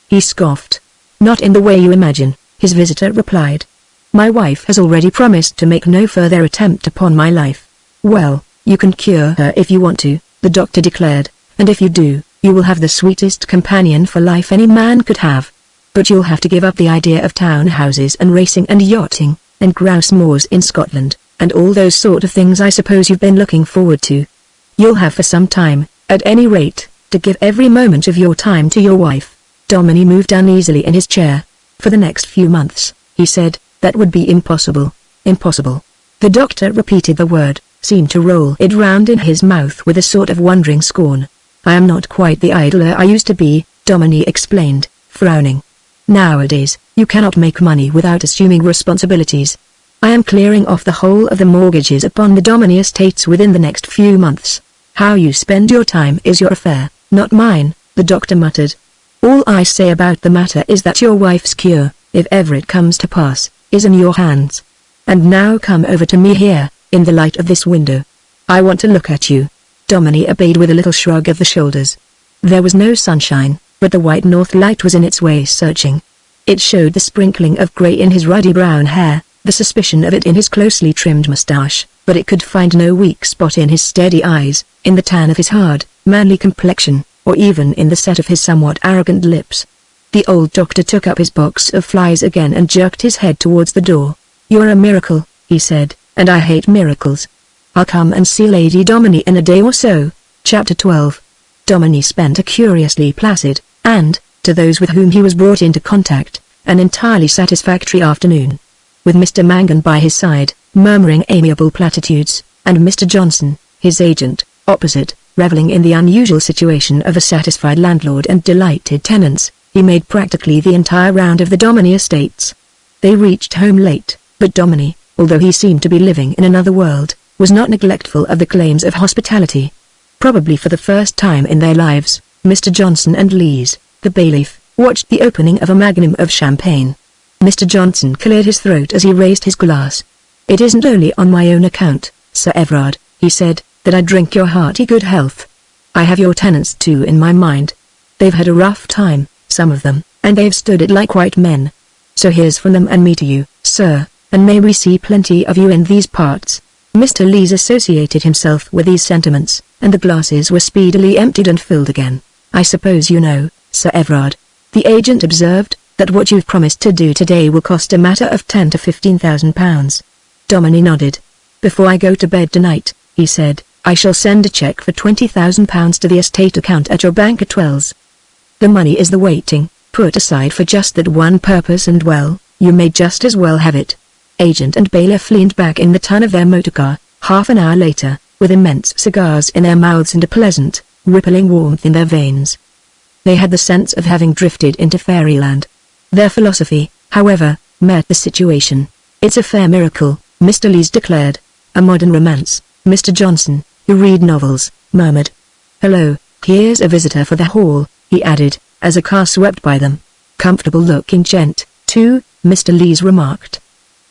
He scoffed. Not in the way you imagine, his visitor replied. My wife has already promised to make no further attempt upon my life. Well, you can cure her if you want to, the doctor declared, and if you do, you will have the sweetest companion for life any man could have. But you'll have to give up the idea of townhouses and racing and yachting, and grouse moors in Scotland, and all those sort of things I suppose you've been looking forward to. You'll have for some time, at any rate, to give every moment of your time to your wife. Domini moved uneasily in his chair. For the next few months, he said, that would be impossible. Impossible. The doctor repeated the word, seemed to roll it round in his mouth with a sort of wondering scorn. I am not quite the idler I used to be, Domini explained, frowning. Nowadays, you cannot make money without assuming responsibilities. I am clearing off the whole of the mortgages upon the Domini estates within the next few months. How you spend your time is your affair, not mine, the doctor muttered. All I say about the matter is that your wife's cure, if ever it comes to pass, is in your hands. And now come over to me here, in the light of this window. I want to look at you. Domini obeyed with a little shrug of the shoulders. There was no sunshine, but the white north light was in its way searching. It showed the sprinkling of grey in his ruddy brown hair, the suspicion of it in his closely trimmed moustache, but it could find no weak spot in his steady eyes, in the tan of his hard, manly complexion, or even in the set of his somewhat arrogant lips. The old doctor took up his box of flies again and jerked his head towards the door. You're a miracle, he said, and I hate miracles. I'll come and see Lady Domini in a day or so. Chapter 12. Domini spent a curiously placid, and, to those with whom he was brought into contact, an entirely satisfactory afternoon. With Mr. Mangan by his side, murmuring amiable platitudes, and Mr. Johnson, his agent, opposite, reveling in the unusual situation of a satisfied landlord and delighted tenants, he made practically the entire round of the Domini estates. They reached home late, but Domini, although he seemed to be living in another world, was not neglectful of the claims of hospitality. Probably for the first time in their lives, Mr. Johnson and Lees, the bailiff, watched the opening of a magnum of champagne. Mr. Johnson cleared his throat as he raised his glass. It isn't only on my own account, Sir Everard, he said, that I drink your hearty good health. I have your tenants too in my mind. They've had a rough time, some of them, and they've stood it like white men. So here's from them and me to you, sir, and may we see plenty of you in these parts. Mr. Lees associated himself with these sentiments, and the glasses were speedily emptied and filled again. I suppose you know, Sir Everard, the agent observed, that what you've promised to do today will cost a matter of £10,000 to £15,000. Dominie nodded. Before I go to bed tonight, he said, I shall send a cheque for £20,000 to the estate account at your bank at Wells. The money is the waiting, put aside for just that one purpose, and well, you may just as well have it. Agent and bailiff leaned back in the tonneau of their motorcar, half an hour later, with immense cigars in their mouths and a pleasant, rippling warmth in their veins. They had the sense of having drifted into fairyland. Their philosophy, however, met the situation. It's a fair miracle, Mr. Lees declared. A modern romance, Mr. Johnson, you read novels, murmured. Hello, here's a visitor for the hall, he added, as a car swept by them. Comfortable-looking gent, too, Mr. Lees remarked.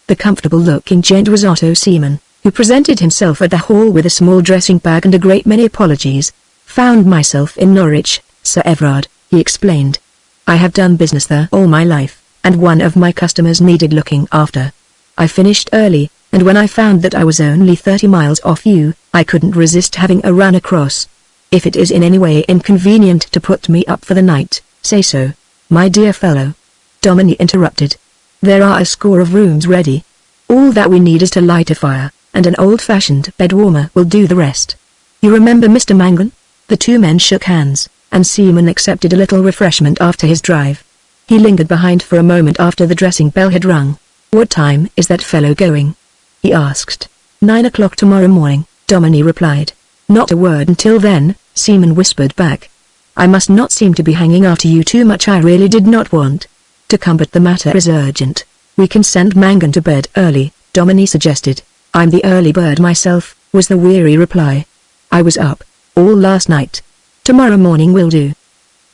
The comfortable-looking gent was Otto Seaman, who presented himself at the hall with a small dressing bag and a great many apologies. Found myself in Norwich, Sir Everard, he explained. I have done business there all my life, and one of my customers needed looking after. I finished early, and when I found that I was only 30 miles off you, I couldn't resist having a run across. If it is in any way inconvenient to put me up for the night, say so, my dear fellow. Dominie interrupted. There are a score of rooms ready. All that we need is to light a fire, and an old-fashioned bed warmer will do the rest. You remember Mr. Mangan? The two men shook hands, and Seaman accepted a little refreshment after his drive. He lingered behind for a moment after the dressing bell had rung. What time is that fellow going? He asked. 9 o'clock tomorrow morning, Dominie replied. Not a word until then, Seaman whispered back. I must not seem to be hanging after you too much. I really did not want to come, but the matter is urgent. We can send Mangan to bed early, Dominie suggested. I'm the early bird myself, was the weary reply. I was up all last night. Tomorrow morning will do.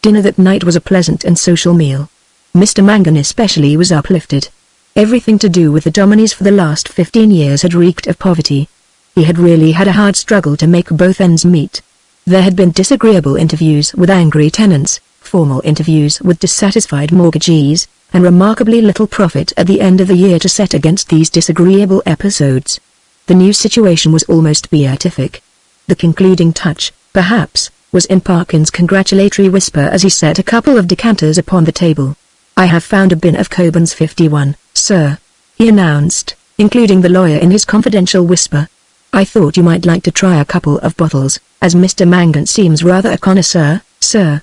Dinner that night was a pleasant and social meal. Mr. Mangan especially was uplifted. Everything to do with the Dominies for the last 15 years had reeked of poverty. He had really had a hard struggle to make both ends meet. There had been disagreeable interviews with angry tenants, formal interviews with dissatisfied mortgagees, and remarkably little profit at the end of the year to set against these disagreeable episodes. The new situation was almost beatific. The concluding touch, perhaps, was in Parkin's congratulatory whisper as he set a couple of decanters upon the table. I have found a bin of Coburn's 51, sir, he announced, including the lawyer in his confidential whisper. I thought you might like to try a couple of bottles, as Mr. Mangan seems rather a connoisseur, sir.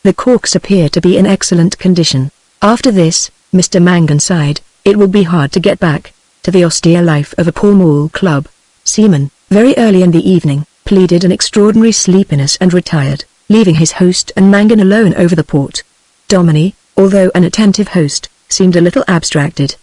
The corks appear to be in excellent condition. After this, Mr. Mangan sighed, it will be hard to get back to the austere life of a Pall Mall club. Seaman, very early in the evening, pleaded an extraordinary sleepiness and retired, leaving his host and Mangan alone over the port. Dominie, although an attentive host, seemed a little abstracted.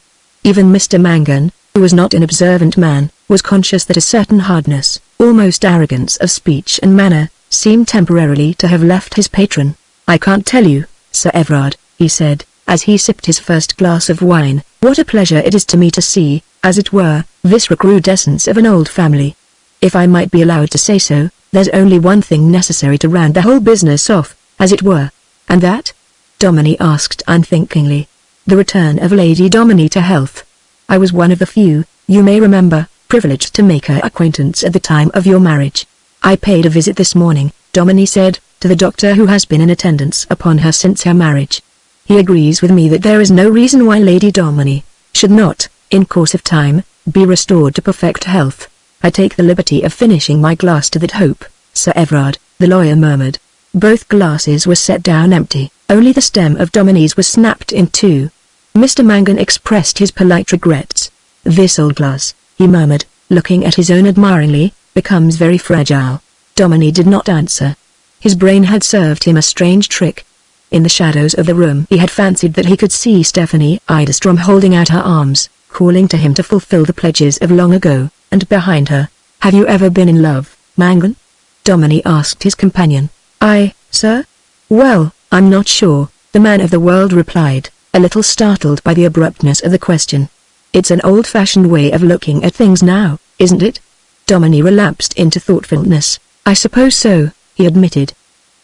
Even Mr. Mangan, who was not an observant man, was conscious that a certain hardness, almost arrogance of speech and manner, seemed temporarily to have left his patron. I can't tell you, Sir Everard, he said, as he sipped his first glass of wine, what a pleasure it is to me to see, as it were, this recrudescence of an old family. If I might be allowed to say so, there's only one thing necessary to round the whole business off, as it were. And that? Dominie asked unthinkingly. The return of Lady Dominie to health. I was one of the few, you may remember, privileged to make her acquaintance at the time of your marriage. I paid a visit this morning, Dominie said, to the doctor who has been in attendance upon her since her marriage. He agrees with me that there is no reason why Lady Dominie should not, in course of time, be restored to perfect health. I take the liberty of finishing my glass to that hope, Sir Everard, the lawyer murmured. Both glasses were set down empty, only the stem of Dominie's was snapped in two. Mr. Mangan expressed his polite regrets. This old glass, he murmured, looking at his own admiringly, becomes very fragile. Dominie did not answer. His brain had served him a strange trick. In the shadows of the room he had fancied that he could see Stephanie Idestrom holding out her arms, calling to him to fulfill the pledges of long ago, and behind her, have you ever been in love, Mangan? Dominie asked his companion. I, sir? Well, I'm not sure, the man of the world replied, a little startled by the abruptness of the question. It's an old-fashioned way of looking at things now, isn't it? Dominie relapsed into thoughtfulness. I suppose so, he admitted.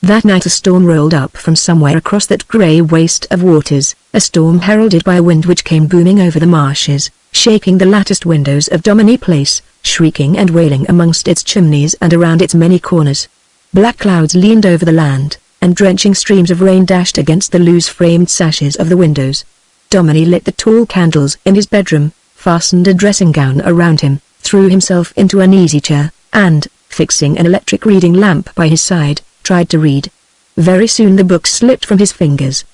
That night a storm rolled up from somewhere across that grey waste of waters, a storm heralded by a wind which came booming over the marshes, shaking the latticed windows of Dominie Place, shrieking and wailing amongst its chimneys and around its many corners. Black clouds leaned over the land, and drenching streams of rain dashed against the loose-framed sashes of the windows. Dominic lit the tall candles in his bedroom, fastened a dressing gown around him, threw himself into an easy chair, and, fixing an electric reading lamp by his side, tried to read. Very soon the book slipped from his fingers.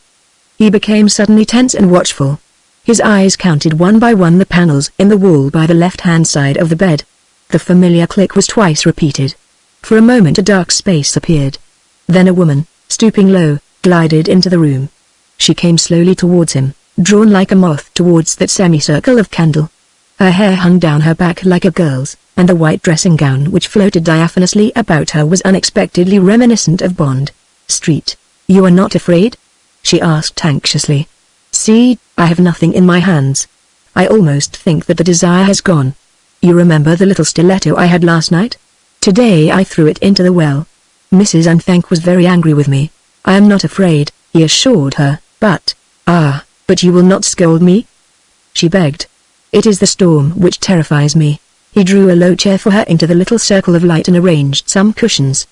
He became suddenly tense and watchful. His eyes counted one by one the panels in the wall by the left-hand side of the bed. The familiar click was twice repeated. For a moment a dark space appeared. Then a woman, stooping low, glided into the room. She came slowly towards him, drawn like a moth towards that semicircle of candle. Her hair hung down her back like a girl's, and the white dressing gown which floated diaphanously about her was unexpectedly reminiscent of Bond Street. "You are not afraid?" she asked anxiously. "See, I have nothing in my hands. I almost think that the desire has gone. You remember the little stiletto I had last night? Today I threw it into the well. Mrs. Unthank was very angry with me. I am not afraid," he assured her, but you will not scold me?" she begged. "It is the storm which terrifies me." He drew a low chair for her into the little circle of light and arranged some cushions.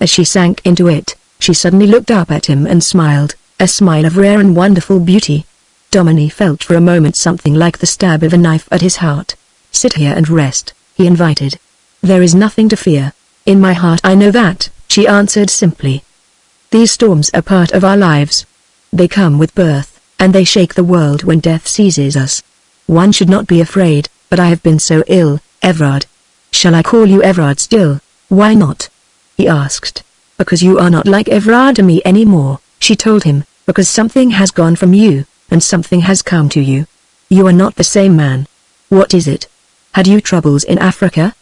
As she sank into it, she suddenly looked up at him and smiled, a smile of rare and wonderful beauty. Dominic felt for a moment something like the stab of a knife at his heart. "Sit here and rest," he invited. "There is nothing to fear." "In my heart I know that," she answered simply. "These storms are part of our lives. They come with birth, and they shake the world when death seizes us. One should not be afraid, but I have been so ill, Everard." "Shall I call you Everard still?" "Why not?" he asked. "Because you are not like Everard to me anymore," she told him, "because something has gone from you, and something has come to you. You are not the same man." "What is it? Had you troubles in Africa?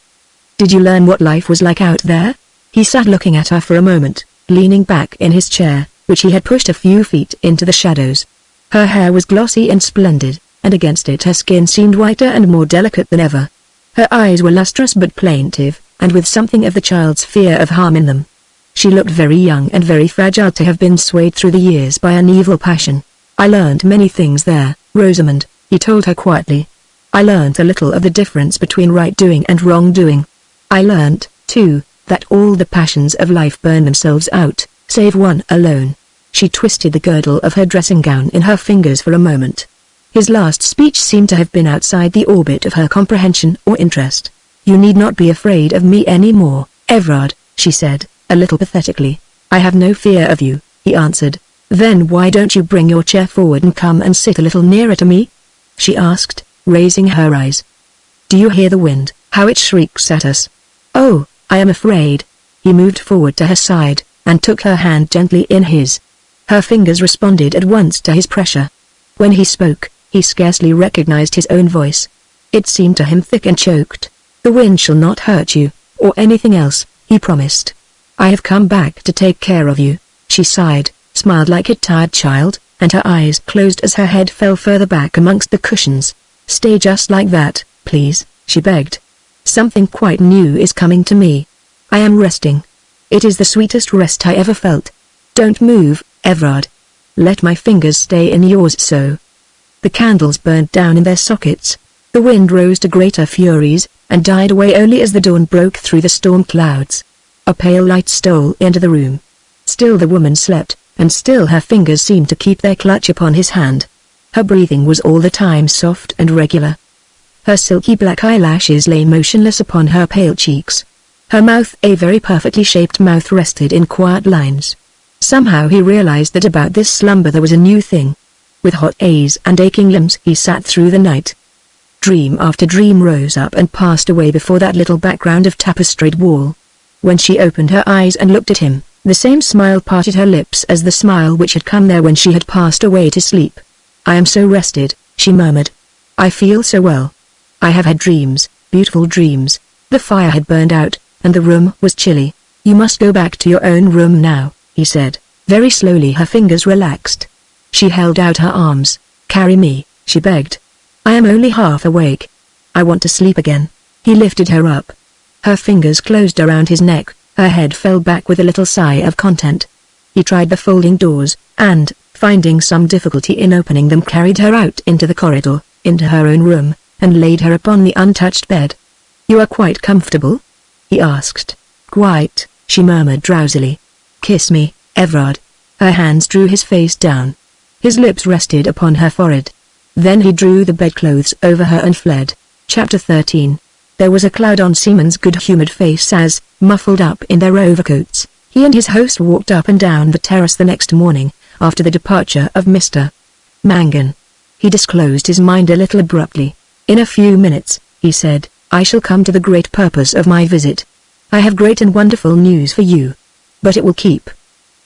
Did you learn what life was like out there?" He sat looking at her for a moment, leaning back in his chair, which he had pushed a few feet into the shadows. Her hair was glossy and splendid, and against it her skin seemed whiter and more delicate than ever. Her eyes were lustrous but plaintive, and with something of the child's fear of harm in them. She looked very young and very fragile to have been swayed through the years by an evil passion. "I learned many things there, Rosamund," he told her quietly. "I learned a little of the difference between right-doing and wrong-doing. I learned, too, that all the passions of life burn themselves out, save one alone." She twisted the girdle of her dressing gown in her fingers for a moment. His last speech seemed to have been outside the orbit of her comprehension or interest. "You need not be afraid of me any more, Everard," she said, a little pathetically. "I have no fear of you," he answered. "Then why don't you bring your chair forward and come and sit a little nearer to me?" she asked, raising her eyes. "Do you hear the wind, how it shrieks at us?" "Oh, I am afraid." He moved forward to her side, and took her hand gently in his. Her fingers responded at once to his pressure. When he spoke, he scarcely recognized his own voice. It seemed to him thick and choked. "The wind shall not hurt you, or anything else," he promised. "I have come back to take care of you." She sighed, smiled like a tired child, and her eyes closed as her head fell further back amongst the cushions. "Stay just like that, please," she begged. "Something quite new is coming to me. I am resting. It is the sweetest rest I ever felt. Don't move, Everard. Let my fingers stay in yours so." The candles burned down in their sockets. The wind rose to greater furies, and died away only as the dawn broke through the storm clouds. A pale light stole into the room. Still the woman slept, and still her fingers seemed to keep their clutch upon his hand. Her breathing was all the time soft and regular. Her silky black eyelashes lay motionless upon her pale cheeks. Her mouth, a very perfectly shaped mouth, rested in quiet lines. Somehow he realized that about this slumber there was a new thing. With hot eyes and aching limbs he sat through the night. Dream after dream rose up and passed away before that little background of tapestried wall. When she opened her eyes and looked at him, the same smile parted her lips as the smile which had come there when she had passed away to sleep. "I am so rested," she murmured. "I feel so well. I have had dreams, beautiful dreams." The fire had burned out, and the room was chilly. "You must go back to your own room now," he said. Very slowly her fingers relaxed. She held out her arms. "Carry me," she begged. "I am only half awake. I want to sleep again." He lifted her up. Her fingers closed around his neck, her head fell back with a little sigh of content. He tried the folding doors, and, finding some difficulty in opening them, carried her out into the corridor, into her own room, and laid her upon the untouched bed. "You are quite comfortable?" he asked. "Quite," she murmured drowsily. "Kiss me." Everard. Her hands drew his face down. His lips rested upon her forehead. Then he drew the bedclothes over her and fled. Chapter 13. There was a cloud on Seaman's good-humoured face as, muffled up in their overcoats, he and his host walked up and down the terrace the next morning, after the departure of Mr. Mangan. He disclosed his mind a little abruptly. In a few minutes, he said, I shall come to the great purpose of my visit. I have great and wonderful news for you. But it will keep.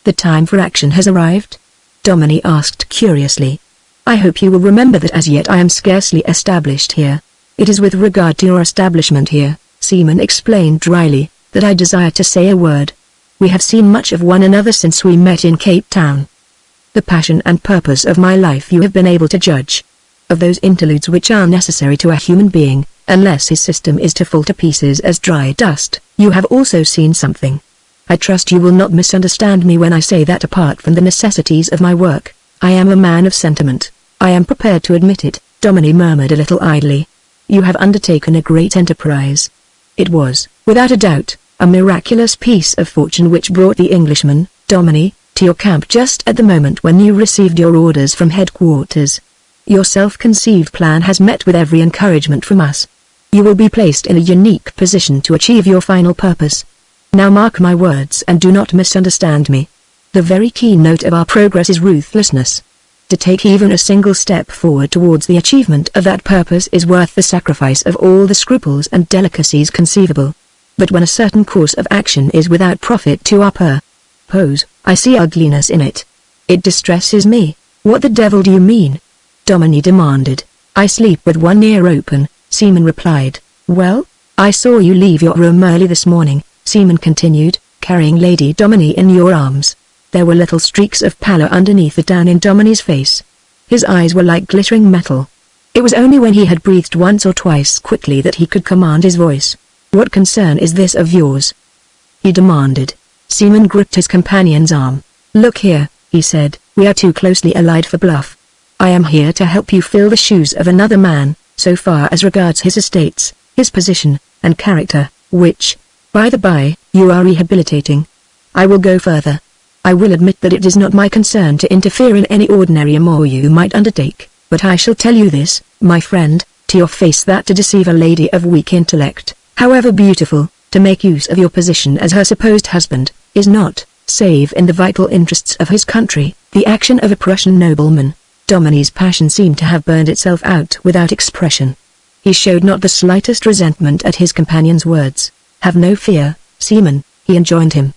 The time for action has arrived? Dominie asked curiously. I hope you will remember that as yet I am scarcely established here. It is with regard to your establishment here, Seaman explained dryly, that I desire to say a word. We have seen much of one another since we met in Cape Town. The passion and purpose of my life you have been able to judge. Of those interludes which are necessary to a human being, unless his system is to fall to pieces as dry dust, you have also seen something. I trust you will not misunderstand me when I say that apart from the necessities of my work, I am a man of sentiment. I am prepared to admit it, Dominie murmured a little idly. You have undertaken a great enterprise. It was, without a doubt, a miraculous piece of fortune which brought the Englishman, Dominie, to your camp just at the moment when you received your orders from headquarters. Your self-conceived plan has met with every encouragement from us. You will be placed in a unique position to achieve your final purpose. Now mark my words and do not misunderstand me. The very keynote of our progress is ruthlessness. To take even a single step forward towards the achievement of that purpose is worth the sacrifice of all the scruples and delicacies conceivable. But when a certain course of action is without profit to our purpose, I see ugliness in it. It distresses me. What the devil do you mean? Dominie demanded. I sleep with one ear open, Seaman replied. Well, I saw you leave your room early this morning, Seaman continued, carrying Lady Dominie in your arms. There were little streaks of pallor underneath the down in Dominie's face. His eyes were like glittering metal. It was only when he had breathed once or twice quickly that he could command his voice. What concern is this of yours? He demanded. Seaman gripped his companion's arm. Look here, he said, we are too closely allied for bluff. I am here to help you fill the shoes of another man, so far as regards his estates, his position, and character, which, by the by, you are rehabilitating. I will go further. I will admit that it is not my concern to interfere in any ordinary amour you might undertake, but I shall tell you this, my friend, to your face that to deceive a lady of weak intellect, however beautiful, to make use of your position as her supposed husband, is not, save in the vital interests of his country, the action of a Prussian nobleman. Dominie's passion seemed to have burned itself out without expression. He showed not the slightest resentment at his companion's words. Have no fear, Seaman, he enjoined him.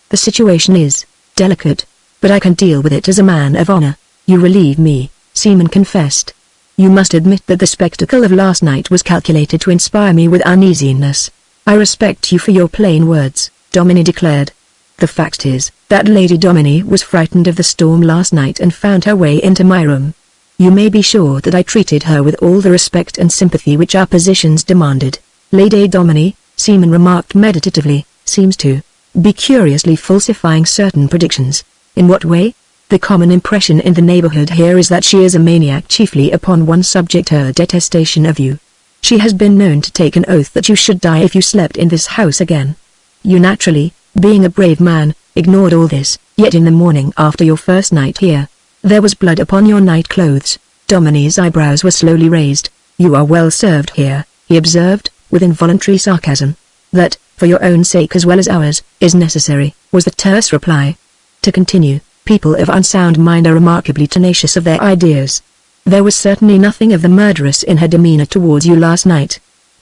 The situation is delicate, but I can deal with it as a man of honor. You relieve me, Seaman confessed. You must admit that the spectacle of last night was calculated to inspire me with uneasiness. I respect you for your plain words, Dominie declared. The fact is, that Lady Dominie was frightened of the storm last night and found her way into my room. You may be sure that I treated her with all the respect and sympathy which our positions demanded. Lady Dominie, Seaman remarked meditatively, seems to be curiously falsifying certain predictions. In what way? The common impression in the neighborhood here is that she is a maniac chiefly upon one subject, her detestation of you. She has been known to take an oath that you should die if you slept in this house again. You naturally, being a brave man, ignored all this, yet in the morning after your first night here, there was blood upon your night clothes. Dominie's eyebrows were slowly raised. You are well served here, he observed, with involuntary sarcasm. That, for your own sake as well as ours, is necessary, was the terse reply. To continue, people of unsound mind are remarkably tenacious of their ideas. There was certainly nothing of the murderess in her demeanor towards you last night.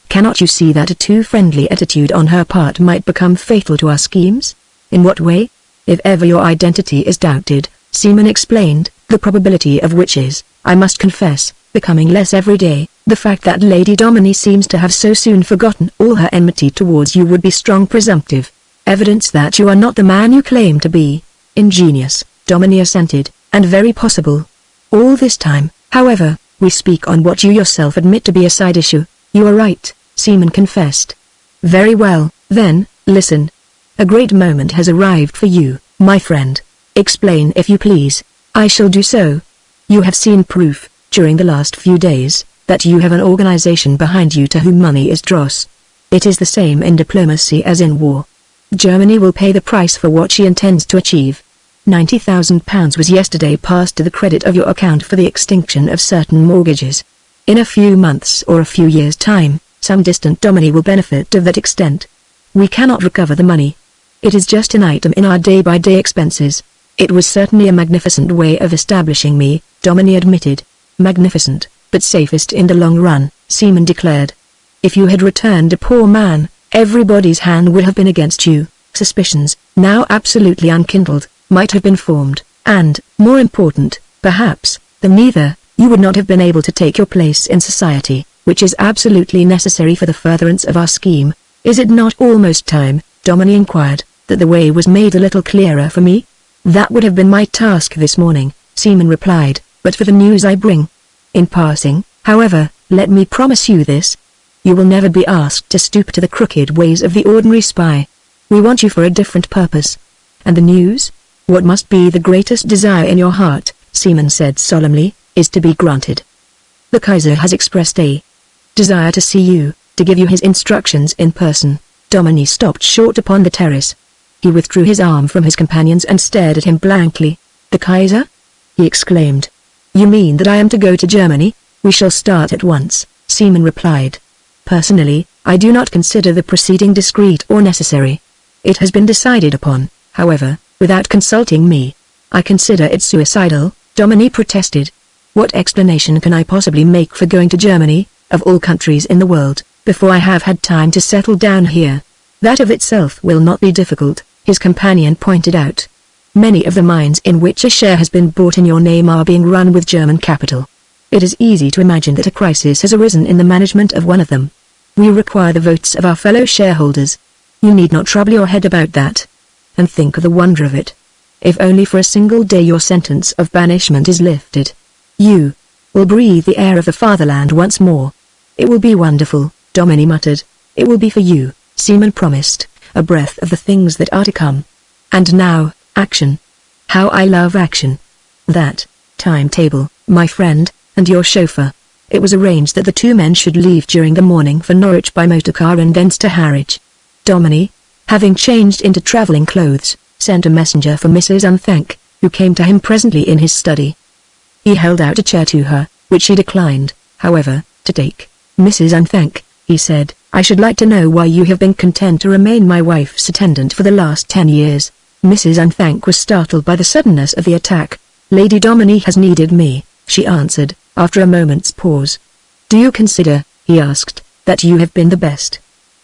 Cannot you see that a too friendly attitude on her part might become fatal to our schemes? In what way? If ever your identity is doubted, Seaman explained, the probability of which is, I must confess, becoming less every day, the fact that Lady Dominie seems to have so soon forgotten all her enmity towards you would be strong presumptive evidence that you are not the man you claim to be. Ingenious, Dominie assented, and very possible. All this time, however, we speak on what you yourself admit to be a side issue. You are right, Seaman confessed. Very well, then, listen. A great moment has arrived for you, my friend. Explain if you please. I shall do so. You have seen proof, during the last few days, that you have an organization behind you to whom money is dross. It is the same in diplomacy as in war. Germany will pay the price for what she intends to achieve. £90,000 was yesterday passed to the credit of your account for the extinction of certain mortgages. In a few months or a few years' time, some distant dominee will benefit to that extent. We cannot recover the money. It is just an item in our day-by-day expenses. It was certainly a magnificent way of establishing me, Dominey admitted. Magnificent, but safest in the long run, Seaman declared. If you had returned a poor man, everybody's hand would have been against you. Suspicions, now absolutely unkindled, might have been formed, and, more important, perhaps, than neither, you would not have been able to take your place in society, which is absolutely necessary for the furtherance of our scheme. Is it not almost time, Dominey inquired, that the way was made a little clearer for me? That would have been my task this morning, Seaman replied, but for the news I bring. In passing, however, let me promise you this. You will never be asked to stoop to the crooked ways of the ordinary spy. We want you for a different purpose. And the news? What must be the greatest desire in your heart, Seaman said solemnly, is to be granted. The Kaiser has expressed a desire to see you, to give you his instructions in person. Dominey stopped short upon the terrace. He withdrew his arm from his companion's and stared at him blankly. The Kaiser? He exclaimed. You mean that I am to go to Germany? We shall start at once, Seaman replied. Personally, I do not consider the proceeding discreet or necessary. It has been decided upon, however, without consulting me. I consider it suicidal, Dominey protested. What explanation can I possibly make for going to Germany, of all countries in the world, before I have had time to settle down here? That of itself will not be difficult, his companion pointed out. Many of the mines in which a share has been bought in your name are being run with German capital. It is easy to imagine that a crisis has arisen in the management of one of them. We require the votes of our fellow shareholders. You need not trouble your head about that. And think of the wonder of it. If only for a single day your sentence of banishment is lifted. You will breathe the air of the fatherland once more. It will be wonderful, Dominey muttered. It will be for you, Seaman promised, a breath of the things that are to come. And now, action. How I love action. That timetable, my friend, and your chauffeur. It was arranged that the two men should leave during the morning for Norwich by motorcar and thence to Harwich. Dominey, having changed into travelling clothes, sent a messenger for Mrs. Unthank, who came to him presently in his study. He held out a chair to her, which she declined, however, to take. Mrs. Unthank, he said, I should like to know why you have been content to remain my wife's attendant for the last 10 years. Mrs. Unthank was startled by the suddenness of the attack. Lady Dominey has needed me, she answered, after a moment's pause. Do you consider, he asked, that you have been the best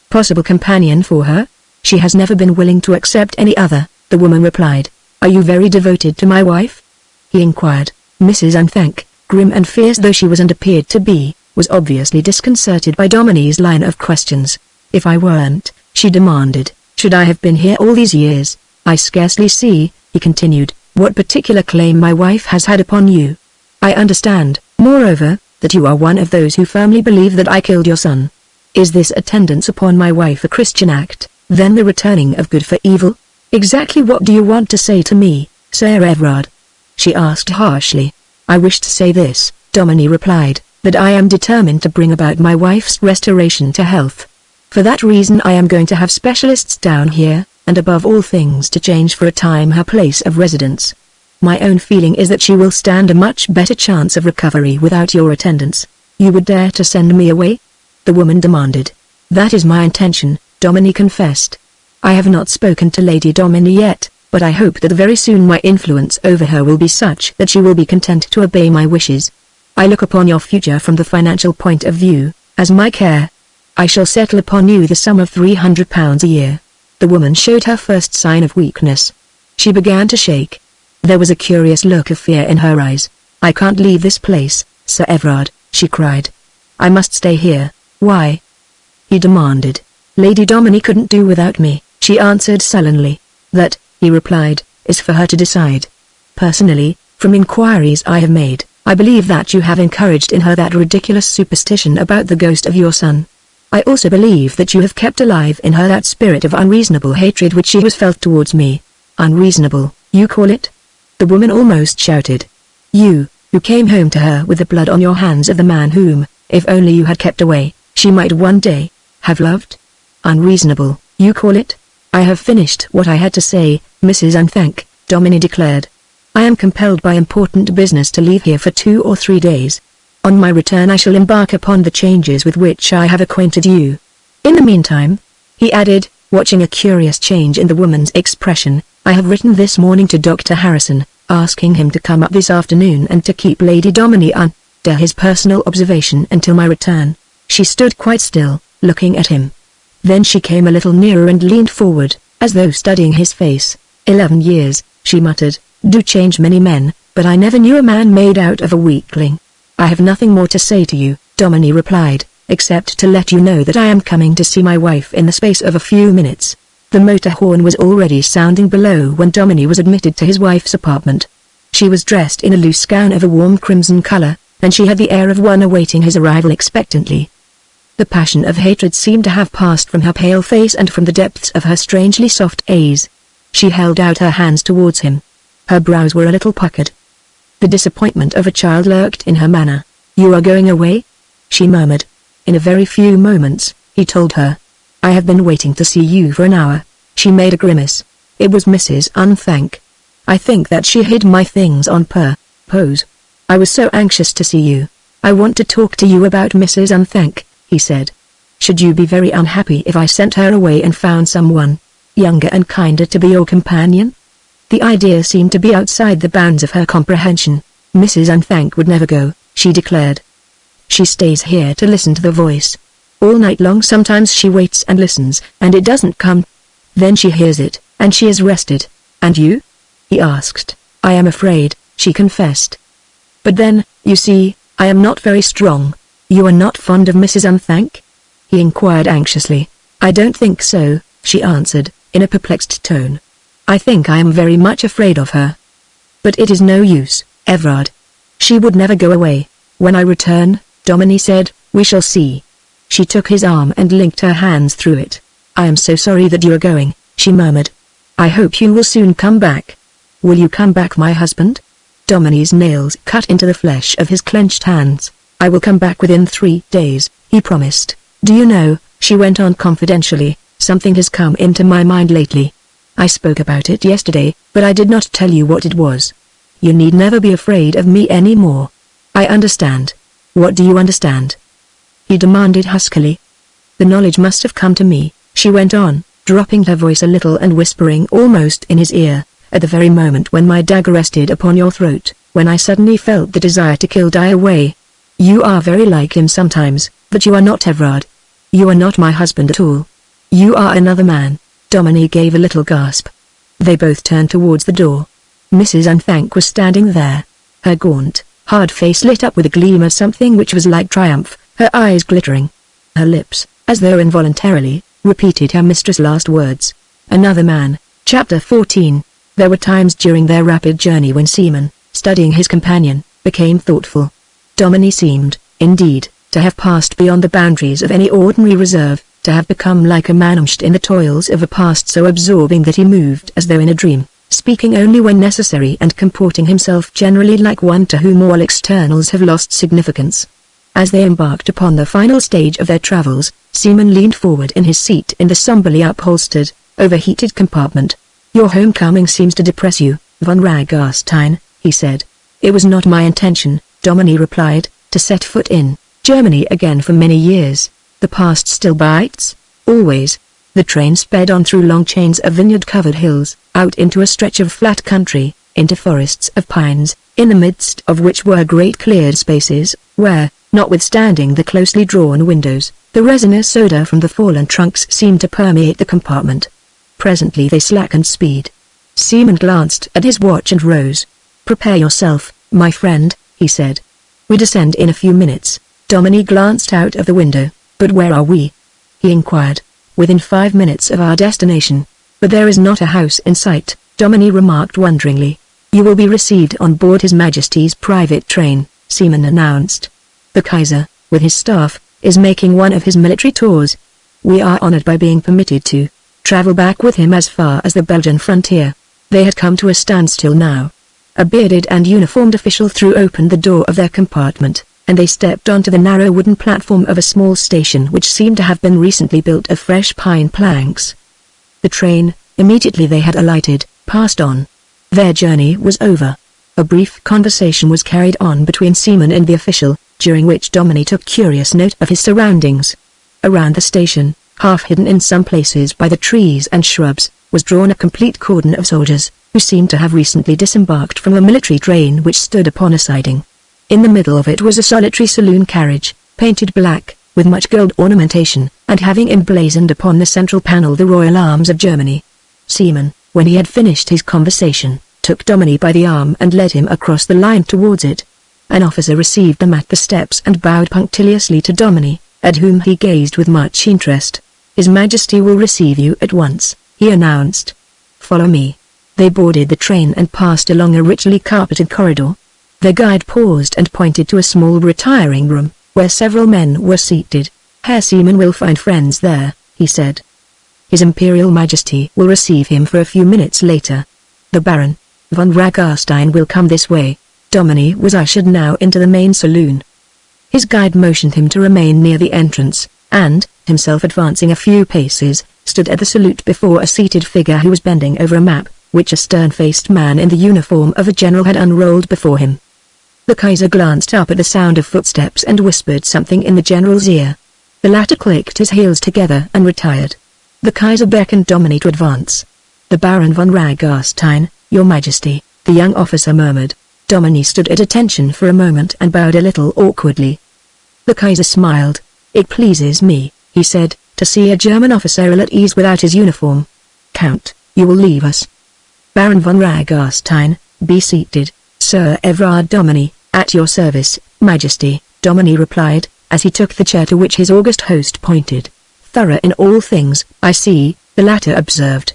possible companion for her? She has never been willing to accept any other, the woman replied. Are you very devoted to my wife? He inquired. Mrs. Unthank, grim and fierce though she was and appeared to be, was obviously disconcerted by Dominey's line of questions. If I weren't, she demanded, should I have been here all these years? I scarcely see, he continued, what particular claim my wife has had upon you. I understand, moreover, that you are one of those who firmly believe that I killed your son. Is this attendance upon my wife a Christian act, then the returning of good for evil? Exactly what do you want to say to me, Sir Everard? She asked harshly. I wish to say this, Dominey replied, that I am determined to bring about my wife's restoration to health. For that reason I am going to have specialists down here, and above all things to change for a time her place of residence. My own feeling is that she will stand a much better chance of recovery without your attendance. You would dare to send me away? The woman demanded. That is my intention, Dominey confessed. I have not spoken to Lady Dominey yet, but I hope that very soon my influence over her will be such that she will be content to obey my wishes. I look upon your future from the financial point of view, as my care. I shall settle upon you the sum of £300 a year. The woman showed her first sign of weakness. She began to shake. There was a curious look of fear in her eyes. I can't leave this place, Sir Everard, she cried. I must stay here. Why? He demanded. Lady Dominey couldn't do without me, she answered sullenly. That, he replied, is for her to decide. Personally, from inquiries I have made, I believe that you have encouraged in her that ridiculous superstition about the ghost of your son. I also believe that you have kept alive in her that spirit of unreasonable hatred which she has felt towards me. Unreasonable, you call it? The woman almost shouted. You, who came home to her with the blood on your hands of the man whom, if only you had kept away, she might one day have loved? Unreasonable, you call it? I have finished what I had to say, Mrs. Unthank, Domini declared. "I am compelled by important business to leave here for 2 or 3 days. On my return I shall embark upon the changes with which I have acquainted you. In the meantime," he added, watching a curious change in the woman's expression, "I have written this morning to Dr. Harrison, asking him to come up this afternoon and to keep Lady Domini under his personal observation until my return." She stood quite still, looking at him. Then she came a little nearer and leaned forward, as though studying his face. 11 years, she muttered, do change many men, but I never knew a man made out of a weakling. "I have nothing more to say to you," Domini replied, "except to let you know that I am coming to see my wife in the space of a few minutes." The motor horn was already sounding below when Domini was admitted to his wife's apartment. She was dressed in a loose gown of a warm crimson color, and she had the air of one awaiting his arrival expectantly. The passion of hatred seemed to have passed from her pale face and from the depths of her strangely soft eyes. She held out her hands towards him. Her brows were a little puckered. The disappointment of a child lurked in her manner. "You are going away?" she murmured. "In a very few moments," he told her. "I have been waiting to see you for an hour." She made a grimace. It was Mrs. Unthank. "I think that she hid my things on purpose. I was so anxious to see you. I want to talk to you about Mrs. Unthank," he said. "Should you be very unhappy if I sent her away and found someone younger and kinder to be your companion?" The idea seemed to be outside the bounds of her comprehension. "Mrs. Unthank would never go," she declared. "She stays here to listen to the voice. All night long sometimes she waits and listens, and it doesn't come. Then she hears it, and she is rested." "And you?" he asked. "I am afraid," she confessed. "But then, you see, I am not very strong." "You are not fond of Mrs. Unthank?" he inquired anxiously. "I don't think so," she answered, in a perplexed tone. "I think I am very much afraid of her. But it is no use, Everard. She would never go away. When I return," Domini said, "we shall see." She took his arm and linked her hands through it. "I am so sorry that you are going," she murmured. "I hope you will soon come back." "Will you come back, my husband?" Domini's nails cut into the flesh of his clenched hands. "I will come back within 3 days, he promised. "Do you know," she went on confidentially, "something has come into my mind lately. I spoke about it yesterday, but I did not tell you what it was. You need never be afraid of me any more." "I understand. What do you understand?" he demanded huskily. "The knowledge must have come to me," she went on, dropping her voice a little and whispering almost in his ear, "at the very moment when my dagger rested upon your throat, when I suddenly felt the desire to kill die away. You are very like him sometimes, but you are not Everard. You are not my husband at all. You are another man." Domini gave a little gasp. They both turned towards the door. Mrs. Unthank was standing there. Her gaunt, hard face lit up with a gleam of something which was like triumph, her eyes glittering. Her lips, as though involuntarily, repeated her mistress' last words. Another man. Chapter 14. There were times during their rapid journey when Seaman, studying his companion, became thoughtful. Domini seemed, indeed, to have passed beyond the boundaries of any ordinary reserve, to have become like a man immersed in the toils of a past so absorbing that he moved as though in a dream, speaking only when necessary and comporting himself generally like one to whom all externals have lost significance. As they embarked upon the final stage of their travels, Seaman leaned forward in his seat in the somberly upholstered, overheated compartment. "Your homecoming seems to depress you, von Ragastein," he said. "It was not my intention," Domini replied, "to set foot in Germany again for many years. The past still bites, always." The train sped on through long chains of vineyard-covered hills, out into a stretch of flat country, into forests of pines, in the midst of which were great cleared spaces, where, notwithstanding the closely drawn windows, the resinous odor from the fallen trunks seemed to permeate the compartment. Presently they slackened speed. Seaman glanced at his watch and rose. "Prepare yourself, my friend," he said. "We descend in a few minutes." Domini glanced out of the window. "But where are we?" he inquired. "Within 5 minutes of our destination. But there is not a house in sight," Domini remarked wonderingly. "You will be received on board His Majesty's private train," Seaman announced. "The Kaiser, with his staff, is making one of his military tours. We are honored by being permitted to travel back with him as far as the Belgian frontier." They had come to a standstill now. A bearded and uniformed official threw open the door of their compartment, and they stepped onto the narrow wooden platform of a small station which seemed to have been recently built of fresh pine planks. The train, immediately they had alighted, passed on. Their journey was over. A brief conversation was carried on between Seaman and the official, during which Domini took curious note of his surroundings. Around the station, half hidden in some places by the trees and shrubs, was drawn a complete cordon of soldiers, who seemed to have recently disembarked from a military train which stood upon a siding. In the middle of it was a solitary saloon carriage, painted black, with much gold ornamentation, and having emblazoned upon the central panel the royal arms of Germany. Seaman, when he had finished his conversation, took Domini by the arm and led him across the line towards it. An officer received them at the steps and bowed punctiliously to Domini, at whom he gazed with much interest. "His Majesty will receive you at once," he announced. "Follow me." They boarded the train and passed along a richly carpeted corridor. Their guide paused and pointed to a small retiring room, where several men were seated. "Herr Seaman will find friends there," he said. "His Imperial Majesty will receive him for a few minutes later. The Baron von Ragarstein will come this way." Domini was ushered now into the main saloon. His guide motioned him to remain near the entrance, and, himself advancing a few paces, stood at the salute before a seated figure who was bending over a map, which a stern-faced man in the uniform of a general had unrolled before him. The Kaiser glanced up at the sound of footsteps and whispered something in the general's ear. The latter clicked his heels together and retired. The Kaiser beckoned Domini to advance. "The Baron von Ragarstein, Your Majesty," the young officer murmured. Domini stood at attention for a moment and bowed a little awkwardly. The Kaiser smiled. "It pleases me," he said, "to see a German officer ill at ease without his uniform. Count, you will leave us." "Baron von Ragarstein, be seated." "Sir Everard Domini, at your service, Majesty," Domini replied, as he took the chair to which his august host pointed. "Thorough in all things, I see," the latter observed.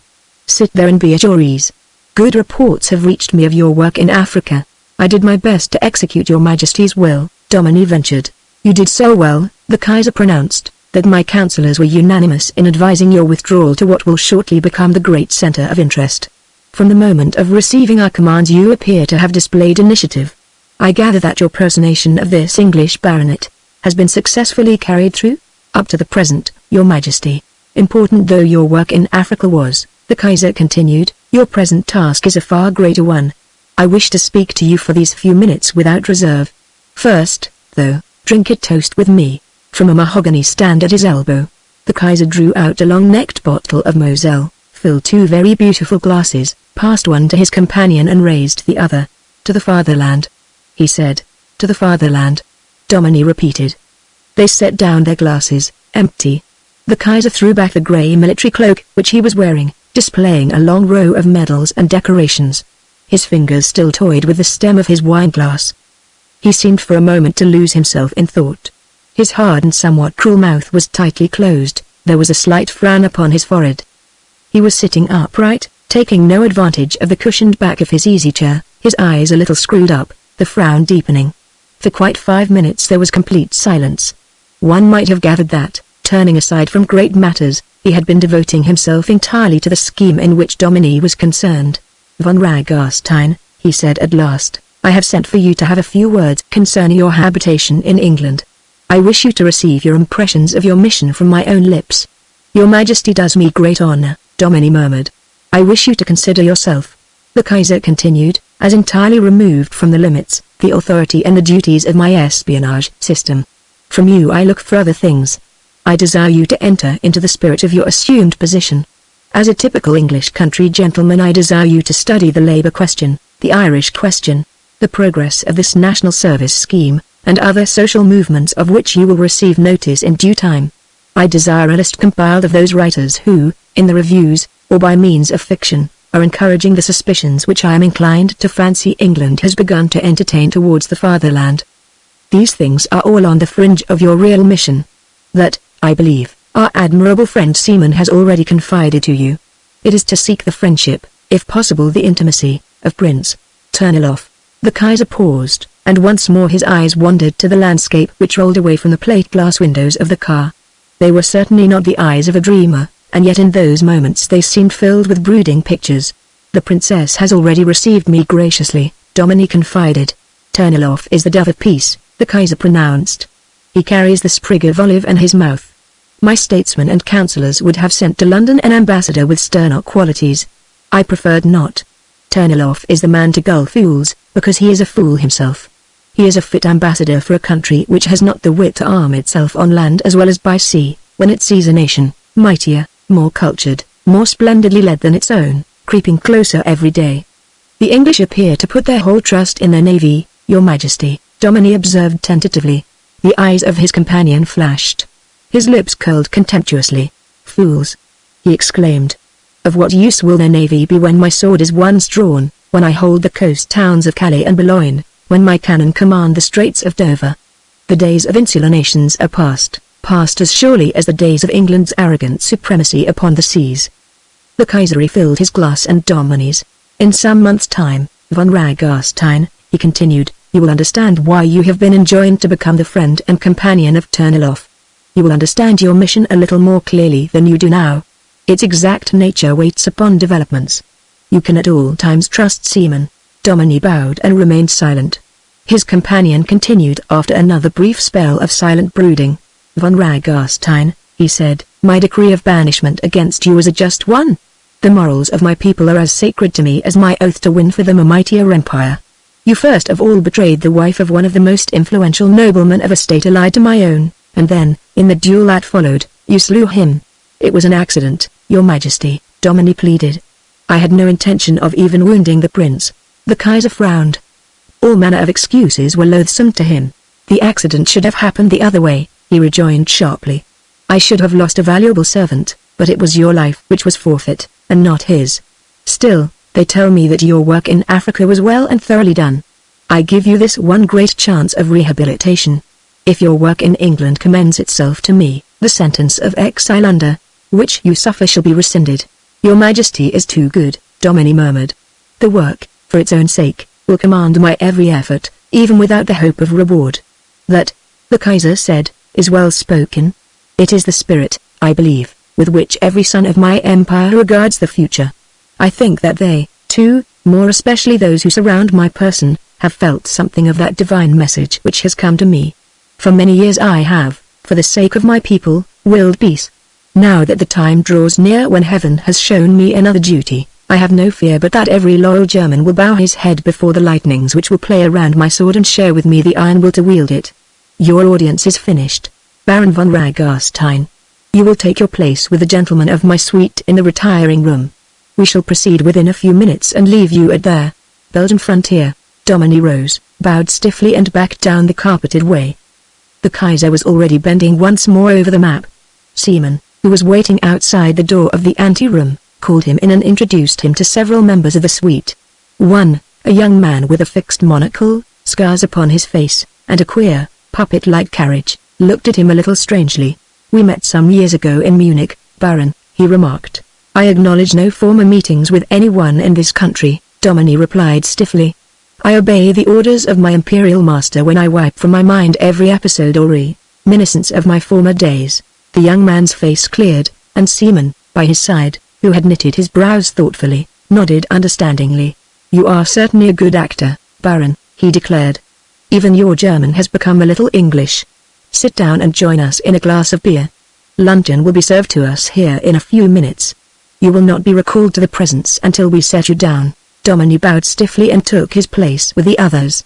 "Sit there and be at your ease. Good reports have reached me of your work in Africa. I did my best to execute your Majesty's will," Domini ventured. "You did so well," the Kaiser pronounced, "that my counselors were unanimous in advising your withdrawal to what will shortly become the great center of interest. From the moment of receiving our commands you appear to have displayed initiative. I gather that your personation of this English baronet has been successfully carried through? Up to the present, Your Majesty, important though your work in Africa was," the Kaiser continued, "your present task is a far greater one. I wish to speak to you for these few minutes without reserve. First, though, drink a toast with me." From a mahogany stand at his elbow, the Kaiser drew out a long-necked bottle of Moselle, filled two very beautiful glasses, passed one to his companion and raised the other. "To the fatherland," he said. "To the fatherland," Domini repeated. They set down their glasses, empty. The Kaiser threw back the grey military cloak which he was wearing, displaying a long row of medals and decorations. His fingers still toyed with the stem of his wineglass. He seemed for a moment to lose himself in thought. His hard and somewhat cruel mouth was tightly closed, there was a slight frown upon his forehead. He was sitting upright, taking no advantage of the cushioned back of his easy-chair, his eyes a little screwed up, the frown deepening. For quite 5 minutes there was complete silence. One might have gathered that, turning aside from great matters, he had been devoting himself entirely to the scheme in which Domini was concerned. "Von Ragarstein," he said at last, "I have sent for you to have a few words concerning your habitation in England. I wish you to receive your impressions of your mission from my own lips." "Your Majesty does me great honor," Domini murmured. "I wish you to consider yourself," the Kaiser continued, "as entirely removed from the limits, the authority and the duties of my espionage system. From you I look for other things. I desire you to enter into the spirit of your assumed position. As a typical English country gentleman I desire you to study the labor question, the Irish question, the progress of this national service scheme, and other social movements of which you will receive notice in due time. I desire a list compiled of those writers who, in the reviews, or by means of fiction, are encouraging the suspicions which I am inclined to fancy England has begun to entertain towards the fatherland. These things are all on the fringe of your real mission. That, I believe, our admirable friend Seaman has already confided to you. It is to seek the friendship, if possible the intimacy, of Prince Ternilov." The Kaiser paused, and once more his eyes wandered to the landscape which rolled away from the plate-glass windows of the car. They were certainly not the eyes of a dreamer, and yet in those moments they seemed filled with brooding pictures. "The princess has already received me graciously," Domini confided. "Ternilov is the dove of peace," the Kaiser pronounced. "He carries the sprig of olive in his mouth. My statesmen and councillors would have sent to London an ambassador with sterner qualities. I preferred not. Turnilov is the man to gull fools, because he is a fool himself. He is a fit ambassador for a country which has not the wit to arm itself on land as well as by sea, when it sees a nation, mightier, more cultured, more splendidly led than its own, creeping closer every day. The English appear to put their whole trust in their navy, Your Majesty, Dominie observed tentatively. The eyes of his companion flashed. His lips curled contemptuously. Fools! He exclaimed. Of what use will their navy be when my sword is once drawn, when I hold the coast towns of Calais and Boulogne, when my cannon command the straits of Dover? The days of insular nations are past as surely as the days of England's arrogant supremacy upon the seas. The Kaiser refilled his glass and Dominie's. In some months' time, von Ragastein, he continued, you will understand why you have been enjoined to become the friend and companion of Turnilov. You will understand your mission a little more clearly than you do now. Its exact nature waits upon developments. You can at all times trust seamen. Dominie bowed and remained silent. His companion continued after another brief spell of silent brooding. Von Ragastein, he said, my decree of banishment against you is a just one. The morals of my people are as sacred to me as my oath to win for them a mightier empire. You first of all betrayed the wife of one of the most influential noblemen of a state allied to my own, and then, in the duel that followed, you slew him. It was an accident, Your Majesty, Dominie pleaded. I had no intention of even wounding the prince. The Kaiser frowned. All manner of excuses were loathsome to him. The accident should have happened the other way, he rejoined sharply. I should have lost a valuable servant, but it was your life which was forfeit, and not his. Still, they tell me that your work in Africa was well and thoroughly done. I give you this one great chance of rehabilitation. If your work in England commends itself to me, the sentence of exile under which you suffer shall be rescinded. Your Majesty is too good, Dominie murmured. The work, for its own sake, will command my every effort, even without the hope of reward. That, the Kaiser said, is well spoken. It is the spirit, I believe, with which every son of my empire regards the future. I think that they, too, more especially those who surround my person, have felt something of that divine message which has come to me. For many years I have, for the sake of my people, willed peace. Now that the time draws near when heaven has shown me another duty, I have no fear but that every loyal German will bow his head before the lightnings which will play around my sword and share with me the iron will to wield it. Your audience is finished, Baron von Ragastein. You will take your place with the gentlemen of my suite in the retiring room. We shall proceed within a few minutes and leave you at their Belgian frontier. Dominie rose, bowed stiffly and backed down the carpeted way. The Kaiser was already bending once more over the map. Seaman, who was waiting outside the door of the anteroom, called him in and introduced him to several members of the suite. One, a young man with a fixed monocle, scars upon his face, and a queer, puppet-like carriage, looked at him a little strangely. We met some years ago in Munich, Baron, he remarked. I acknowledge no former meetings with anyone in this country, Dominie replied stiffly. I obey the orders of my imperial master when I wipe from my mind every episode or reminiscence of my former days. The young man's face cleared, and Seaman, by his side, who had knitted his brows thoughtfully, nodded understandingly. You are certainly a good actor, Baron, he declared. Even your German has become a little English. Sit down and join us in a glass of beer. Luncheon will be served to us here in a few minutes. You will not be recalled to the presence until we set you down. Dominie bowed stiffly and took his place with the others.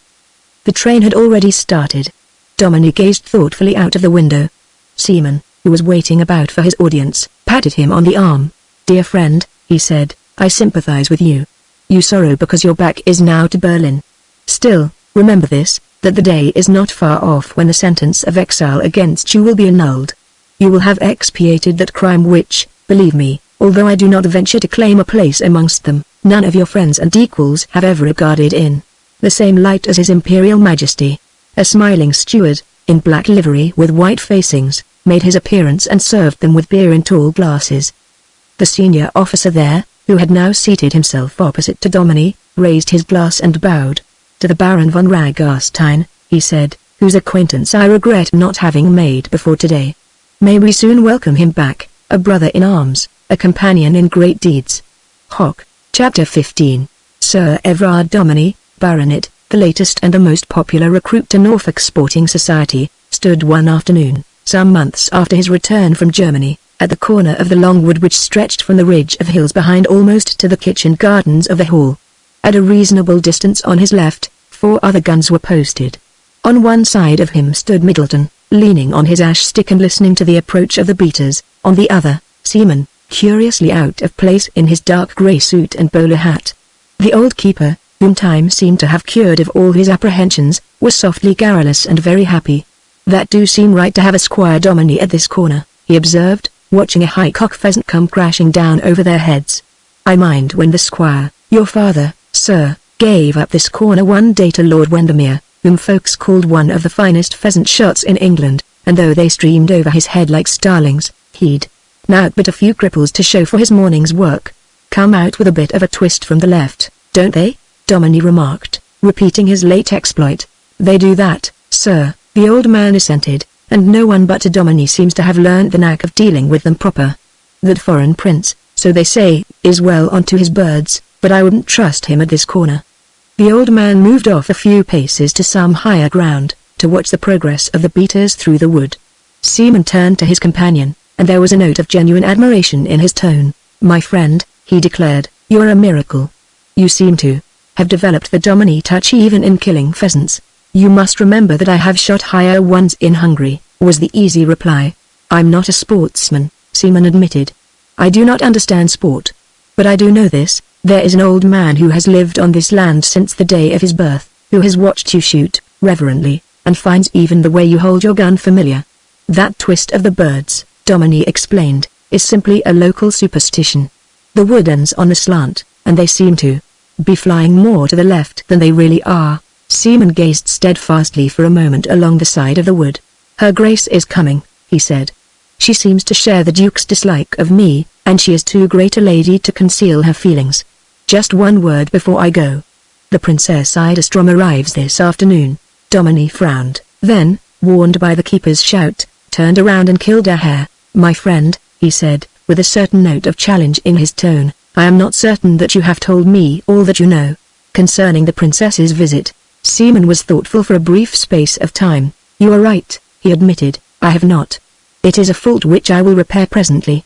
The train had already started. Dominie gazed thoughtfully out of the window. Seaman, who was waiting about for his audience, patted him on the arm. Dear friend, he said, I sympathize with you. You sorrow because your back is now to Berlin. Still, remember this, that the day is not far off when the sentence of exile against you will be annulled. You will have expiated that crime which, believe me, although I do not venture to claim a place amongst them, none of your friends and equals have ever regarded in the same light as His Imperial Majesty. A smiling steward, in black livery with white facings, made his appearance and served them with beer in tall glasses. The senior officer there, who had now seated himself opposite to Dominie, raised his glass and bowed. To the Baron von Ragastein, he said, whose acquaintance I regret not having made before today. May we soon welcome him back, a brother in arms, a companion in great deeds. Hoc. Chapter 15. Sir Everard Dominie, Baronet, the latest and the most popular recruit to Norfolk Sporting Society, stood one afternoon, some months after his return from Germany, at the corner of the long wood which stretched from the ridge of hills behind almost to the kitchen gardens of the hall. At a reasonable distance on his left, 4 other guns were posted. On one side of him stood Middleton, leaning on his ash stick and listening to the approach of the beaters. On the other, Seaman, curiously out of place in his dark grey suit and bowler hat. The old keeper, whom time seemed to have cured of all his apprehensions, was softly garrulous and very happy. "That do seem right to have a Squire Dominie at this corner," he observed, watching a high-cock pheasant come crashing down over their heads. "I mind when the Squire, your father, sir, gave up this corner one day to Lord Windermere, whom folks called one of the finest pheasant shots in England, and though they streamed over his head like starlings, he'd not but a few cripples to show for his morning's work. Come out with a bit of a twist from the left, don't they?" Dominie remarked, repeating his late exploit. "They do that, sir," the old man assented, "and no one but a Dominie seems to have learned the knack of dealing with them proper. That foreign prince, so they say, is well onto his birds, but I wouldn't trust him at this corner." The old man moved off a few paces to some higher ground, to watch the progress of the beaters through the wood. Seaman turned to his companion, and there was a note of genuine admiration in his tone. "My friend," he declared, "you're a miracle. You seem to have developed the Dominie touch even in killing pheasants." "You must remember that I have shot higher ones in Hungary," was the easy reply. "I'm not a sportsman," Seaman admitted. "I do not understand sport. But I do know this, there is an old man who has lived on this land since the day of his birth, who has watched you shoot, reverently, and finds even the way you hold your gun familiar. That twist of the birds," Dominie explained, "is simply a local superstition. The wood ends on a slant, and they seem to be flying more to the left than they really are." Seaman gazed steadfastly for a moment along the side of the wood. "Her Grace is coming," he said. "She seems to share the Duke's dislike of me, and she is too great a lady to conceal her feelings. Just one word before I go. The Princess Idastrom arrives this afternoon." Dominie frowned, then, warned by the keeper's shout, turned around and killed a hare. "My friend," he said, with a certain note of challenge in his tone, "I am not certain that you have told me all that you know concerning the princess's visit." Seaman was thoughtful for a brief space of time. "You are right," he admitted, "I have not. It is a fault which I will repair presently."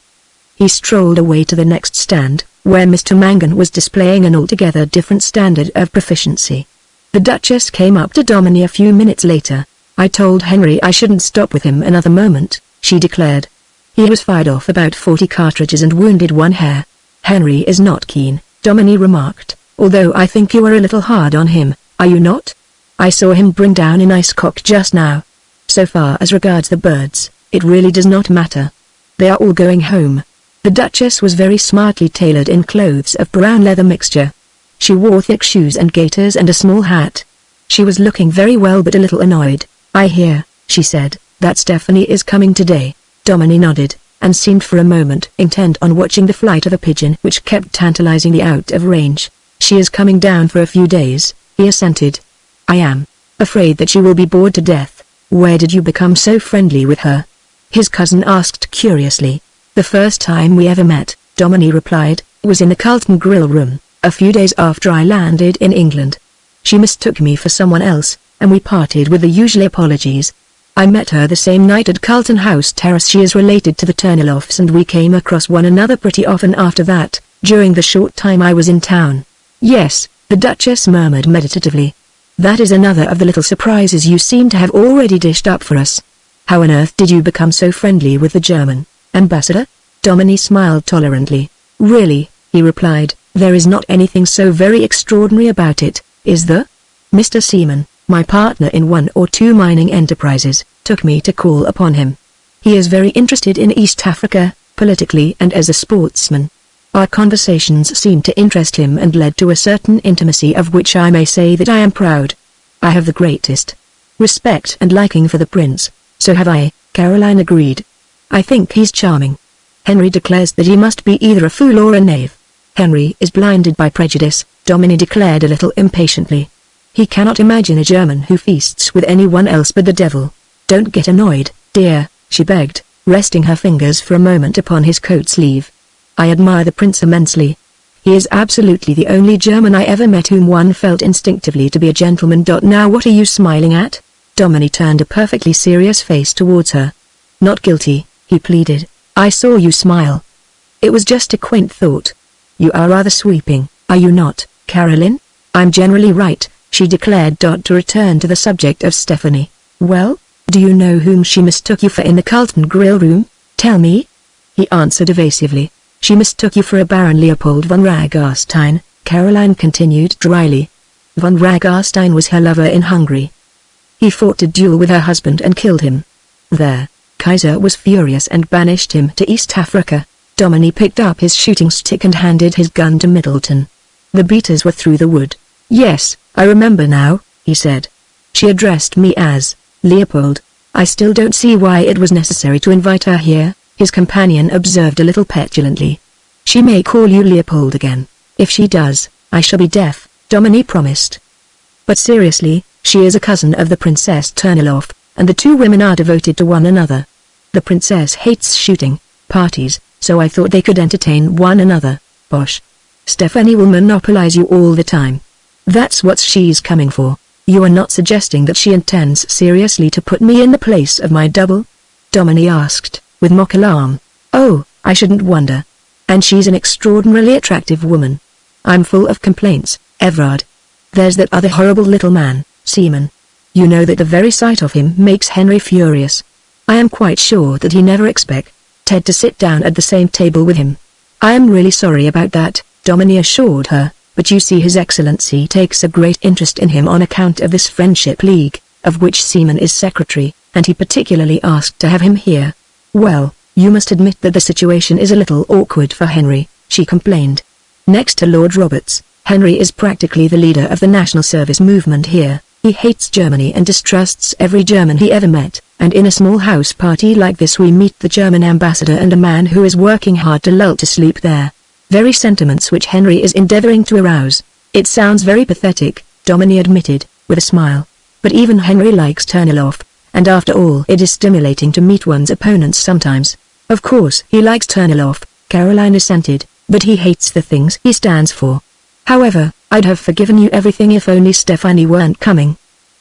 He strolled away to the next stand, where Mr. Mangan was displaying an altogether different standard of proficiency. The Duchess came up to Dominie a few minutes later. "I told Henry I shouldn't stop with him another moment," she declared. "He has fired off about 40 cartridges and wounded one hare." "Henry is not keen," Dominie remarked, "although I think you are a little hard on him, are you not? I saw him bring down a nice cock just now. So far as regards the birds, it really does not matter. They are all going home." The Duchess was very smartly tailored in clothes of brown leather mixture. She wore thick shoes and gaiters and a small hat. She was looking very well but a little annoyed. "I hear," she said, "that Stephanie is coming today." Dominie nodded, and seemed for a moment intent on watching the flight of a pigeon which kept tantalizingly out of range. "She is coming down for a few days," he assented. "I am afraid that she will be bored to death." "Where did you become so friendly with her?" his cousin asked curiously. "The first time we ever met," Dominie replied, "was in the Carlton Grill Room, a few days after I landed in England. She mistook me for someone else, and we parted with the usual apologies. I met her the same night at Carlton House Terrace. She is related to the Turniloffs and we came across one another pretty often after that, during the short time I was in town." "Yes," the Duchess murmured meditatively. "That is another of the little surprises you seem to have already dished up for us. How on earth did you become so friendly with the German ambassador?" Dominie smiled tolerantly. "Really," he replied, "there is not anything so very extraordinary about it, is there? Mr. Seaman, my partner in 1 or 2 mining enterprises, took me to call upon him. He is very interested in East Africa, politically and as a sportsman. Our conversations seemed to interest him and led to a certain intimacy of which I may say that I am proud. I have the greatest respect and liking for the prince." "So have I," Caroline agreed. "I think he's charming. Henry declares that he must be either a fool or a knave." "Henry is blinded by prejudice," Dominie declared a little impatiently. "He cannot imagine a German who feasts with anyone else but the devil." "Don't get annoyed, dear," she begged, resting her fingers for a moment upon his coat sleeve. "I admire the prince immensely. He is absolutely the only German I ever met whom one felt instinctively to be a gentleman. Now what are you smiling at?" Dominie turned a perfectly serious face towards her. "Not guilty," he pleaded. "I saw you smile. It was just a quaint thought. You are rather sweeping, are you not, Caroline?" I'm generally right, she declared. To return to the subject of Stephanie. Well, do you know whom she mistook you for in the Carlton grill room? Tell me. He answered evasively. She mistook you for a Baron Leopold von Ragarstein, Caroline continued dryly. Von Ragarstein was her lover in Hungary. He fought a duel with her husband and killed him. There, Kaiser was furious and banished him to East Africa. Dominie picked up his shooting stick and handed his gun to Middleton. The beaters were through the wood. Yes, I remember now, he said. She addressed me as Leopold. I still don't see why it was necessary to invite her here, his companion observed a little petulantly. She may call you Leopold again. If she does, I shall be deaf, Dominie promised. But seriously, she is a cousin of the Princess Turnilov, and the two women are devoted to one another. The princess hates shooting parties, so I thought they could entertain one another. Bosh. Stephanie will monopolize you all the time. That's what she's coming for. You are not suggesting that she intends seriously to put me in the place of my double? Dominie asked, with mock alarm. Oh, I shouldn't wonder. And she's an extraordinarily attractive woman. I'm full of complaints, Everard. There's that other horrible little man, Seaman. You know that the very sight of him makes Henry furious. I am quite sure that he never expected Ted to sit down at the same table with him. I am really sorry about that, Dominie assured her, but you see His Excellency takes a great interest in him on account of this Friendship League, of which Seaman is secretary, and he particularly asked to have him here. Well, you must admit that the situation is a little awkward for Henry, she complained. Next to Lord Roberts, Henry is practically the leader of the national service movement here. He hates Germany and distrusts every German he ever met, and in a small house party like this we meet the German ambassador and a man who is working hard to lull to sleep there. Very sentiments which Henry is endeavoring to arouse. It sounds very pathetic, Dominie admitted, with a smile. But even Henry likes Turnilov, and after all it is stimulating to meet one's opponents sometimes. Of course he likes Turnilov, Caroline assented, but he hates the things he stands for. However, I'd have forgiven you everything if only Stephanie weren't coming.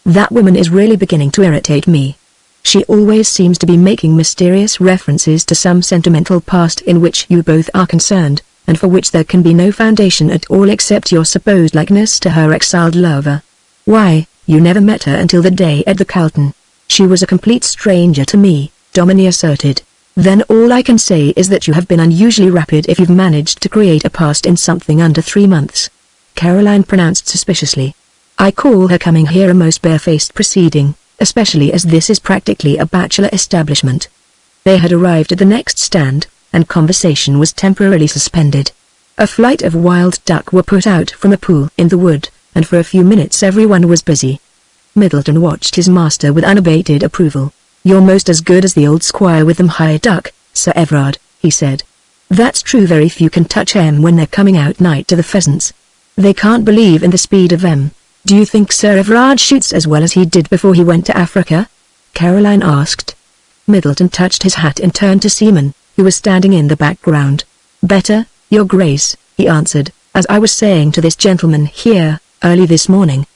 That woman is really beginning to irritate me. She always seems to be making mysterious references to some sentimental past in which you both are concerned, and for which there can be no foundation at all except your supposed likeness to her exiled lover. Why, you never met her until the day at the Carlton. She was a complete stranger to me, Dominie asserted. Then all I can say is that you have been unusually rapid if you've managed to create a past in something under 3 months. Caroline pronounced suspiciously. I call her coming here a most barefaced proceeding, especially as this is practically a bachelor establishment. They had arrived at the next stand, and conversation was temporarily suspended. A flight of wild duck were put out from a pool in the wood, and for a few minutes everyone was busy. Middleton watched his master with unabated approval. You're most as good as the old squire with them high duck, Sir Everard, he said. That's true, very few can touch 'em when they're coming out night to the pheasants. They can't believe in the speed of 'em. Do you think Sir Everard shoots as well as he did before he went to Africa? Caroline asked. Middleton touched his hat and turned to Seaman, who was standing in the background. Better, Your Grace, he answered, as I was saying to this gentleman here, early this morning.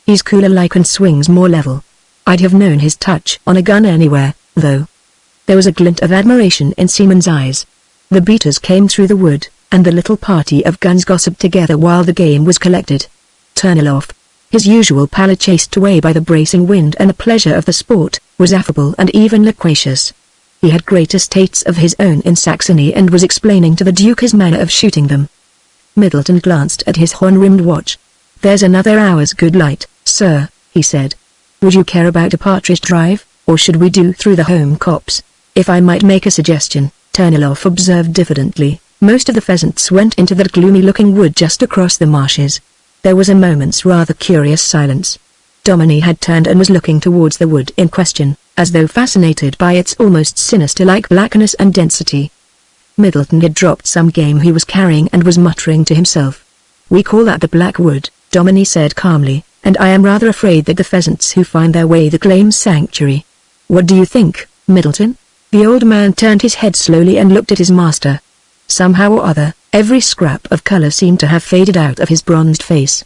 He's cooler like and swings more level. I'd have known his touch on a gun anywhere, though. There was a glint of admiration in Seaman's eyes. The beaters came through the wood, and the little party of guns gossiped together while the game was collected. Turnilov, his usual pallor chased away by the bracing wind and the pleasure of the sport, was affable and even loquacious. He had great estates of his own in Saxony and was explaining to the Duke his manner of shooting them. Middleton glanced at his horn-rimmed watch. There's another hour's good light, sir, he said. Would you care about a partridge drive, or should we do through the home copse? If I might make a suggestion, Turnilov observed diffidently, most of the pheasants went into that gloomy-looking wood just across the marshes. There was a moment's rather curious silence. Dominie had turned and was looking towards the wood in question, as though fascinated by its almost sinister-like blackness and density. Middleton had dropped some game he was carrying and was muttering to himself. We call that the Black Wood, Dominie said calmly, and I am rather afraid that the pheasants who find their way there claim sanctuary. What do you think, Middleton? The old man turned his head slowly and looked at his master. Somehow or other, every scrap of color seemed to have faded out of his bronzed face.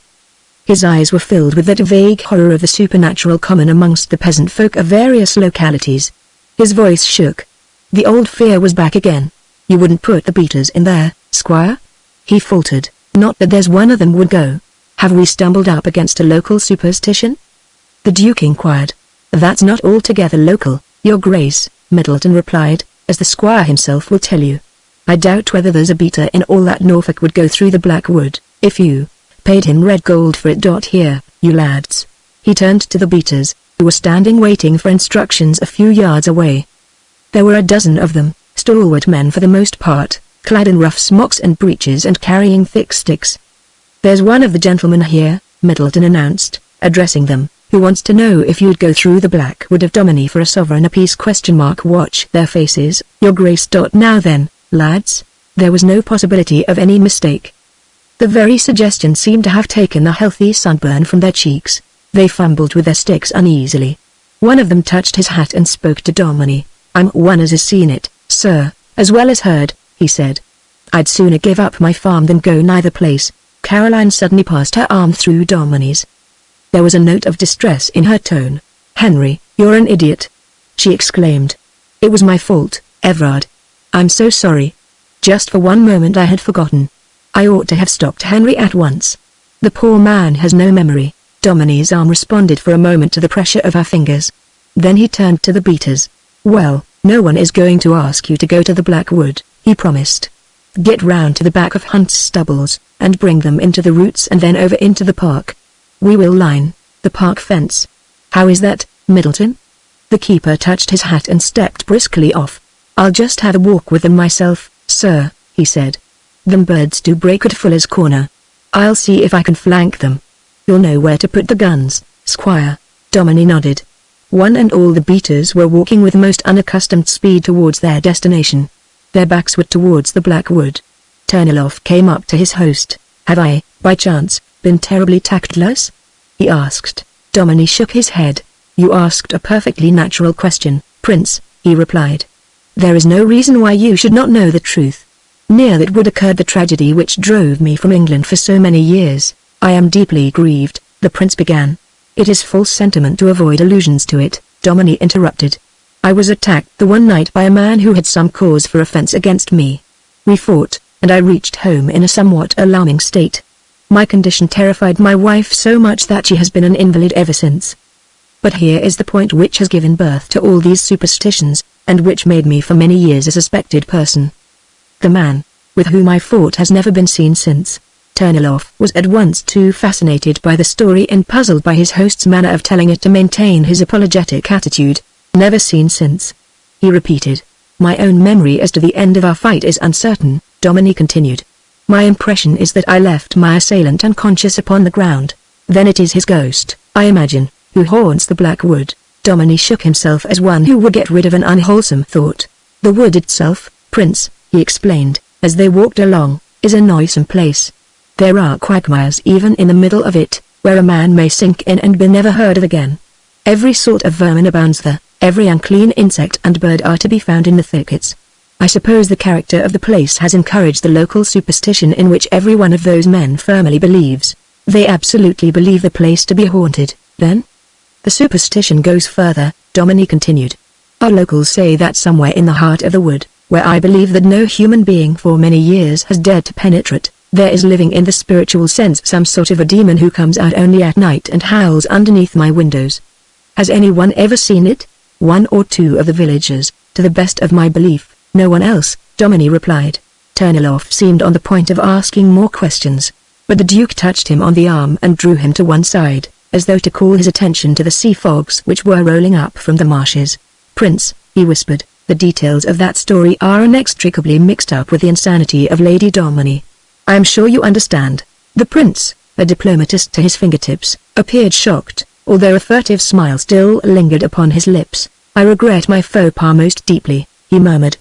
His eyes were filled with that vague horror of the supernatural common amongst the peasant folk of various localities. His voice shook. The old fear was back again. You wouldn't put the beaters in there, squire? He faltered. Not that there's one of them would go. Have we stumbled up against a local superstition? The Duke inquired. That's not altogether local, Your Grace, Middleton replied, as the squire himself will tell you. I doubt whether there's a beater in all that Norfolk would go through the Black Wood, if you paid him red gold for it. Here, you lads. He turned to the beaters, who were standing waiting for instructions a few yards away. There were a dozen of them, stalwart men for the most part, clad in rough smocks and breeches and carrying thick sticks. There's one of the gentlemen here, Middleton announced, addressing them, who wants to know if you'd go through the Black Wood of Domini for a sovereign apiece? Watch their faces, Your Grace. Now then, lads, there was no possibility of any mistake. The very suggestion seemed to have taken the healthy sunburn from their cheeks. They fumbled with their sticks uneasily. One of them touched his hat and spoke to Domini. I'm one as has seen it, sir, as well as heard, he said. I'd sooner give up my farm than go neither place. Caroline suddenly passed her arm through Domini's. There was a note of distress in her tone. Henry, you're an idiot, she exclaimed. It was my fault, Everard. I'm so sorry. Just for one moment I had forgotten. I ought to have stopped Henry at once. The poor man has no memory. Domini's arm responded for a moment to the pressure of her fingers. Then he turned to the beaters. Well, no one is going to ask you to go to the Black Wood, he promised. Get round to the back of Hunt's Stubbles, and bring them into the roots and then over into the park. We will line the park fence. How is that, Middleton? The keeper touched his hat and stepped briskly off. I'll just have a walk with them myself, sir, he said. Them birds do break at Fuller's Corner. I'll see if I can flank them. You'll know where to put the guns, Squire. Domini nodded. One and all the beaters were walking with most unaccustomed speed towards their destination. Their backs were towards the Black Wood. Turniloff came up to his host. Have I, by chance, been terribly tactless? He asked. Domini shook his head. You asked a perfectly natural question, Prince, he replied. There is no reason why you should not know the truth. Near that wood occurred the tragedy which drove me from England for so many years. I am deeply grieved, the prince began. It is false sentiment to avoid allusions to it, Domini interrupted. I was attacked the one night by a man who had some cause for offense against me. We fought, and I reached home in a somewhat alarming state. My condition terrified my wife so much that she has been an invalid ever since. But here is the point which has given birth to all these superstitions, and which made me for many years a suspected person. The man with whom I fought has never been seen since. Turniloff was at once too fascinated by the story and puzzled by his host's manner of telling it to maintain his apologetic attitude. Never seen since, he repeated. My own memory as to the end of our fight is uncertain, Domini continued. My impression is that I left my assailant unconscious upon the ground. Then it is his ghost, I imagine, who haunts the Black Wood. Domini shook himself as one who would get rid of an unwholesome thought. The wood itself, Prince, he explained, as they walked along, is a noisome place. There are quagmires even in the middle of it, where a man may sink in and be never heard of again. Every sort of vermin abounds there, every unclean insect and bird are to be found in the thickets. I suppose the character of the place has encouraged the local superstition in which every one of those men firmly believes. They absolutely believe the place to be haunted, then? The superstition goes further, Domini continued. Our locals say that somewhere in the heart of the wood, where I believe that no human being for many years has dared to penetrate, there is living in the spiritual sense some sort of a demon who comes out only at night and howls underneath my windows. Has anyone ever seen it? One or two of the villagers, to the best of my belief, no one else, Domini replied. Turniloff seemed on the point of asking more questions, but the Duke touched him on the arm and drew him to one side, as though to call his attention to the sea fogs which were rolling up from the marshes. Prince, he whispered, the details of that story are inextricably mixed up with the insanity of Lady Domini. I am sure you understand. The prince, a diplomatist to his fingertips, appeared shocked, although a furtive smile still lingered upon his lips. I regret my faux pas most deeply, he murmured.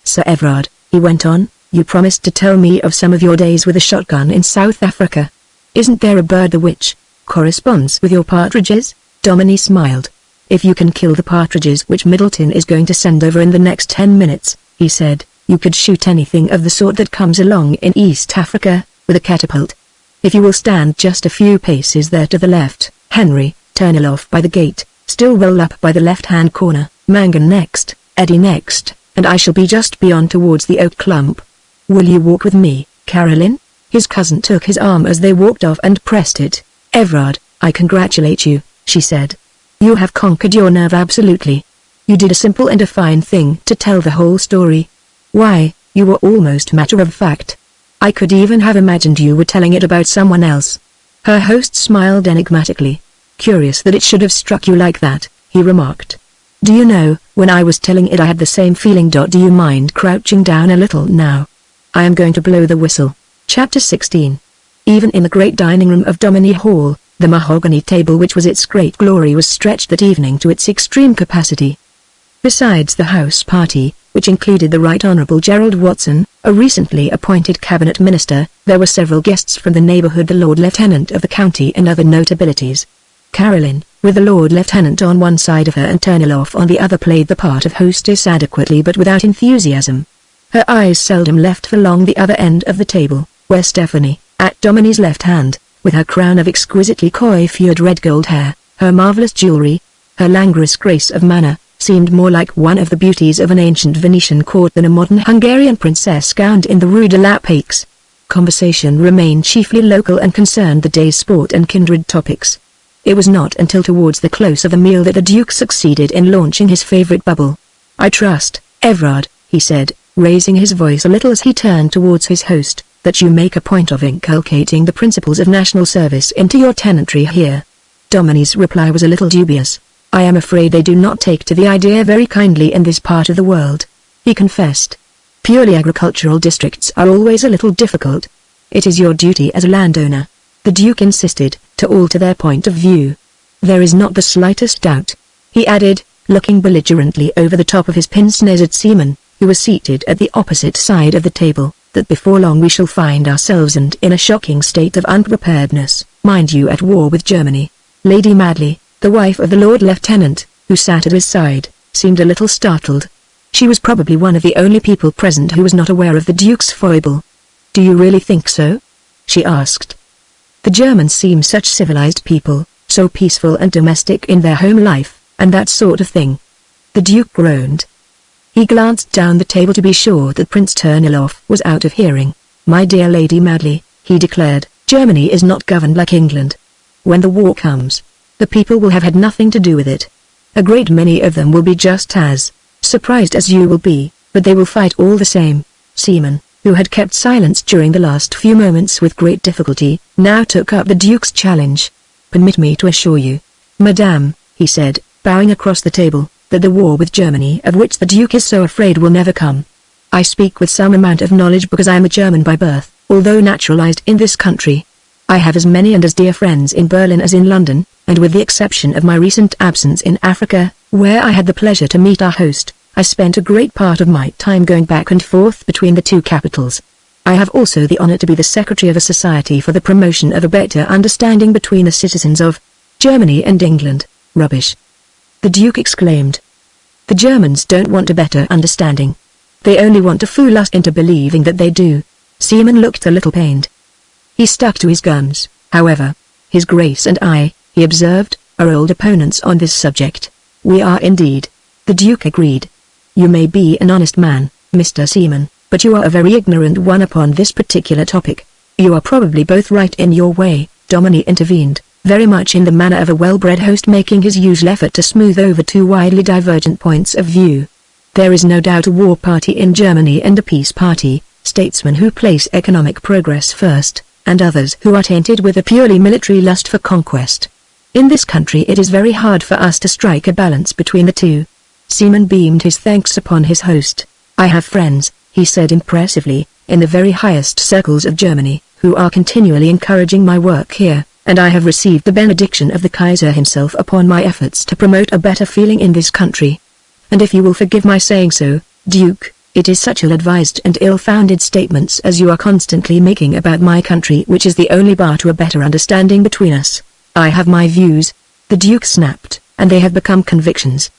Sir Everard, he went on, you promised to tell me of some of your days with a shotgun in South Africa. Isn't there a bird which corresponds with your partridges? Domini smiled. If you can kill the partridges which Middleton is going to send over in the next 10 minutes, he said, you could shoot anything of the sort that comes along in East Africa, with a catapult. If you will stand just a few paces there to the left, Henry, Turniloff by the gate, still well up by the left-hand corner, Mangan next, Eddie next, and I shall be just beyond towards the oak clump. Will you walk with me, Caroline? He His cousin took his arm as they walked off and pressed it. "Everard, I congratulate you," she said. "You have conquered your nerve absolutely. You did a simple and a fine thing to tell the whole story. Why, you were almost matter of fact. I could even have imagined you were telling it about someone else." Her host smiled enigmatically. "Curious that it should have struck you like that," he remarked. "Do you know, when I was telling it I had the same feeling. Do you mind crouching down a little now? I am going to blow the whistle." Chapter 16. Even in the great dining room of Domini Hall, the mahogany table which was its great glory was stretched that evening to its extreme capacity. Besides the house party, which included the Right Honourable Gerald Watson, a recently appointed cabinet minister, there were several guests from the neighbourhood, the Lord Lieutenant of the county and other notabilities. Caroline, with the Lord Lieutenant on one side of her and Turniloff on the other, played the part of hostess adequately but without enthusiasm. Her eyes seldom left along the other end of the table, where Stephanie, at Domini's left hand, with her crown of exquisitely coiffured red gold hair, her marvellous jewellery, her languorous grace of manner, seemed more like one of the beauties of an ancient Venetian court than a modern Hungarian princess gowned in the Rue de la Paix. Conversation remained chiefly local and concerned the day's sport and kindred topics. It was not until towards the close of the meal that the Duke succeeded in launching his favourite bubble. "I trust, Everard," he said, raising his voice a little as he turned towards his host, "that you make a point of inculcating the principles of national service into your tenantry here." Domini's reply was a little dubious. "I am afraid they do not take to the idea very kindly in this part of the world," he confessed. "Purely agricultural districts are always a little difficult. It is your duty as a landowner," the Duke insisted, "to alter their point of view. There is not the slightest doubt," he added, looking belligerently over the top of his pince-nez at Seaman, who was seated at the opposite side of the table, "that before long we shall find ourselves in a shocking state of unpreparedness, mind you, at war with Germany." Lady Madley, the wife of the Lord Lieutenant, who sat at his side, seemed a little startled. She was probably one of the only people present who was not aware of the Duke's foible. "Do you really think so?" she asked. "The Germans seem such civilized people, so peaceful and domestic in their home life, and that sort of thing." The Duke groaned. He glanced down the table to be sure that Prince Turniloff was out of hearing. "My dear Lady Madley," he declared, "Germany is not governed like England. When the war comes, the people will have had nothing to do with it. A great many of them will be just as surprised as you will be, but they will fight all the same." Seaman, who had kept silence during the last few moments with great difficulty, now took up the Duke's challenge. "Permit me to assure you, Madame," he said, bowing across the table, "that the war with Germany of which the Duke is so afraid will never come. I speak with some amount of knowledge because I am a German by birth, although naturalized in this country. I have as many and as dear friends in Berlin as in London, and with the exception of my recent absence in Africa, where I had the pleasure to meet our host, I spent a great part of my time going back and forth between the two capitals. I have also the honor to be the secretary of a society for the promotion of a better understanding between the citizens of Germany and England." "Rubbish!" the Duke exclaimed. "The Germans don't want a better understanding. They only want to fool us into believing that they do." Seaman looked a little pained. He stuck to his guns, however. "His Grace and I," he observed, "are old opponents on this subject." "We are indeed," the Duke agreed. "You may be an honest man, Mr. Seaman, but you are a very ignorant one upon this particular topic." "You are probably both right in your way," Domini intervened, very much in the manner of a well-bred host making his usual effort to smooth over two widely divergent points of view. "There is no doubt a war party in Germany and a peace party, statesmen who place economic progress first, and others who are tainted with a purely military lust for conquest. In this country it is very hard for us to strike a balance between the two." Seaman beamed his thanks upon his host. "I have friends," he said impressively, "in the very highest circles of Germany, who are continually encouraging my work here, and I have received the benediction of the Kaiser himself upon my efforts to promote a better feeling in this country. And if you will forgive my saying so, Duke, it is such ill-advised and ill-founded statements as you are constantly making about my country which is the only bar to a better understanding between us. I have my views," the Duke snapped, "and they have become convictions.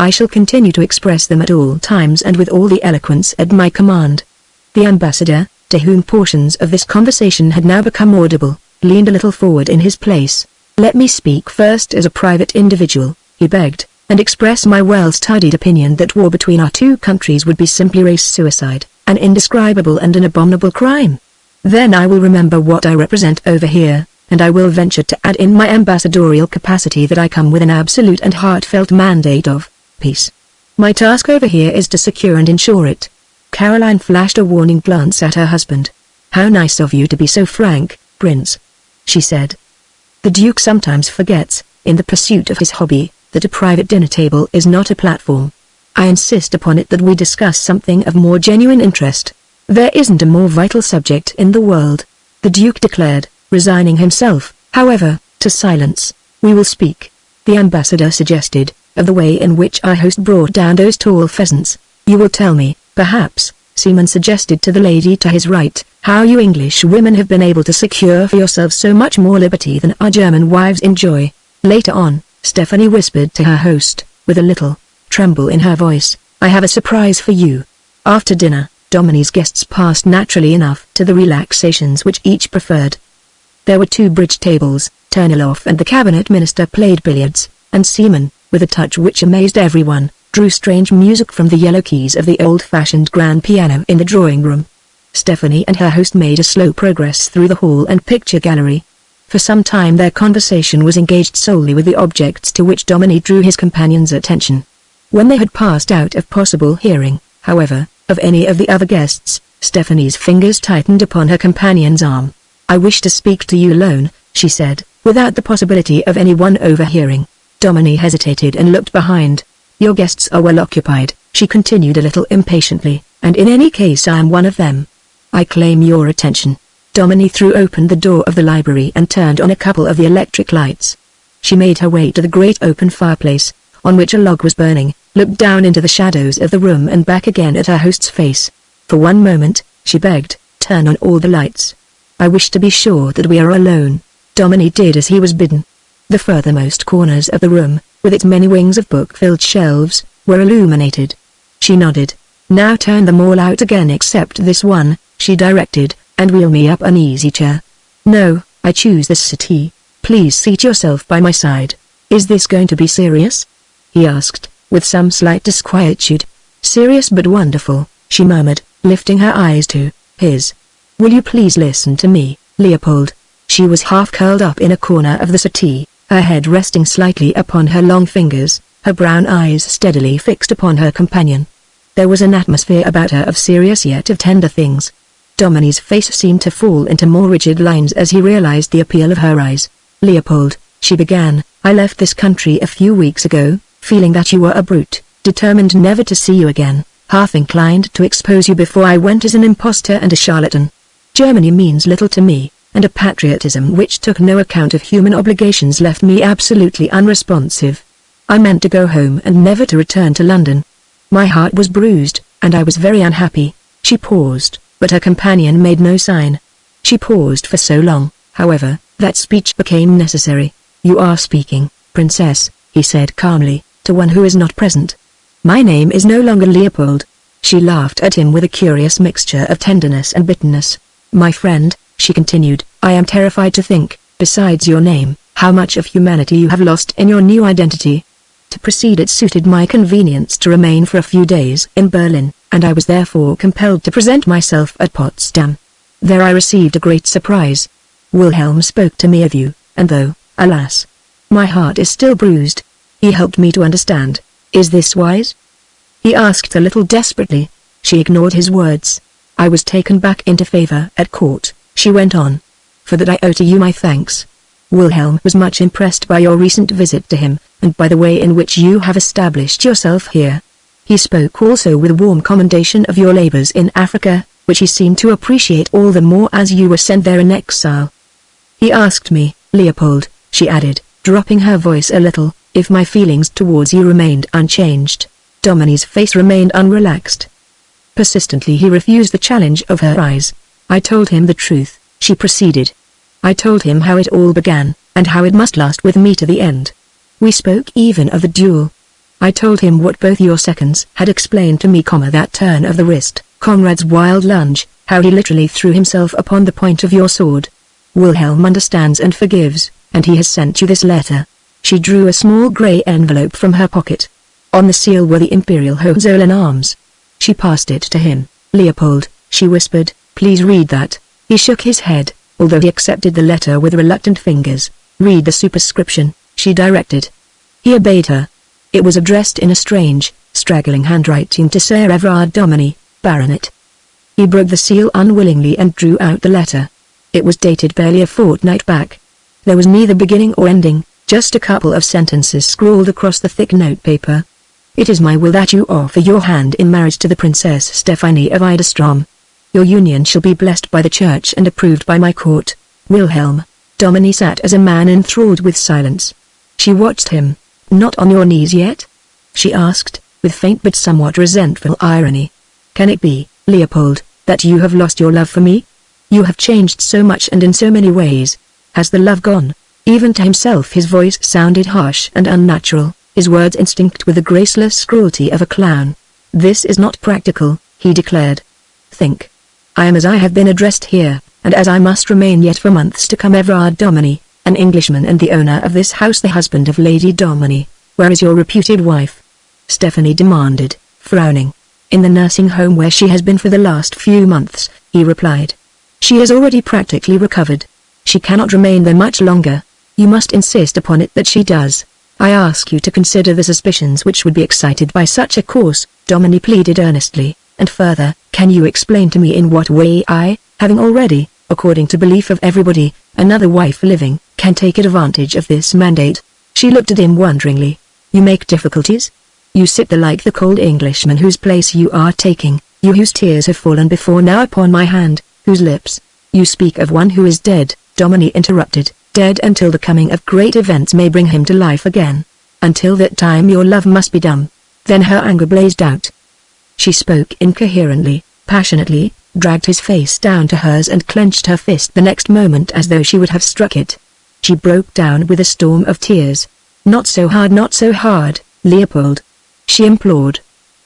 I shall continue to express them at all times and with all the eloquence at my command." The ambassador, to whom portions of this conversation had now become audible, leaned a little forward in his place. "Let me speak first as a private individual," he begged, "and express my well-studied opinion that war between our two countries would be simply race suicide, an indescribable and an abominable crime. Then I will remember what I represent over here, and I will venture to add in my ambassadorial capacity that I come with an absolute and heartfelt mandate of peace. My task over here is to secure and ensure it." Caroline flashed a warning glance at her husband. "How nice of you to be so frank, Prince," she said. "The Duke sometimes forgets, in the pursuit of his hobby, that a private dinner table is not a platform. I insist upon it that we discuss something of more genuine interest. There isn't a more vital subject in the world," the Duke declared, resigning himself, however, to silence. "We will speak," the ambassador suggested, "of the way in which our host brought down those tall pheasants. You will tell me, perhaps," Seaman suggested to the lady to his right, "how you English women have been able to secure for yourselves so much more liberty than our German wives enjoy." Later on, Stephanie whispered to her host, with a little tremble in her voice, "I have a surprise for you." After dinner, Domini's guests passed naturally enough to the relaxations which each preferred. There were 2 bridge tables, Turnilov and the cabinet minister played billiards, and Seaman, with a touch which amazed everyone, drew strange music from the yellow keys of the old-fashioned grand piano in the drawing room. Stephanie and her host made a slow progress through the hall and picture gallery. For some time their conversation was engaged solely with the objects to which Domini drew his companion's attention. When they had passed out of possible hearing, however, of any of the other guests, Stephanie's fingers tightened upon her companion's arm. "I wish to speak to you alone," she said, without the possibility of anyone overhearing. Domini hesitated and looked behind. "Your guests are well occupied," she continued a little impatiently, "and in any case I am one of them. I claim your attention." Domini threw open the door of the library and turned on a couple of the electric lights. She made her way to the great open fireplace, on which a log was burning, looked down into the shadows of the room and back again at her host's face. "For one moment," she begged, "turn on all the lights. I wish to be sure that we are alone." Domini did as he was bidden. The furthermost corners of the room, with its many wings of book-filled shelves, were illuminated. She nodded. "Now turn them all out again except this one," she directed, "and wheel me up an easy chair." "No, I choose this settee. Please seat yourself by my side." "Is this going to be serious?" he asked, with some slight disquietude. "Serious but wonderful," she murmured, lifting her eyes to his. "Will you please listen to me, Leopold?" She was half curled up in a corner of the settee, her head resting slightly upon her long fingers, her brown eyes steadily fixed upon her companion. There was an atmosphere about her of serious yet of tender things. Domini's face seemed to fall into more rigid lines as he realized the appeal of her eyes. "Leopold," she began, "I left this country a few weeks ago, feeling that you were a brute, determined never to see you again, half inclined to expose you before I went as an impostor and a charlatan. Germany means little to me, and a patriotism which took no account of human obligations left me absolutely unresponsive. I meant to go home and never to return to London. My heart was bruised, and I was very unhappy." She paused, but her companion made no sign. She paused for so long, however, that speech became necessary. "You are speaking, Princess," he said calmly, "to one who is not present. My name is no longer Leopold." She laughed at him with a curious mixture of tenderness and bitterness. "My friend," she continued, "I am terrified to think, besides your name, how much of humanity you have lost in your new identity. To proceed, it suited my convenience to remain for a few days in Berlin, and I was therefore compelled to present myself at Potsdam. There I received a great surprise. Wilhelm spoke to me of you, and though, alas, my heart is still bruised, he helped me to understand. Is this wise?" he asked a little desperately. She ignored his words. "I was taken back into favor at court," she went on. "For that I owe to you my thanks. Wilhelm was much impressed by your recent visit to him, and by the way in which you have established yourself here. He spoke also with warm commendation of your labors in Africa, which he seemed to appreciate all the more as you were sent there in exile. He asked me, Leopold," she added, dropping her voice a little, "if my feelings towards you remained unchanged." Domini's face remained unrelaxed. Persistently he refused the challenge of her eyes. "I told him the truth," she proceeded. "I told him how it all began, and how it must last with me to the end. We spoke even of the duel. I told him what both your seconds had explained to me, that turn of the wrist, Conrad's wild lunge, how he literally threw himself upon the point of your sword. Wilhelm understands and forgives, and he has sent you this letter." She drew a small grey envelope from her pocket. On the seal were the Imperial Hohenzollern arms. She passed it to him. "Leopold," she whispered, "please read that." He shook his head, although he accepted the letter with reluctant fingers. "Read the superscription," she directed. He obeyed her. It was addressed in a strange, straggling handwriting to Sir Everard Dominy, Baronet. He broke the seal unwillingly and drew out the letter. It was dated barely a fortnight back. There was neither beginning or ending, just a couple of sentences scrawled across the thick notepaper. "It is my will that you offer your hand in marriage to the Princess Stephanie of Idestrom. Your union shall be blessed by the Church and approved by my court. Wilhelm." Dominy sat as a man enthralled with silence. She watched him. "Not on your knees yet?" she asked, with faint but somewhat resentful irony. "Can it be, Leopold, that you have lost your love for me? You have changed so much and in so many ways. Has the love gone?" Even to himself his voice sounded harsh and unnatural, his words instinct with the graceless cruelty of a clown. "This is not practical," he declared. "Think. I am as I have been addressed here, and as I must remain yet for months to come, Everard Dominy, an Englishman and the owner of this house, the husband of Lady Dominy. Where is your reputed wife?" Stephanie demanded, frowning. "In the nursing home where she has been for the last few months," he replied. "She has already practically recovered. She cannot remain there much longer. You must insist upon it that she does. I ask you to consider the suspicions which would be excited by such a course," Dominy pleaded earnestly, "and further, can you explain to me in what way I, having already, according to belief of everybody, another wife living, can take advantage of this mandate?" She looked at him wonderingly. "You make difficulties? You sit there like the cold Englishman whose place you are taking, you whose tears have fallen before now upon my hand, whose lips—" "You speak of one who is dead," Dominy interrupted, "dead until the coming of great events may bring him to life again. Until that time your love must be dumb." Then her anger blazed out. She spoke incoherently, passionately, dragged his face down to hers and clenched her fist the next moment as though she would have struck it. She broke down with a storm of tears. "Not so hard, Leopold," she implored.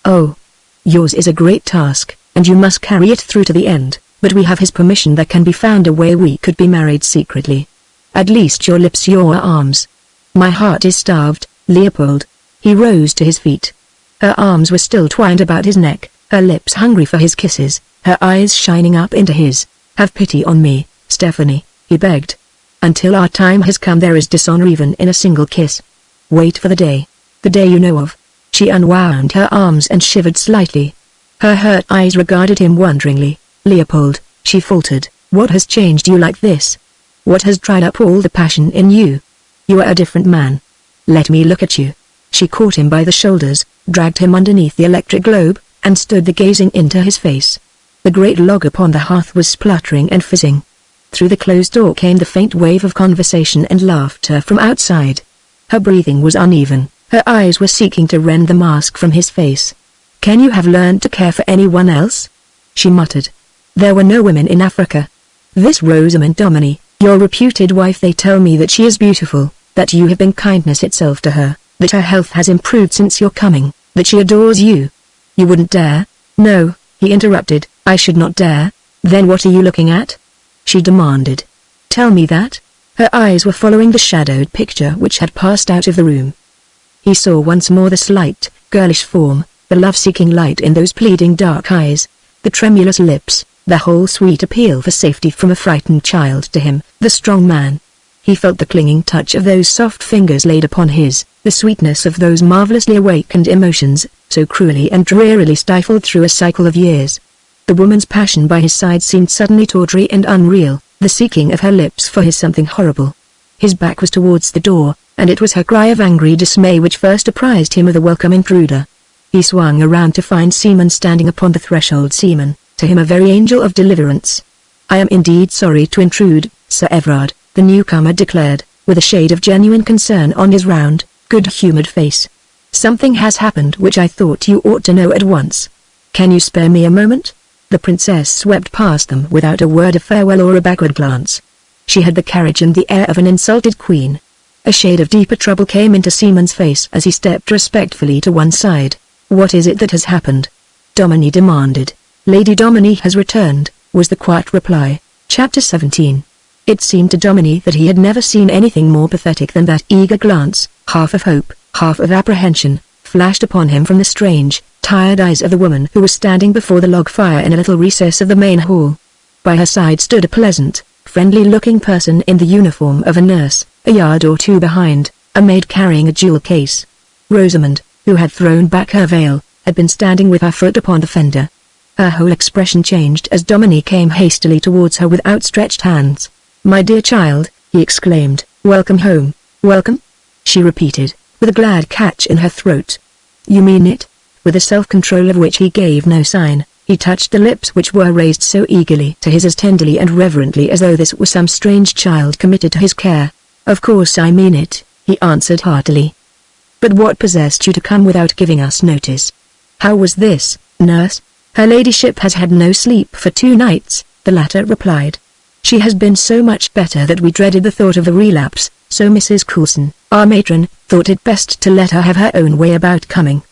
"Oh, yours is a great task, and you must carry it through to the end, but we have his permission. There can be found a way we could be married secretly. At least your lips, your arms." "My heart is starved, Leopold." He rose to his feet. Her arms were still twined about his neck, her lips hungry for his kisses, her eyes shining up into his. "Have pity on me, Stephanie," he begged. "Until our time has come there is dishonor even in a single kiss. Wait for the day you know of." She unwound her arms and shivered slightly. Her hurt eyes regarded him wonderingly. "Leopold," she faltered, "what has changed you like this? What has dried up all the passion in you? You are a different man. Let me look at you." She caught him by the shoulders, dragged him underneath the electric globe, and stood there gazing into his face. The great log upon the hearth was spluttering and fizzing. Through the closed door came the faint wave of conversation and laughter from outside. Her breathing was uneven, her eyes were seeking to rend the mask from his face. "Can you have learned to care for anyone else?" she muttered. "There were no women in Africa. This Rosamund Dominy, your reputed wife, they tell me that she is beautiful, that you have been kindness itself to her, that her health has improved since your coming, that she adores you. You wouldn't dare—" "No," he interrupted, "I should not dare." "Then what are you looking at?" she demanded. "Tell me that." Her eyes were following the shadowed picture which had passed out of the room. He saw once more the slight, girlish form, the love-seeking light in those pleading dark eyes, the tremulous lips, the whole sweet appeal for safety from a frightened child to him, the strong man. He felt the clinging touch of those soft fingers laid upon his, the sweetness of those marvelously awakened emotions, so cruelly and drearily stifled through a cycle of years. The woman's passion by his side seemed suddenly tawdry and unreal, the seeking of her lips for his something horrible. His back was towards the door, and it was her cry of angry dismay which first apprised him of the welcome intruder. He swung around to find Seaman standing upon the threshold. Seaman, to him a very angel of deliverance. "I am indeed sorry to intrude, Sir Everard," the newcomer declared, with a shade of genuine concern on his round, good-humored face. "Something has happened which I thought you ought to know at once. Can you spare me a moment?" The princess swept past them without a word of farewell or a backward glance. She had the carriage and the air of an insulted queen. A shade of deeper trouble came into Seaman's face as he stepped respectfully to one side. "What is it that has happened?" Dominy demanded. "Lady Dominy has returned," was the quiet reply. Chapter 17. It seemed to Dominy that he had never seen anything more pathetic than that eager glance, half of hope, half of apprehension, flashed upon him from the strange, tired eyes of the woman who was standing before the log fire in a little recess of the main hall. By her side stood a pleasant, friendly-looking person in the uniform of a nurse. A yard or two behind, a maid carrying a jewel case. Rosamond, who had thrown back her veil, had been standing with her foot upon the fender. Her whole expression changed as Dominique came hastily towards her with outstretched hands. "My dear child," he exclaimed, "welcome home." "Welcome?" she repeated, with a glad catch in her throat. "You mean it?" With a self-control of which he gave no sign, he touched the lips which were raised so eagerly to his as tenderly and reverently as though this were some strange child committed to his care. "Of course I mean it," he answered heartily. "But what possessed you to come without giving us notice? How was this, nurse?" "Her ladyship has had no sleep for 2 nights, the latter replied. "She has been so much better that we dreaded the thought of a relapse, so Mrs. Coulson, our matron, thought it best to let her have her own way about coming.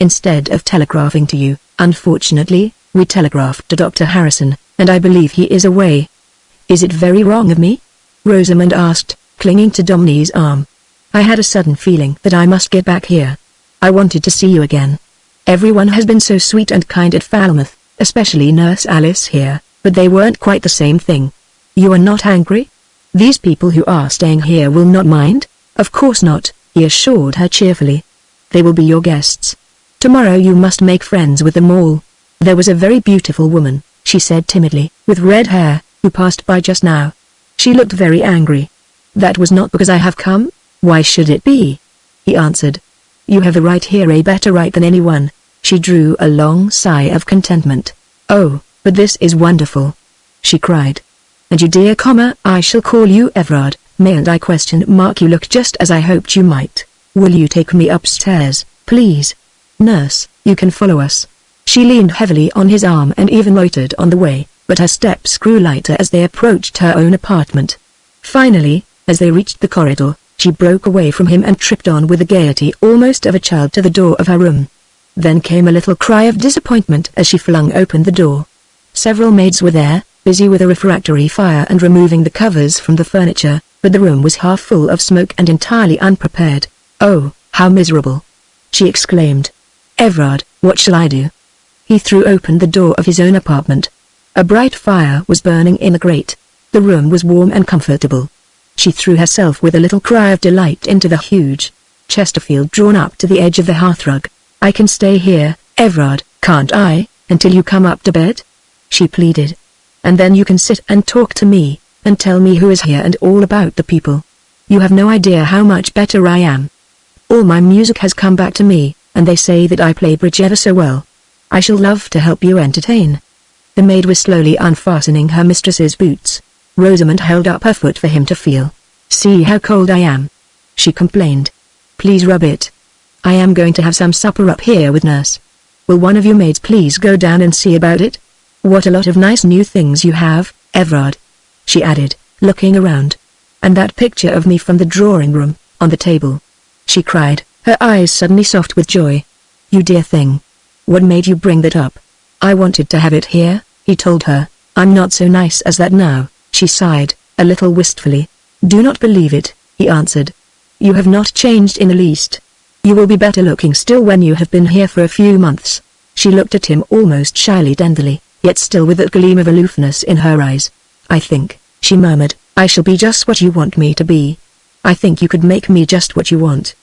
Instead of telegraphing to you, unfortunately, we telegraphed to Dr. Harrison, and I believe he is away." "Is it very wrong of me?" Rosamond asked, clinging to Dominique's arm. "I had a sudden feeling that I must get back here. I wanted to see you again. Everyone has been so sweet and kind at Falmouth, especially Nurse Alice here, but they weren't quite the same thing. You are not angry? These people who are staying here will not mind?" "Of course not," he assured her cheerfully. "They will be your guests. Tomorrow you must make friends with them all. There was a very beautiful woman," she said timidly, "with red hair, who passed by just now. She looked very angry." "That was not because I have come? Why should it be?" he answered. "You have a right here, a better right than anyone." She drew a long sigh of contentment. "Oh, but this is wonderful!" she cried. "And you dear, I shall call you Everard, mayn't I ? You look just as I hoped you might. Will you take me upstairs, please? Nurse, you can follow us." She leaned heavily on his arm and even loitered on the way, but her steps grew lighter as they approached her own apartment. Finally, as they reached the corridor, she broke away from him and tripped on with the gaiety almost of a child to the door of her room. Then came a little cry of disappointment as she flung open the door. Several maids were there, busy with a refractory fire and removing the covers from the furniture, but the room was half full of smoke and entirely unprepared. "Oh, how miserable!" she exclaimed. "Everard, what shall I do?" He threw open the door of his own apartment. A bright fire was burning in the grate. The room was warm and comfortable. She threw herself with a little cry of delight into the huge Chesterfield drawn up to the edge of the hearthrug. "I can stay here, Everard, can't I, until you come up to bed?" she pleaded. "And then you can sit and talk to me, and tell me who is here and all about the people. You have no idea how much better I am. All my music has come back to me, and they say that I play bridge ever so well. I shall love to help you entertain." The maid was slowly unfastening her mistress's boots. Rosamond held up her foot for him to feel. "See how cold I am," she complained. "Please rub it. I am going to have some supper up here with Nurse. Will one of you maids please go down and see about it? What a lot of nice new things you have, Everard," she added, looking around. "And that picture of me from the drawing room, on the table," she cried, her eyes suddenly soft with joy. "You dear thing. What made you bring that up?" "I wanted to have it here," he told her. "I'm not so nice as that now," she sighed, a little wistfully. "Do not believe it," he answered. "You have not changed in the least. You will be better looking still when you have been here for a few months." She looked at him almost shyly tenderly, yet still with that gleam of aloofness in her eyes. "I think," she murmured, "I shall be just what you want me to be. I think you could make me just what you want.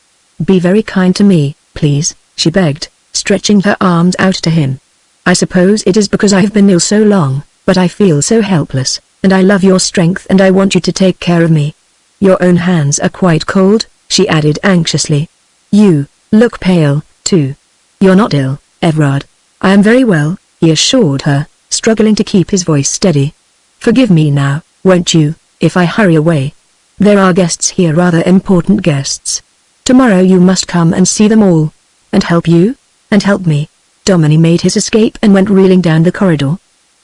Be very kind to me, please," she begged, stretching her arms out to him. "I suppose it is because I have been ill so long, but I feel so helpless, and I love your strength and I want you to take care of me. Your own hands are quite cold," she added anxiously. "You look pale, too. You're not ill, Everard." "I am very well," he assured her, struggling to keep his voice steady. "Forgive me now, won't you, if I hurry away? There are guests here, rather important guests. Tomorrow you must come and see them all. And help you? And help me." Dominique made his escape and went reeling down the corridor.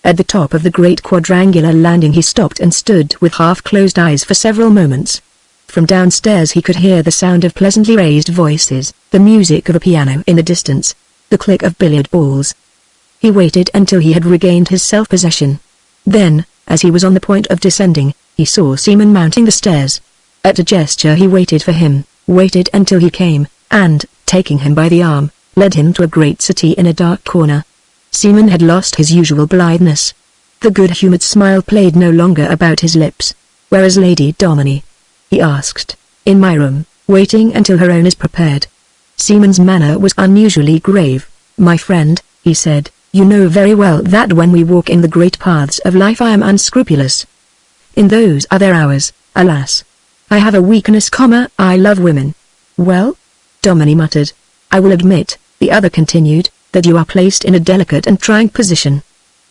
At the top of the great quadrangular landing he stopped and stood with half-closed eyes for several moments. From downstairs he could hear the sound of pleasantly raised voices, the music of a piano in the distance, the click of billiard balls. He waited until he had regained his self-possession. Then, as he was on the point of descending, he saw Seaman mounting the stairs. At a gesture he waited for him, waited until he came, and, taking him by the arm, led him to a great settee in a dark corner. Seaman had lost his usual blitheness. The good-humored smile played no longer about his lips. "Where is Lady Domini?" he asked. "In my room, waiting until her own is prepared." Seaman's manner was unusually grave. "My friend," he said, "you know very well that when we walk in the great paths of life I am unscrupulous. In those other hours, alas, I have a weakness, I love women." "Well?" Domini muttered. "I will admit," the other continued, "that you are placed in a delicate and trying position.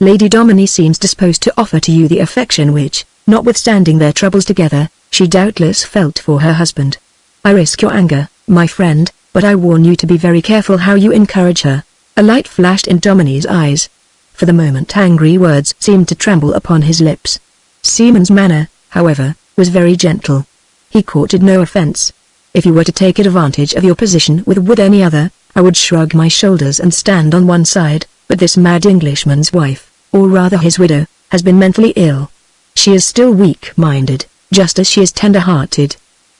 Lady Domini seems disposed to offer to you the affection which, notwithstanding their troubles together, she doubtless felt for her husband. I risk your anger, my friend, but I warn you to be very careful how you encourage her." A light flashed in Domini's eyes. For the moment angry words seemed to tremble upon his lips. Seaman's manner, however, was very gentle. He courted no offense. "If you were to take advantage of your position with any other, I would shrug my shoulders and stand on one side, but this mad Englishman's wife, or rather his widow, has been mentally ill. She is still weak-minded, just as she is tender-hearted.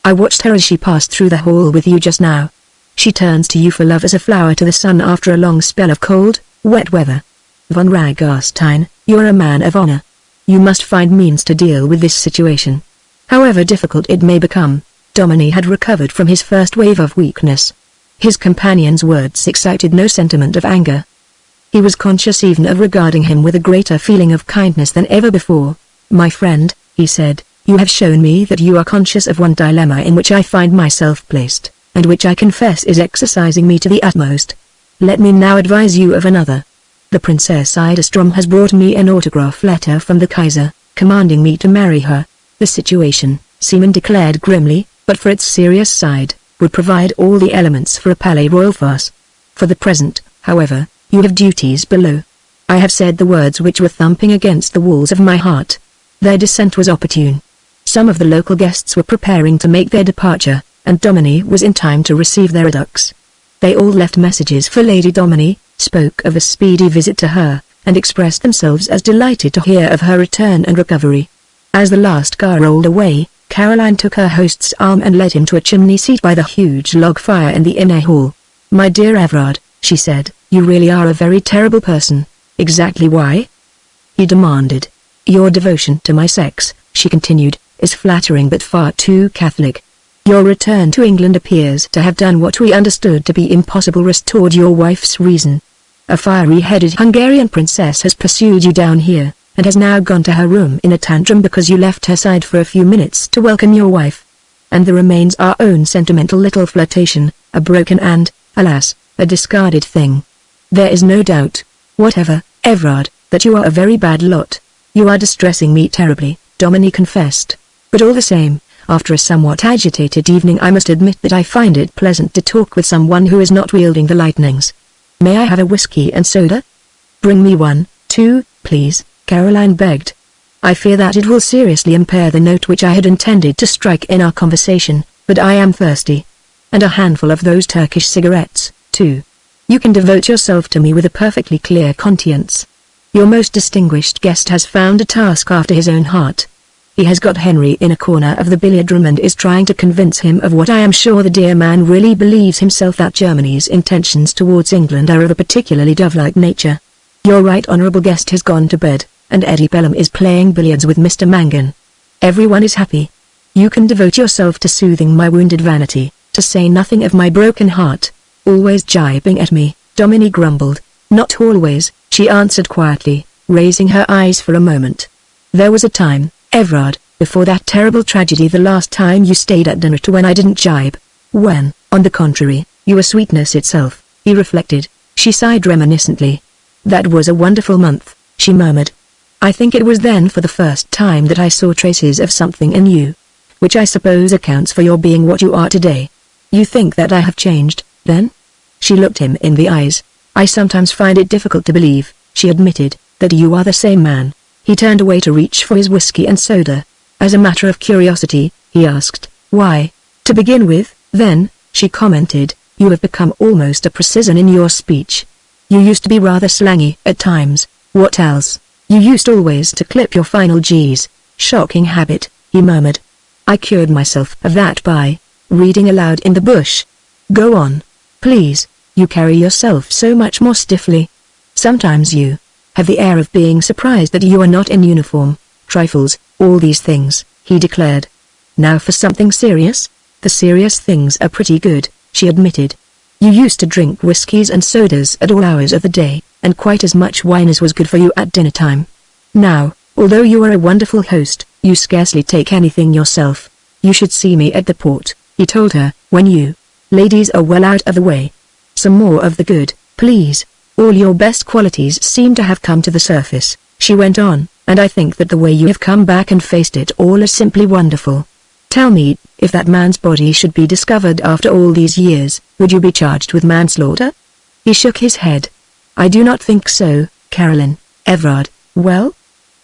I watched her as she passed through the hall with you just now. She turns to you for love as a flower to the sun after a long spell of cold, wet weather. Von Ragarstein, you are a man of honor. You must find means to deal with this situation. However difficult it may become." Domini had recovered from his first wave of weakness. His companion's words excited no sentiment of anger. He was conscious even of regarding him with a greater feeling of kindness than ever before. "My friend," he said, "you have shown me that you are conscious of one dilemma in which I find myself placed, and which I confess is exercising me to the utmost. Let me now advise you of another. The Princess Idastrom has brought me an autograph letter from the Kaiser, commanding me to marry her. The situation," Seaman declared grimly, "but for its serious side, would provide all the elements for a Palais Royal farce. For the present, however, you have duties below." I have said the words which were thumping against the walls of my heart. Their descent was opportune. Some of the local guests were preparing to make their departure, and Domini was in time to receive their adux. They all left messages for Lady Domini, spoke of a speedy visit to her, and expressed themselves as delighted to hear of her return and recovery. As the last car rolled away, Caroline took her host's arm and led him to a chimney seat by the huge log fire in the inner hall. "My dear Everard," she said, "you really are a very terrible person." "Exactly why?" he demanded. "Your devotion to my sex," she continued, "is flattering but far too Catholic. Your return to England appears to have done what we understood to be impossible, restored your wife's reason. A fiery-headed Hungarian princess has pursued you down here, and has now gone to her room in a tantrum because you left her side for a few minutes to welcome your wife. And there remains our own sentimental little flirtation, a broken and, alas, a discarded thing. There is no doubt, whatever, Everard, that you are a very bad lot. You are distressing me terribly," Domini confessed. "But all the same, after a somewhat agitated evening I must admit that I find it pleasant to talk with someone who is not wielding the lightnings. May I have a whiskey and soda?" "Bring me one, too, please," Caroline begged. "I fear that it will seriously impair the note which I had intended to strike in our conversation, but I am thirsty. And a handful of those Turkish cigarettes, too. You can devote yourself to me with a perfectly clear conscience. Your most distinguished guest has found a task after his own heart. He has got Henry in a corner of the billiard room and is trying to convince him of what I am sure the dear man really believes himself, that Germany's intentions towards England are of a particularly dove-like nature. Your right honourable guest has gone to bed, and Eddie Pelham is playing billiards with Mr. Mangan. Everyone is happy. You can devote yourself to soothing my wounded vanity, to say nothing of my broken heart." "Always jibing at me," Domini grumbled. "Not always," she answered quietly, raising her eyes for a moment. "There was a time, Everard, before that terrible tragedy, the last time you stayed at dinner, to when I didn't jibe. When, on the contrary, you were sweetness itself," he reflected. She sighed reminiscently. "That was a wonderful month," she murmured. "I think it was then for the first time that I saw traces of something in you, which I suppose accounts for your being what you are today. You think that I have changed, then?" She looked him in the eyes. "I sometimes find it difficult to believe," she admitted, "that you are the same man." He turned away to reach for his whiskey and soda. "As a matter of curiosity," he asked, "why, to begin with, then," she commented, "you have become almost a precisian in your speech. You used to be rather slangy at times. What else? You used always to clip your final G's." "Shocking habit," he murmured. "I cured myself of that by reading aloud in the bush." "Go on, please, you carry yourself so much more stiffly. Sometimes you have the air of being surprised that you are not in uniform. Trifles, all these things, he declared. Now for something serious? The serious things are pretty good, she admitted. You used to drink whiskies and sodas at all hours of the day, and quite as much wine as was good for you at dinner time. Now, although you are a wonderful host, you scarcely take anything yourself. You should see me at the port, he told her, when you ladies are well out of the way. Some more of the good, please. All your best qualities seem to have come to the surface, she went on, and I think that the way you have come back and faced it all is simply wonderful. Tell me, if that man's body should be discovered after all these years, would you be charged with manslaughter? He shook his head. I do not think so, Caroline. Everard, well?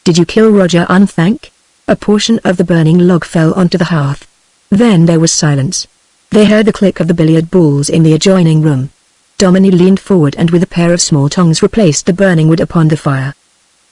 Did you kill Roger Unthank? A portion of the burning log fell onto the hearth. Then there was silence. They heard the click of the billiard balls in the adjoining room. Dominic leaned forward and with a pair of small tongs replaced the burning wood upon the fire.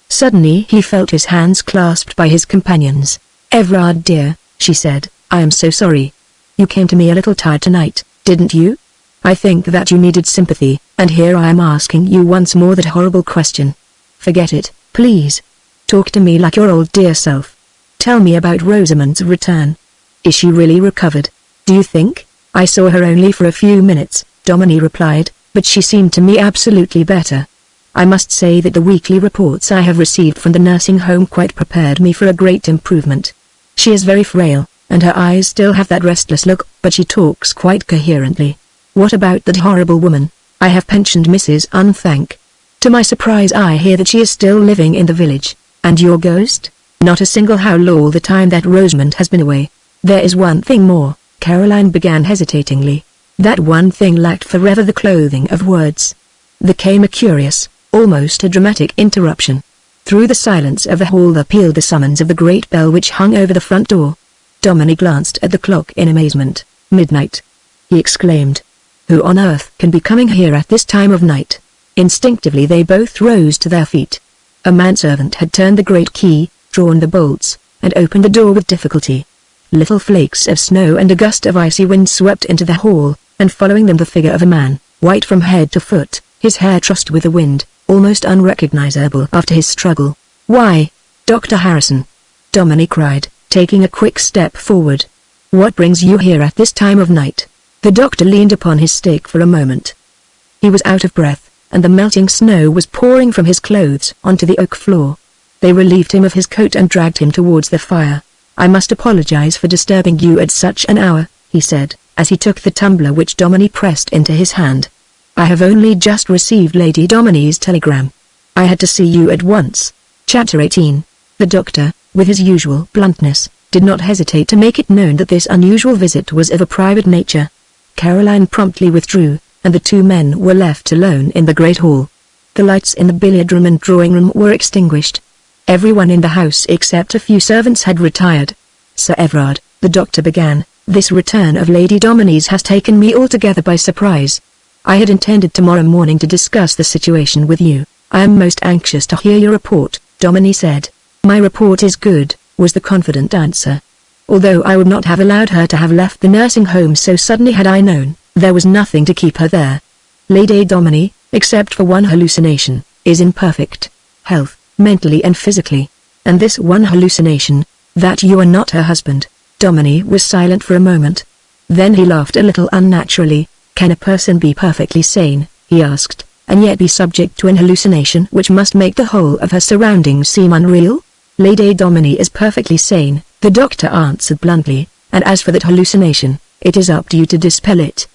Suddenly he felt his hands clasped by his companions. Everard dear, she said, I am so sorry. You came to me a little tired tonight, didn't you? I think that you needed sympathy, and here I am asking you once more that horrible question. Forget it, please. Talk to me like your old dear self. Tell me about Rosamund's return. Is she really recovered? Do you think? I saw her only for a few minutes, Dominic replied, but she seemed to me absolutely better. I must say that the weekly reports I have received from the nursing home quite prepared me for a great improvement. She is very frail, and her eyes still have that restless look, but she talks quite coherently. What about that horrible woman? I have pensioned Mrs. Unthank. To my surprise I hear that she is still living in the village. And your ghost? Not a single howl all the time that Rosamund has been away. There is one thing more, Caroline began hesitatingly. That one thing lacked forever the clothing of words. There came a curious, almost a dramatic interruption. Through the silence of the hall there pealed the summons of the great bell which hung over the front door. Dominic glanced at the clock in amazement. Midnight! He exclaimed. Who on earth can be coming here at this time of night? Instinctively they both rose to their feet. A manservant had turned the great key, drawn the bolts, and opened the door with difficulty. Little flakes of snow and a gust of icy wind swept into the hall, and following them the figure of a man, white from head to foot, his hair tossed with the wind, almost unrecognizable after his struggle. Why, Dr. Harrison! Dominic cried, taking a quick step forward. What brings you here at this time of night? The doctor leaned upon his stick for a moment. He was out of breath, and the melting snow was pouring from his clothes onto the oak floor. They relieved him of his coat and dragged him towards the fire. I must apologize for disturbing you at such an hour, he said, as he took the tumbler which Dominic pressed into his hand. I have only just received Lady Dominic's telegram. I had to see you at once. Chapter 18. The doctor, with his usual bluntness, did not hesitate to make it known that this unusual visit was of a private nature. Caroline promptly withdrew, and the two men were left alone in the great hall. The lights in the billiard room and drawing room were extinguished. Everyone in the house except a few servants had retired. Sir Everard, the doctor began, this return of Lady Dominic's has taken me altogether by surprise. I had intended tomorrow morning to discuss the situation with you. I am most anxious to hear your report, Dominic said. My report is good, was the confident answer. Although I would not have allowed her to have left the nursing home so suddenly had I known, there was nothing to keep her there. Lady Dominic, except for one hallucination, is in perfect health, mentally and physically. And this one hallucination, that you are not her husband. Dominic was silent for a moment. Then he laughed a little unnaturally. Can a person be perfectly sane, he asked, and yet be subject to an hallucination which must make the whole of her surroundings seem unreal? Lady Dominic is perfectly sane, the doctor answered bluntly, and as for that hallucination, it is up to you to dispel it.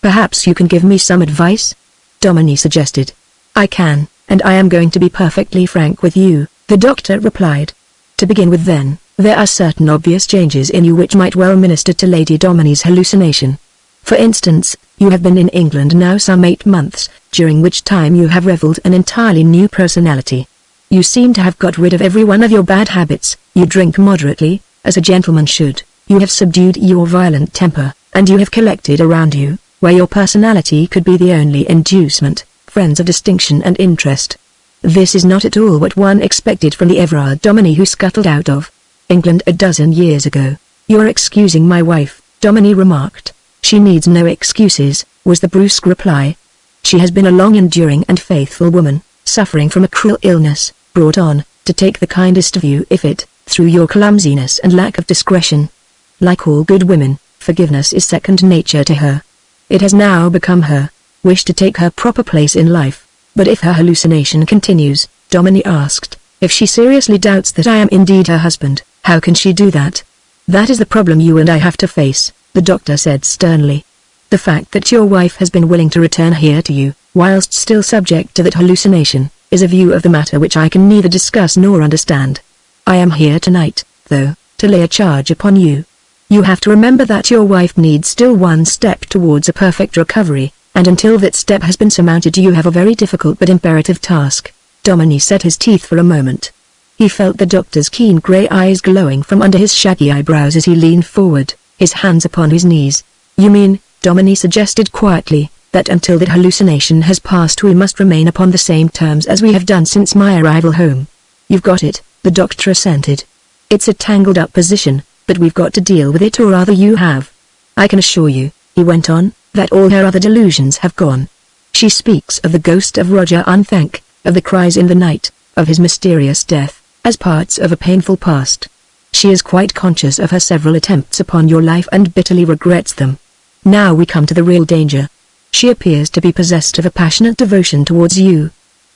Perhaps you can give me some advice? Dominic suggested. I can, and I am going to be perfectly frank with you, the doctor replied. To begin with then, there are certain obvious changes in you which might well minister to Lady Dominic's hallucination. For instance, you have been in England now some 8 months, during which time you have reveled an entirely new personality. You seem to have got rid of every one of your bad habits, you drink moderately, as a gentleman should, you have subdued your violent temper, and you have collected around you, where your personality could be the only inducement, friends of distinction and interest. This is not at all what one expected from the Everard Dominic who scuttled out of England a dozen years ago. You're excusing my wife, Dominic remarked. She needs no excuses, was the brusque reply. She has been a long-enduring and faithful woman, suffering from a cruel illness, brought on, to take the kindest of you if it, through your clumsiness and lack of discretion. Like all good women, forgiveness is second nature to her. It has now become her wish to take her proper place in life. But if her hallucination continues, Domini asked, if she seriously doubts that I am indeed her husband, how can she do that? That is the problem you and I have to face, the doctor said sternly. The fact that your wife has been willing to return here to you, whilst still subject to that hallucination, is a view of the matter which I can neither discuss nor understand. I am here tonight, though, to lay a charge upon you. You have to remember that your wife needs still one step towards a perfect recovery, and until that step has been surmounted you have a very difficult but imperative task. Domini set his teeth for a moment. He felt the doctor's keen grey eyes glowing from under his shaggy eyebrows as he leaned forward, his hands upon his knees. You mean, Domini suggested quietly, that until that hallucination has passed we must remain upon the same terms as we have done since my arrival home. You've got it, the doctor assented. It's a tangled up position, but we've got to deal with it, or rather you have. I can assure you, he went on, that all her other delusions have gone. She speaks of the ghost of Roger Unthank, of the cries in the night, of his mysterious death, as parts of a painful past. She is quite conscious of her several attempts upon your life and bitterly regrets them. Now we come to the real danger. She appears to be possessed of a passionate devotion towards you.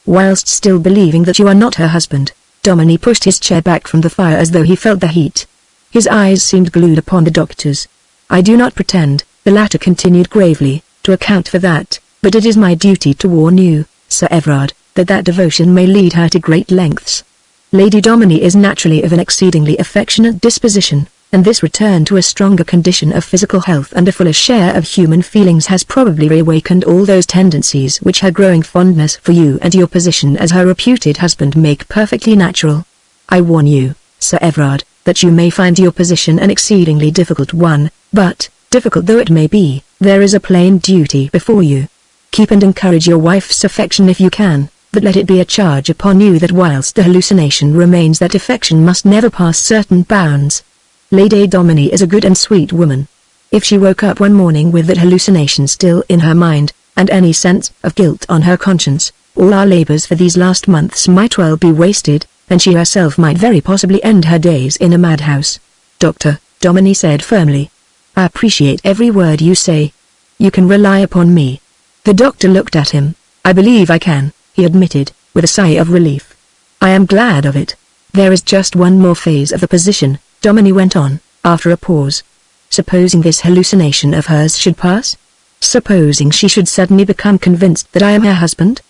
Whilst still believing that you are not her husband, Domini pushed his chair back from the fire as though he felt the heat. His eyes seemed glued upon the doctor's. I do not pretend, the latter continued gravely, to account for that, but it is my duty to warn you, Sir Everard, that devotion may lead her to great lengths. Lady Domini is naturally of an exceedingly affectionate disposition, and this return to a stronger condition of physical health and a fuller share of human feelings has probably reawakened all those tendencies which her growing fondness for you and your position as her reputed husband make perfectly natural. I warn you, Sir Everard, that you may find your position an exceedingly difficult one, but, difficult though it may be, there is a plain duty before you. Keep and encourage your wife's affection if you can, but let it be a charge upon you that whilst the hallucination remains that affection must never pass certain bounds. Lady Domini is a good and sweet woman. If she woke up one morning with that hallucination still in her mind, and any sense of guilt on her conscience, all our labours for these last months might well be wasted, and she herself might very possibly end her days in a madhouse. Doctor, Domini said firmly. I appreciate every word you say. You can rely upon me. The doctor looked at him. I believe I can, he admitted, with a sigh of relief. I am glad of it. There is just one more phase of the position, Domini went on, after a pause. Supposing this hallucination of hers should pass? Supposing she should suddenly become convinced that I am her husband?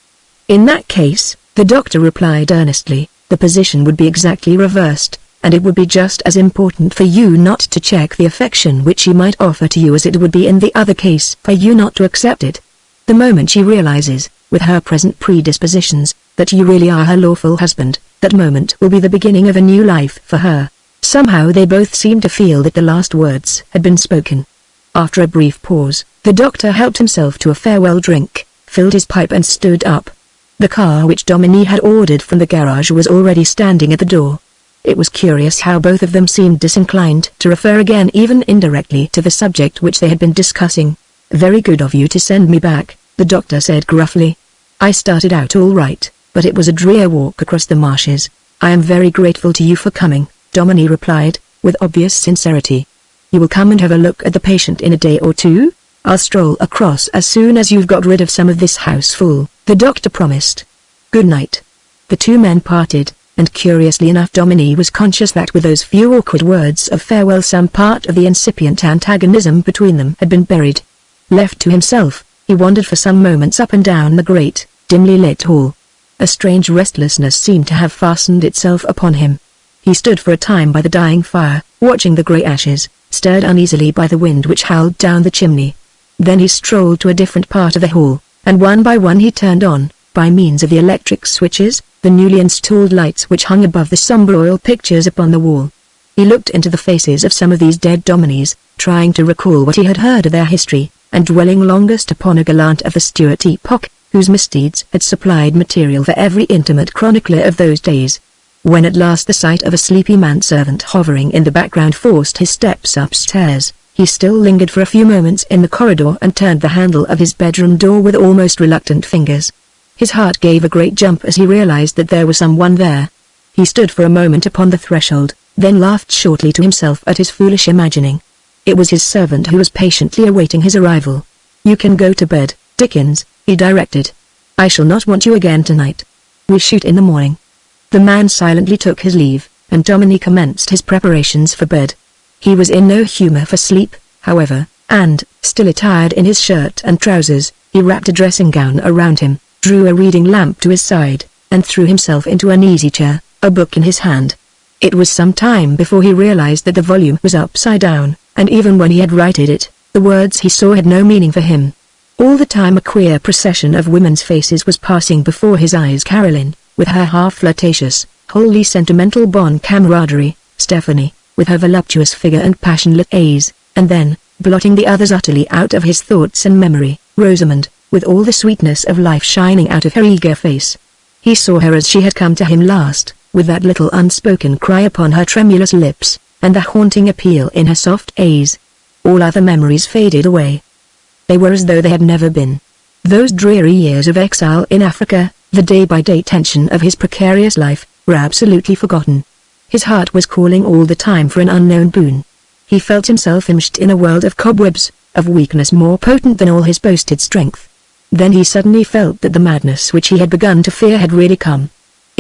In that case, the doctor replied earnestly, the position would be exactly reversed, and it would be just as important for you not to check the affection which she might offer to you as it would be in the other case for you not to accept it. The moment she realizes, with her present predispositions, that you really are her lawful husband, that moment will be the beginning of a new life for her. Somehow they both seemed to feel that the last words had been spoken. After a brief pause, the doctor helped himself to a farewell drink, filled his pipe and stood up. The car which Domini had ordered from the garage was already standing at the door. It was curious how both of them seemed disinclined to refer again even indirectly to the subject which they had been discussing. Very good of you to send me back, the doctor said gruffly. I started out all right, but it was a drear walk across the marshes. I am very grateful to you for coming, Domini replied, with obvious sincerity. You will come and have a look at the patient in a day or two? I'll stroll across as soon as you've got rid of some of this houseful, the doctor promised. Good night. The two men parted, and curiously enough Domini was conscious that with those few awkward words of farewell some part of the incipient antagonism between them had been buried. Left to himself, he wandered for some moments up and down the great, dimly lit hall. A strange restlessness seemed to have fastened itself upon him. He stood for a time by the dying fire, watching the grey ashes, stirred uneasily by the wind which howled down the chimney. Then he strolled to a different part of the hall, and one by one he turned on, by means of the electric switches, the newly installed lights which hung above the sombre oil pictures upon the wall. He looked into the faces of some of these dead dominies, trying to recall what he had heard of their history, and dwelling longest upon a gallant of the Stuart epoch, whose misdeeds had supplied material for every intimate chronicler of those days. When at last the sight of a sleepy manservant hovering in the background forced his steps upstairs, he still lingered for a few moments in the corridor and turned the handle of his bedroom door with almost reluctant fingers. His heart gave a great jump as he realized that there was someone there. He stood for a moment upon the threshold, then laughed shortly to himself at his foolish imagining. It was his servant who was patiently awaiting his arrival. "You can go to bed, Dickens," he directed. "I shall not want you again tonight. We shoot in the morning." The man silently took his leave, and Dominic commenced his preparations for bed. He was in no humor for sleep, however, and, still attired in his shirt and trousers, he wrapped a dressing gown around him, drew a reading lamp to his side, and threw himself into an easy chair, a book in his hand. It was some time before he realized that the volume was upside down, and even when he had righted it, the words he saw had no meaning for him. All the time a queer procession of women's faces was passing before his eyes. Caroline, with her half-flirtatious, wholly sentimental bon camaraderie, Stephanie, with her voluptuous figure and passionate ease, and then, blotting the others utterly out of his thoughts and memory, Rosamond, with all the sweetness of life shining out of her eager face. He saw her as she had come to him last, with that little unspoken cry upon her tremulous lips, and the haunting appeal in her soft gaze. All other memories faded away. They were as though they had never been. Those dreary years of exile in Africa, the day-by-day tension of his precarious life, were absolutely forgotten. His heart was calling all the time for an unknown boon. He felt himself immersed in a world of cobwebs, of weakness more potent than all his boasted strength. Then he suddenly felt that the madness which he had begun to fear had really come.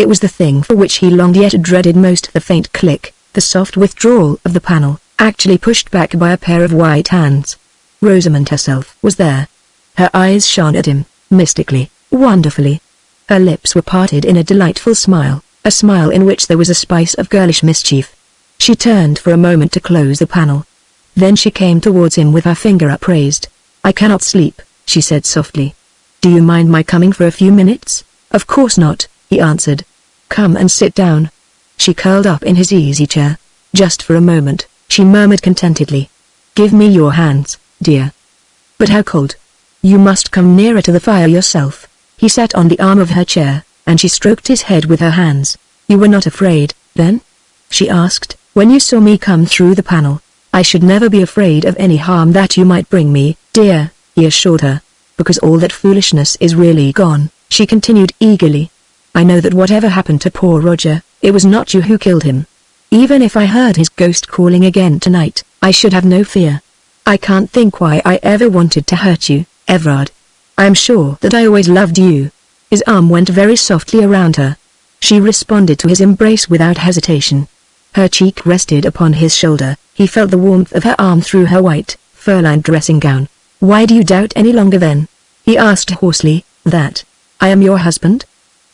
It was the thing for which he longed yet dreaded most. The faint click, the soft withdrawal of the panel, actually pushed back by a pair of white hands. Rosamond herself was there. Her eyes shone at him, mystically, wonderfully. Her lips were parted in a delightful smile, a smile in which there was a spice of girlish mischief. She turned for a moment to close the panel. Then she came towards him with her finger upraised. "I cannot sleep," she said softly. "Do you mind my coming for a few minutes?" "Of course not," he answered. "Come and sit down." She curled up in his easy chair. "Just for a moment," she murmured contentedly. "Give me your hands, dear." "But how cold." "You must come nearer to the fire yourself." He sat on the arm of her chair, and she stroked his head with her hands. "You were not afraid, then?" she asked, "when you saw me come through the panel." "I should never be afraid of any harm that you might bring me, dear," he assured her. "Because all that foolishness is really gone," she continued eagerly. "I know that whatever happened to poor Roger, it was not you who killed him. Even if I heard his ghost calling again tonight, I should have no fear. I can't think why I ever wanted to hurt you, Everard. I am sure that I always loved you." His arm went very softly around her. She responded to his embrace without hesitation. Her cheek rested upon his shoulder. He felt the warmth of her arm through her white, fur-lined dressing gown. "Why do you doubt any longer then?" he asked hoarsely. "That I am your husband?"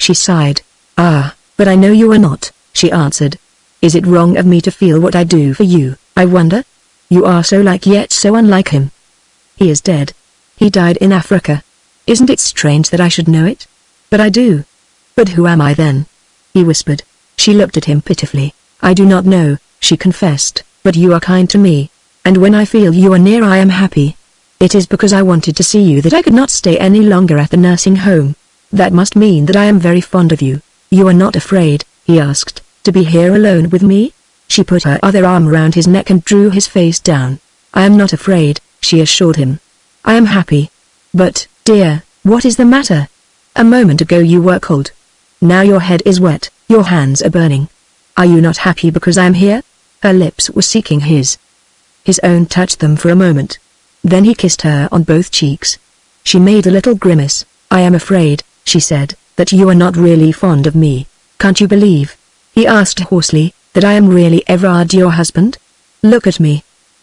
She sighed. "Ah, but I know you are not," she answered. "Is it wrong of me to feel what I do for you, I wonder? You are so like yet so unlike him." "He is dead. He died in Africa. Isn't it strange that I should know it? But I do." "But who am I then?" he whispered. She looked at him pitifully. "I do not know," she confessed, "but you are kind to me. And when I feel you are near I am happy. It is because I wanted to see you that I could not stay any longer at the nursing home. That must mean that I am very fond of you." "You are not afraid," he asked, "to be here alone with me?" She put her other arm around his neck and drew his face down. "I am not afraid," she assured him. "I am happy." "But, dear, what is the matter? A moment ago you were cold. Now your head is wet, your hands are burning. Are you not happy because I am here?" Her lips were seeking his. His own touched them for a moment. Then he kissed her on both cheeks. She made a little grimace. "I am afraid," she said, "that you are not really fond of me. Can't you believe," he asked hoarsely, "that I am really Everard your husband? Look at me.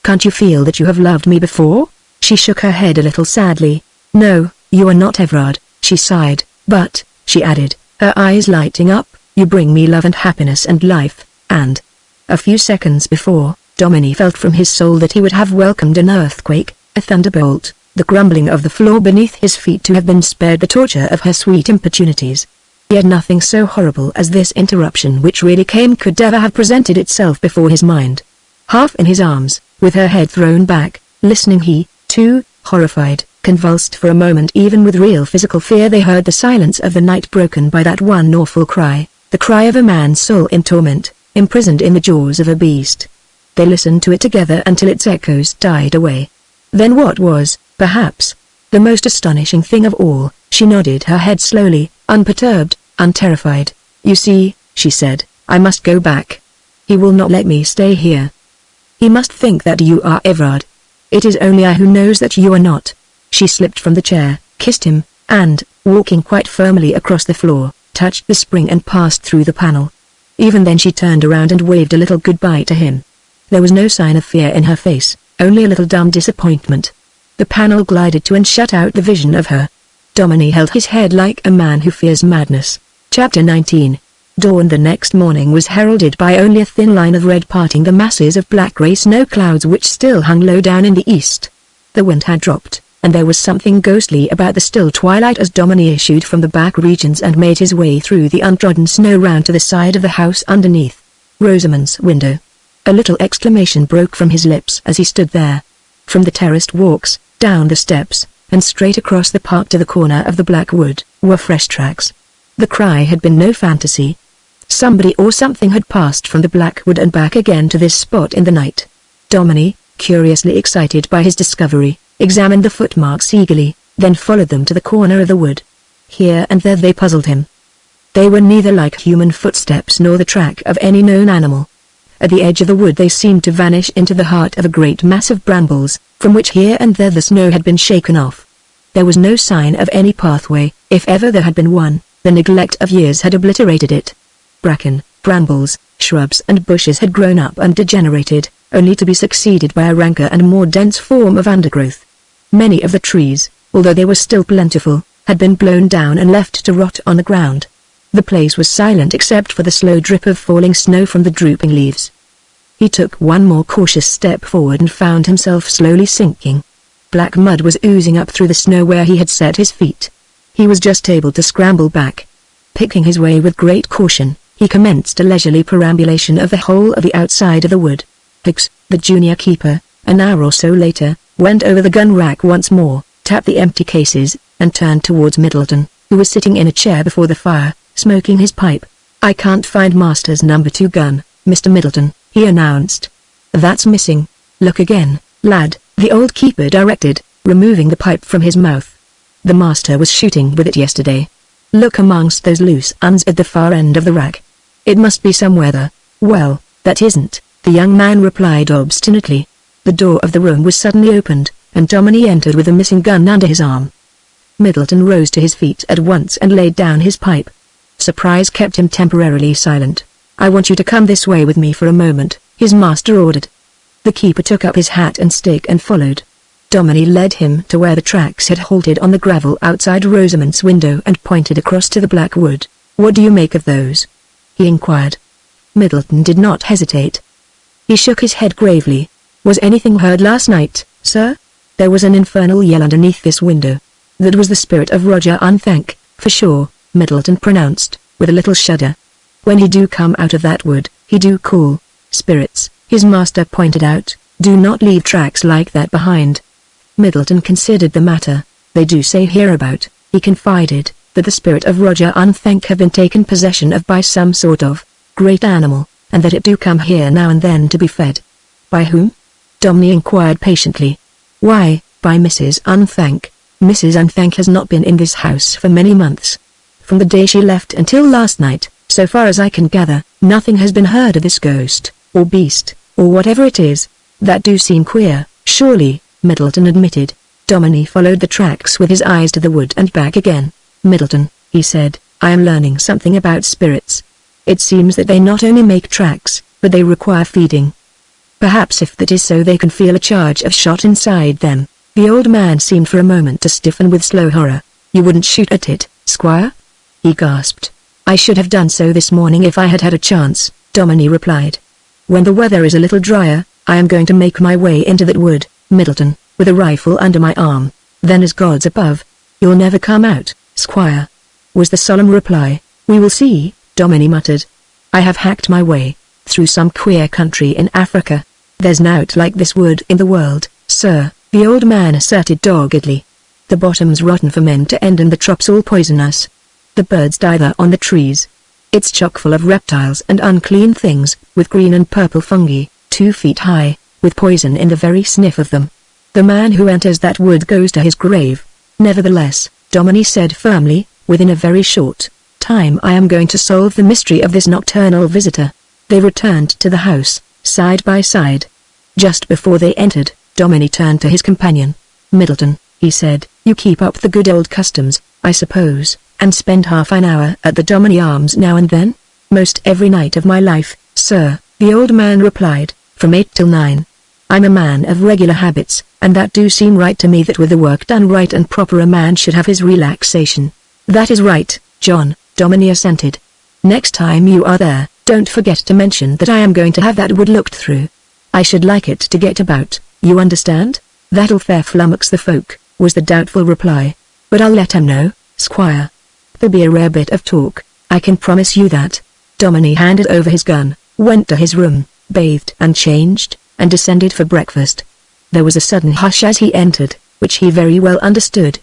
Can't you feel that you have loved me before?" She shook her head a little sadly. "No, you are not Everard," she sighed, "but," she added, her eyes lighting up, "you bring me love and happiness and life, and—" A few seconds before, Dominic felt from his soul that he would have welcomed an earthquake, a thunderbolt, the crumbling of the floor beneath his feet to have been spared the torture of her sweet importunities. Yet nothing so horrible as this interruption which really came could ever have presented itself before his mind. Half in his arms, with her head thrown back, listening he, too, horrified, convulsed for a moment even with real physical fear, they heard the silence of the night broken by that one awful cry, the cry of a man's soul in torment, imprisoned in the jaws of a beast. They listened to it together until its echoes died away. Then what was, perhaps, the most astonishing thing of all, she nodded her head slowly, unperturbed, unterrified. "You see," she said, "I must go back. He will not let me stay here. He must think that you are Everard. It is only I who knows that you are not." She slipped from the chair, kissed him, and, walking quite firmly across the floor, touched the spring and passed through the panel. Even then she turned around and waved a little goodbye to him. There was no sign of fear in her face, only a little dumb disappointment. The panel glided to and shut out the vision of her. Domini held his head like a man who fears madness. Chapter 19. Dawn the next morning was heralded by only a thin line of red parting the masses of black-grey snow clouds which still hung low down in the east. The wind had dropped, and there was something ghostly about the still twilight as Domini issued from the back regions and made his way through the untrodden snow round to the side of the house underneath. Rosamund's window. A little exclamation broke from his lips as he stood there. From the terraced walks, down the steps, and straight across the park to the corner of the black wood, were fresh tracks. The cry had been no fantasy. Somebody or something had passed from the black wood and back again to this spot in the night. Domini, curiously excited by his discovery, examined the footmarks eagerly, then followed them to the corner of the wood. Here and there they puzzled him. They were neither like human footsteps nor the track of any known animal. At the edge of the wood they seemed to vanish into the heart of a great mass of brambles, from which here and there the snow had been shaken off. There was no sign of any pathway. If ever there had been one, the neglect of years had obliterated it. Bracken, brambles, shrubs and bushes had grown up and degenerated, only to be succeeded by a ranker and more dense form of undergrowth. Many of the trees, although they were still plentiful, had been blown down and left to rot on the ground. The place was silent except for the slow drip of falling snow from the drooping leaves. He took one more cautious step forward and found himself slowly sinking. Black mud was oozing up through the snow where he had set his feet. He was just able to scramble back. Picking his way with great caution, he commenced a leisurely perambulation of the whole of the outside of the wood. Hicks, the junior keeper, an hour or so later, went over the gun rack once more, tapped the empty cases, and turned towards Middleton, who was sitting in a chair before the fire, smoking his pipe. "I can't find Master's number 2 gun, Mr. Middleton," he announced. "That's missing. Look again, lad," the old keeper directed, removing the pipe from his mouth. "The Master was shooting with it yesterday. Look amongst those loose ends at the far end of the rack. It must be somewhere there." "Well, that isn't," the young man replied obstinately. The door of the room was suddenly opened, and Domini entered with the missing gun under his arm. Middleton rose to his feet at once and laid down his pipe. Surprise kept him temporarily silent. "I want you to come this way with me for a moment," his master ordered. The keeper took up his hat and stick and followed. Domini led him to where the tracks had halted on the gravel outside Rosamund's window and pointed across to the black wood. "What do you make of those?" he inquired. Middleton did not hesitate. He shook his head gravely. "Was anything heard last night, sir?" "There was an infernal yell underneath this window. That was the spirit of Roger Unthank, for sure," Middleton pronounced, with a little shudder. "When he do come out of that wood, he do call. Spirits," his master pointed out, "do not leave tracks like that behind." Middleton considered the matter. "They do say hereabout," he confided, "that the spirit of Roger Unthank have been taken possession of by some sort of great animal, and that it do come here now and then to be fed." "By whom?" Domini inquired patiently. "Why, by Mrs. Unthank. Mrs. Unthank has not been in this house for many months. From the day she left until last night, so far as I can gather, nothing has been heard of this ghost, or beast, or whatever it is. That do seem queer, surely," Middleton admitted. Domini followed the tracks with his eyes to the wood and back again. "Middleton," he said, "I am learning something about spirits. It seems that they not only make tracks, but they require feeding. Perhaps if that is so they can feel a charge of shot inside them." The old man seemed for a moment to stiffen with slow horror. "You wouldn't shoot at it, Squire?" he gasped. "I should have done so this morning if I had had a chance," Domini replied. "When the weather is a little drier, I am going to make my way into that wood, Middleton, with a rifle under my arm. Then as God's above, you'll never come out, Squire," was the solemn reply. "We will see," Domini muttered. "I have hacked my way through some queer country in Africa. There's nought like this wood in the world, sir," the old man asserted doggedly. "The bottom's rotten for men to end and the crops all poisonous. The birds die there on the trees. It's chock full of reptiles and unclean things, with green and purple fungi, 2 feet high, with poison in the very sniff of them. The man who enters that wood goes to his grave." "Nevertheless," Domini said firmly, within a very short time I am going to solve the mystery of this nocturnal visitor." They returned to the house, side by side. Just before they entered, Domini turned to his companion. "Middleton," he said, "you keep up the good old customs, I suppose, and spend half an hour at the Domini Arms now and then?" "Most every night of my life, sir," the old man replied, "from 8 till 9. I'm a man of regular habits, and that do seem right to me that with the work done right and proper a man should have his relaxation." "That is right, John," Domini assented. "Next time you are there, don't forget to mention that I am going to have that wood looked through. I should like it to get about, you understand?" "That'll fair flummox the folk," was the doubtful reply. "But I'll let 'em know, Squire. There'll be a rare bit of talk, I can promise you that." Domini handed over his gun, went to his room, bathed and changed, and descended for breakfast. There was a sudden hush as he entered, which he very well understood.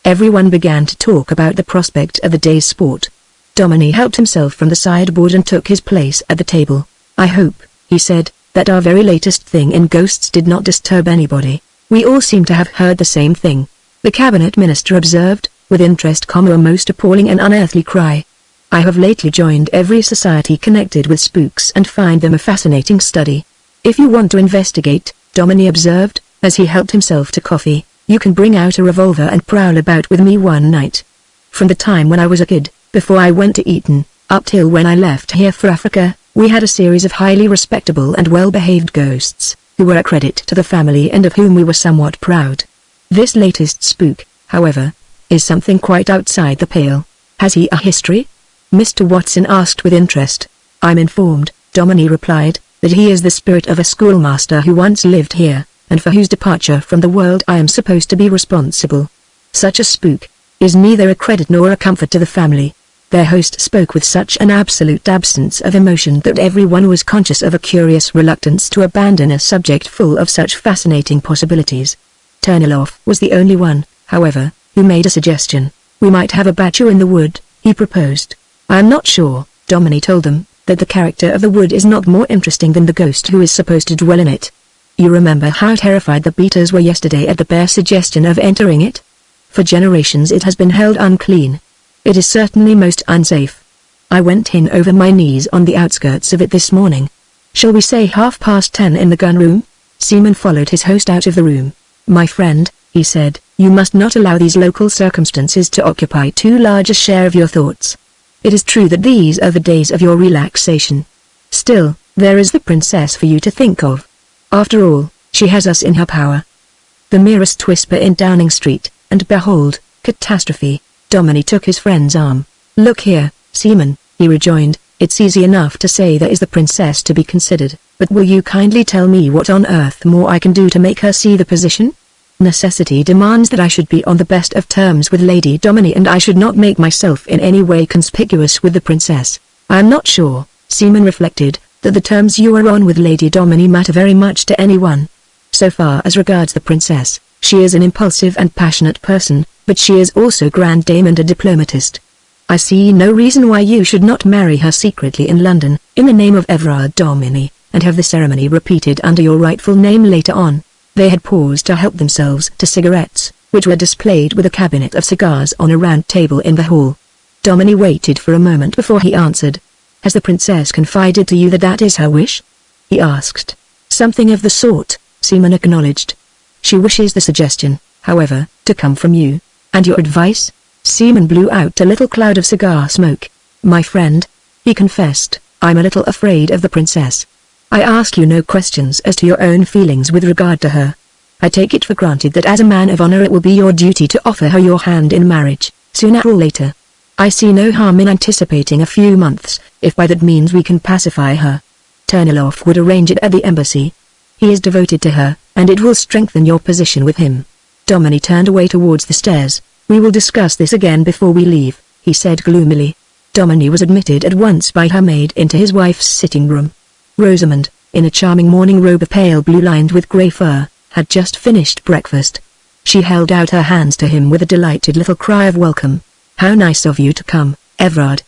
Everyone began to talk about the prospect of the day's sport. Domini helped himself from the sideboard and took his place at the table. "I hope," he said, "that our very latest thing in ghosts did not disturb anybody." "We all seem to have heard the same thing," the cabinet minister observed, with interest, a most appalling and unearthly cry. "I have lately joined every society connected with spooks and find them a fascinating study. If you want to investigate," Domini observed, as he helped himself to coffee, "you can bring out a revolver and prowl about with me one night. From the time when I was a kid, before I went to Eton, up till when I left here for Africa, we had a series of highly respectable and well-behaved ghosts, who were a credit to the family and of whom we were somewhat proud. This latest spook, however, is something quite outside the pale." "Has he a history?" Mr. Watson asked with interest. "I'm informed," Domini replied, "that he is the spirit of a schoolmaster who once lived here, and for whose departure from the world I am supposed to be responsible. Such a spook is neither a credit nor a comfort to the family." Their host spoke with such an absolute absence of emotion that everyone was conscious of a curious reluctance to abandon a subject full of such fascinating possibilities. Turniloff was the only one, however, who made a suggestion. "We might have a badger in the wood," he proposed. "I am not sure," Domini told them, "that the character of the wood is not more interesting than the ghost who is supposed to dwell in it. You remember how terrified the beaters were yesterday at the bare suggestion of entering it? For generations it has been held unclean. It is certainly most unsafe. I went in over my knees on the outskirts of it this morning. Shall we say 10:30 in the gun room?" Seaman followed his host out of the room. "My friend," he said, "you must not allow these local circumstances to occupy too large a share of your thoughts. It is true that these are the days of your relaxation. Still, there is the princess for you to think of. After all, she has us in her power. The merest whisper in Downing Street, and behold, catastrophe." Domini took his friend's arm. "Look here, Seaman," he rejoined, "it's easy enough to say there is the princess to be considered, but will you kindly tell me what on earth more I can do to make her see the position? Necessity demands that I should be on the best of terms with Lady Domini, and I should not make myself in any way conspicuous with the princess. I am not sure," Seaman reflected, "that the terms you are on with Lady Domini matter very much to anyone. So far as regards the princess, she is an impulsive and passionate person, but she is also grand dame and a diplomatist. I see no reason why you should not marry her secretly in London, in the name of Everard Domini, and have the ceremony repeated under your rightful name later on." They had paused to help themselves to cigarettes, which were displayed with a cabinet of cigars on a round table in the hall. Domini waited for a moment before he answered. "Has the princess confided to you that that is her wish?" he asked. "Something of the sort," Seaman acknowledged. "She wishes the suggestion, however, to come from you. And your advice?" Seaman blew out a little cloud of cigar smoke. "My friend," he confessed, "I'm a little afraid of the princess. I ask you no questions as to your own feelings with regard to her. I take it for granted that as a man of honor it will be your duty to offer her your hand in marriage, sooner or later. I see no harm in anticipating a few months, if by that means we can pacify her. Turniloff would arrange it at the embassy. He is devoted to her, and it will strengthen your position with him." Domini turned away towards the stairs. "We will discuss this again before we leave," he said gloomily. Domini was admitted at once by her maid into his wife's sitting room. Rosamond, in a charming morning robe of pale blue lined with grey fur, had just finished breakfast. She held out her hands to him with a delighted little cry of welcome. "How nice of you to come, Everard!"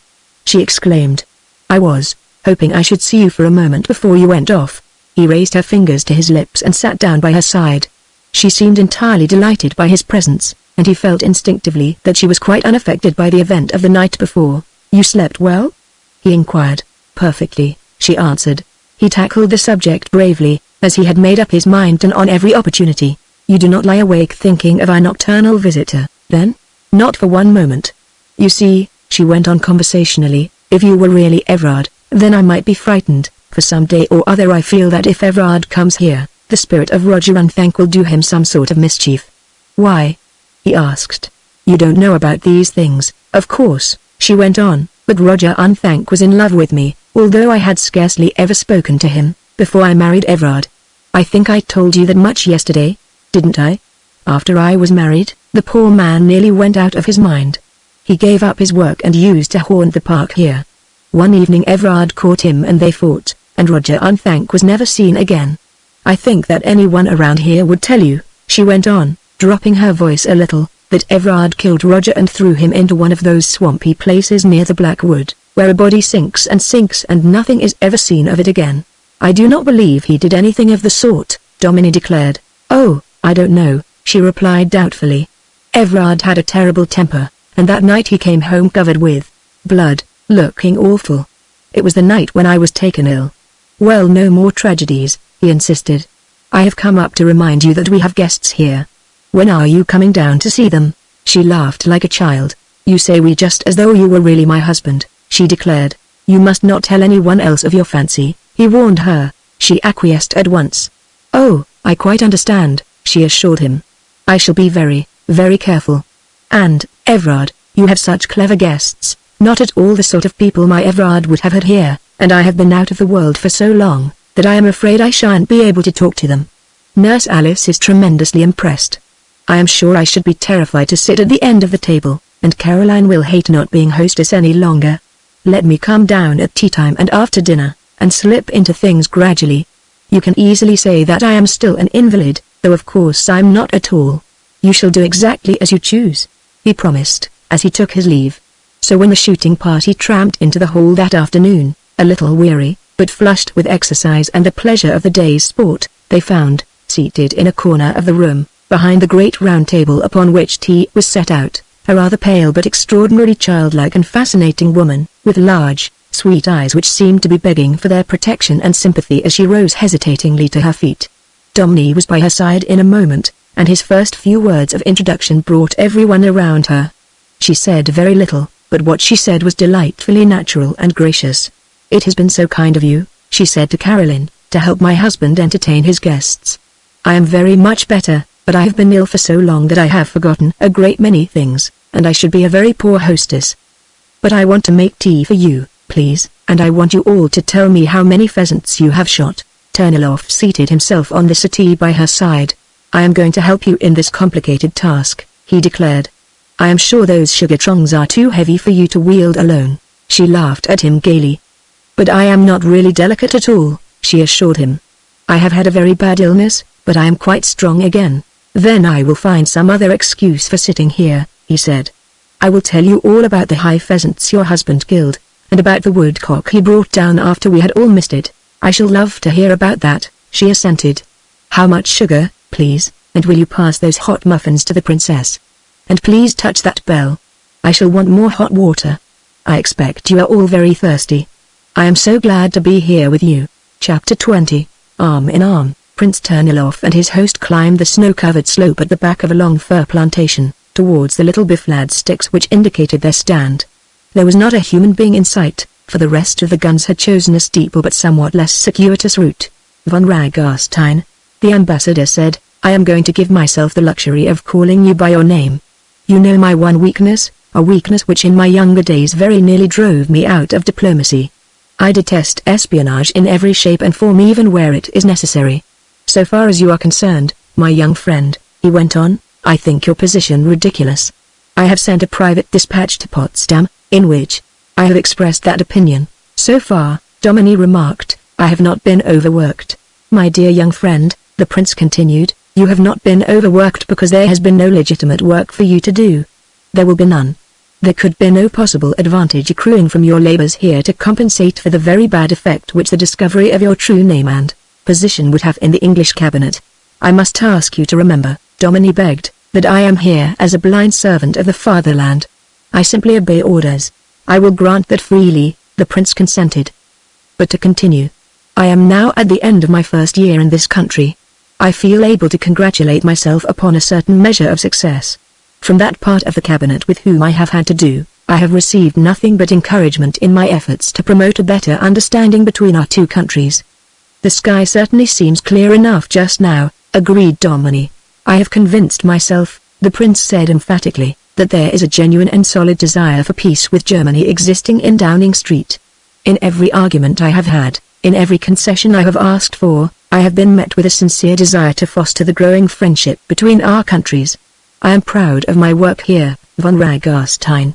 she exclaimed. "I was hoping I should see you for a moment before you went off." He raised her fingers to his lips and sat down by her side. She seemed entirely delighted by his presence. and he felt instinctively that she was quite unaffected by the event of the night before. "You slept well?" he inquired. "Perfectly," she answered. He tackled the subject bravely, as he had made up his mind on every opportunity. "You do not lie awake thinking of our nocturnal visitor, then?" "Not for one moment. You see," she went on conversationally, "if you were really Everard, then I might be frightened, for some day or other I feel that if Everard comes here, the spirit of Roger Unthank will do him some sort of mischief." "Why?" he asked. "You don't know about these things, of course," she went on, "but Roger Unthank was in love with me, although I had scarcely ever spoken to him, before I married Everard. I think I told you that much yesterday, didn't I? After I was married, the poor man nearly went out of his mind. He gave up his work and used to haunt the park here. One evening Everard caught him and they fought, and Roger Unthank was never seen again. I think that anyone around here would tell you," she went on, dropping her voice a little, "that Everard killed Roger and threw him into one of those swampy places near the Blackwood, where a body sinks and nothing is ever seen of it again." "I do not believe he did anything of the sort," Domini declared. "Oh, I don't know," she replied doubtfully. "Everard had a terrible temper, and that night he came home covered with blood, looking awful. It was the night when I was taken ill." "Well, no more tragedies," he insisted. "I have come up to remind you that we have guests here. When are you coming down to see them?" She laughed like a child. "You say we just as though you were really my husband," she declared. "You must not tell anyone else of your fancy," he warned her. She acquiesced at once. "Oh, I quite understand," she assured him. "I shall be very, very careful. And, Everard, you have such clever guests, not at all the sort of people my Everard would have had here, and I have been out of the world for so long, that I am afraid I shan't be able to talk to them. Nurse Alice is tremendously impressed. I am sure I should be terrified to sit at the end of the table, and Caroline will hate not being hostess any longer. Let me come down at tea time and after dinner, and slip into things gradually. You can easily say that I am still an invalid, though of course I'm not at all. You shall do exactly as you choose," he promised, as he took his leave. So when the shooting party tramped into the hall that afternoon, a little weary, but flushed with exercise and the pleasure of the day's sport, they found, seated in a corner of the room, behind the great round table upon which tea was set out, a rather pale but extraordinarily childlike and fascinating woman, with large, sweet eyes which seemed to be begging for their protection and sympathy as she rose hesitatingly to her feet. Domini was by her side in a moment, and his first few words of introduction brought everyone around her. She said very little, but what she said was delightfully natural and gracious. "It has been so kind of you," she said to Caroline, "to help my husband entertain his guests. I am very much better, but I have been ill for so long that I have forgotten a great many things, and I should be a very poor hostess. But I want to make tea for you, please, and I want you all to tell me how many pheasants you have shot." Turnilov seated himself on the settee by her side. "I am going to help you in this complicated task," he declared. "I am sure those sugar tongs are too heavy for you to wield alone." She laughed at him gaily. "But I am not really delicate at all," she assured him. "I have had a very bad illness, but I am quite strong again." "Then I will find some other excuse for sitting here," he said. "I will tell you all about the high pheasants your husband killed, and about the woodcock he brought down after we had all missed it." "I shall love to hear about that," she assented. "How much sugar, please, and will you pass those hot muffins to the princess? And please touch that bell. I shall want more hot water. I expect you are all very thirsty. I am so glad to be here with you." Chapter 20. Arm in arm, Prince Turnilov and his host climbed the snow-covered slope at the back of a long fir plantation, towards the little biflad sticks which indicated their stand. There was not a human being in sight, for the rest of the guns had chosen a steeper but somewhat less circuitous route. "Von Ragarstein," the ambassador said, "I am going to give myself the luxury of calling you by your name. You know my one weakness, a weakness which in my younger days very nearly drove me out of diplomacy. I detest espionage in every shape and form even where it is necessary. So far as you are concerned, my young friend," he went on, "I think your position ridiculous. I have sent a private dispatch to Potsdam, in which I have expressed that opinion. So far," Domini remarked, "I have not been overworked. My dear young friend," the prince continued, "you have not been overworked because there has been no legitimate work for you to do. There will be none. There could be no possible advantage accruing from your labors here to compensate for the very bad effect which the discovery of your true name and position would have in the English cabinet. I must ask you to remember," Domini begged, that I am here as a blind servant of the fatherland. I simply obey orders. I will grant that freely," the prince consented. "But to continue. I am now at the end of my first year in this country. I feel able to congratulate myself upon a certain measure of success. From that part of the cabinet with whom I have had to do, I have received nothing but encouragement in my efforts to promote a better understanding between our two countries." "The sky certainly seems clear enough just now," agreed Domini. "I have convinced myself," the prince said emphatically, "that there is a genuine and solid desire for peace with Germany existing in Downing Street. In every argument I have had, in every concession I have asked for, I have been met with a sincere desire to foster the growing friendship between our countries. I am proud of my work here, von Ragarstein.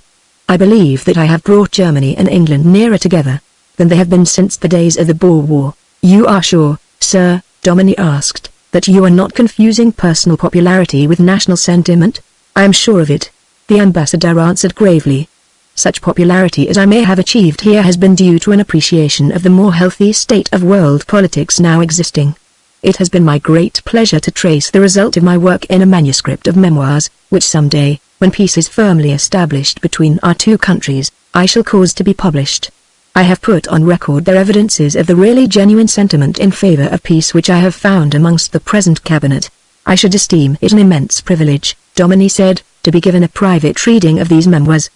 I believe that I have brought Germany and England nearer together than they have been since the days of the Boer War." "You are sure, sir," Domini asked, "that you are not confusing personal popularity with national sentiment?" "I am sure of it," the ambassador answered gravely. "Such popularity as I may have achieved here has been due to an appreciation of the more healthy state of world politics now existing. It has been my great pleasure to trace the result of my work in a manuscript of memoirs, which someday, when peace is firmly established between our two countries, I shall cause to be published. I have put on record their evidences of the really genuine sentiment in favor of peace which I have found amongst the present cabinet. I should esteem it an immense privilege," Domini said, "to be given a private reading of these memoirs."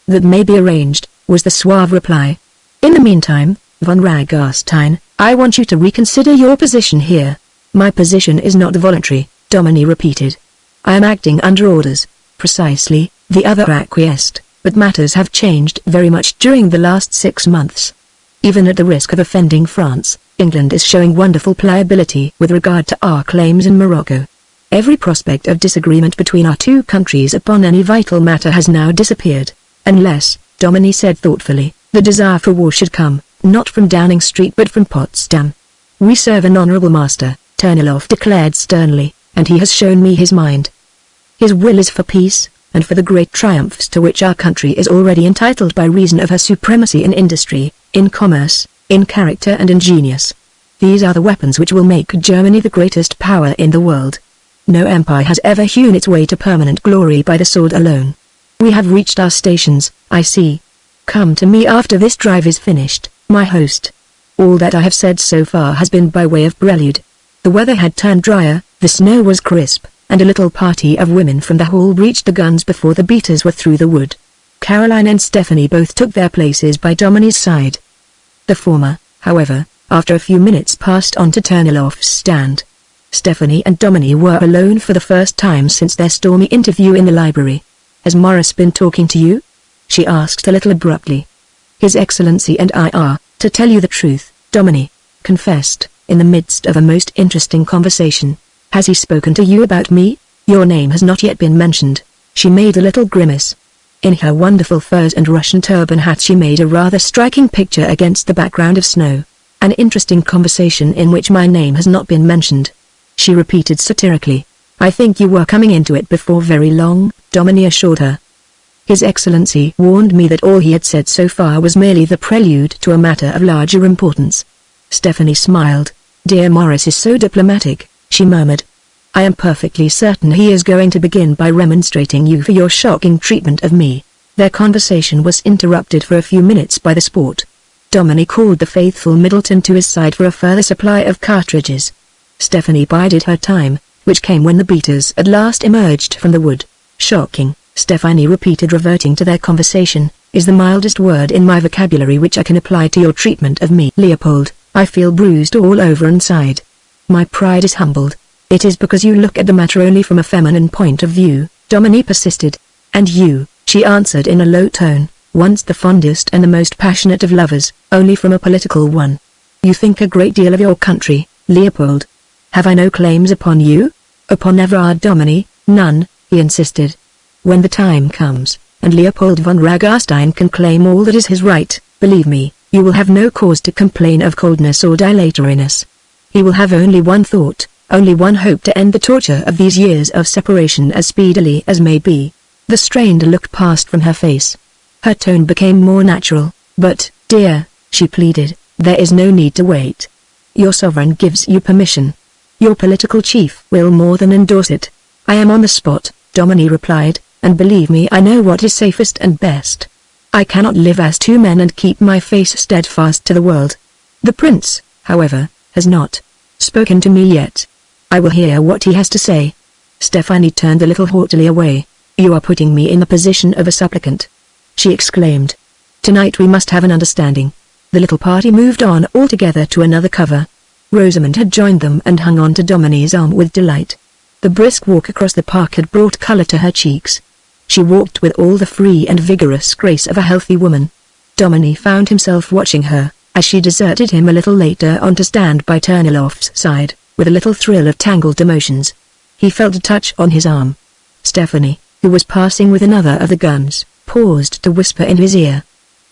"That may be arranged," was the suave reply. "In the meantime, von Ragarstein, I want you to reconsider your position here." "My position is not voluntary," Domini repeated. "I am acting under orders." "Precisely," the other acquiesced, "but matters have changed very much during the last 6 months. Even at the risk of offending France, England is showing wonderful pliability with regard to our claims in Morocco. Every prospect of disagreement between our two countries upon any vital matter has now disappeared, unless," Domini said thoughtfully, "the desire for war should come, not from Downing Street but from Potsdam. We serve an honorable master," Ternilov declared sternly, "and he has shown me his mind. His will is for peace, and for the great triumphs to which our country is already entitled by reason of her supremacy in industry, in commerce, in character and in genius. These are the weapons which will make Germany the greatest power in the world. No empire has ever hewn its way to permanent glory by the sword alone. We have reached our stations, I see. Come to me after this drive is finished, my host. All that I have said so far has been by way of prelude." The weather had turned drier, the snow was crisp, and a little party of women from the hall reached the guns before the beaters were through the wood. Caroline and Stephanie both took their places by Domini's side. The former, however, after a few minutes passed on to Ternilov's stand. Stephanie and Domini were alone for the first time since their stormy interview in the library. "Has Morris been talking to you?" she asked a little abruptly. "His Excellency and I are, to tell you the truth," Domini confessed, in the midst of a most interesting conversation. "Has he spoken to you about me? Your name has not yet been mentioned." She made a little grimace. In her wonderful furs and Russian turban hat she made a rather striking picture against the background of snow. "An interesting conversation in which my name has not been mentioned," she repeated satirically. "I think you were coming into it before very long," Domini assured her. "His Excellency warned me that all he had said so far was merely the prelude to a matter of larger importance." Stephanie smiled. "Dear Morris is so diplomatic," she murmured. "I am perfectly certain he is going to begin by remonstrating you for your shocking treatment of me." Their conversation was interrupted for a few minutes by the sport. Domini called the faithful Middleton to his side for a further supply of cartridges. Stephanie bided her time, which came when the beaters at last emerged from the wood. "Shocking," Stephanie repeated, reverting to their conversation, "is the mildest word in my vocabulary which I can apply to your treatment of me. Leopold, I feel bruised all over inside. My pride is humbled." "It is because you look at the matter only from a feminine point of view," Domini persisted. "And you," she answered in a low tone, "once the fondest and the most passionate of lovers, only from a political one. You think a great deal of your country, Leopold. Have I no claims upon you?" "Upon Everard Domini, none," he insisted. "When the time comes, and Leopold von Ragarstein can claim all that is his right, believe me, you will have no cause to complain of coldness or dilatoriness. He will have only one thought, only one hope to end the torture of these years of separation as speedily as may be." The strained look passed from her face. Her tone became more natural. "But, dear," she pleaded, "there is no need to wait. Your sovereign gives you permission. Your political chief will more than endorse it. I am on the spot, Domini replied, and believe me, I know what is safest and best. I cannot live as two men and keep my face steadfast to the world. The prince, however, has not spoken to me yet. I will hear what he has to say. Stephanie turned a little haughtily away. You are putting me in the position of a supplicant, she exclaimed. Tonight we must have an understanding. The little party moved on altogether to another cover. Rosamond had joined them and hung on to Domini's arm with delight. The brisk walk across the park had brought color to her cheeks. She walked with all the free and vigorous grace of a healthy woman. Domini found himself watching her, as she deserted him a little later on to stand by Turniloff's side, with a little thrill of tangled emotions. He felt a touch on his arm. Stephanie, who was passing with another of the guns, paused to whisper in his ear.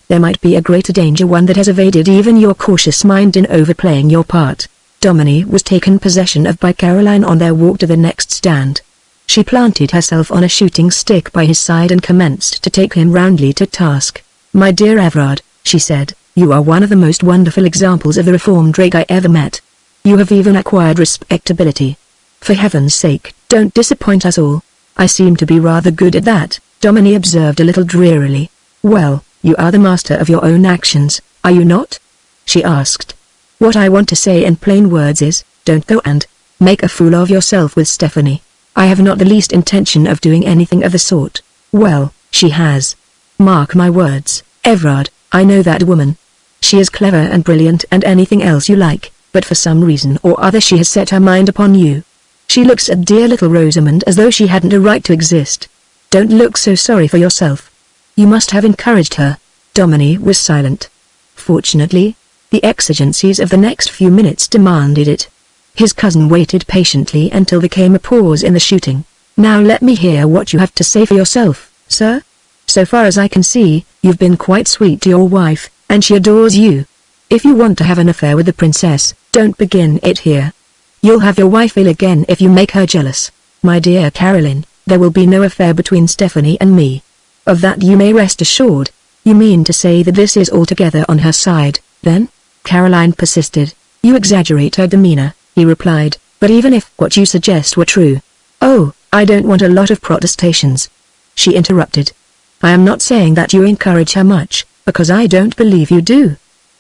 There might be a greater danger, one that has evaded even your cautious mind in overplaying your part. Domini was taken possession of by Caroline on their walk to the next stand. She planted herself on a shooting stick by his side and commenced to take him roundly to task. My dear Everard, she said, you are one of the most wonderful examples of the reformed rake I ever met. You have even acquired respectability. For heaven's sake, don't disappoint us all. I seem to be rather good at that, Domini observed a little drearily. Well, you are the master of your own actions, are you not? She asked. What I want to say in plain words is, don't go and make a fool of yourself with Stephanie. I have not the least intention of doing anything of the sort. Well, she has. Mark my words, Everard, I know that woman. She is clever and brilliant and anything else you like, but for some reason or other she has set her mind upon you. She looks at dear little Rosamond as though she hadn't a right to exist. Don't look so sorry for yourself. You must have encouraged her. Domini was silent. Fortunately, the exigencies of the next few minutes demanded it. His cousin waited patiently until there came a pause in the shooting. Now let me hear what you have to say for yourself, sir. So far as I can see, you've been quite sweet to your wife, and she adores you. If you want to have an affair with the princess, don't begin it here. You'll have your wife ill again if you make her jealous. My dear Caroline, there will be no affair between Stephanie and me. Of that you may rest assured. You mean to say that this is altogether on her side, then? Caroline persisted. You exaggerate her demeanor, he replied, but even if what you suggest were true. Oh, I don't want a lot of protestations, she interrupted. I am not saying that you encourage her much, because I don't believe you do.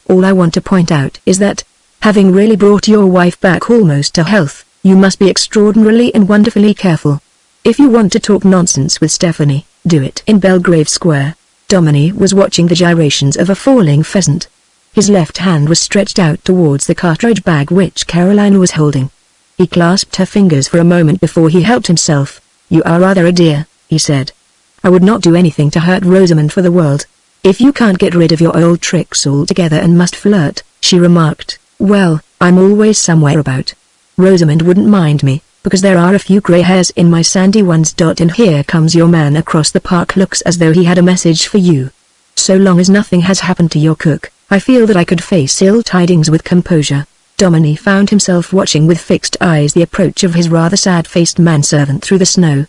All I want to point out is that, having really brought your wife back almost to health, you must be extraordinarily and wonderfully careful. If you want to talk nonsense with Stephanie, do it in Belgrave Square. Domini was watching the gyrations of a falling pheasant. His left hand was stretched out towards the cartridge bag which Caroline was holding. He clasped her fingers for a moment before he helped himself. You are rather a dear, he said. I would not do anything to hurt Rosamond for the world. If you can't get rid of your old tricks altogether and must flirt, she remarked, well, I'm always somewhere about. Rosamond wouldn't mind me, because there are a few grey hairs in my sandy ones. And here comes your man across the park, looks as though he had a message for you. So long as nothing has happened to your cook, I feel that I could face ill tidings with composure. Domini found himself watching with fixed eyes the approach of his rather sad-faced manservant through the snow.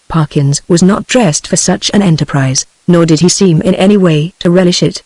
Parkins was not dressed for such an enterprise, nor did he seem in any way to relish it.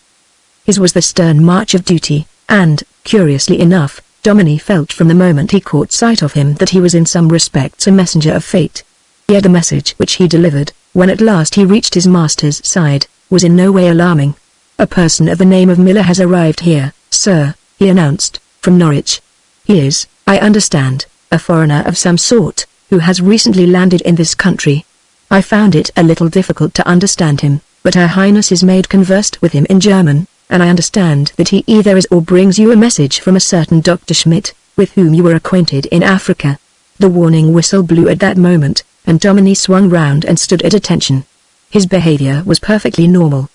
His was the stern march of duty, and, curiously enough, Domini felt from the moment he caught sight of him that he was in some respects a messenger of fate. Yet the message which he delivered, when at last he reached his master's side, was in no way alarming. A person of the name of Miller has arrived here, sir, he announced, from Norwich. He is, I understand, a foreigner of some sort, who has recently landed in this country. I found it a little difficult to understand him, but Her Highness's maid conversed with him in German, and I understand that he either is or brings you a message from a certain Dr. Schmidt, with whom you were acquainted in Africa. The warning whistle blew at that moment, and Domini swung round and stood at attention. His behavior was perfectly normal.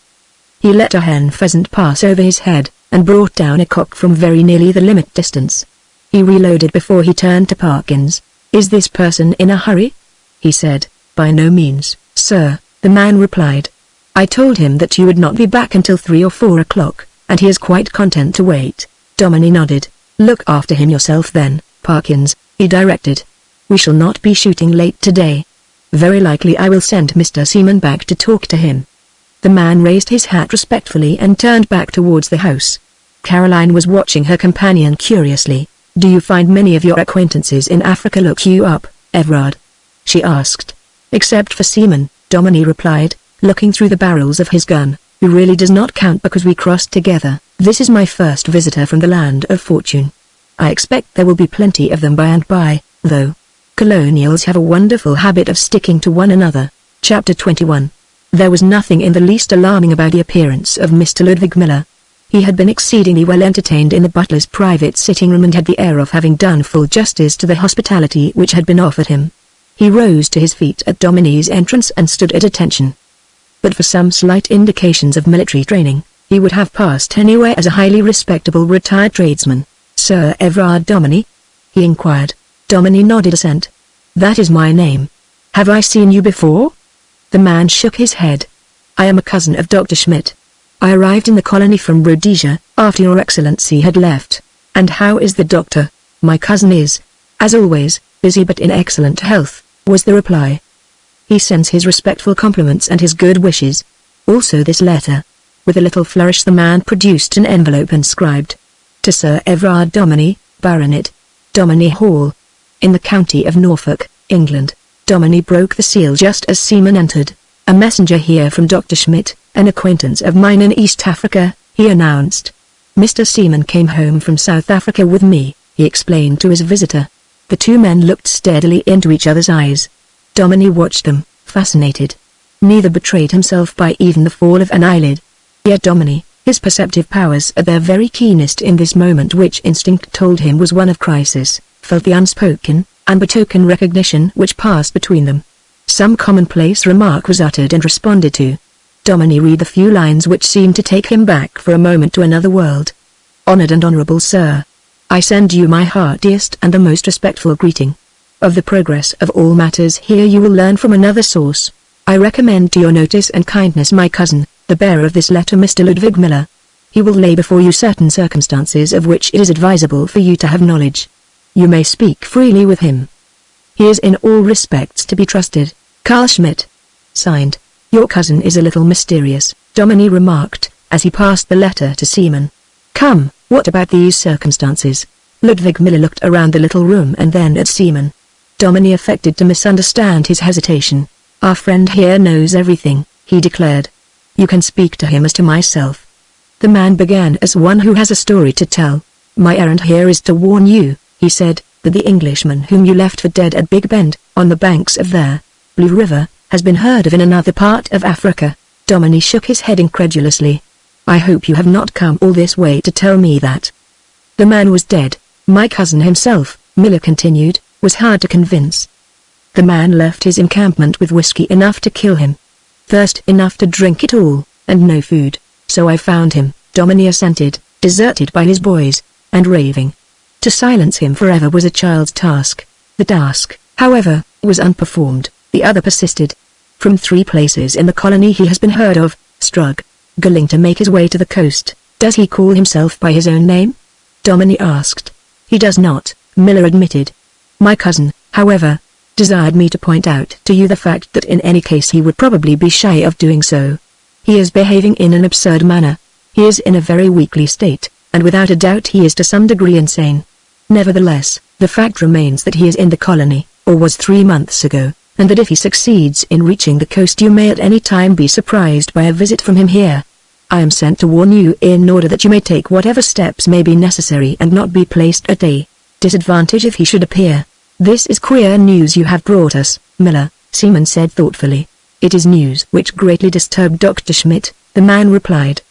He let a hen pheasant pass over his head, and brought down a cock from very nearly the limit distance. He reloaded before he turned to Parkins. Is this person in a hurry? He said. By no means, sir, the man replied. I told him that you would not be back until 3 or 4 o'clock, and he is quite content to wait. Domini nodded. Look after him yourself then, Parkins, he directed. We shall not be shooting late today. Very likely I will send Mr. Seaman back to talk to him. The man raised his hat respectfully and turned back towards the house. Caroline was watching her companion curiously. Do you find many of your acquaintances in Africa look you up, Everard? She asked. Except for Seaman, Domini replied, looking through the barrels of his gun, who really does not count because we crossed together. This is my first visitor from the land of fortune. I expect there will be plenty of them by and by, though. Colonials have a wonderful habit of sticking to one another. Chapter 21. There was nothing in the least alarming about the appearance of Mr. Ludwig Miller. He had been exceedingly well entertained in the butler's private sitting room and had the air of having done full justice to the hospitality which had been offered him. He rose to his feet at Domini's entrance and stood at attention. But for some slight indications of military training, he would have passed anywhere as a highly respectable retired tradesman. "Sir Everard Domini?" he inquired. Domini nodded assent. "That is my name. Have I seen you before?" The man shook his head. "I am a cousin of Dr. Schmidt. I arrived in the colony from Rhodesia, after your excellency had left." "And how is the doctor?" "My cousin is, as always, busy but in excellent health," was the reply. "He sends his respectful compliments and his good wishes. Also this letter." With a little flourish the man produced an envelope inscribed, "To Sir Everard Domini, Baronet, Domini Hall, in the county of Norfolk, England." Domini broke the seal just as Seaman entered. "A messenger here from Dr. Schmidt, an acquaintance of mine in East Africa," he announced. "Mr. Seaman came home from South Africa with me," he explained to his visitor. The two men looked steadily into each other's eyes. Domini watched them, fascinated. Neither betrayed himself by even the fall of an eyelid. Yet Domini, his perceptive powers at their very keenest in this moment which instinct told him was one of crisis, felt the unspoken, unbetoken recognition which passed between them. Some commonplace remark was uttered and responded to. Domini read the few lines which seemed to take him back for a moment to another world. "Honored and honorable sir. I send you my heartiest and the most respectful greeting. Of the progress of all matters here you will learn from another source. I recommend to your notice and kindness my cousin, the bearer of this letter, Mr. Ludwig Miller. He will lay before you certain circumstances of which it is advisable for you to have knowledge. You may speak freely with him. He is in all respects to be trusted. Carl Schmidt." Signed. "Your cousin is a little mysterious," Domini remarked, as he passed the letter to Seaman. "Come, what about these circumstances?" Ludwig Miller looked around the little room and then at Seaman. Domini affected to misunderstand his hesitation. "Our friend here knows everything," he declared. "You can speak to him as to myself." The man began as one who has a story to tell. "My errand here is to warn you," he said, "that the Englishman whom you left for dead at Big Bend, on the banks of their Blue River, has been heard of in another part of Africa." Domini shook his head incredulously. "I hope you have not come all this way to tell me that." "The man was dead. My cousin himself," Miller continued, "was hard to convince. The man left his encampment with whiskey enough to kill him. Thirst enough to drink it all, and no food. So I found him," Domini assented, "deserted by his boys, and raving. To silence him forever was a child's task. The task, however, was unperformed." The other persisted. "From 3 places in the colony he has been heard of, struggling to make his way to the coast." "Does he call himself by his own name?" Domini asked. "He does not," Miller admitted. "My cousin, however, desired me to point out to you the fact that in any case he would probably be shy of doing so. He is behaving in an absurd manner. He is in a very weakly state, and without a doubt he is to some degree insane. Nevertheless, the fact remains that he is in the colony, or was 3 months ago, and that if he succeeds in reaching the coast you may at any time be surprised by a visit from him here. I am sent to warn you in order that you may take whatever steps may be necessary and not be placed at a disadvantage if he should appear." "This is queer news you have brought us, Miller," Seaman said thoughtfully. "It is news which greatly disturbed Dr. Schmidt," the man replied.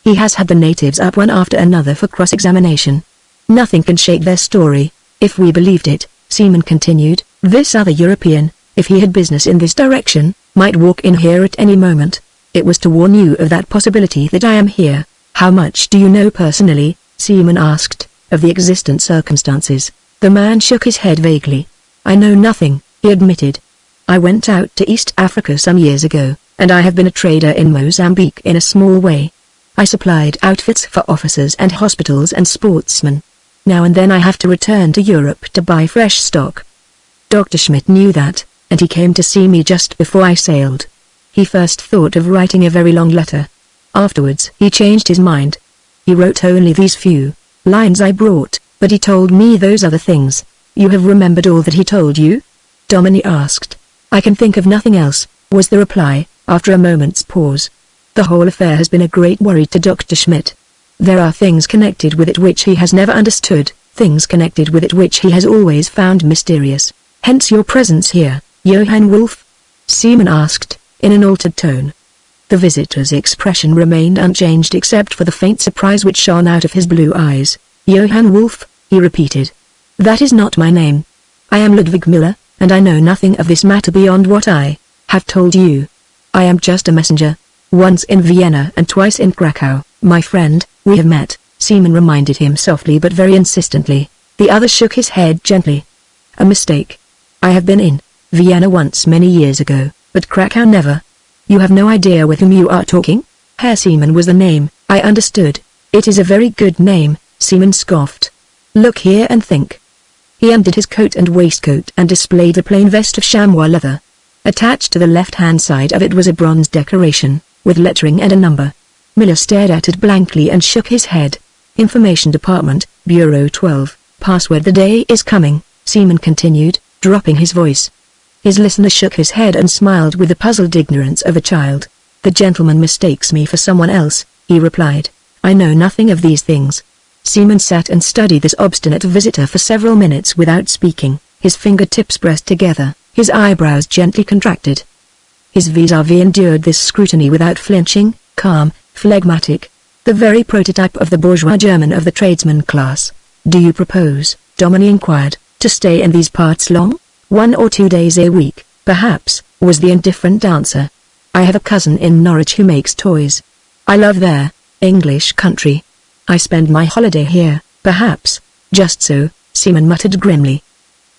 "He has had the natives up one after another for cross-examination. Nothing can shake their story, if we believed it," Seaman continued. "This other European, if he had business in this direction, might walk in here at any moment. It was to warn you of that possibility that I am here." "How much do you know personally," Seaman asked, "of the existent circumstances?" The man shook his head vaguely. "I know nothing," he admitted. "I went out to East Africa some years ago, and I have been a trader in Mozambique in a small way. I supplied outfits for officers and hospitals and sportsmen. Now and then I have to return to Europe to buy fresh stock. Dr. Schmidt knew that, and he came to see me just before I sailed. He first thought of writing a very long letter. Afterwards he changed his mind. He wrote only these few lines I brought, but he told me those other things. You have remembered all that he told you?" Domini asked. I can think of nothing else, was the reply, after a moment's pause. The whole affair has been a great worry to Dr. Schmidt. There are things connected with it which he has never understood, things connected with it which he has always found mysterious. Hence your presence here, Johann Wolf? Seaman asked, in an altered tone. The visitor's expression remained unchanged except for the faint surprise which shone out of his blue eyes. Johann Wolf, he repeated. That is not my name. I am Ludwig Müller, and I know nothing of this matter beyond what I have told you. I am just a messenger. Once in Vienna and twice in Krakow, my friend, we have met, Seaman reminded him softly but very insistently. The other shook his head gently. A mistake. I have been in Vienna once many years ago, but Krakow never. You have no idea with whom you are talking? Herr Seaman was the name, I understood. It is a very good name, Seaman scoffed. Look here and think. He undid his coat and waistcoat and displayed a plain vest of chamois leather. Attached to the left-hand side of it was a bronze decoration, with lettering and a number. Miller stared at it blankly and shook his head. Information Department, Bureau 12, password the day is coming, Seaman continued, dropping his voice. His listener shook his head and smiled with the puzzled ignorance of a child. The gentleman mistakes me for someone else, he replied. I know nothing of these things. Seaman sat and studied this obstinate visitor for several minutes without speaking, his fingertips pressed together, his eyebrows gently contracted. His vis-à-vis endured this scrutiny without flinching, calm, phlegmatic. The very prototype of the bourgeois German of the tradesman class. Do you propose, Dominie inquired, to stay in these parts long? 1 or 2 days a week, perhaps, was the indifferent answer. I have a cousin in Norwich who makes toys. I love their English country. I spend my holiday here, perhaps. Just so, Seaman muttered grimly.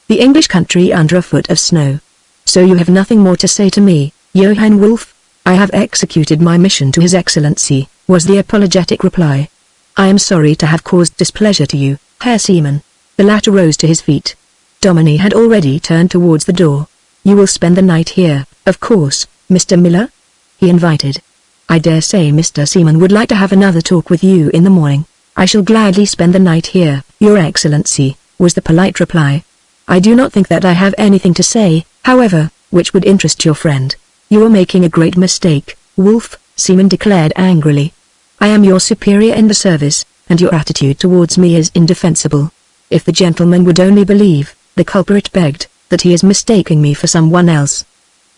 The English country under a foot of snow. So you have nothing more to say to me, Johann Wolf? I have executed my mission to His Excellency, was the apologetic reply. I am sorry to have caused displeasure to you, Herr Seaman. The latter rose to his feet. Dominie had already turned towards the door. You will spend the night here, of course, Mr. Miller? He invited. I dare say Mr. Seaman would like to have another talk with you in the morning. I shall gladly spend the night here, Your Excellency, was the polite reply. I do not think that I have anything to say, however, which would interest your friend. You are making a great mistake, Wolf, Seaman declared angrily. I am your superior in the service, and your attitude towards me is indefensible. If the gentleman would only believe, the culprit begged, that he is mistaking me for someone else.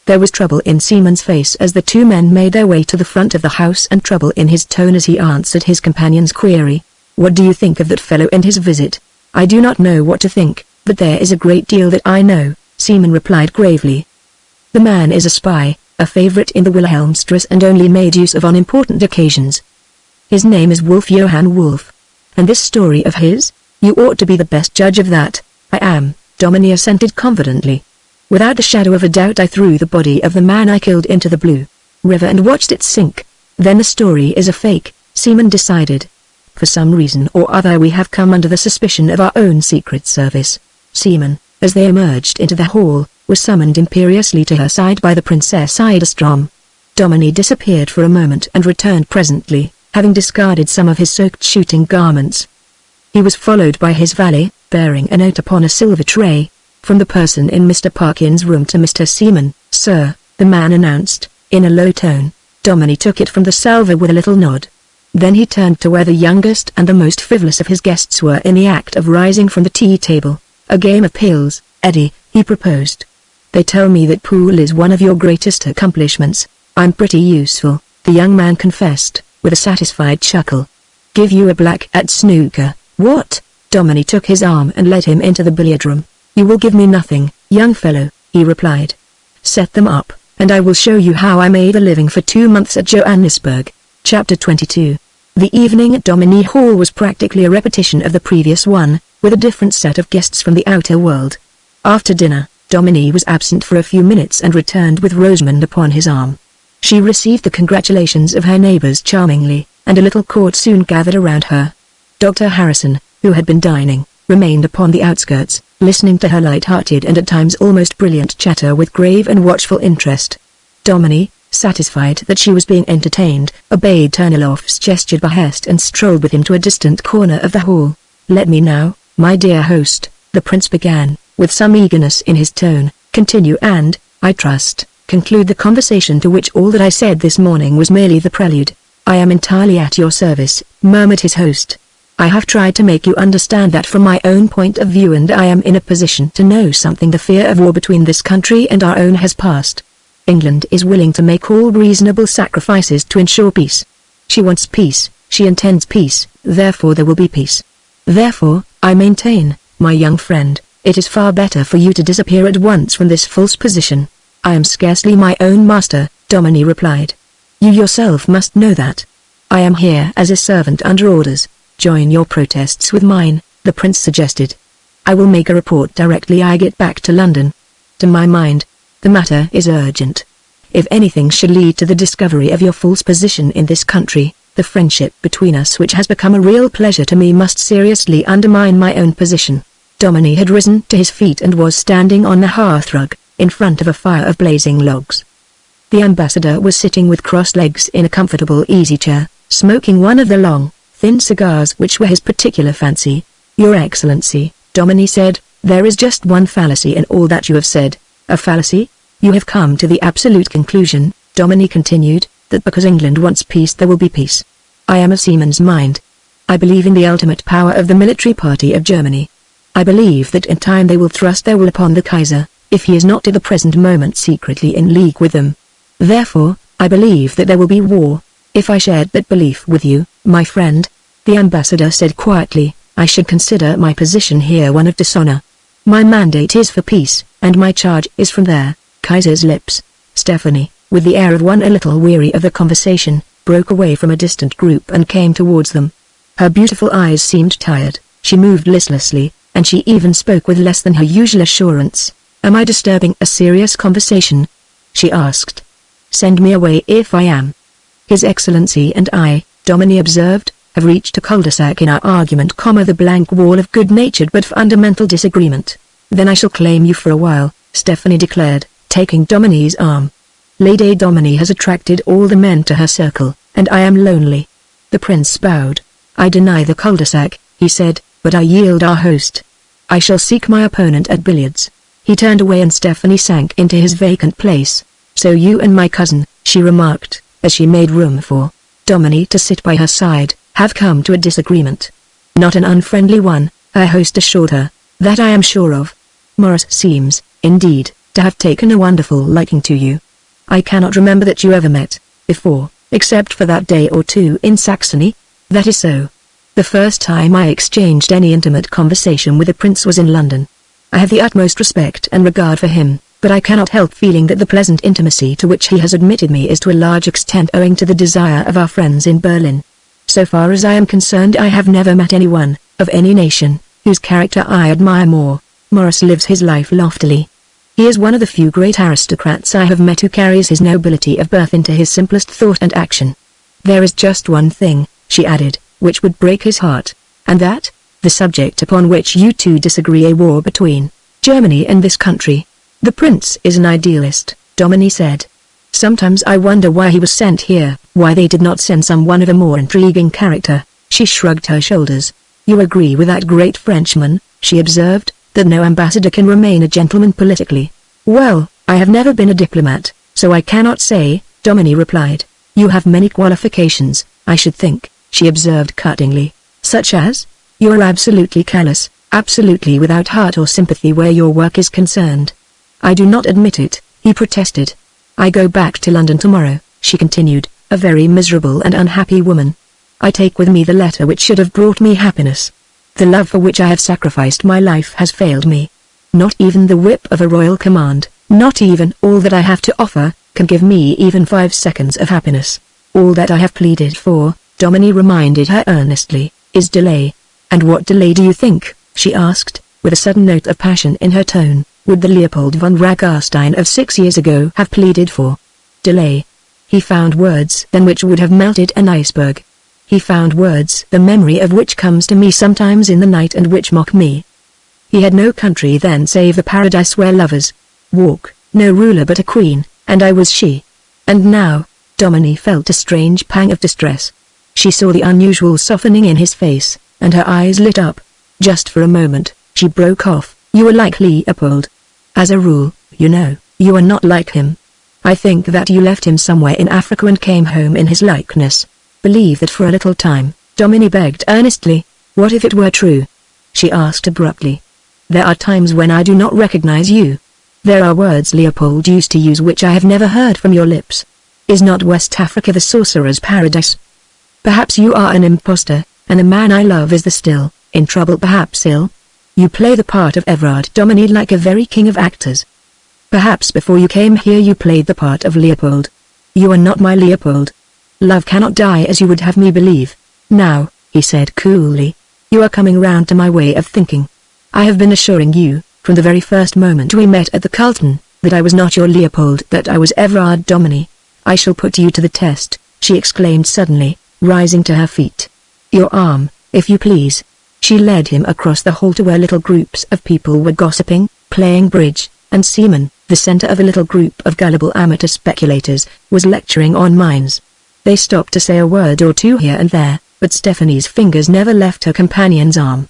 There was trouble in Seaman's face as the two men made their way to the front of the house and trouble in his tone as he answered his companion's query. What do you think of that fellow and his visit? I do not know what to think, but there is a great deal that I know, Seaman replied gravely. The man is a spy, a favorite in the Wilhelmstrasse and only made use of on important occasions. His name is Wolf Johann Wolf. And this story of his? You ought to be the best judge of that. I am, Dominie assented confidently. Without the shadow of a doubt I threw the body of the man I killed into the blue river and watched it sink. Then the story is a fake, Seaman decided. For some reason or other we have come under the suspicion of our own secret service. Seaman, as they emerged into the hall, was summoned imperiously to her side by the Princess Idestrom. Dominie disappeared for a moment and returned presently, having discarded some of his soaked shooting garments. He was followed by his valet, bearing a note upon a silver tray. From the person in Mr. Parkin's room to Mr. Seaman, sir, the man announced, in a low tone. Dominie took it from the salver with a little nod. Then he turned to where the youngest and the most frivolous of his guests were in the act of rising from the tea table. A game of pills, Eddie, he proposed. They tell me that pool is one of your greatest accomplishments. I'm pretty useful, the young man confessed, with a satisfied chuckle. Give you a black at snooker, what? Dominie took his arm and led him into the billiard room. You will give me nothing, young fellow, he replied. Set them up, and I will show you how I made a living for 2 months at Johannesburg. Chapter 22. The evening at Dominie Hall was practically a repetition of the previous one, with a different set of guests from the outer world. After dinner, Dominie was absent for a few minutes and returned with Rosamond upon his arm. She received the congratulations of her neighbors charmingly, and a little court soon gathered around her. Dr. Harrison, who had been dining, remained upon the outskirts, listening to her light-hearted and at times almost brilliant chatter with grave and watchful interest. Dominie, satisfied that she was being entertained, obeyed Turnilloff's gestured behest and strolled with him to a distant corner of the hall. Let me now, my dear host, the prince began, with some eagerness in his tone, continue and, I trust, conclude the conversation to which all that I said this morning was merely the prelude. I am entirely at your service, murmured his host. I have tried to make you understand that from my own point of view, and I am in a position to know something. The fear of war between this country and our own has passed. England is willing to make all reasonable sacrifices to ensure peace. She wants peace, she intends peace, therefore there will be peace. Therefore, I maintain, my young friend, it is far better for you to disappear at once from this false position. I am scarcely my own master, Dominie replied. You yourself must know that. I am here as a servant under orders. Join your protests with mine, the prince suggested. I will make a report directly I get back to London. To my mind, the matter is urgent. If anything should lead to the discovery of your false position in this country, the friendship between us, which has become a real pleasure to me, must seriously undermine my own position. Dominie had risen to his feet and was standing on the hearthrug, in front of a fire of blazing logs. The ambassador was sitting with crossed legs in a comfortable easy-chair, smoking one of the long, thin cigars which were his particular fancy. Your Excellency, Dominie said, there is just one fallacy in all that you have said. A fallacy? You have come to the absolute conclusion, Dominie continued, that because England wants peace there will be peace. I am of Siemens' mind. I believe in the ultimate power of the military party of Germany. I believe that in time they will thrust their will upon the Kaiser, if he is not at the present moment secretly in league with them. Therefore, I believe that there will be war. If I shared that belief with you, my friend, the ambassador said quietly, I should consider my position here one of dishonor. My mandate is for peace, and my charge is from their Kaiser's lips. Stephanie, with the air of one a little weary of the conversation, broke away from a distant group and came towards them. Her beautiful eyes seemed tired, she moved listlessly, and she even spoke with less than her usual assurance. Am I disturbing a serious conversation? She asked. Send me away if I am. His Excellency and I, Dominie observed, have reached a cul-de-sac in our argument, the blank wall of good-natured but fundamental disagreement. Then I shall claim you for a while, Stephanie declared, taking Dominie's arm. Lady Dominie has attracted all the men to her circle, and I am lonely. The prince bowed. I deny the cul-de-sac, he said, but I yield our host. I shall seek my opponent at billiards. He turned away and Stephanie sank into his vacant place. So you and my cousin, she remarked, as she made room for Dominie to sit by her side, have come to a disagreement. Not an unfriendly one, her host assured her. That I am sure of. Morris seems, indeed, to have taken a wonderful liking to you. I cannot remember that you ever met before, except for that day or two in Saxony. That is so. The first time I exchanged any intimate conversation with the prince was in London. I have the utmost respect and regard for him, but I cannot help feeling that the pleasant intimacy to which he has admitted me is to a large extent owing to the desire of our friends in Berlin. So far as I am concerned, I have never met anyone, of any nation, whose character I admire more. Morris lives his life loftily. He is one of the few great aristocrats I have met who carries his nobility of birth into his simplest thought and action. There is just one thing, she added, which would break his heart, and that, the subject upon which you two disagree, a war between Germany and this country. The prince is an idealist, Dominie said. Sometimes I wonder why he was sent here, why they did not send someone of a more intriguing character. She shrugged her shoulders. You agree with that great Frenchman, she observed, that no ambassador can remain a gentleman politically. Well, I have never been a diplomat, so I cannot say, Dominie replied. You have many qualifications, I should think, she observed cuttingly. Such as? You are absolutely callous, absolutely without heart or sympathy where your work is concerned. I do not admit it, he protested. I go back to London tomorrow, she continued, a very miserable and unhappy woman. I take with me the letter which should have brought me happiness. The love for which I have sacrificed my life has failed me. Not even the whip of a royal command, not even all that I have to offer, can give me even 5 seconds of happiness. All that I have pleaded for, Dominie reminded her earnestly, is delay. And what delay do you think, she asked, with a sudden note of passion in her tone, would the Leopold von Ragarstein of 6 years ago have pleaded for? Delay. He found words then which would have melted an iceberg. He found words the memory of which comes to me sometimes in the night and which mock me. He had no country then save the paradise where lovers walk, no ruler but a queen, and I was she. And now, Dominie felt a strange pang of distress. She saw the unusual softening in his face, and her eyes lit up. Just for a moment, she broke off. You are like Leopold. As a rule, you know, You are not like him. I think that you left him somewhere in Africa and came home in his likeness. Believe that for a little time, Domini begged earnestly. What if it were true? She asked abruptly. There are times when I do not recognize you. There are words Leopold used to use which I have never heard from your lips. Is not West Africa the sorcerer's paradise? Perhaps you are an impostor, and the man I love is still in trouble, perhaps ill. You play the part of Everard Domini like a very king of actors. Perhaps before you came here you played the part of Leopold. You are not my Leopold. Love cannot die as you would have me believe. Now, he said coolly, you are coming round to my way of thinking. I have been assuring you, from the very first moment we met at the Carlton, that I was not your Leopold, that I was Everard Domini. I shall put you to the test, she exclaimed suddenly, rising to her feet. Your arm, if you please. She led him across the hall to where little groups of people were gossiping, playing bridge, and Seaman, the center of a little group of gullible amateur speculators, was lecturing on mines. They stopped to say a word or two here and there, but Stephanie's fingers never left her companion's arm.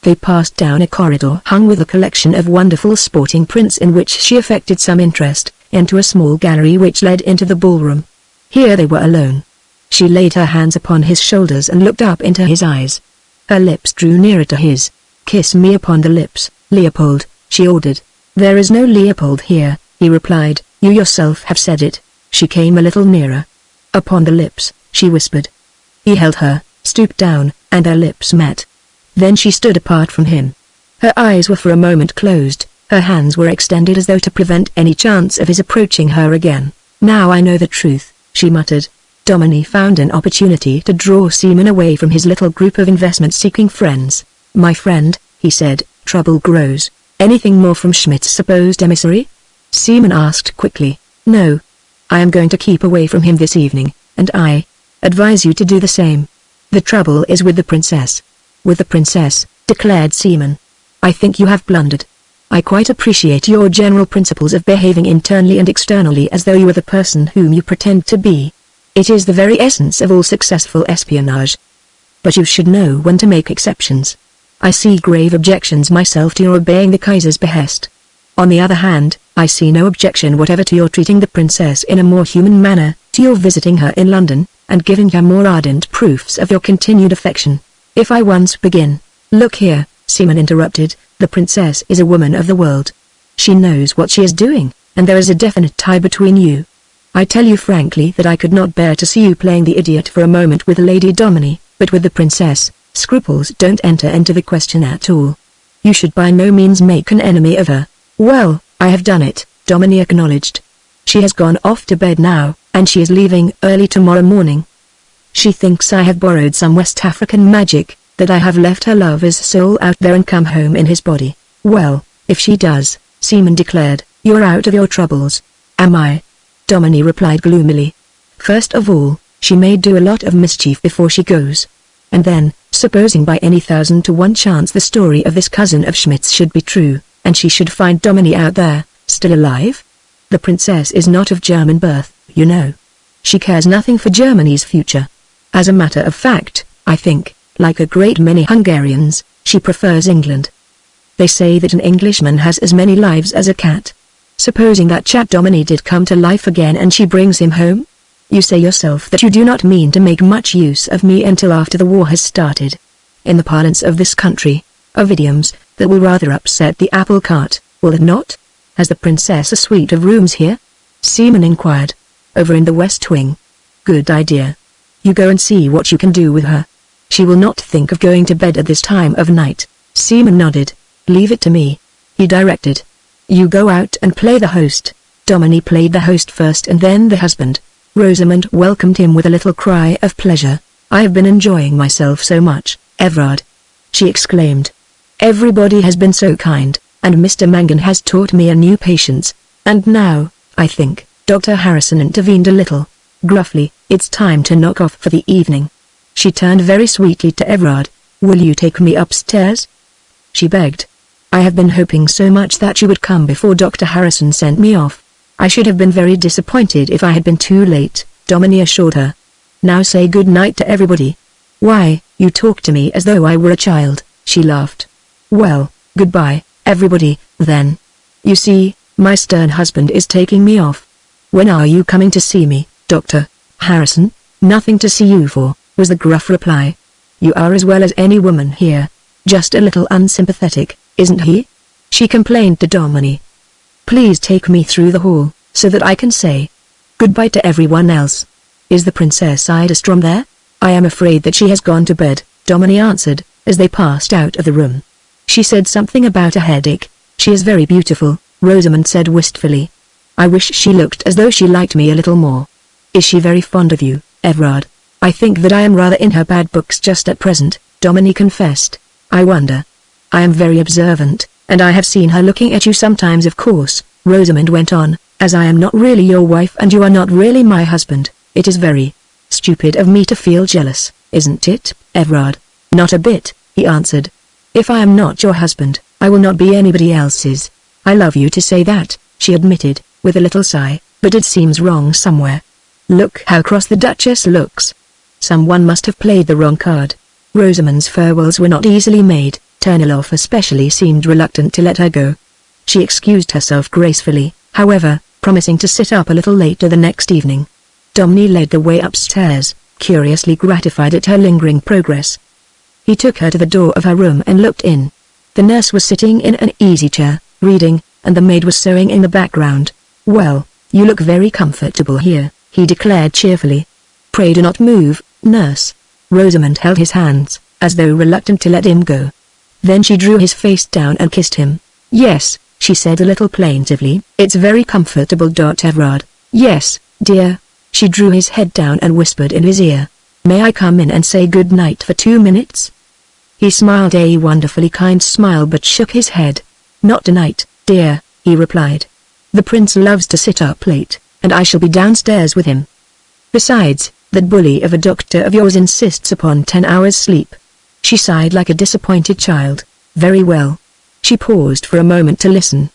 They passed down a corridor hung with a collection of wonderful sporting prints in which she affected some interest, into a small gallery which led into the ballroom. Here they were alone. She laid her hands upon his shoulders and looked up into his eyes. Her lips drew nearer to his. Kiss me upon the lips, Leopold, she ordered. There is no Leopold here, he replied, you yourself have said it. She came a little nearer. Upon the lips, she whispered. He held her, stooped down, and their lips met. Then she stood apart from him. Her eyes were for a moment closed, her hands were extended as though to prevent any chance of his approaching her again. Now I know the truth, she muttered. Domini found an opportunity to draw Seaman away from his little group of investment-seeking friends. My friend, he said, trouble grows. Anything more from Schmidt's supposed emissary? Seaman asked quickly. No. I am going to keep away from him this evening, and I advise you to do the same. The trouble is with the princess. With the princess, declared Seaman. I think you have blundered. I quite appreciate your general principles of behaving internally and externally as though you were the person whom you pretend to be. It is the very essence of all successful espionage. But you should know when to make exceptions. I see grave objections myself to your obeying the Kaiser's behest. On the other hand, I see no objection whatever to your treating the princess in a more human manner, to your visiting her in London, and giving her more ardent proofs of your continued affection. If I once begin— Look here, Seaman interrupted, the princess is a woman of the world. She knows what she is doing, and there is a definite tie between you. I tell you frankly that I could not bear to see you playing the idiot for a moment with Lady Domini, but with the princess, scruples don't enter into the question at all. You should by no means make an enemy of her. Well, I have done it, Domini acknowledged. She has gone off to bed now, and she is leaving early tomorrow morning. She thinks I have borrowed some West African magic, that I have left her lover's soul out there and come home in his body. Well, if she does, Seaman declared, you're out of your troubles. Am I? Domini replied gloomily. First of all, she may do a lot of mischief before she goes. And then, supposing by any 1,000 to 1 chance the story of this cousin of Schmidt's should be true, and she should find Domini out there, still alive? The princess is not of German birth, you know. She cares nothing for Germany's future. As a matter of fact, I think, like a great many Hungarians, she prefers England. They say that an Englishman has as many lives as a cat. Supposing that chap Domini did come to life again and she brings him home? You say yourself that you do not mean to make much use of me until after the war has started. In the parlance of this country, of idioms, that will rather upset the apple cart, will it not? Has the princess a suite of rooms here? Seaman inquired. Over in the west wing. Good idea. You go and see what you can do with her. She will not think of going to bed at this time of night. Seaman nodded. Leave it to me, he directed. You go out and play the host. Domini played the host first and then the husband. Rosamond welcomed him with a little cry of pleasure. I have been enjoying myself so much, Everard, she exclaimed. Everybody has been so kind, and Mr. Mangan has taught me a new patience. And now, I think, Dr. Harrison intervened a little. Gruffly, it's time to knock off for the evening. She turned very sweetly to Everard. Will you take me upstairs? She begged. I have been hoping so much that you would come before Dr. Harrison sent me off. I should have been very disappointed if I had been too late, Domini assured her. Now say good night to everybody. Why, you talk to me as though I were a child, she laughed. Well, goodbye, everybody, then. You see, My stern husband is taking me off. When are you coming to see me, Dr. Harrison? Nothing to see you for, was the gruff reply. You are as well as any woman here. Just a little unsympathetic, isn't he? She complained to Domini. Please take me through the hall, so that I can say goodbye to everyone else. Is the Princess Ida Strom there? I am afraid that she has gone to bed, Domini answered, as they passed out of the room. She said something about a headache. She is very beautiful, Rosamond said wistfully. I wish she looked as though she liked me a little more. Is she very fond of you, Everard? I think that I am rather in her bad books just at present, Domini confessed. I wonder. I am very observant, and I have seen her looking at you sometimes of course, Rosamond went on, as I am not really your wife and you are not really my husband, it is very stupid of me to feel jealous, isn't it, Everard? Not a bit, he answered. If I am not your husband, I will not be anybody else's. I love you to say that, she admitted, with a little sigh, but it seems wrong somewhere. Look how cross the Duchess looks. Someone must have played the wrong card. Rosamond's farewells were not easily made, Turnilloff especially seemed reluctant to let her go. She excused herself gracefully, however, promising to sit up a little later the next evening. Domini led the way upstairs, curiously gratified at her lingering progress. He took her to the door of her room and looked in. The nurse was sitting in an easy chair, reading, and the maid was sewing in the background. Well, you look very comfortable here, he declared cheerfully. Pray do not move, nurse. Rosamond held his hands, as though reluctant to let him go. Then she drew his face down and kissed him. Yes, she said a little plaintively. It's very comfortable, Everard. Yes, dear. She drew his head down and whispered in his ear. May I come in and say good night for 2 minutes? He smiled a wonderfully kind smile but shook his head. Not tonight, dear, he replied. The prince loves to sit up late, and I shall be downstairs with him. Besides, that bully of a doctor of yours insists upon 10 hours sleep. She sighed like a disappointed child. Very well. She paused for a moment to listen.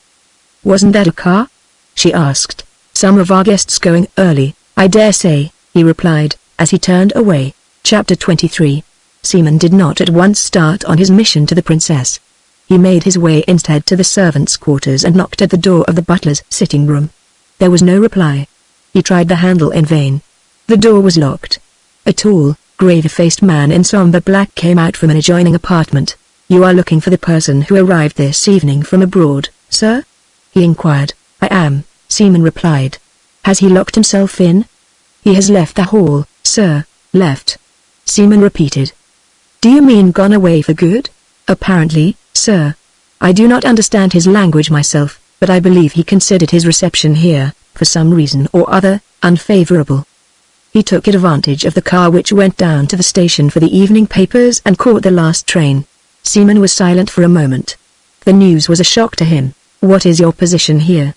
Wasn't that a car? She asked. Some of our guests going early, I dare say, he replied, as he turned away. Chapter 23. Seaman did not at once start on his mission to the princess. He made his way instead to the servants' quarters and knocked at the door of the butler's sitting room. There was no reply. He tried the handle in vain. The door was locked. A tall, grave-faced man in somber black came out from an adjoining apartment. You are looking for the person who arrived this evening from abroad, sir? He inquired. I am, Seaman replied. Has he locked himself in? He has left the hall, sir. Left. Seaman repeated. Do you mean gone away for good? Apparently, sir. I do not understand his language myself, but I believe he considered his reception here, for some reason or other, unfavorable. He took advantage of the car which went down to the station for the evening papers and caught the last train. Seaman was silent for a moment. The news was a shock to him. What is your position here?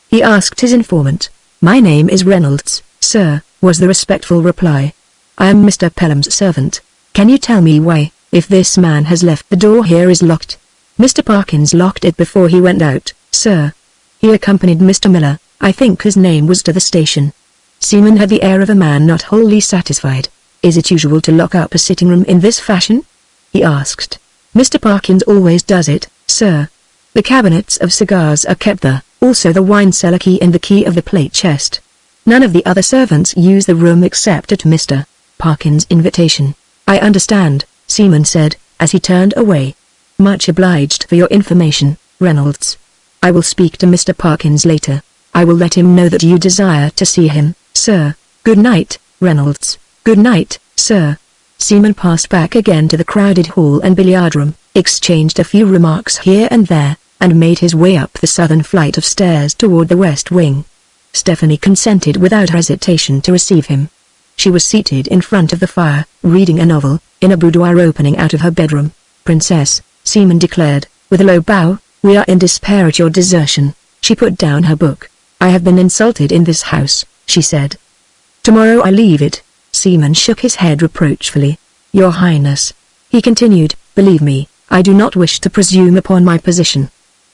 He asked his informant. My name is Reynolds, sir, was the respectful reply. I am Mr. Pelham's servant. Can you tell me why, if this man has left the door here is locked? Mr. Parkins locked it before he went out, sir. He accompanied Mr. Miller, I think his name was, to the station. Seaman had the air of a man not wholly satisfied. Is it usual to lock up a sitting room in this fashion? He asked. Mr. Parkins always does it, sir. The cabinets of cigars are kept there, also the wine cellar key and the key of the plate chest. None of the other servants use the room except at Mr. Parkins' invitation. I understand, Seaman said, as he turned away. Much obliged for your information, Reynolds. I will speak to Mr. Parkins later. I will let him know that you desire to see him, sir. Good night, Reynolds. Good night, sir. Seaman passed back again to the crowded hall and billiard room, exchanged a few remarks here and there, and made his way up the southern flight of stairs toward the west wing. Stephanie consented without hesitation to receive him. She was seated in front of the fire, reading a novel, in a boudoir opening out of her bedroom. Princess, Seaman declared, with a low bow, we are in despair at your desertion. She put down her book. I have been insulted in this house, she said. Tomorrow I leave it. Seaman shook his head reproachfully. Your Highness, he continued, believe me, I do not wish to presume upon my position.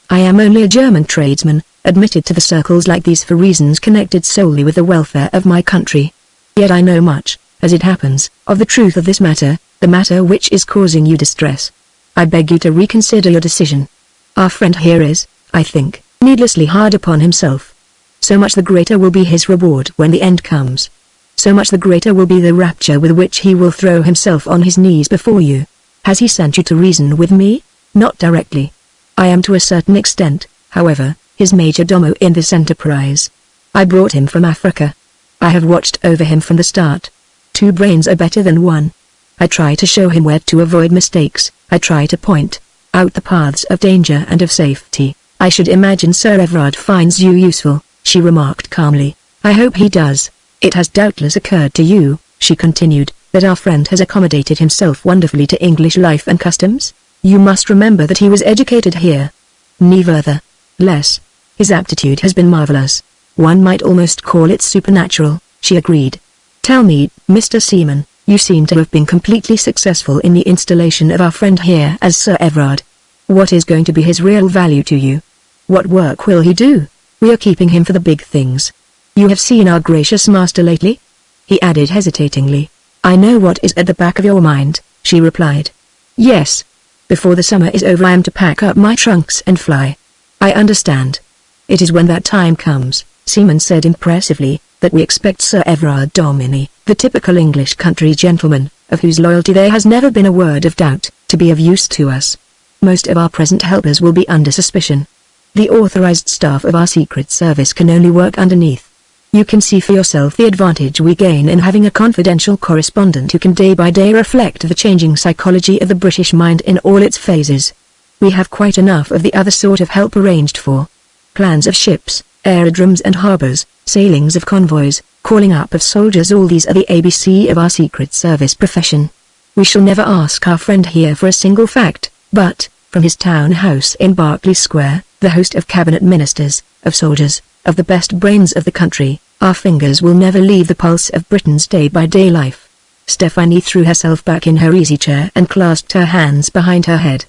I am only a German tradesman, admitted to the circles like these for reasons connected solely with the welfare of my country. Yet I know much, as it happens, of the truth of this matter, the matter which is causing you distress. I beg you to reconsider your decision. Our friend here is, I think, needlessly hard upon himself. So much the greater will be his reward when the end comes. So much the greater will be the rapture with which he will throw himself on his knees before you. Has he sent you to reason with me? Not directly. I am to a certain extent, however, his major domo in this enterprise. I brought him from Africa. I have watched over him from the start. 2 brains are better than 1. I try to show him where to avoid mistakes. I try to point out the paths of danger and of safety. I should imagine Sir Everard finds you useful, she remarked calmly. I hope he does. It has doubtless occurred to you, she continued, that our friend has accommodated himself wonderfully to English life and customs. You must remember that he was educated here. Neither less. His aptitude has been marvelous. One might almost call it supernatural, she agreed. Tell me, Mr. Seaman, you seem to have been completely successful in the installation of our friend here as Sir Everard. What is going to be his real value to you? What work will he do? We are keeping him for the big things. You have seen our gracious master lately? He added hesitatingly. I know what is at the back of your mind, she replied. Yes. Before the summer is over I am to pack up my trunks and fly. I understand. It is when that time comes, Seaman said impressively, that we expect Sir Everard Domini, the typical English country gentleman, of whose loyalty there has never been a word of doubt, to be of use to us. Most of our present helpers will be under suspicion. The authorized staff of our Secret Service can only work underneath. You can see for yourself the advantage we gain in having a confidential correspondent who can day by day reflect the changing psychology of the British mind in all its phases. We have quite enough of the other sort of help arranged for. Plans of ships, aerodromes and harbors, sailings of convoys, calling up of soldiers, all these are the ABC of our Secret Service profession. We shall never ask our friend here for a single fact, but, from his town house in Berkeley Square, the host of cabinet ministers, of soldiers, of the best brains of the country, our fingers will never leave the pulse of Britain's day-by-day life. Stephanie threw herself back in her easy chair and clasped her hands behind her head.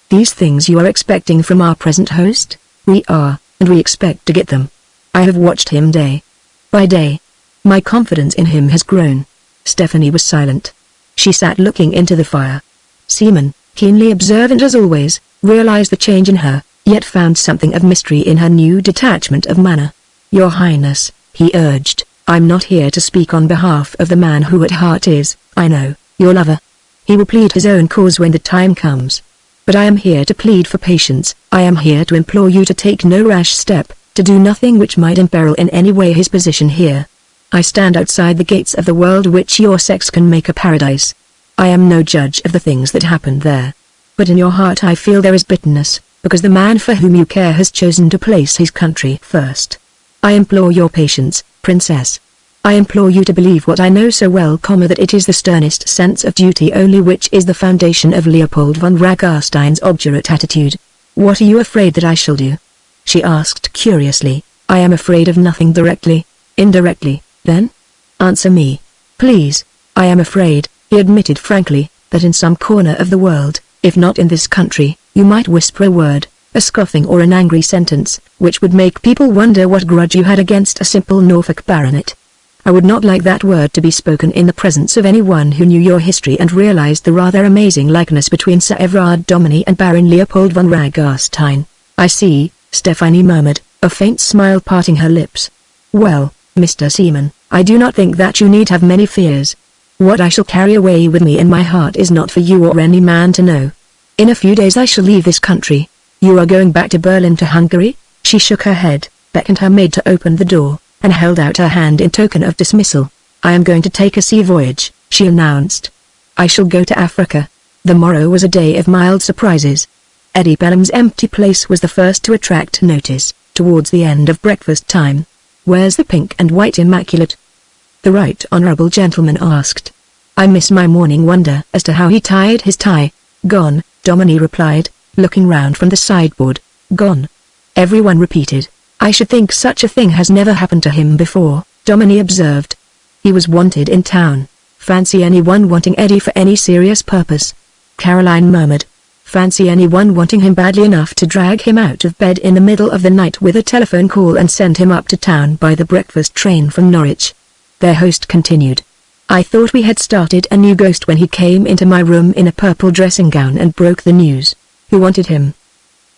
These things you are expecting from our present host? We are, and we expect to get them. I have watched him day by day. My confidence in him has grown. Stephanie was silent. She sat looking into the fire. Seaman, keenly observant as always, realized the change in her, yet found something of mystery in her new detachment of manner. Your Highness, he urged, I'm not here to speak on behalf of the man who at heart is, I know, your lover. He will plead his own cause when the time comes. But I am here to plead for patience. I am here to implore you to take no rash step, to do nothing which might imperil in any way his position here. I stand outside the gates of the world which your sex can make a paradise. I am no judge of the things that happen there. But in your heart I feel there is bitterness, because the man for whom you care has chosen to place his country first. I implore your patience, Princess. I implore you to believe what I know so well, that it is the sternest sense of duty only which is the foundation of Leopold von Ragarstein's obdurate attitude. What are you afraid that I shall do? She asked curiously. I am afraid of nothing directly. Indirectly, then? Answer me. Please. I am afraid, he admitted frankly, that in some corner of the world, if not in this country, you might whisper a word, a scoffing or an angry sentence, which would make people wonder what grudge you had against a simple Norfolk baronet. I would not like that word to be spoken in the presence of anyone who knew your history and realized the rather amazing likeness between Sir Everard Domini and Baron Leopold von Ragarstein. I see, Stephanie murmured, a faint smile parting her lips. Well, Mr. Seaman, I do not think that you need have many fears. What I shall carry away with me in my heart is not for you or any man to know. In a few days I shall leave this country. You are going back to Berlin, to Hungary? She shook her head, beckoned her maid to open the door, and held out her hand in token of dismissal. I am going to take a sea voyage, she announced. I shall go to Africa. The morrow was a day of mild surprises. Eddie Pelham's empty place was the first to attract notice, towards the end of breakfast time. Where's the pink and white immaculate? The right honourable gentleman asked. I miss my morning wonder as to how he tied his tie. Gone, Domini replied, looking round from the sideboard. Gone. Everyone repeated. I should think such a thing has never happened to him before, Domini observed. He was wanted in town. Fancy anyone wanting Eddie for any serious purpose. Caroline murmured. Fancy anyone wanting him badly enough to drag him out of bed in the middle of the night with a telephone call and send him up to town by the breakfast train from Norwich. Their host continued. I thought we had started a new ghost when he came into my room in a purple dressing gown and broke the news. Who wanted him?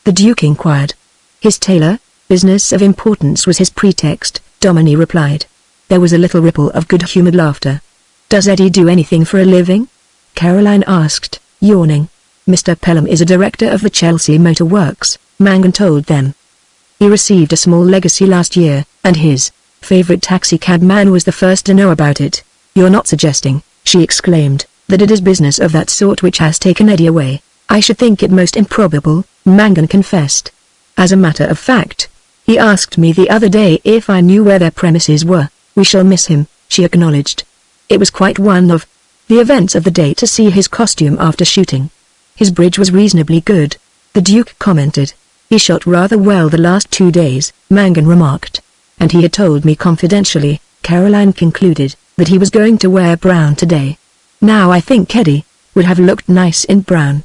The Duke inquired. His tailor? Business of importance was his pretext, Domini replied. There was a little ripple of good-humored laughter. Does Eddie do anything for a living? Caroline asked, yawning. Mr. Pelham is a director of the Chelsea Motor Works, Mangan told them. He received a small legacy last year, and his favorite taxicab man was the first to know about it. You're not suggesting, she exclaimed, that it is business of that sort which has taken Eddie away? I should think it most improbable, Mangan confessed. As a matter of fact, he asked me the other day if I knew where their premises were. We shall miss him, she acknowledged. It was quite one of the events of the day to see his costume after shooting. His bridge was reasonably good, the Duke commented. He shot rather well the last 2 days, Mangan remarked. And he had told me confidentially, Caroline concluded, that he was going to wear brown today. Now I think Eddie would have looked nice in brown.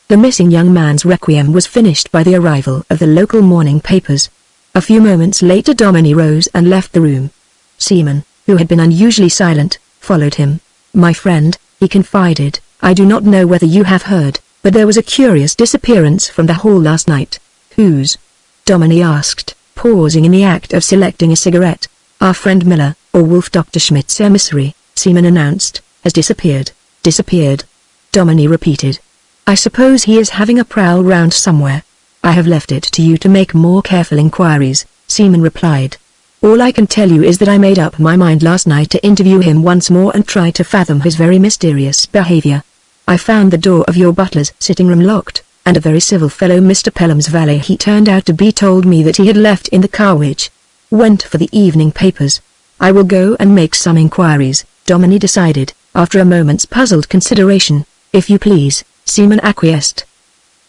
The missing young man's requiem was finished by the arrival of the local morning papers. A few moments later Domini rose and left the room. Seaman, who had been unusually silent, followed him. My friend, he confided, I do not know whether you have heard, but there was a curious disappearance from the hall last night. Whose? Domini asked, pausing in the act of selecting a cigarette. Our friend Miller, or Wolf Dr. Schmidt's emissary, Seaman announced, has disappeared. Disappeared? Domini repeated. I suppose he is having a prowl round somewhere. I have left it to you to make more careful inquiries, Seaman replied. All I can tell you is that I made up my mind last night to interview him once more and try to fathom his very mysterious behavior. I found the door of your butler's sitting room locked, and a very civil fellow Mr. Pelham's valet he turned out to be told me that he had left in the car which went for the evening papers. I will go and make some inquiries, Domini decided, after a moment's puzzled consideration. If you please, Seaman acquiesced.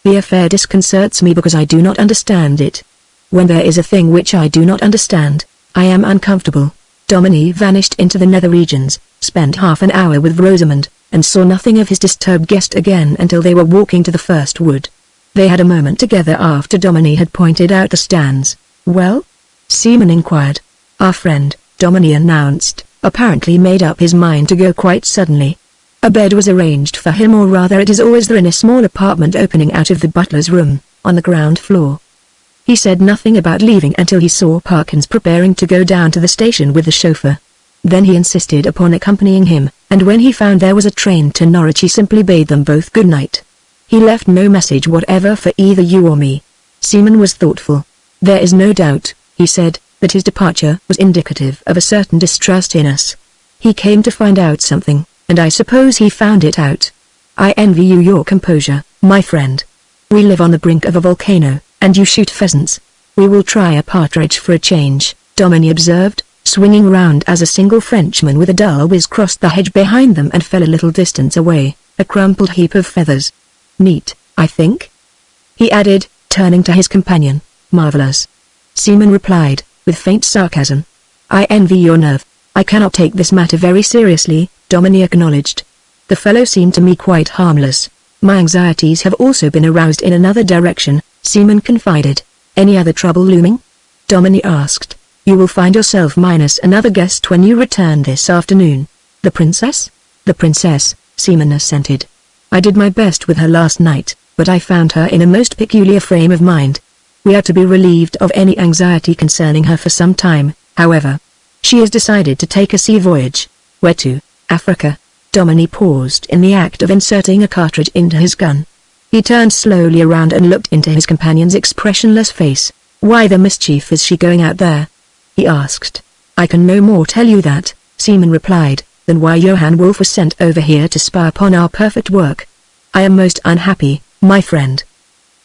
The affair disconcerts me because I do not understand it. When there is a thing which I do not understand, I am uncomfortable. Domini vanished into the nether regions, spent half an hour with Rosamond, and saw nothing of his disturbed guest again until they were walking to the first wood. They had a moment together after Domini had pointed out the stands. Well? Seaman inquired. Our friend, Domini announced, apparently made up his mind to go quite suddenly. A bed was arranged for him, or rather it is always there in a small apartment opening out of the butler's room, on the ground floor. He said nothing about leaving until he saw Parkins preparing to go down to the station with the chauffeur. Then he insisted upon accompanying him, and when he found there was a train to Norwich he simply bade them both good night. He left no message whatever for either you or me. Seaman was thoughtful. There is no doubt, he said, that his departure was indicative of a certain distrust in us. He came to find out something, and I suppose he found it out. I envy you your composure, my friend. We live on the brink of a volcano, and you shoot pheasants. We will try a partridge for a change, Domini observed, swinging round as a single Frenchman with a dull whiz crossed the hedge behind them and fell a little distance away, a crumpled heap of feathers. Neat, I think? He added, turning to his companion. Marvelous. Seaman replied, with faint sarcasm. I envy your nerve. I cannot take this matter very seriously, Domini acknowledged. The fellow seemed to me quite harmless. My anxieties have also been aroused in another direction, Seaman confided. Any other trouble looming? Domini asked. You will find yourself minus another guest when you return this afternoon. The princess? The princess, Seaman assented. I did my best with her last night, but I found her in a most peculiar frame of mind. We are to be relieved of any anxiety concerning her for some time, however. She has decided to take a sea voyage. Where to? Africa. Domini paused in the act of inserting a cartridge into his gun. He turned slowly around and looked into his companion's expressionless face. Why the mischief is she going out there? He asked. I can no more tell you that, Seaman replied, than why Johann Wolf was sent over here to spy upon our perfect work. I am most unhappy, my friend.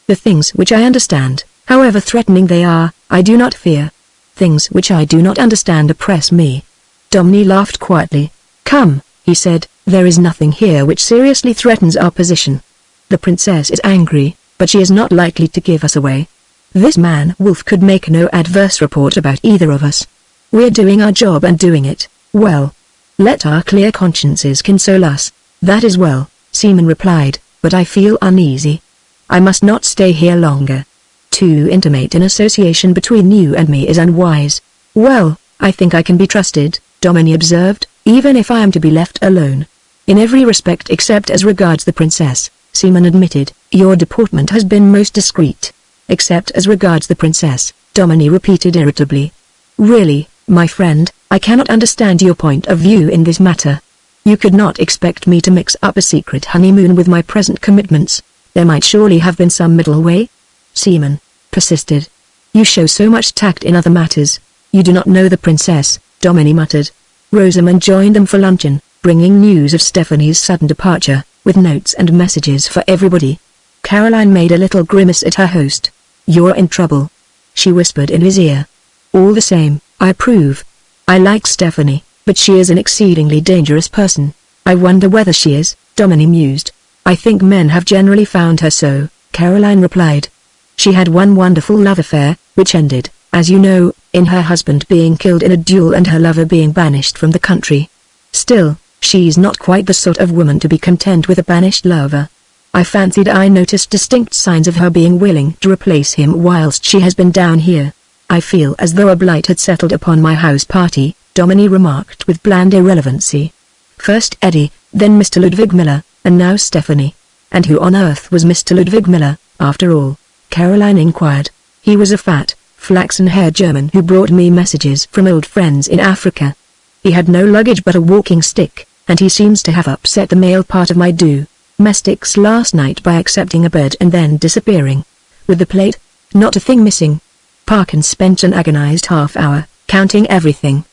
The things which I understand, however threatening they are, I do not fear. Things which I do not understand oppress me. Domini laughed quietly. Come, he said, there is nothing here which seriously threatens our position. The princess is angry, but she is not likely to give us away. This man Wolf could make no adverse report about either of us. We're doing our job and doing it well. Let our clear consciences console us. That is well, Seaman replied, but I feel uneasy. I must not stay here longer. To intimate an association between you and me is unwise. Well, I think I can be trusted, Domini observed, even if I am to be left alone. In every respect except as regards the princess, Seaman admitted. Your deportment has been most discreet. Except as regards the princess, Domini repeated irritably. Really, my friend, I cannot understand your point of view in this matter. You could not expect me to mix up a secret honeymoon with my present commitments. There might surely have been some middle way? Seaman persisted. You show so much tact in other matters. You do not know the princess, Domini muttered. Rosamond joined them for luncheon, bringing news of Stephanie's sudden departure, with notes and messages for everybody. Caroline made a little grimace at her host. You're in trouble, she whispered in his ear. All the same, I approve. I like Stephanie, but she is an exceedingly dangerous person. I wonder whether she is, Domini mused. I think men have generally found her so, Caroline replied. She had one wonderful love affair, which ended, as you know, in her husband being killed in a duel and her lover being banished from the country. Still, she's not quite the sort of woman to be content with a banished lover. I fancied I noticed distinct signs of her being willing to replace him whilst she has been down here. I feel as though a blight had settled upon my house party, Domini remarked with bland irrelevancy. First Eddie, then Mr. Ludwig Miller, and now Stephanie. And who on earth was Mr. Ludwig Miller, after all? Caroline inquired. He was a fat, flaxen-haired German who brought me messages from old friends in Africa. He had no luggage but a walking stick, and he seems to have upset the male part of my domestics last night by accepting a bed and then disappearing. With the plate, not a thing missing. Parkins spent an agonized half-hour, counting everything.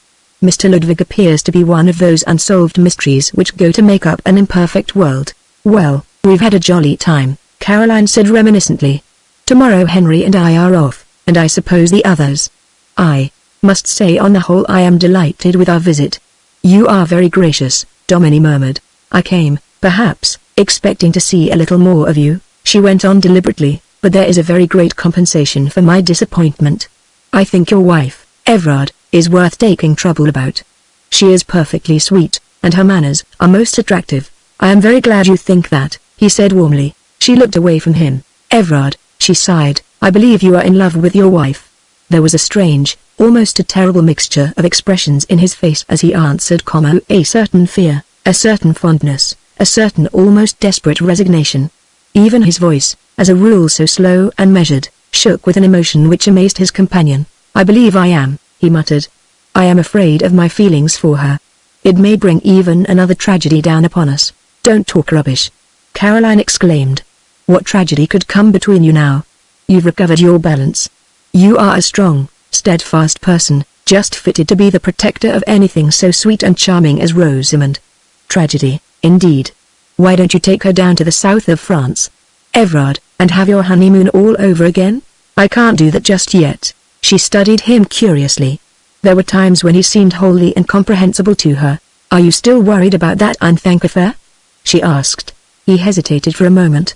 Mr. Ludwig appears to be one of those unsolved mysteries which go to make up an imperfect world. Well, we've had a jolly time, Caroline said reminiscently. Tomorrow Henry and I are off, and I suppose the others. I must say on the whole I am delighted with our visit. You are very gracious, Domini murmured. I came, perhaps, expecting to see a little more of you, she went on deliberately, but there is a very great compensation for my disappointment. I think your wife, Everard, is worth taking trouble about. She is perfectly sweet, and her manners are most attractive. I am very glad you think that, he said warmly. She looked away from him. Everard, she sighed, I believe you are in love with your wife. There was a strange, almost a terrible mixture of expressions in his face as he answered, a certain fear, a certain fondness, a certain almost desperate resignation. Even his voice, as a rule so slow and measured, shook with an emotion which amazed his companion. I believe I am, he muttered. I am afraid of my feelings for her. It may bring even another tragedy down upon us. Don't talk rubbish, Caroline exclaimed. What tragedy could come between you now? You've recovered your balance. You are a strong, steadfast person, just fitted to be the protector of anything so sweet and charming as Rosamond. Tragedy, indeed. Why don't you take her down to the south of France, Everard, and have your honeymoon all over again? I can't do that just yet. She studied him curiously. There were times when he seemed wholly incomprehensible to her. Are you still worried about that unthanked affair? She asked. He hesitated for a moment.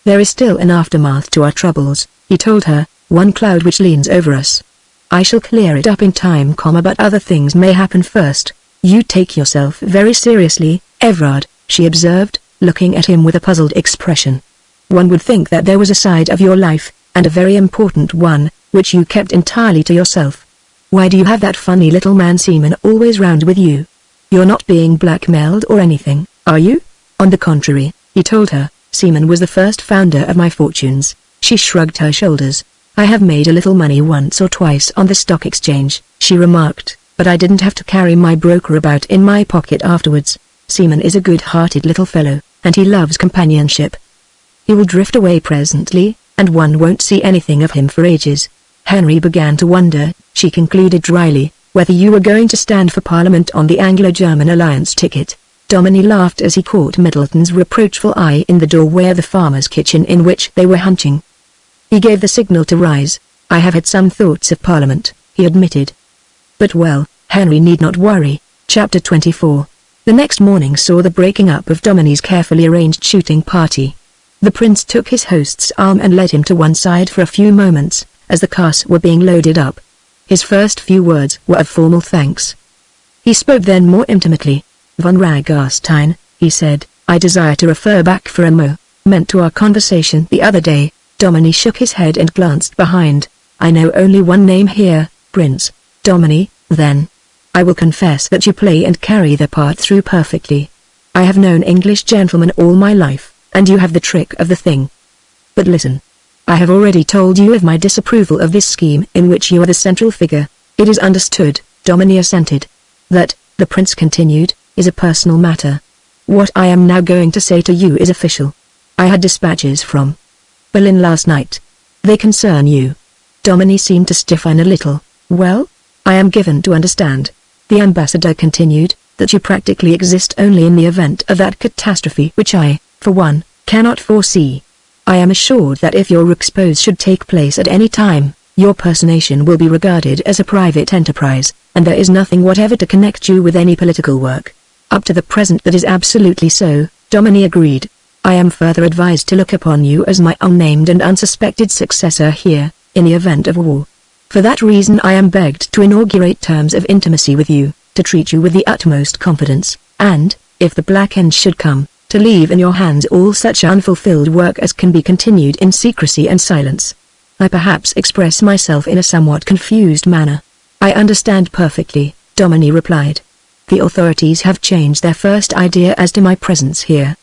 There is still an aftermath to our troubles, he told her, one cloud which leans over us. I shall clear it up in time, but other things may happen first. You take yourself very seriously, Everard, she observed, looking at him with a puzzled expression. One would think that there was a side of your life, and a very important one, which you kept entirely to yourself. Why do you have that funny little man Seaman always round with you? You're not being blackmailed or anything, are you? On the contrary, he told her, Seaman was the first founder of my fortunes. She shrugged her shoulders. I have made a little money once or twice on the stock exchange, she remarked, but I didn't have to carry my broker about in my pocket afterwards. Seaman is a good-hearted little fellow, and he loves companionship. He will drift away presently, and one won't see anything of him for ages. Henry began to wonder, she concluded dryly, whether you were going to stand for Parliament on the Anglo-German alliance ticket. Domini laughed as he caught Middleton's reproachful eye in the doorway of the farmer's kitchen in which they were hunting. He gave the signal to rise. I have had some thoughts of Parliament, he admitted. But well, Henry need not worry. Chapter 24. The next morning saw the breaking up of Domini's carefully arranged shooting party. The prince took his host's arm and led him to one side for a few moments, as the cars were being loaded up. His first few words were of formal thanks. He spoke then more intimately. Von Ragarstein, he said, I desire to refer back for a moment to our conversation the other day. Domini shook his head and glanced behind. I know only one name here, Prince Domini, then. I will confess that you play and carry the part through perfectly. I have known English gentlemen all my life, and you have the trick of the thing. But listen. I have already told you of my disapproval of this scheme in which you are the central figure. It is understood, Dominie assented. That, the prince continued, is a personal matter. What I am now going to say to you is official. I had dispatches from Berlin last night. They concern you. Dominie seemed to stiffen a little. Well? I am given to understand, the ambassador continued, that you practically exist only in the event of that catastrophe which I, for one, cannot foresee. I am assured that if your expose should take place at any time, your personation will be regarded as a private enterprise, and there is nothing whatever to connect you with any political work. Up to the present that is absolutely so, Dominie agreed. I am further advised to look upon you as my unnamed and unsuspected successor here, in the event of war. For that reason I am begged to inaugurate terms of intimacy with you, to treat you with the utmost confidence, and, if the black end should come, to leave in your hands all such unfulfilled work as can be continued in secrecy and silence. I perhaps express myself in a somewhat confused manner. I understand perfectly, Dominie replied. The authorities have changed their first idea as to my presence here.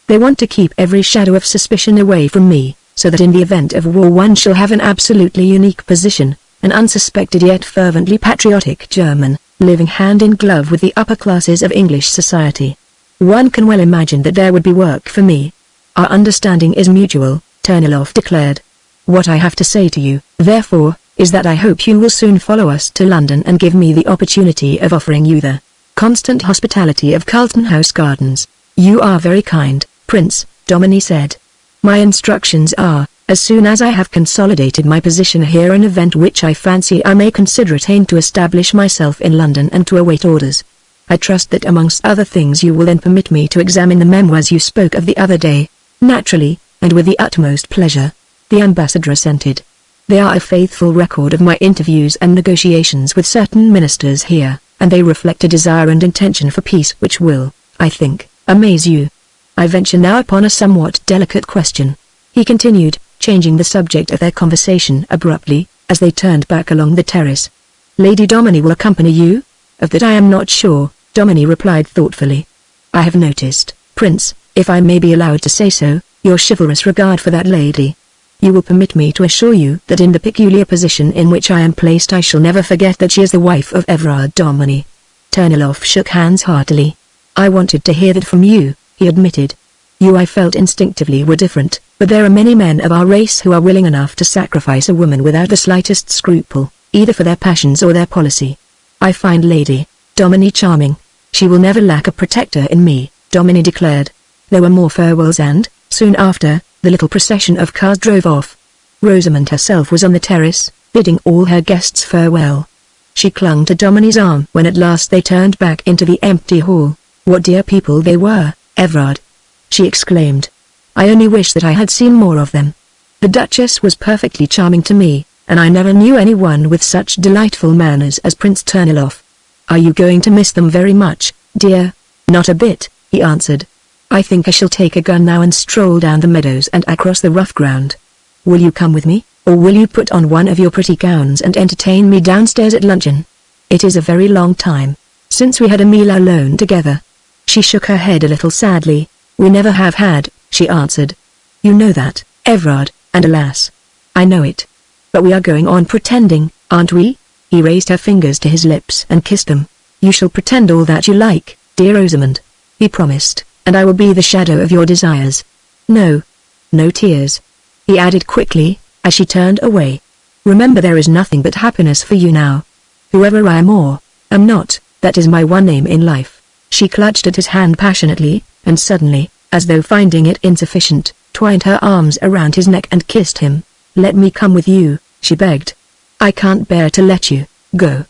They want to keep every shadow of suspicion away from me, so that in the event of war one shall have an absolutely unique position, an unsuspected yet fervently patriotic German, living hand in glove with the upper classes of English society. One can well imagine that there would be work for me. Our understanding is mutual, Ternilov declared. What I have to say to you, therefore, is that I hope you will soon follow us to London and give me the opportunity of offering you the constant hospitality of Carlton House Gardens. You are very kind, Prince, Dominie said. My instructions are, as soon as I have consolidated my position here, an event which I fancy I may consider attain to establish myself in London and to await orders. I trust that amongst other things you will then permit me to examine the memoirs you spoke of the other day. Naturally, and with the utmost pleasure, the ambassador assented. They are a faithful record of my interviews and negotiations with certain ministers here, and they reflect a desire and intention for peace which will, I think, amaze you. I venture now upon a somewhat delicate question, he continued, changing the subject of their conversation abruptly, as they turned back along the terrace. Lady Dominie will accompany you? Of that I am not sure, Dominie replied thoughtfully. I have noticed, Prince, if I may be allowed to say so, your chivalrous regard for that lady. You will permit me to assure you that in the peculiar position in which I am placed I shall never forget that she is the wife of Everard Dominie. Ternilov shook hands heartily. I wanted to hear that from you, he admitted. You I felt instinctively were different, but there are many men of our race who are willing enough to sacrifice a woman without the slightest scruple, either for their passions or their policy. I find Lady Dominie charming. She will never lack a protector in me, Dominie declared. There were more farewells and, soon after, the little procession of cars drove off. Rosamond herself was on the terrace, bidding all her guests farewell. She clung to Dominie's arm when at last they turned back into the empty hall. What dear people they were, Everard! She exclaimed. I only wish that I had seen more of them. The Duchess was perfectly charming to me, and I never knew anyone with such delightful manners as Prince Ternilov. Are you going to miss them very much, dear? Not a bit, he answered. I think I shall take a gun now and stroll down the meadows and across the rough ground. Will you come with me, or will you put on one of your pretty gowns and entertain me downstairs at luncheon? It is a very long time since we had a meal alone together. She shook her head a little sadly. We never have had, she answered. You know that, Everard, and alas, I know it. But we are going on pretending, aren't we? He raised her fingers to his lips and kissed them. You shall pretend all that you like, dear Rosamond, he promised, and I will be the shadow of your desires. No tears, he added quickly, as she turned away. Remember there is nothing but happiness for you now. Whoever I am or am not, that is my one aim in life. She clutched at his hand passionately, and suddenly, as though finding it insufficient, twined her arms around his neck and kissed him. Let me come with you, she begged. I can't bear to let you go.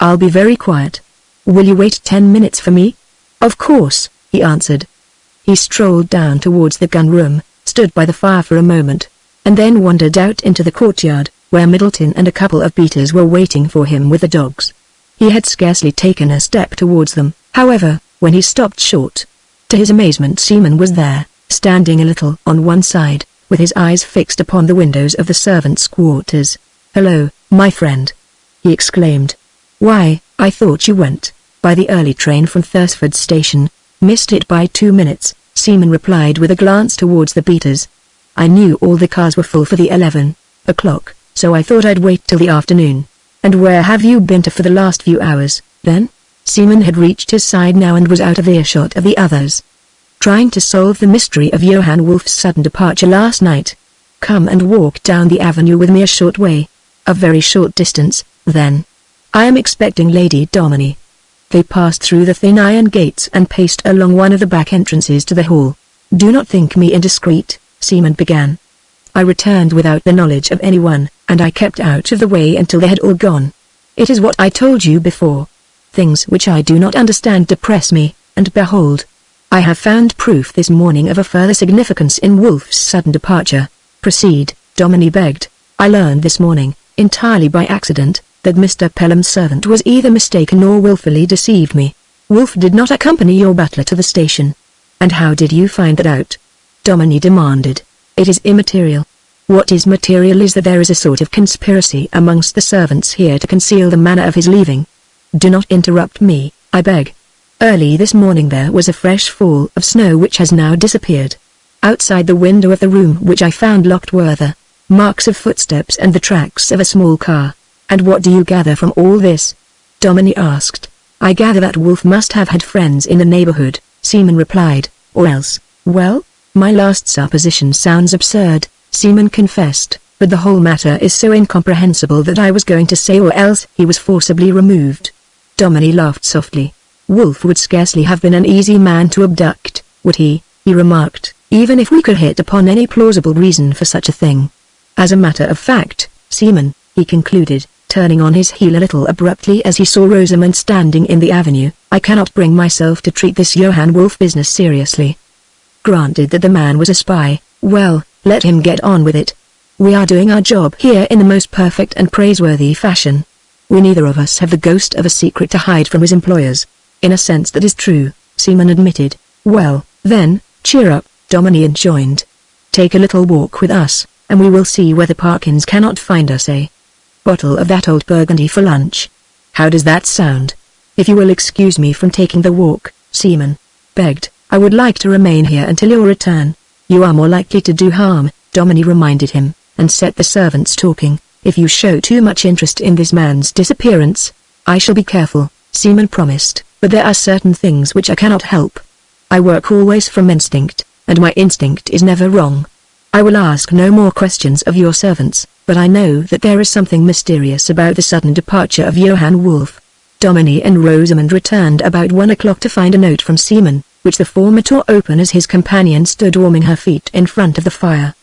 I'll be very quiet. Will you wait 10 minutes for me? Of course, he answered. He strolled down towards the gun room, stood by the fire for a moment, and then wandered out into the courtyard, where Middleton and a couple of beaters were waiting for him with the dogs. He had scarcely taken a step towards them, however, when he stopped short. To his amazement Seaman was there, standing a little on one side, with his eyes fixed upon the windows of the servants' quarters. Hello, my friend, he exclaimed. Why, I thought you went by the early train from Thursford station. Missed it by 2 minutes, Seaman replied with a glance towards the beaters. I knew all the cars were full for the 11 o'clock, so I thought I'd wait till the afternoon. And where have you been to for the last few hours, then? Seaman had reached his side now and was out of earshot of the others. Trying to solve the mystery of Johann Wolf's sudden departure last night. Come and walk down the avenue with me a short way. A very short distance, then. I am expecting Lady Domini. They passed through the thin iron gates and paced along one of the back entrances to the hall. Do not think me indiscreet, Seaman began. I returned without the knowledge of anyone, and I kept out of the way until they had all gone. It is what I told you before. Things which I do not understand depress me, and behold, I have found proof this morning of a further significance in Wolf's sudden departure. Proceed, Domini begged. I learned this morning, entirely by accident, that Mr. Pelham's servant was either mistaken or willfully deceived me. Wolf did not accompany your butler to the station. And how did you find that out? Domini demanded. It is immaterial. What is material is that there is a sort of conspiracy amongst the servants here to conceal the manner of his leaving. Do not interrupt me, I beg. Early this morning there was a fresh fall of snow which has now disappeared. Outside the window of the room which I found locked were the marks of footsteps and the tracks of a small car. And what do you gather from all this? Domini asked. I gather that Wolf must have had friends in the neighborhood, Seaman replied, or else, well, my last supposition sounds absurd, Seaman confessed, but the whole matter is so incomprehensible that I was going to say or else he was forcibly removed. Domini laughed softly. Wolf would scarcely have been an easy man to abduct, would he remarked, even if we could hit upon any plausible reason for such a thing. As a matter of fact, Seaman, he concluded, turning on his heel a little abruptly as he saw Rosamund standing in the avenue, I cannot bring myself to treat this Johann Wolf business seriously. Granted that the man was a spy, well, let him get on with it. We are doing our job here in the most perfect and praiseworthy fashion. We neither of us have the ghost of a secret to hide from his employers. In a sense that is true, Seaman admitted. Well, then, cheer up, Domini enjoined. Take a little walk with us, and we will see whether Parkins cannot find us a bottle of that old Burgundy for lunch. How does that sound? If you will excuse me from taking the walk, Seaman begged, I would like to remain here until your return. You are more likely to do harm, Domini reminded him, and set the servants talking. If you show too much interest in this man's disappearance, I shall be careful, Seaman promised, but there are certain things which I cannot help. I work always from instinct, and my instinct is never wrong. I will ask no more questions of your servants, but I know that there is something mysterious about the sudden departure of Johann Wolf. Domini and Rosamund returned about 1 o'clock to find a note from Seaman, which the former tore open as his companion stood warming her feet in front of the fire.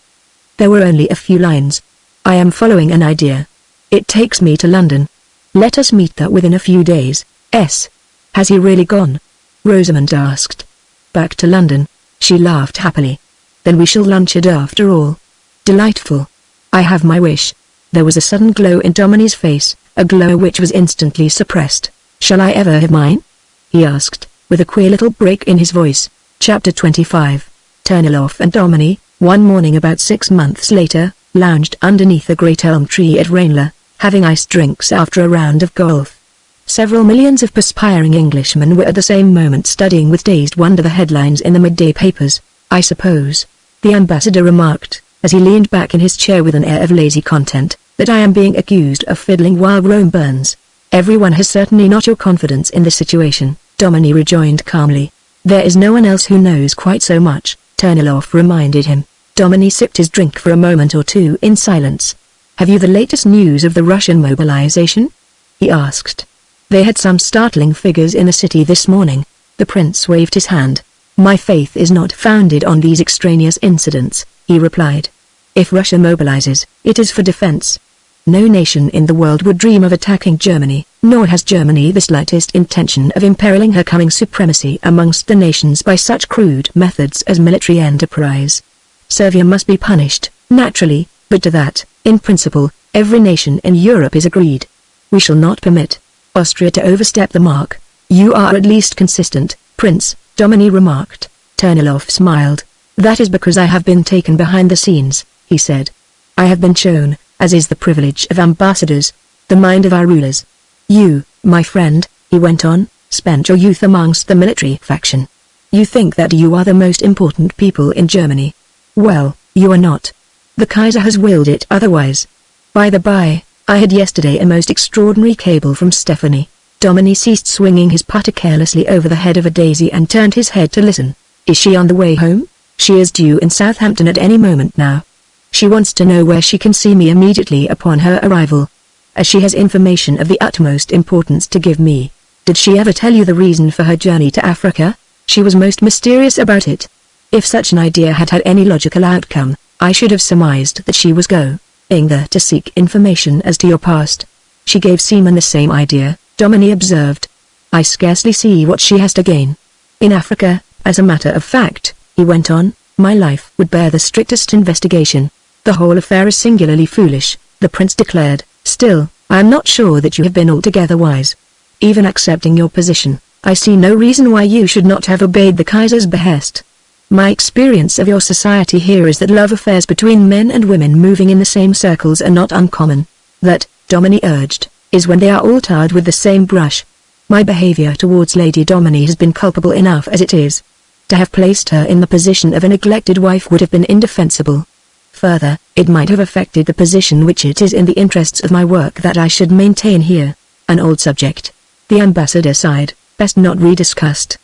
There were only a few lines. I am following an idea. It takes me to London. Let us meet there within a few days. S. Has he really gone? Rosamund asked. Back to London. She laughed happily. Then we shall lunch it after all. Delightful. I have my wish. There was a sudden glow in Domini's face, a glow which was instantly suppressed. Shall I ever have mine? He asked, with a queer little break in his voice. Chapter 25. Terniloff and Domini, one morning about 6 months later, lounged underneath a great elm tree at Ranelagh, having iced drinks after a round of golf. Several millions of perspiring Englishmen were at the same moment studying with dazed wonder the headlines in the midday papers. I suppose, the ambassador remarked, as he leaned back in his chair with an air of lazy content, that I am being accused of fiddling while Rome burns. Everyone has certainly not your confidence in the situation, Domini rejoined calmly. There is no one else who knows quite so much, Terniloff reminded him. Domini sipped his drink for a moment or two in silence. Have you the latest news of the Russian mobilization? He asked. They had some startling figures in the city this morning. The prince waved his hand. My faith is not founded on these extraneous incidents, he replied. If Russia mobilizes, it is for defense. No nation in the world would dream of attacking Germany, nor has Germany the slightest intention of imperiling her coming supremacy amongst the nations by such crude methods as military enterprise. Servia must be punished, naturally, but to that, in principle, every nation in Europe is agreed. We shall not permit Austria to overstep the mark. You are at least consistent, Prince, Domini remarked. Terniloff smiled. That is because I have been taken behind the scenes, he said. I have been shown, as is the privilege of ambassadors, the mind of our rulers. You, my friend, he went on, spent your youth amongst the military faction. You think that you are the most important people in Germany. Well, You are not. The Kaiser has willed it otherwise. By the by, I had yesterday a most extraordinary cable from Stephanie. Domini ceased swinging his putter carelessly over the head of a daisy and turned his head to listen. Is she on the way home? She is due in Southampton at any moment now. She wants to know where she can see me immediately upon her arrival, as she has information of the utmost importance to give me. Did she ever tell you the reason for her journey to Africa? She was most mysterious about it. If such an idea had had any logical outcome, I should have surmised that she was going there to seek information as to your past. She gave Seaman the same idea, Domini observed. I scarcely see what she has to gain. In Africa, as a matter of fact, he went on, my life would bear the strictest investigation. The whole affair is singularly foolish, the prince declared. Still, I am not sure that you have been altogether wise. Even accepting your position, I see no reason why you should not have obeyed the Kaiser's behest. My experience of your society here is that love affairs between men and women moving in the same circles are not uncommon. That, Domini urged, is when they are all tarred with the same brush. My behavior towards Lady Domini has been culpable enough as it is. To have placed her in the position of a neglected wife would have been indefensible. Further, it might have affected the position which it is in the interests of my work that I should maintain here. An old subject. The ambassador sighed, best not rediscussed.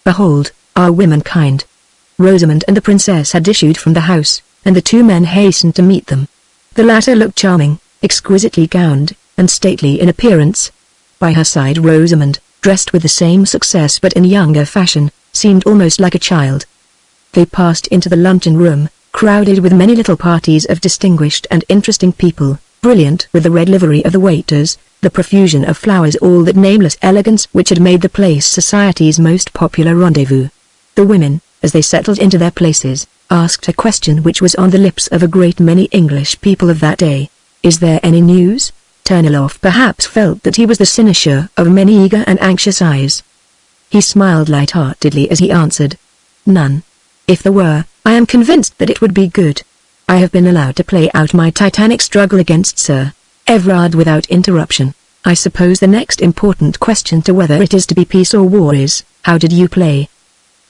Behold, our womenkind. Rosamond and the princess had issued from the house, and the two men hastened to meet them. The latter looked charming, exquisitely gowned, and stately in appearance. By her side Rosamond, dressed with the same success but in younger fashion, seemed almost like a child. They passed into the luncheon room, crowded with many little parties of distinguished and interesting people, brilliant with the red livery of the waiters, the profusion of flowers, all that nameless elegance which had made the place society's most popular rendezvous. The women, as they settled into their places, asked a question which was on the lips of a great many English people of that day. Is there any news? Turnilov perhaps felt that he was the cynosure of many eager and anxious eyes. He smiled light-heartedly as he answered. None. If there were, I am convinced that it would be good. I have been allowed to play out my titanic struggle against Sir Everard without interruption. I suppose the next important question to whether it is to be peace or war is, how did you play?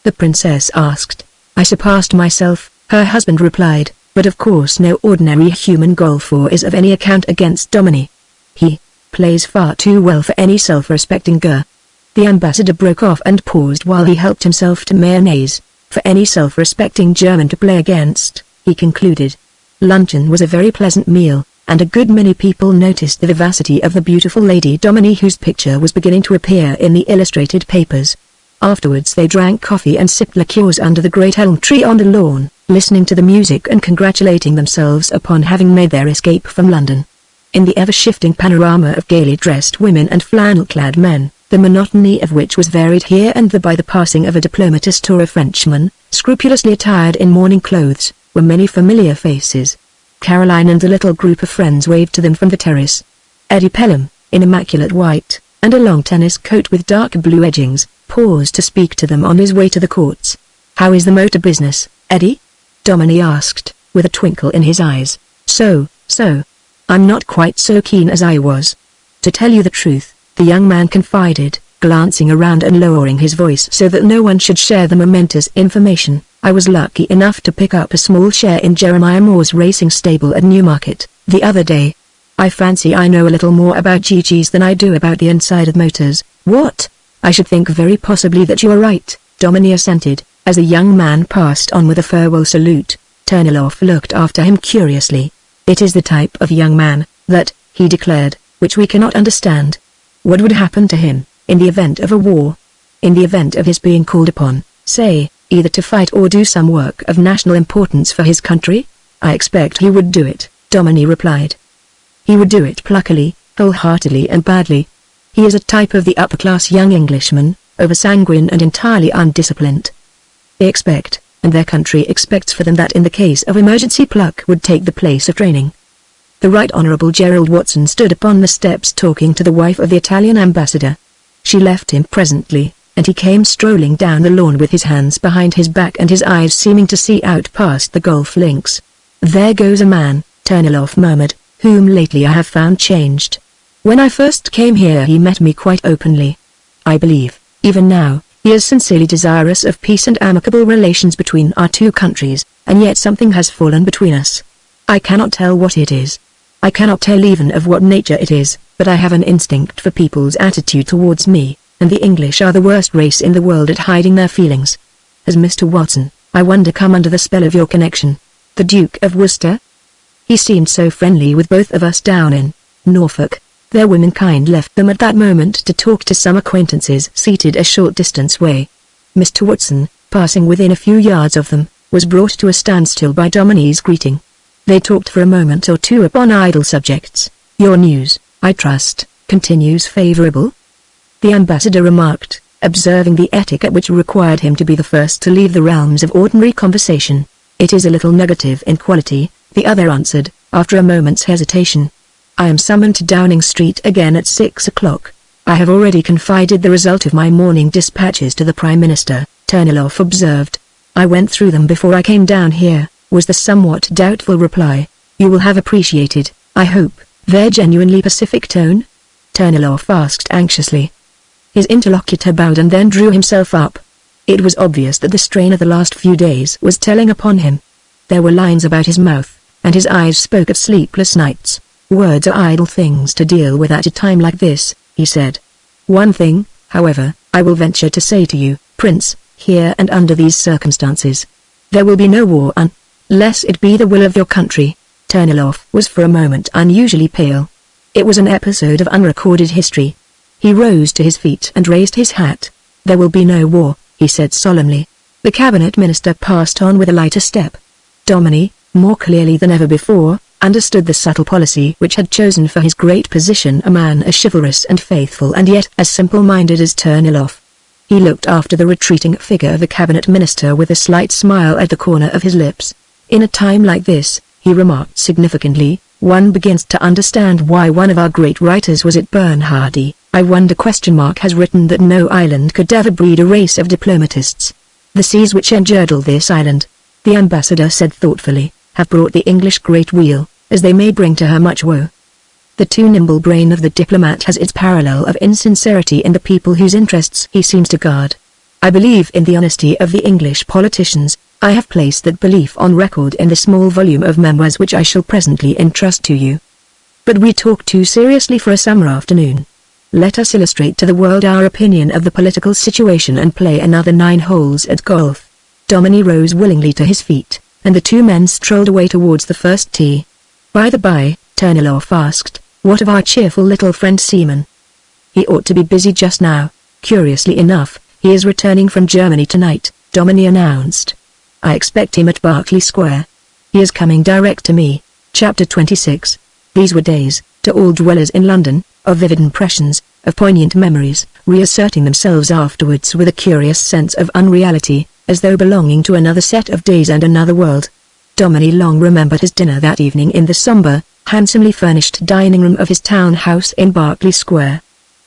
The princess asked. I surpassed myself, her husband replied, but of course no ordinary human golfer is of any account against Domini. He plays far too well for any self-respecting girl. The ambassador broke off and paused while he helped himself to mayonnaise. For any self-respecting German to play against, he concluded. Luncheon was a very pleasant meal, and a good many people noticed the vivacity of the beautiful Lady Domini whose picture was beginning to appear in the illustrated papers. Afterwards they drank coffee and sipped liqueurs under the great elm tree on the lawn, listening to the music and congratulating themselves upon having made their escape from London. In the ever-shifting panorama of gaily dressed women and flannel-clad men, the monotony of which was varied here and there by the passing of a diplomatist or a Frenchman, scrupulously attired in morning clothes, were many familiar faces. Caroline and a little group of friends waved to them from the terrace. Eddie Pelham, in immaculate white, and a long tennis coat with dark blue edgings, paused to speak to them on his way to the courts. How is the motor business, Eddie? Domini asked, with a twinkle in his eyes. So. I'm not quite so keen as I was. To tell you the truth, the young man confided, glancing around and lowering his voice so that no one should share the momentous information, I was lucky enough to pick up a small share in Jeremiah Moore's racing stable at Newmarket, the other day. I fancy I know a little more about GGs than I do about the inside of motors. What? I should think very possibly that you are right, Domini assented, as the young man passed on with a farewell salute. Turnilov looked after him curiously. It is the type of young man, that, he declared, which we cannot understand. What would happen to him, in the event of a war? In the event of his being called upon, say, either to fight or do some work of national importance for his country? I expect he would do it, Domini replied. He would do it pluckily, wholeheartedly and badly. He is a type of the upper-class young Englishman, over-sanguine and entirely undisciplined. They expect, and their country expects for them that in the case of emergency pluck would take the place of training. The Right Honourable Gerald Watson stood upon the steps talking to the wife of the Italian ambassador. She left him presently, and he came strolling down the lawn with his hands behind his back and his eyes seeming to see out past the golf links. There goes a man, Turnilov murmured, whom lately I have found changed. When I first came here he met me quite openly. I believe, even now, He is sincerely desirous of peace and amicable relations between our two countries, and yet something has fallen between us. I cannot tell what it is. I cannot tell even of what nature it is, but I have an instinct for people's attitude towards me, and the English are the worst race in the world at hiding their feelings. Has Mr. Watson, I wonder, come under the spell of your connection? The Duke of Worcester? He seemed so friendly with both of us down in Norfolk. Their womenkind left them at that moment to talk to some acquaintances seated a short distance away. Mr. Watson, passing within a few yards of them, was brought to a standstill by Dominie's greeting. They talked for a moment or two upon idle subjects. Your news, I trust, continues favourable? The ambassador remarked, observing the etiquette which required him to be the first to leave the realms of ordinary conversation. It is a little negative in quality, the other answered, after a moment's hesitation. I am summoned to Downing Street again at 6 o'clock. I have already confided the result of my morning dispatches to the Prime Minister, Turnilov observed. I went through them before I came down here, was the somewhat doubtful reply. You will have appreciated, I hope, their genuinely pacific tone? Turnilov asked anxiously. His interlocutor bowed and then drew himself up. It was obvious that the strain of the last few days was telling upon him. There were lines about his mouth, and his eyes spoke of sleepless nights. Words are idle things to deal with at a time like this, he said. One thing, however, I will venture to say to you, Prince, here and under these circumstances. There will be no war unless it be the will of your country. Turnilov was for a moment unusually pale. It was an episode of unrecorded history. He rose to his feet and raised his hat. There will be no war, he said solemnly. The cabinet minister passed on with a lighter step. Dominie, more clearly than ever before, understood the subtle policy which had chosen for his great position a man as chivalrous and faithful and yet as simple-minded as Turnilov. He looked after the retreating figure of the cabinet minister with a slight smile at the corner of his lips. In a time like this, he remarked significantly, one begins to understand why one of our great writers was it Bernhardi, I wonder has written that no island could ever breed a race of diplomatists. The seas which engirdle this island, the ambassador said thoughtfully, have brought the English great weal, as they may bring to her much woe. The too nimble brain of the diplomat has its parallel of insincerity in the people whose interests he seems to guard. I believe in the honesty of the English politicians. I have placed that belief on record in the small volume of memoirs which I shall presently entrust to you. But we talk too seriously for a summer afternoon. Let us illustrate to the world our opinion of the political situation and play another 9 holes at golf. Dominie rose willingly to his feet, and the two men strolled away towards the first tee. By the by, Turnilov asked, what of our cheerful little friend Seaman? He ought to be busy just now. Curiously enough, he is returning from Germany tonight, Dominie announced. I expect him at Berkeley Square. He is coming direct to me. Chapter 26. These were days, to all dwellers in London, of vivid impressions, of poignant memories, reasserting themselves afterwards with a curious sense of unreality, as though belonging to another set of days and another world. Dominie long remembered his dinner that evening in the sombre, handsomely furnished dining room of his town house in Berkeley Square.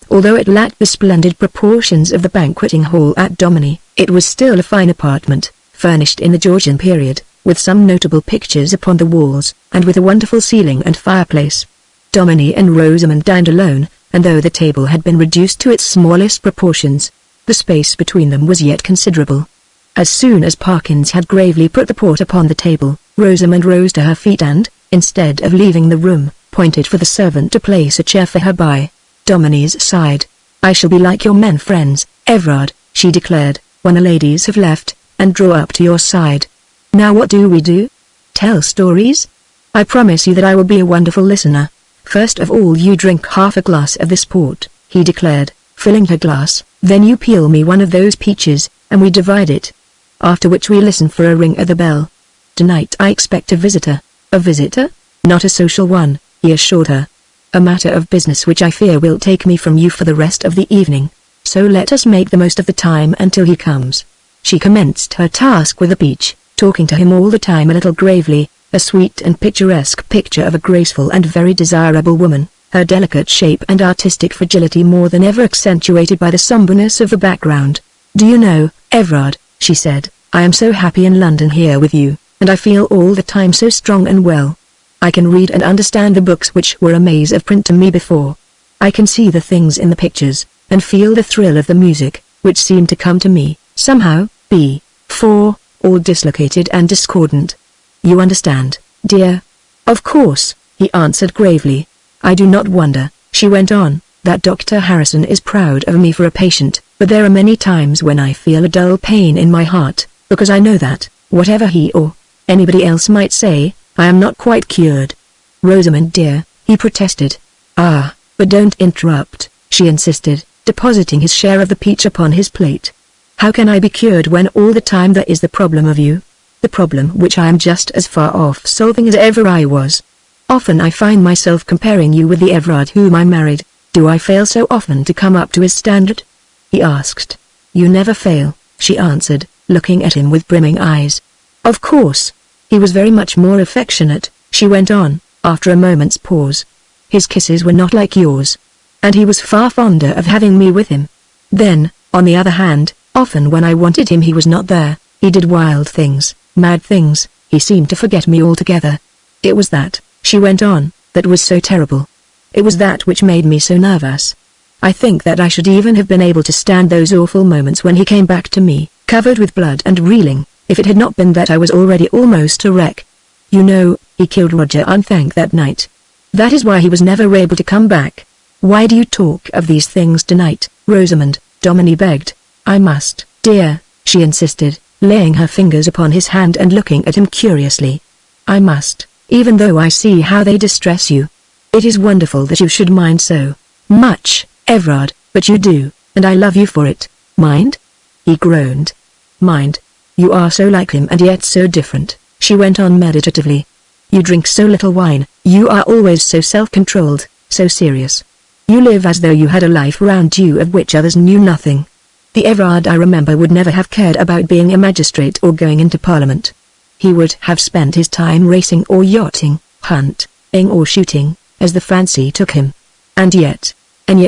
Although it lacked the splendid proportions of the banqueting hall at Dominie, it was still a fine apartment, furnished in the Georgian period, with some notable pictures upon the walls, and with a wonderful ceiling and fireplace. Dominie and Rosamond dined alone, and though the table had been reduced to its smallest proportions, the space between them was yet considerable. As soon as Parkins had gravely put the port upon the table, Rosamond rose to her feet and, instead of leaving the room, pointed for the servant to place a chair for her by Dominie's side. I shall be like your men friends, Everard, she declared, when the ladies have left, and draw up to your side. Now what do we do? Tell stories? I promise you that I will be a wonderful listener. First of all you drink half a glass of this port, he declared, filling her glass, then you peel me one of those peaches, and we divide it. After which we listen for a ring at the bell. Tonight I expect a visitor. A visitor? Not a social one, he assured her. A matter of business which I fear will take me from you for the rest of the evening. So let us make the most of the time until he comes. She commenced her task with a peach, talking to him all the time a little gravely, a sweet and picturesque picture of a graceful and very desirable woman, her delicate shape and artistic fragility more than ever accentuated by the somberness of the background. Do you know, Everard, she said, I am so happy in London here with you, and I feel all the time so strong and well. I can read and understand the books which were a maze of print to me before. I can see the things in the pictures, and feel the thrill of the music, which seemed to come to me, somehow, before, all dislocated and discordant. You understand, dear? Of course, he answered gravely. I do not wonder, she went on, that Dr. Harrison is proud of me for a patient, but there are many times when I feel a dull pain in my heart, because I know that, whatever he or anybody else might say, I am not quite cured. Rosamond dear, he protested. Ah, but don't interrupt, she insisted, depositing his share of the peach upon his plate. How can I be cured when all the time there is the problem of you? The problem which I am just as far off solving as ever I was. Often I find myself comparing you with the Everard whom I married. Do I fail so often to come up to his standard? He asked. You never fail, she answered, looking at him with brimming eyes. Of course. He was very much more affectionate, she went on, after a moment's pause. His kisses were not like yours. And he was far fonder of having me with him. Then, on the other hand, often when I wanted him he was not there. He did wild things, mad things, he seemed to forget me altogether. It was that, she went on, that was so terrible. It was that which made me so nervous. I think that I should even have been able to stand those awful moments when he came back to me, covered with blood and reeling, if it had not been that I was already almost a wreck. You know, he killed Roger Unthank that night. That is why he was never able to come back. Why do you talk of these things tonight, Rosamond? Domini begged. I must, dear, she insisted, laying her fingers upon his hand and looking at him curiously. I must, even though I see how they distress you. It is wonderful that you should mind so much, Everard, but you do, and I love you for it. Mind? He groaned. Mind? You are so like him and yet so different, she went on meditatively. You drink so little wine, you are always so self-controlled, so serious. You live as though you had a life round you of which others knew nothing. The Everard I remember would never have cared about being a magistrate or going into Parliament. He would have spent his time racing or yachting, hunting or shooting, as the fancy took him. And yet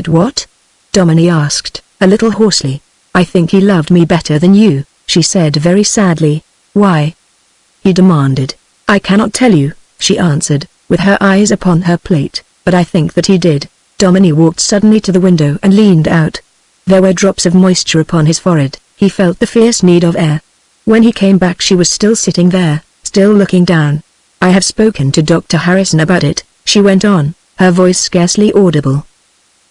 what? Domini asked, a little hoarsely. I think he loved me better than you, she said very sadly. Why? He demanded. I cannot tell you, she answered, with her eyes upon her plate, but I think that he did. Domini walked suddenly to the window and leaned out. There were drops of moisture upon his forehead, he felt the fierce need of air. When he came back she was still sitting there, still looking down. I have spoken to Dr. Harrison about it, she went on, her voice scarcely audible.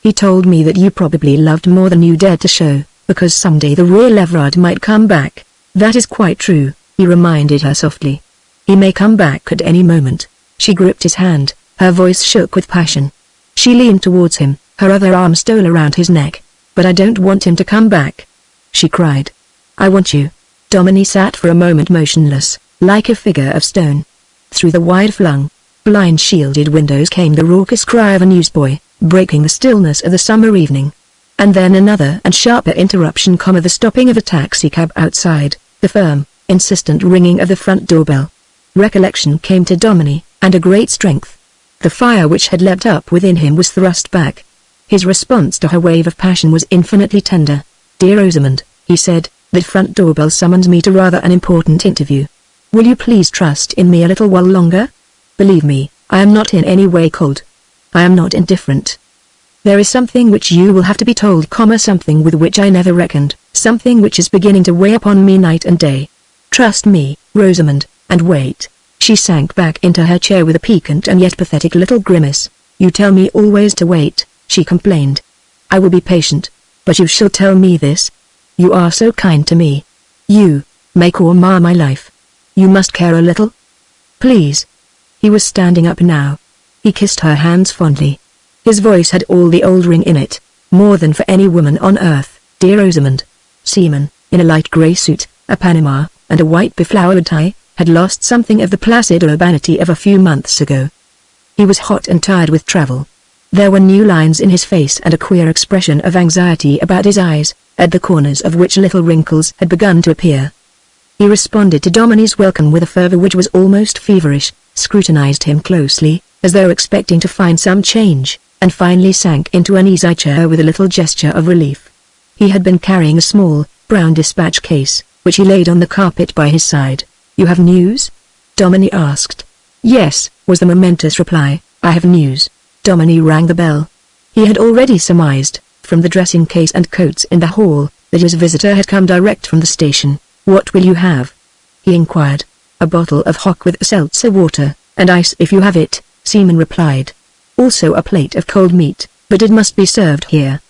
He told me that you probably loved more than you dared to show, because someday the real Everard might come back. That is quite true, he reminded her softly. He may come back at any moment. She gripped his hand, her voice shook with passion. She leaned towards him, her other arm stole around his neck. But I don't want him to come back, she cried. I want you. Domini sat for a moment motionless, like a figure of stone. Through the wide-flung, blind-shielded windows came the raucous cry of a newsboy, breaking the stillness of the summer evening. And then another and sharper interruption, the stopping of a taxicab outside, the firm, insistent ringing of the front doorbell. Recollection came to Domini, and a great strength. The fire which had leapt up within him was thrust back. His response to her wave of passion was infinitely tender. Dear Rosamond, he said, that front doorbell summons me to rather an important interview. Will you please trust in me a little while longer? Believe me, I am not in any way cold. I am not indifferent. There is something which you will have to be told, something with which I never reckoned, something which is beginning to weigh upon me night and day. Trust me, Rosamond, and wait. She sank back into her chair with a piquant and yet pathetic little grimace. You tell me always to wait, she complained. I will be patient, but you shall tell me this. You are so kind to me. You make or mar my life. You must care a little. Please. He was standing up now. He kissed her hands fondly. His voice had all the old ring in it, more than for any woman on earth. Dear Rosamond. Seaman, in a light grey suit, a Panama, and a white beflowered tie, had lost something of the placid urbanity of a few months ago. He was hot and tired with travel. There were new lines in his face and a queer expression of anxiety about his eyes, at the corners of which little wrinkles had begun to appear. He responded to Domini's welcome with a fervor which was almost feverish, scrutinized him closely, as though expecting to find some change, and finally sank into an easy chair with a little gesture of relief. He had been carrying a small, brown dispatch case, which he laid on the carpet by his side. You have news? Domini asked. Yes, was the momentous reply, I have news. Domini rang the bell. He had already surmised, from the dressing case and coats in the hall, that his visitor had come direct from the station. "What will you have?" he inquired. "A bottle of hock with seltzer water, and ice if you have it," Seaman replied. "Also a plate of cold meat, but it must be served here.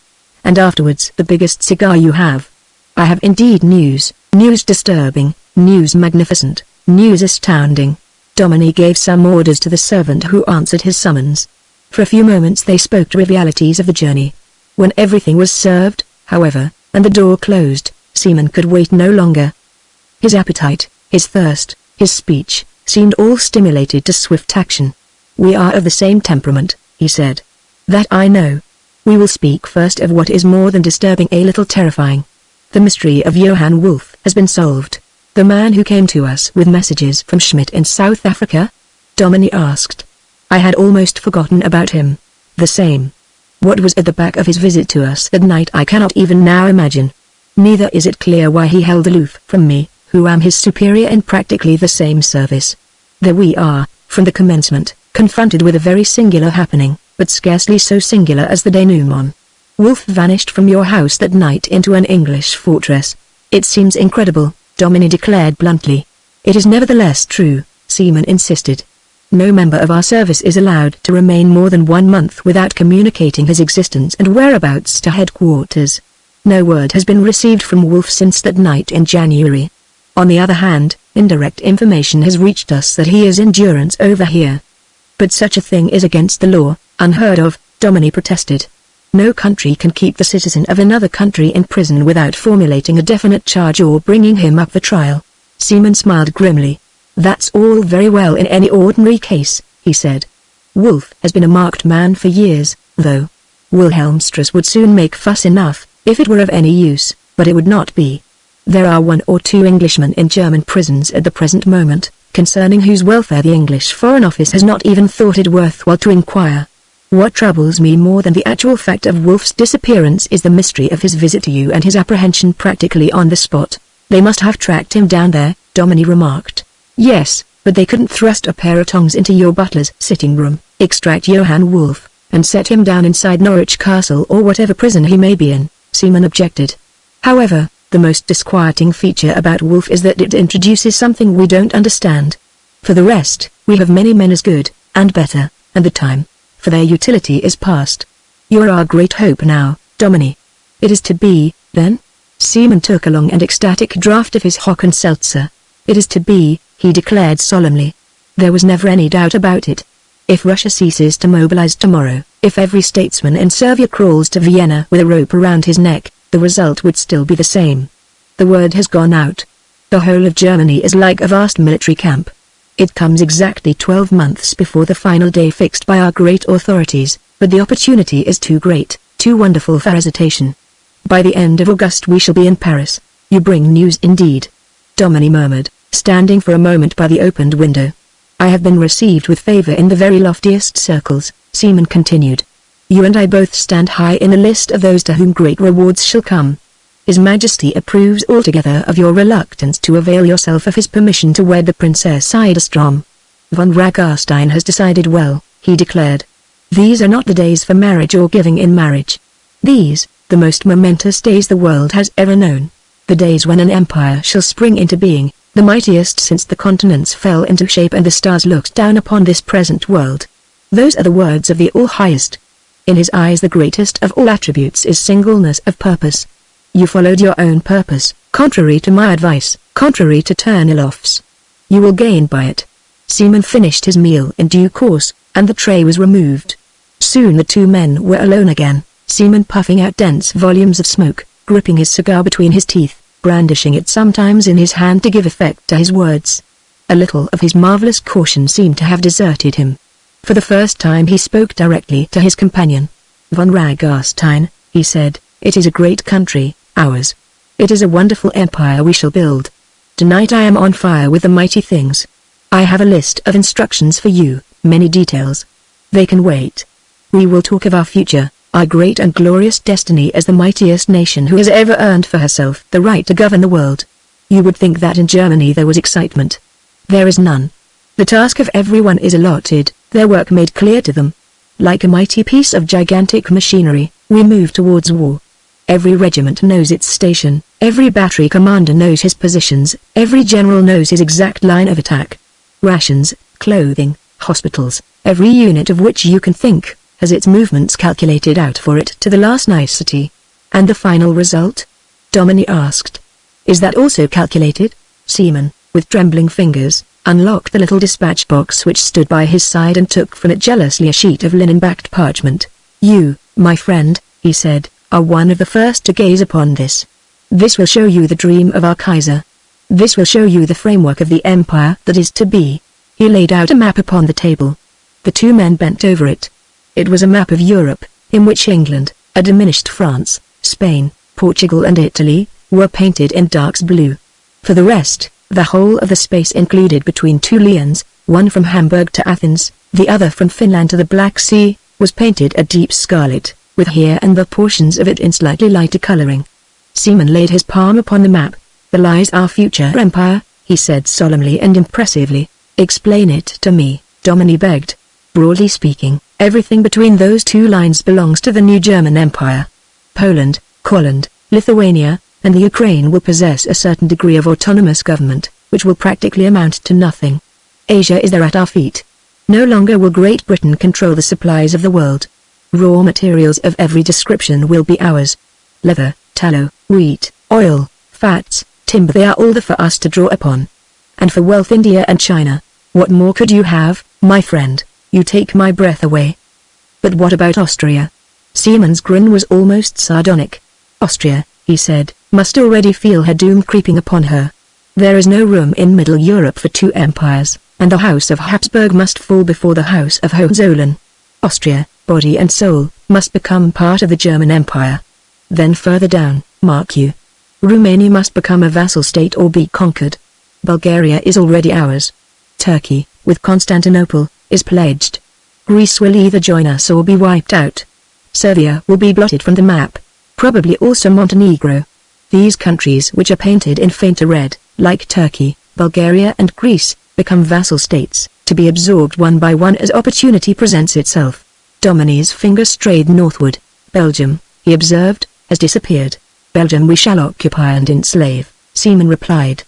And afterwards the biggest cigar you have." "I have indeed news, news disturbing, news magnificent, news astounding." Dominie gave some orders to the servant who answered his summons. For a few moments they spoke trivialities of the journey. When everything was served, however, and the door closed, Seaman could wait no longer. His appetite, his thirst, his speech, seemed all stimulated to swift action. "We are of the same temperament," he said. "That I know. We will speak first of what is more than disturbing, a little terrifying. The mystery of Johann Wolf has been solved. The man who came to us with messages from Schmidt in South Africa?" Dominie asked. "I had almost forgotten about him." "The same. What was at the back of his visit to us that night I cannot even now imagine. Neither is it clear why he held aloof from me, who am his superior in practically the same service. There we are, from the commencement, confronted with a very singular happening, but scarcely so singular as the denouement. Wolf vanished from your house that night into an English fortress. It seems incredible," Dominie declared bluntly. "It is nevertheless true," Seaman insisted. "No member of our service is allowed to remain more than 1 month without communicating his existence and whereabouts to headquarters. No word has been received from Wolf since that night in January. On the other hand, indirect information has reached us that he is in durance over here." "But such a thing is against the law, unheard of," Dominie protested. "No country can keep the citizen of another country in prison without formulating a definite charge or bringing him up for trial." Seaman smiled grimly. "That's all very well in any ordinary case," he said. "Wolf has been a marked man for years, though. Wilhelmstrasse would soon make fuss enough, if it were of any use, but it would not be. There are 1 or 2 Englishmen in German prisons at the present moment, concerning whose welfare the English Foreign Office has not even thought it worthwhile to inquire. What troubles me more than the actual fact of Wolf's disappearance is the mystery of his visit to you and his apprehension practically on the spot." "They must have tracked him down there," Dominie remarked. "Yes, but they couldn't thrust a pair of tongs into your butler's sitting room, extract Johann Wolf, and set him down inside Norwich Castle or whatever prison he may be in," Seaman objected. "However, the most disquieting feature about Wolf is that it introduces something we don't understand. For the rest, we have many men as good, and better, and the time for their utility is past. You're our great hope now, Dominie." "It is to be, then?" Seaman took a long and ecstatic draught of his hock and seltzer. "It is to be," he declared solemnly. "There was never any doubt about it. If Russia ceases to mobilize tomorrow, if every statesman in Serbia crawls to Vienna with a rope around his neck, the result would still be the same. The word has gone out. The whole of Germany is like a vast military camp. It comes exactly 12 months before the final day fixed by our great authorities, but the opportunity is too great, too wonderful for hesitation. By the end of August we shall be in Paris." "You bring news indeed," Dominie murmured, standing for a moment by the opened window. "I have been received with favor in the very loftiest circles," Seaman continued. "You and I both stand high in the list of those to whom great rewards shall come. His Majesty approves altogether of your reluctance to avail yourself of his permission to wed the Princess Idestrom. Von Ragarstein has decided well," he declared. "These are not the days for marriage or giving in marriage. These, the most momentous days the world has ever known. The days when an empire shall spring into being, the mightiest since the continents fell into shape and the stars looked down upon this present world. Those are the words of the All-Highest. In his eyes the greatest of all attributes is singleness of purpose. You followed your own purpose, contrary to my advice, contrary to Terniloff's. You will gain by it." Seaman finished his meal in due course, and the tray was removed. Soon the two men were alone again, Seaman puffing out dense volumes of smoke, gripping his cigar between his teeth, brandishing it sometimes in his hand to give effect to his words. A little of his marvelous caution seemed to have deserted him. For the first time he spoke directly to his companion. "Von Ragarstein," he said, "it is a great country, ours. It is a wonderful empire we shall build. Tonight I am on fire with the mighty things. I have a list of instructions for you, many details. They can wait. We will talk of our future, our great and glorious destiny as the mightiest nation who has ever earned for herself the right to govern the world. You would think that in Germany there was excitement. There is none. The task of everyone is allotted, their work made clear to them. Like a mighty piece of gigantic machinery, we move towards war. Every regiment knows its station, every battery commander knows his positions, every general knows his exact line of attack. Rations, clothing, hospitals, every unit of which you can think, has its movements calculated out for it to the last nicety. And the final result? Domini asked. Is that also calculated? Seaman, with trembling fingers, unlocked the little dispatch box which stood by his side and took from it jealously a sheet of linen-backed parchment. You, my friend, he said, are one of the first to gaze upon this. This will show you the dream of our Kaiser. This will show you the framework of the empire that is to be. He laid out a map upon the table. The two men bent over it. It was a map of Europe, in which England, a diminished France, Spain, Portugal and Italy, were painted in dark blue. For the rest, the whole of the space included between two Lions, one from Hamburg to Athens, the other from Finland to the Black Sea, was painted a deep scarlet, with here and there portions of it in slightly lighter coloring. Seaman laid his palm upon the map. There lies our future empire, he said solemnly and impressively. Explain it to me, Domini begged. Broadly speaking, everything between those two lines belongs to the new German Empire. Poland, Courland, Lithuania, and the Ukraine will possess a certain degree of autonomous government, which will practically amount to nothing. Asia is there at our feet. No longer will Great Britain control the supplies of the world. Raw materials of every description will be ours. Leather, tallow, wheat, oil, fats, timber, they are all there for us to draw upon. And for wealth, India and China. What more could you have, my friend? You take my breath away. But what about Austria? Seaman's grin was almost sardonic. Austria, he said, must already feel her doom creeping upon her. There is no room in Middle Europe for two empires, and the House of Habsburg must fall before the House of Hohenzollern. Austria, body and soul, must become part of the German Empire. Then further down, mark you. Romania must become a vassal state or be conquered. Bulgaria is already ours. Turkey, with Constantinople, is pledged. Greece will either join us or be wiped out. Serbia will be blotted from the map. Probably also Montenegro. These countries which are painted in fainter red, like Turkey, Bulgaria and Greece, become vassal states, to be absorbed one by one as opportunity presents itself. Domini's finger strayed northward. Belgium, he observed, has disappeared. Belgium we shall occupy and enslave, Seaman replied.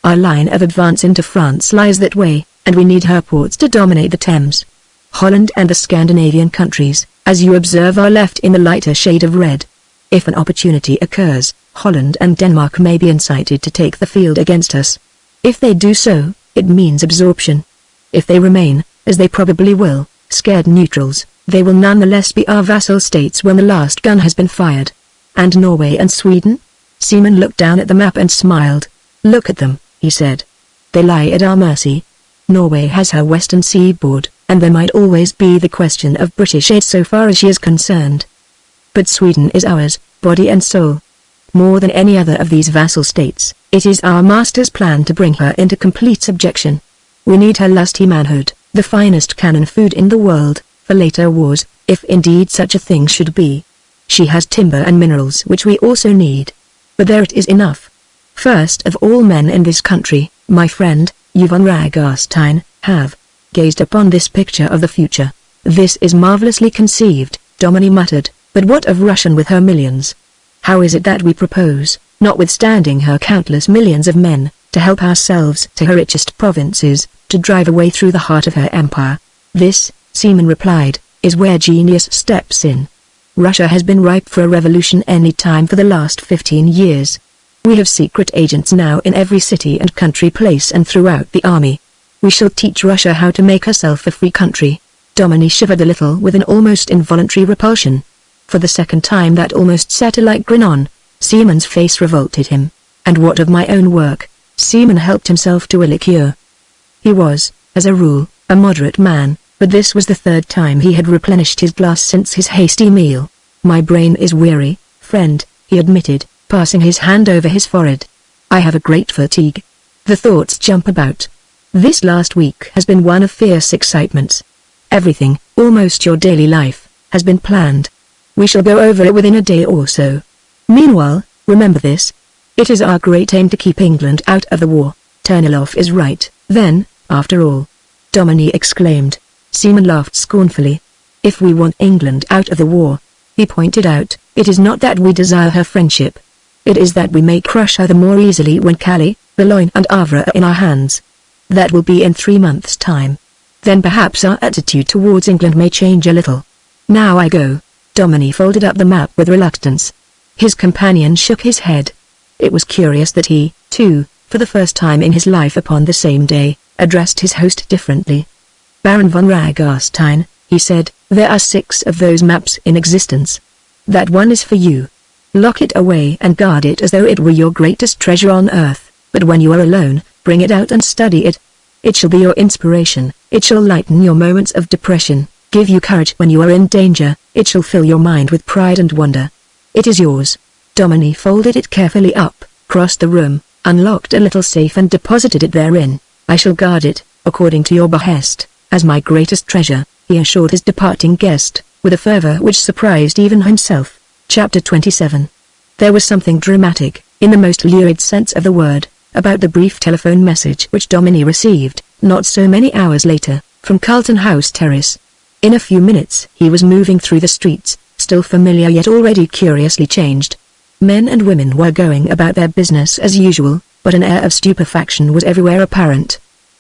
Our line of advance into France lies that way, and we need her ports to dominate the Thames. Holland and the Scandinavian countries, as you observe, are left in the lighter shade of red. If an opportunity occurs, Holland and Denmark may be incited to take the field against us. If they do so, it means absorption. If they remain, as they probably will, scared neutrals, they will nonetheless be our vassal states when the last gun has been fired. And Norway and Sweden? Seaman looked down at the map and smiled. Look at them, he said. They lie at our mercy. Norway has her western seaboard, and there might always be the question of British aid so far as she is concerned. But Sweden is ours, body and soul. More than any other of these vassal states, it is our master's plan to bring her into complete subjection. We need her lusty manhood, the finest cannon food in the world, for later wars, if indeed such a thing should be. She has timber and minerals which we also need. But there it is enough. First of all men in this country, my friend, you von Ragarstein, have gazed upon this picture of the future. This is marvelously conceived, Domini muttered, but what of Russian with her millions? How is it that we propose, notwithstanding her countless millions of men, to help ourselves to her richest provinces, to drive a way through the heart of her empire? This, Seaman replied, is where genius steps in. Russia has been ripe for a revolution any time for the last 15 years. We have secret agents now in every city and country place and throughout the army. We shall teach Russia how to make herself a free country. Domini shivered a little with an almost involuntary repulsion. For the second time that almost satellite grin on. Seaman's face revolted him. And what of my own work? Seaman helped himself to a liqueur. He was, as a rule, a moderate man, but this was the third time he had replenished his glass since his hasty meal. My brain is weary, friend, he admitted, passing his hand over his forehead. I have a great fatigue. The thoughts jump about. This last week has been one of fierce excitements. Everything, almost your daily life, has been planned. We shall go over it within a day or so. Meanwhile, remember this. It is our great aim to keep England out of the war. Ternilov is right, then, after all. Domini exclaimed. Seaman laughed scornfully. If we want England out of the war, he pointed out, it is not that we desire her friendship. It is that we may crush her the more easily when Calais, Boulogne and Havre are in our hands. That will be in 3 months' time. Then perhaps our attitude towards England may change a little. Now I go. Dominie folded up the map with reluctance. His companion shook his head. It was curious that he, too, for the first time in his life upon the same day, addressed his host differently. Baron von Ragastein, he said, there are 6 of those maps in existence. That one is for you. Lock it away and guard it as though it were your greatest treasure on earth, but when you are alone, bring it out and study it. It shall be your inspiration, it shall lighten your moments of depression, give you courage when you are in danger, it shall fill your mind with pride and wonder. It is yours. Dominie folded it carefully up, crossed the room, unlocked a little safe and deposited it therein. I shall guard it, according to your behest, as my greatest treasure, he assured his departing guest, with a fervor which surprised even himself. Chapter 27. There was something dramatic, in the most lurid sense of the word, about the brief telephone message which Dominie received, not so many hours later, from Carlton House Terrace. In a few minutes he was moving through the streets, still familiar yet already curiously changed. Men and women were going about their business as usual, but an air of stupefaction was everywhere apparent.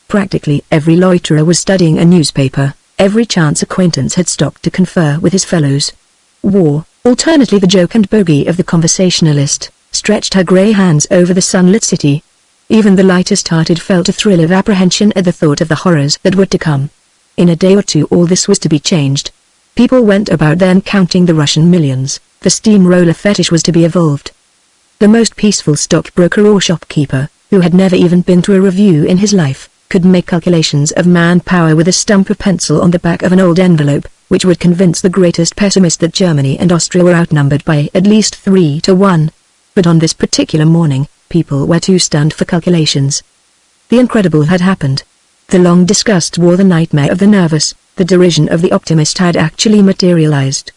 Practically every loiterer was studying a newspaper, every chance acquaintance had stopped to confer with his fellows. War, alternately the joke and bogey of the conversationalist, stretched her grey hands over the sunlit city. Even the lightest-hearted felt a thrill of apprehension at the thought of the horrors that were to come. In a day or two all this was to be changed. People went about then counting the Russian millions, the steamroller fetish was to be evolved. The most peaceful stockbroker or shopkeeper, who had never even been to a review in his life, could make calculations of manpower with a stump of pencil on the back of an old envelope, which would convince the greatest pessimist that Germany and Austria were outnumbered by at least 3 to 1. But on this particular morning, people were too stunned for calculations. The incredible had happened. The long-discussed war, the nightmare of the nervous, the derision of the optimist had actually materialized.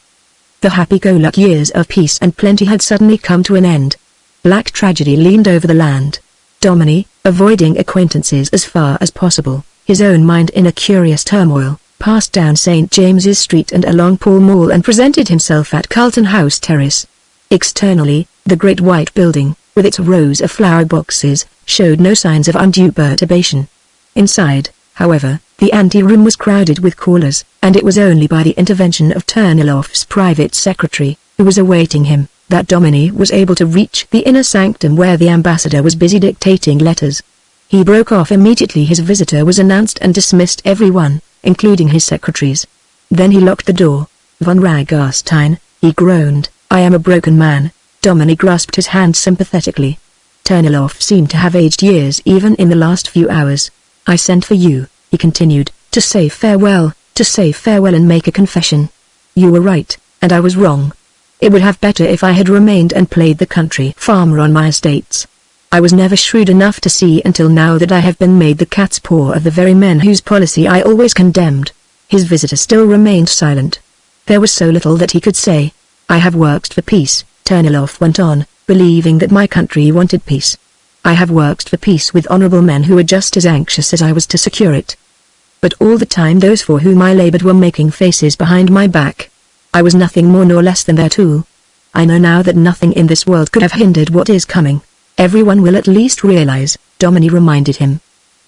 The happy-go-lucky years of peace and plenty had suddenly come to an end. Black tragedy leaned over the land. Dominie, avoiding acquaintances as far as possible, his own mind in a curious turmoil, passed down St. James's Street and along Pall Mall and presented himself at Carlton House Terrace. Externally, the great white building, with its rows of flower boxes, showed no signs of undue perturbation. Inside, however, the ante-room was crowded with callers, and it was only by the intervention of Turnilloff's private secretary, who was awaiting him, that Dominie was able to reach the inner sanctum where the ambassador was busy dictating letters. He broke off immediately his visitor was announced and dismissed everyone, including his secretaries. Then he locked the door. Von Ragastein, he groaned, I am a broken man. Dominie grasped his hand sympathetically. Turnilloff seemed to have aged years even in the last few hours. I sent for you, he continued, to say farewell and make a confession. You were right, and I was wrong. It would have better if I had remained and played the country farmer on my estates. I was never shrewd enough to see until now that I have been made the cat's paw of the very men whose policy I always condemned. His visitor still remained silent. There was so little that he could say. I have worked for peace, Turnilloff went on, believing that my country wanted peace. I have worked for peace with honorable men who were just as anxious as I was to secure it. But all the time those for whom I labored were making faces behind my back. I was nothing more nor less than their tool. I know now that nothing in this world could have hindered what is coming. Everyone will at least realize, Dominie reminded him,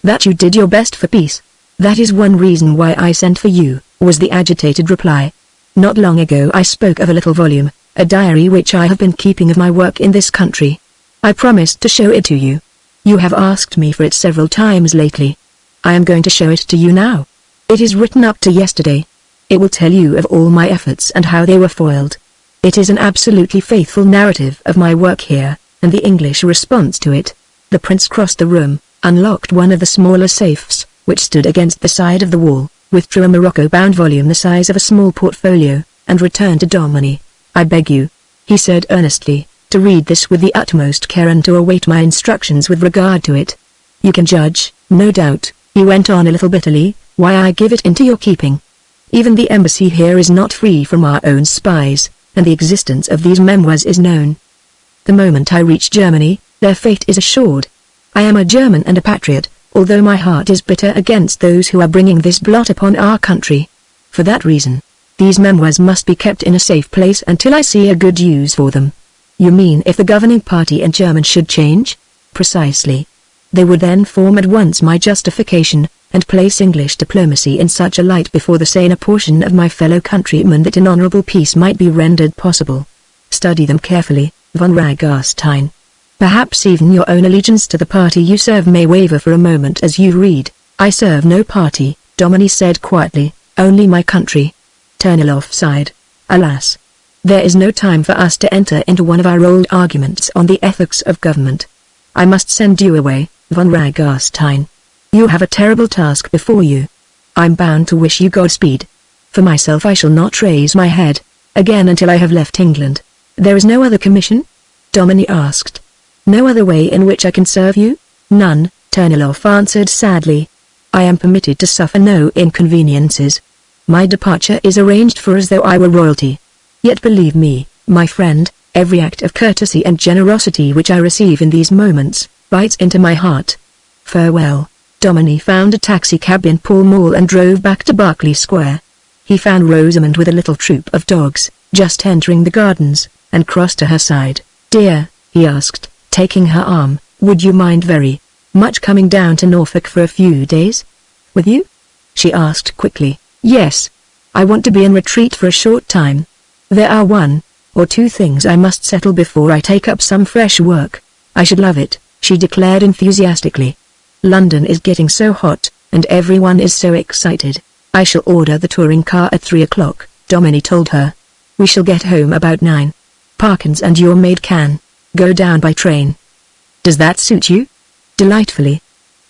that you did your best for peace. That is one reason why I sent for you, was the agitated reply. Not long ago I spoke of a little volume, a diary which I have been keeping of my work in this country. I promised to show it to you. You have asked me for it several times lately. I am going to show it to you now. It is written up to yesterday. It will tell you of all my efforts and how they were foiled. It is an absolutely faithful narrative of my work here, and the English response to it. The prince crossed the room, unlocked one of the smaller safes, which stood against the side of the wall, withdrew a Morocco-bound volume the size of a small portfolio, and returned to Dominie. I beg you, he said earnestly, to read this with the utmost care and to await my instructions with regard to it. You can judge, no doubt, he went on a little bitterly, why I give it into your keeping. Even the embassy here is not free from our own spies, and the existence of these memoirs is known. The moment I reach Germany, their fate is assured. I am a German and a patriot, although my heart is bitter against those who are bringing this blot upon our country. For that reason, These memoirs must be kept in a safe place until I see a good use for them. You mean if the governing party in Germany should change? Precisely. They would then form at once my justification, and place English diplomacy in such a light before the saner portion of my fellow countrymen that an honorable peace might be rendered possible. Study them carefully, von Ragarstein. Perhaps even your own allegiance to the party you serve may waver for a moment as you read. I serve no party, Domini said quietly, only my country. Ternilov sighed. Alas. There is no time for us to enter into one of our old arguments on the ethics of government. I must send you away, von Ragarstein. You have a terrible task before you. I'm bound to wish you Godspeed. For myself I shall not raise my head again until I have left England. There is no other commission? Domini asked. No other way in which I can serve you? None, Ternilov answered sadly. I am permitted to suffer no inconveniences. My departure is arranged for as though I were royalty. Yet believe me, my friend, every act of courtesy and generosity which I receive in these moments, bites into my heart. Farewell. Domini found a taxicab in Pall Mall and drove back to Berkeley Square. He found Rosamund with a little troop of dogs, just entering the gardens, and crossed to her side. Dear, he asked, taking her arm, would you mind very much coming down to Norfolk for a few days? With you? She asked quickly. Yes. I want to be in retreat for a short time. There are one or two things I must settle before I take up some fresh work. I should love it, she declared enthusiastically. London is getting so hot, and everyone is so excited. I shall order the touring car at 3 o'clock, Domini told her. We shall get home about 9. Parkins and your maid can go down by train. Does that suit you? Delightfully.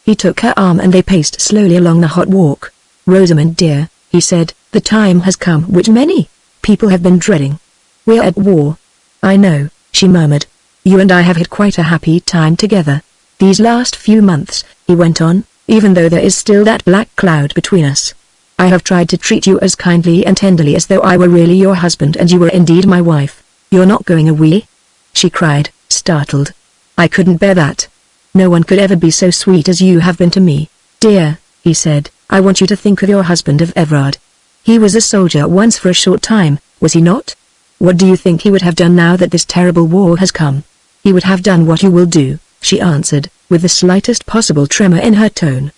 He took her arm and they paced slowly along the hot walk. Rosamund dear, he said, the time has come which many people have been dreading. We're at war. I know, she murmured. You and I have had quite a happy time together. These last few months, he went on, even though there is still that black cloud between us. I have tried to treat you as kindly and tenderly as though I were really your husband and you were indeed my wife. You're not going away? She cried, startled. I couldn't bear that. No one could ever be so sweet as you have been to me. Dear, he said, I want you to think of your husband of Everard. He was a soldier once for a short time, was he not? What do you think he would have done now that this terrible war has come? He would have done what you will do, she answered, with the slightest possible tremor in her tone.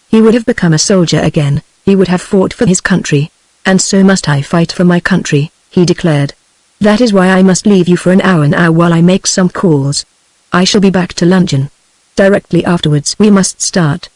He would have become a soldier again, he would have fought for his country. And so must I fight for my country, he declared. That is why I must leave you for an hour now while I make some calls. I shall be back to luncheon. Directly afterwards we must start.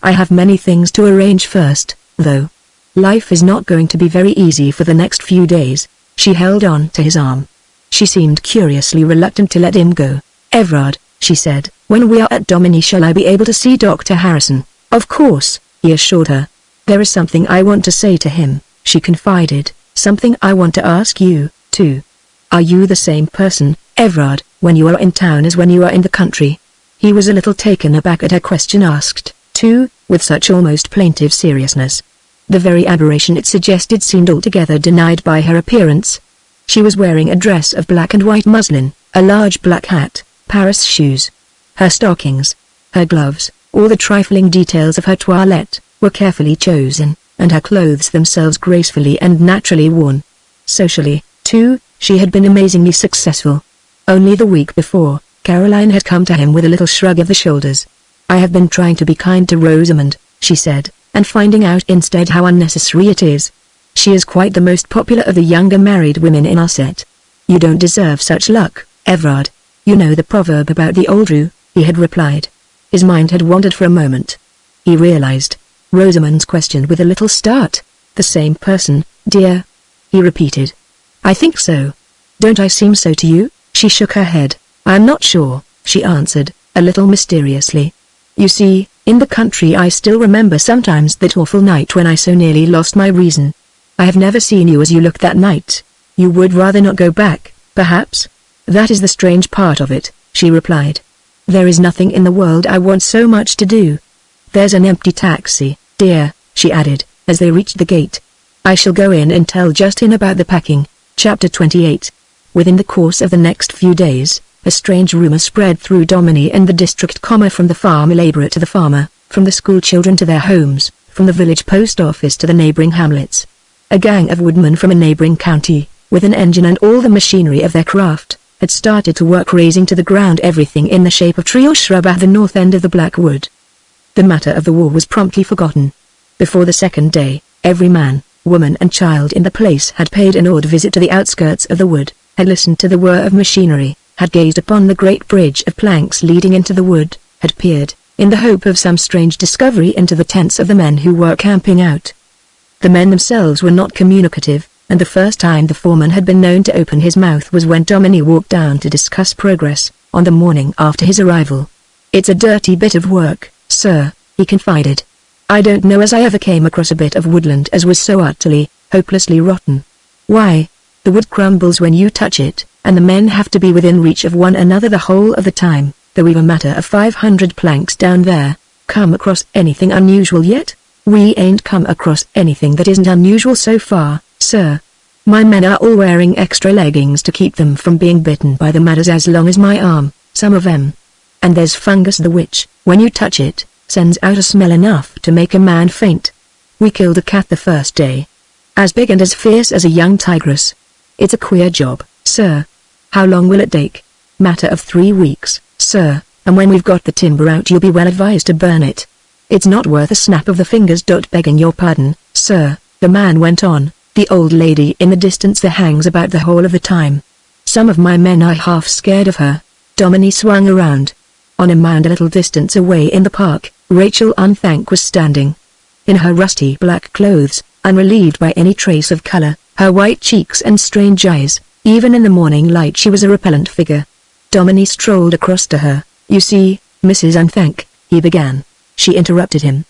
I have many things to arrange first, though. Life is not going to be very easy for the next few days. She held on to his arm. She seemed curiously reluctant to let him go. Everard, she said, when we are at Domini shall I be able to see Dr. Harrison? Of course, he assured her. There is something I want to say to him, she confided, something I want to ask you, too. Are you the same person, Everard, when you are in town as when you are in the country? He was a little taken aback at her question asked, too, with such almost plaintive seriousness. The very aberration it suggested seemed altogether denied by her appearance. She was wearing a dress of black and white muslin, a large black hat, Paris shoes. Her stockings, her gloves, all the trifling details of her toilette, were carefully chosen, and her clothes themselves gracefully and naturally worn. Socially, too, she had been amazingly successful. Only the week before, Caroline had come to him with a little shrug of the shoulders. I have been trying to be kind to Rosamund, she said, and finding out instead how unnecessary it is. She is quite the most popular of the younger married women in our set. You don't deserve such luck, Everard. You know the proverb about the old rue, he had replied. His mind had wandered for a moment. He realized. Rosamund's question with a little start. The same person, dear? He repeated. I think so. Don't I seem so to you? She shook her head. I'm not sure, she answered, a little mysteriously. You see, in the country I still remember sometimes that awful night when I so nearly lost my reason. I have never seen you as you looked that night. You would rather not go back, perhaps? That is the strange part of it, she replied. There is nothing in the world I want so much to do. There's an empty taxi, dear, she added, as they reached the gate. I shall go in and tell Justin about the packing. Chapter 28. Within the course of the next few days, a strange rumor spread through Domini and the district, from the farm laborer to the farmer, from the school children to their homes, from the village post office to the neighboring hamlets. A gang of woodmen from a neighboring county, with an engine and all the machinery of their craft, had started to work razing to the ground everything in the shape of tree or shrub at the north end of the Black Wood. The matter of the war was promptly forgotten. Before the second day, every man, woman and child in the place had paid an awed visit to the outskirts of the wood, had listened to the whir of machinery, had gazed upon the great bridge of planks leading into the wood, had peered, in the hope of some strange discovery, into the tents of the men who were camping out. The men themselves were not communicative, and the first time the foreman had been known to open his mouth was when Dominie walked down to discuss progress, on the morning after his arrival. "It's a dirty bit of work, sir," he confided. "I don't know as I ever came across a bit of woodland as was so utterly, hopelessly rotten. Why, the wood crumbles when you touch it, and the men have to be within reach of one another the whole of the time, though we've a matter of 500 planks down there. Come across anything unusual yet?" "We ain't come across anything that isn't unusual so far, sir. My men are all wearing extra leggings to keep them from being bitten by the madders as long as my arm, some of 'em. And there's fungus the which, when you touch it, sends out a smell enough to make a man faint. We killed a cat the first day. As big and as fierce as a young tigress. It's a queer job, sir. How long will it take?" "Matter of 3 weeks, sir, and when we've got the timber out you'll be well advised to burn it. It's not worth a snap of the fingers. Begging your pardon, sir," the man went on, "the old lady in the distance there hangs about the whole of the time. Some of my men are half scared of her." Dominie swung around. On a mound a little distance away in the park, Rachel Unthank was standing. In her rusty black clothes, unrelieved by any trace of color, her white cheeks and strange eyes, even in the morning light she was a repellent figure. Dominie strolled across to her. "You see, Mrs. Unthank," he began. She interrupted him.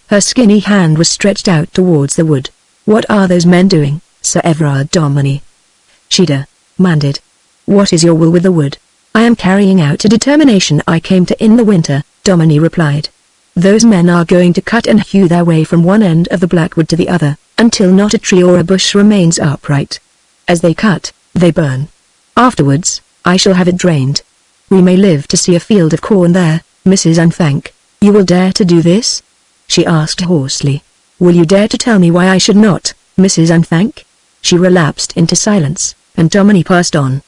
Her skinny hand was stretched out towards the wood. "What are those men doing, Sir Everard Dominie?" She demanded. "What is your will with the wood?" "I am carrying out a determination I came to in the winter," Dominie replied. "Those men are going to cut and hew their way from one end of the Blackwood to the other, until not a tree or a bush remains upright. As they cut, they burn. Afterwards, I shall have it drained. We may live to see a field of corn there, Mrs. Unthank. You will dare to do this?" she asked hoarsely. "Will you dare to tell me why I should not, Mrs. Unthank?" She relapsed into silence, and Dominie passed on.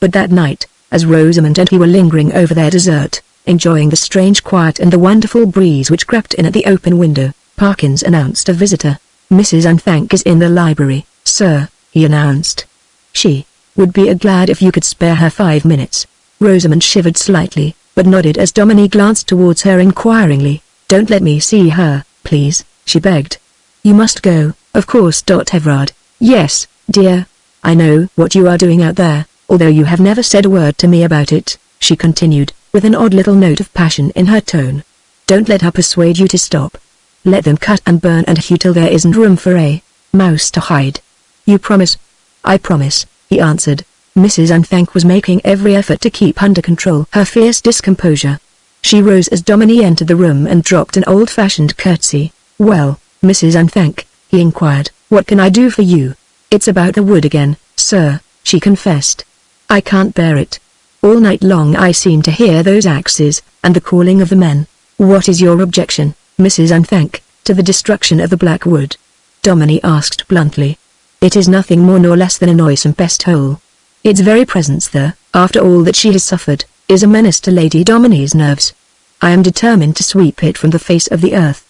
But that night, as Rosamond and he were lingering over their dessert, enjoying the strange quiet and the wonderful breeze which crept in at the open window, Parkins announced a visitor. "Mrs. Unthank is in the library, sir," he announced. "She would be glad if you could spare her 5 minutes." Rosamond shivered slightly, but nodded as Dominie glanced towards her inquiringly. "Don't let me see her, please," she begged. "You must go, of course. Everard." "Yes, dear. I know what you are doing out there, although you have never said a word to me about it," she continued, with an odd little note of passion in her tone. "Don't let her persuade you to stop. Let them cut and burn and hew till there isn't room for a mouse to hide. You promise?" "I promise," he answered. Mrs. Unthank was making every effort to keep under control her fierce discomposure. She rose as Dominie entered the room and dropped an old-fashioned curtsy. "Well, Mrs. Unthank," he inquired, "what can I do for you?" "It's about the wood again, sir," she confessed. "I can't bear it. All night long I seem to hear those axes, and the calling of the men." "What is your objection, Mrs. Unthank, to the destruction of the Black Wood?" Dominie asked bluntly. "It is nothing more nor less than a noisome pest hole. Its very presence there, after all that she has suffered, is a menace to Lady Dominie's nerves. I am determined to sweep it from the face of the earth."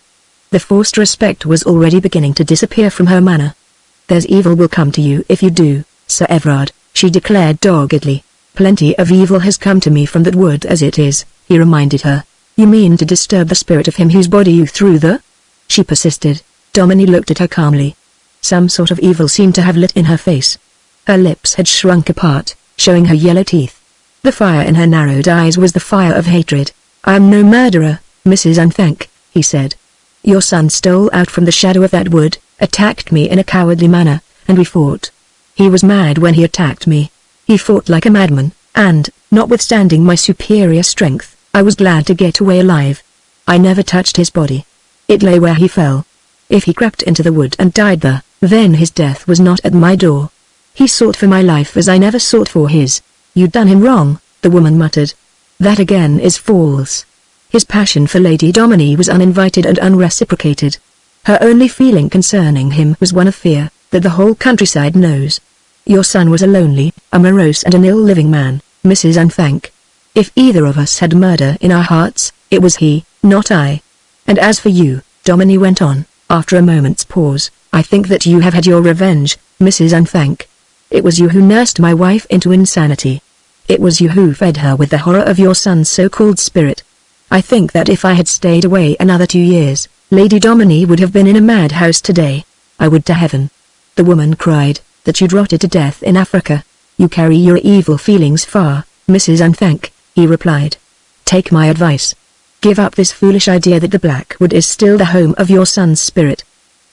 The forced respect was already beginning to disappear from her manner. "There's evil will come to you if you do, Sir Everard," she declared doggedly. "Plenty of evil has come to me from that wood as it is," he reminded her. "You mean to disturb the spirit of him whose body you threw there?" she persisted. Dominie looked at her calmly. Some sort of evil seemed to have lit in her face. Her lips had shrunk apart, showing her yellow teeth. The fire in her narrowed eyes was the fire of hatred. "I am no murderer, Mrs. Unthank," he said. "Your son stole out from the shadow of that wood, attacked me in a cowardly manner, and we fought. He was mad when he attacked me. He fought like a madman, and, notwithstanding my superior strength, I was glad to get away alive. I never touched his body. It lay where he fell. If he crept into the wood and died there, then his death was not at my door. He sought for my life as I never sought for his." "You'd done him wrong," the woman muttered. "That again is false. His passion for Lady Dominie was uninvited and unreciprocated. Her only feeling concerning him was one of fear, that the whole countryside knows. Your son was a lonely, a morose and an ill-living man, Mrs. Unthank. If either of us had murder in our hearts, it was he, not I. And as for you, Dominie went on, after a moment's pause, I think that you have had your revenge, Mrs. Unthank. It was you who nursed my wife into insanity. It was you who fed her with the horror of your son's so-called spirit. I think that if I had stayed away another 2 years, Lady Dominie would have been in a madhouse today. I would to heaven. The woman cried, that you'd rotted to death in Africa. You carry your evil feelings far, Mrs. Unthank, he replied. Take my advice. Give up this foolish idea that the Blackwood is still the home of your son's spirit.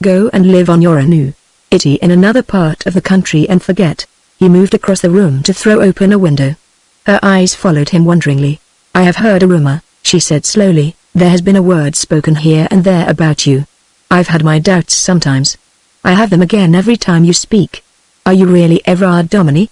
Go and live on your own itty in another part of the country and forget. He moved across the room to throw open a window. Her eyes followed him wonderingly. I have heard a rumor, she said slowly, there has been a word spoken here and there about you. I've had my doubts sometimes. I have them again every time you speak. Are you really Everard Dominie?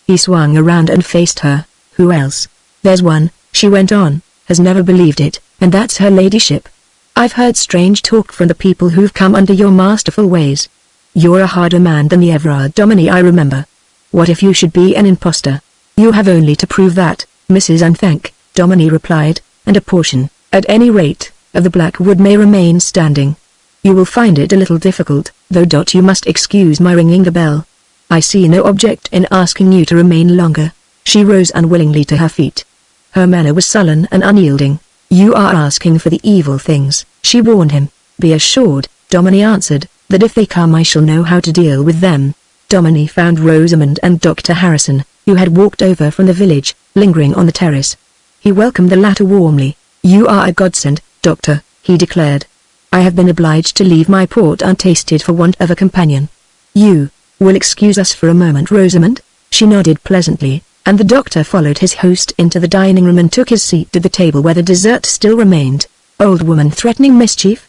He swung around and faced her. Who else? There's one, she went on, has never believed it, and that's her ladyship. I've heard strange talk from the people who've come under your masterful ways. You're a harder man than the Everard Dominie I remember. What if you should be an impostor? You have only to prove that, Mrs. Unthank, Dominie replied, and a portion, at any rate, of the Blackwood may remain standing. You will find it a little difficult, though. You must excuse my ringing the bell. I see no object in asking you to remain longer. She rose unwillingly to her feet. Her manner was sullen and unyielding. You are asking for the evil things, she warned him. Be assured, Dominie answered, that if they come I shall know how to deal with them. Dominie found Rosamond and Dr. Harrison, who had walked over from the village, lingering on the terrace. He welcomed the latter warmly. You are a godsend, Doctor, he declared. I have been obliged to leave my port untasted for want of a companion. You will excuse us for a moment, Rosamond? She nodded pleasantly, and the doctor followed his host into the dining room and took his seat at the table where the dessert still remained. Old woman threatening mischief?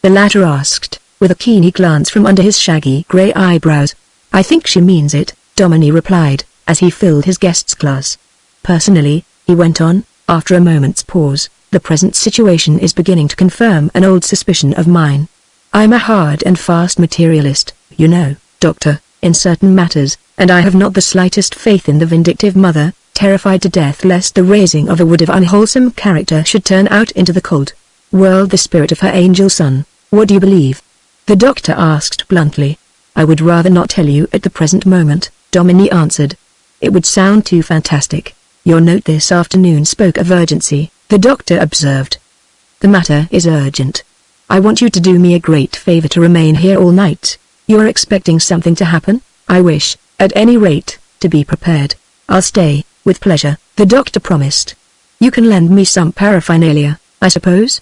The latter asked, with a keen glance from under his shaggy grey eyebrows. I think she means it, Dominie replied, as he filled his guest's glass. Personally, he went on, after a moment's pause, the present situation is beginning to confirm an old suspicion of mine. I'm a hard and fast materialist, you know, Doctor, in certain matters, and I have not the slightest faith in the vindictive mother, terrified to death lest the raising of a wood of unwholesome character should turn out into the cold world the spirit of her angel son. What do you believe? The doctor asked bluntly. I would rather not tell you at the present moment, Dominie answered. It would sound too fantastic. Your note this afternoon spoke of urgency, the doctor observed. The matter is urgent. I want you to do me a great favor to remain here all night. You're expecting something to happen? I wish, at any rate, to be prepared. I'll stay, with pleasure, the doctor promised. You can lend me some paraphernalia, I suppose?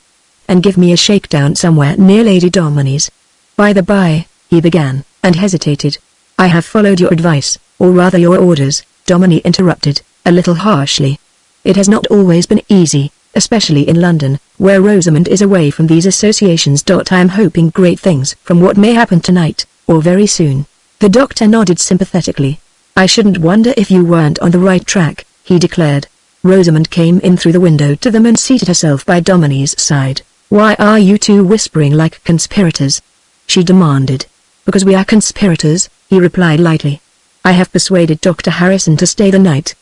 And give me a shakedown somewhere near Lady Dominie's. By the by, he began, and hesitated. I have followed your advice, or rather your orders, Dominie interrupted, a little harshly. It has not always been easy, especially in London, where Rosamond is away from these associations. I am hoping great things from what may happen tonight, or very soon. The doctor nodded sympathetically. I shouldn't wonder if you weren't on the right track, he declared. Rosamond came in through the window to them and seated herself by Dominie's side. Why are you two whispering like conspirators? She demanded. Because we are conspirators, he replied lightly. I have persuaded Dr. Harrison to stay the night.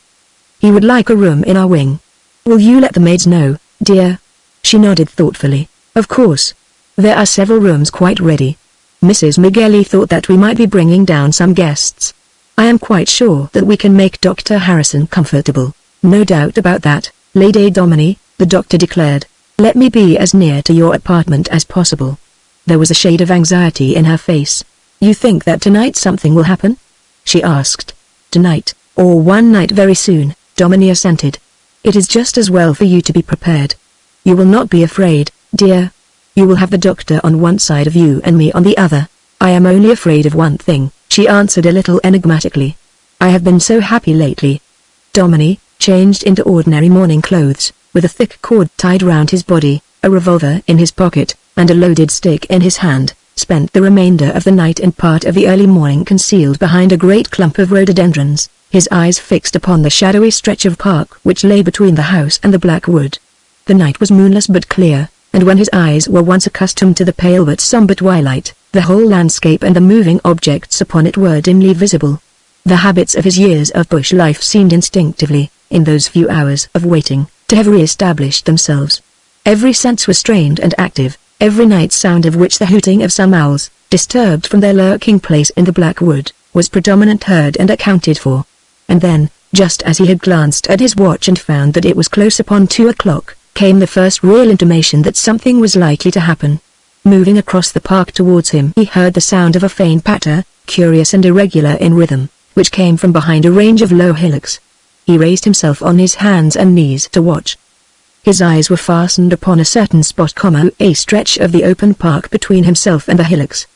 He would like a room in our wing. Will you let the maids know, dear? She nodded thoughtfully. Of course. There are several rooms quite ready. Mrs. McGilly thought that we might be bringing down some guests. I am quite sure that we can make Dr. Harrison comfortable. No doubt about that, Lady Dominie, the doctor declared. Let me be as near to your apartment as possible. There was a shade of anxiety in her face. You think that tonight something will happen? She asked. Tonight, or one night very soon, Dominie assented. It is just as well for you to be prepared. You will not be afraid, dear. You will have the doctor on one side of you and me on the other. I am only afraid of one thing, she answered a little enigmatically. I have been so happy lately. Dominie, changed into ordinary morning clothes, with a thick cord tied round his body, a revolver in his pocket, and a loaded stick in his hand, spent the remainder of the night and part of the early morning concealed behind a great clump of rhododendrons, his eyes fixed upon the shadowy stretch of park which lay between the house and the Blackwood. The night was moonless but clear, and when his eyes were once accustomed to the pale but sombre twilight, The whole landscape and the moving objects upon it were dimly visible. The habits of his years of bush life seemed instinctively, in those few hours of waiting, to have re-established themselves. Every sense was strained and active, every night sound of which the hooting of some owls, disturbed from their lurking place in the black wood, was predominant heard and accounted for. And then, just as he had glanced at his watch and found that it was close upon 2 o'clock, came the first real intimation that something was likely to happen. Moving across the park towards him, he heard the sound of a faint patter, curious and irregular in rhythm, which came from behind a range of low hillocks. He raised himself on his hands and knees to watch. His eyes were fastened upon a certain spot, a stretch of the open park between himself and the hillocks.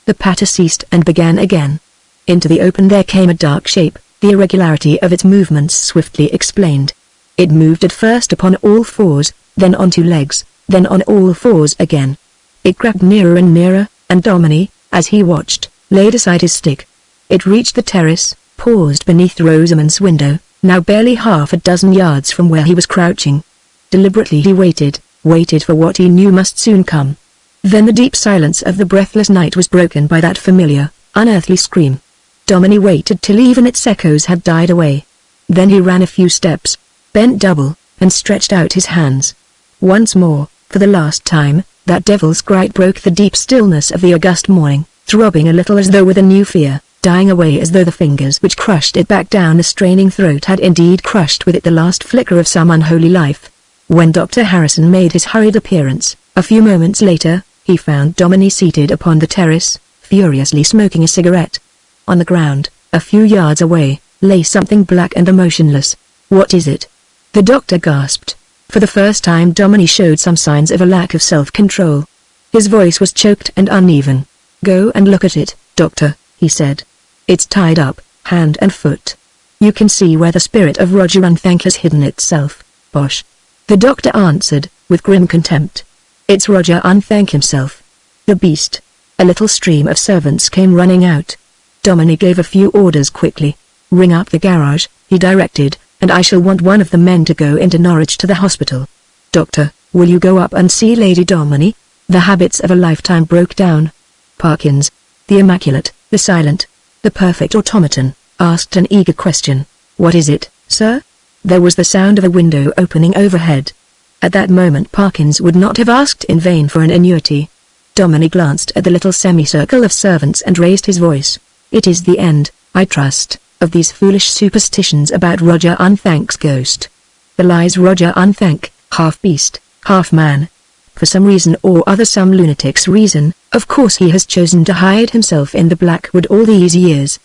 The patter ceased and began again. Into the open there came a dark shape, the irregularity of its movements swiftly explained. It moved at first upon all fours, then on 2 legs, then on all fours again. It crept nearer and nearer, and Dominie, as he watched, laid aside his stick. It reached the terrace, paused beneath Rosamond's window, now barely half a dozen yards from where he was crouching. Deliberately he waited for what he knew must soon come. Then the deep silence of the breathless night was broken by that familiar, unearthly scream. Dominie waited till even its echoes had died away. Then he ran a few steps, bent double, and stretched out his hands. Once more, for the last time, that devil's cry broke the deep stillness of the August morning, throbbing a little as though with a new fear, dying away as though the fingers which crushed it back down the straining throat had indeed crushed with it the last flicker of some unholy life. When Dr. Harrison made his hurried appearance, a few moments later, he found Dominie seated upon the terrace, furiously smoking a cigarette. On the ground, a few yards away, lay something black and motionless. "What is it?" the doctor gasped. For the first time Dominie showed some signs of a lack of self-control. His voice was choked and uneven. "Go and look at it, doctor," he said. "It's tied up, hand and foot. You can see where the spirit of Roger Unthank has hidden itself." "Bosh," the doctor answered, with grim contempt. "It's Roger Unthank himself. The beast." A little stream of servants came running out. Dominie gave a few orders quickly. "Ring up the garage," he directed, "and I shall want one of the men to go into Norwich to the hospital." "Doctor, will you go up and see Lady Dominie?" The habits of a lifetime broke down. Parkins, the immaculate, the silent, the perfect automaton, asked an eager question. "What is it, sir?" There was the sound of a window opening overhead. At that moment Parkins would not have asked in vain for an annuity. Dominie glanced at the little semicircle of servants and raised his voice. "It is the end, I trust, of these foolish superstitions about Roger Unthank's ghost. The lies Roger Unthank, half beast, half man. For some reason or other, some lunatic's reason, of course he has chosen to hide himself in the black wood all these years.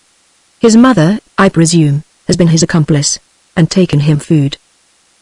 His mother, I presume, has been his accomplice, and taken him food.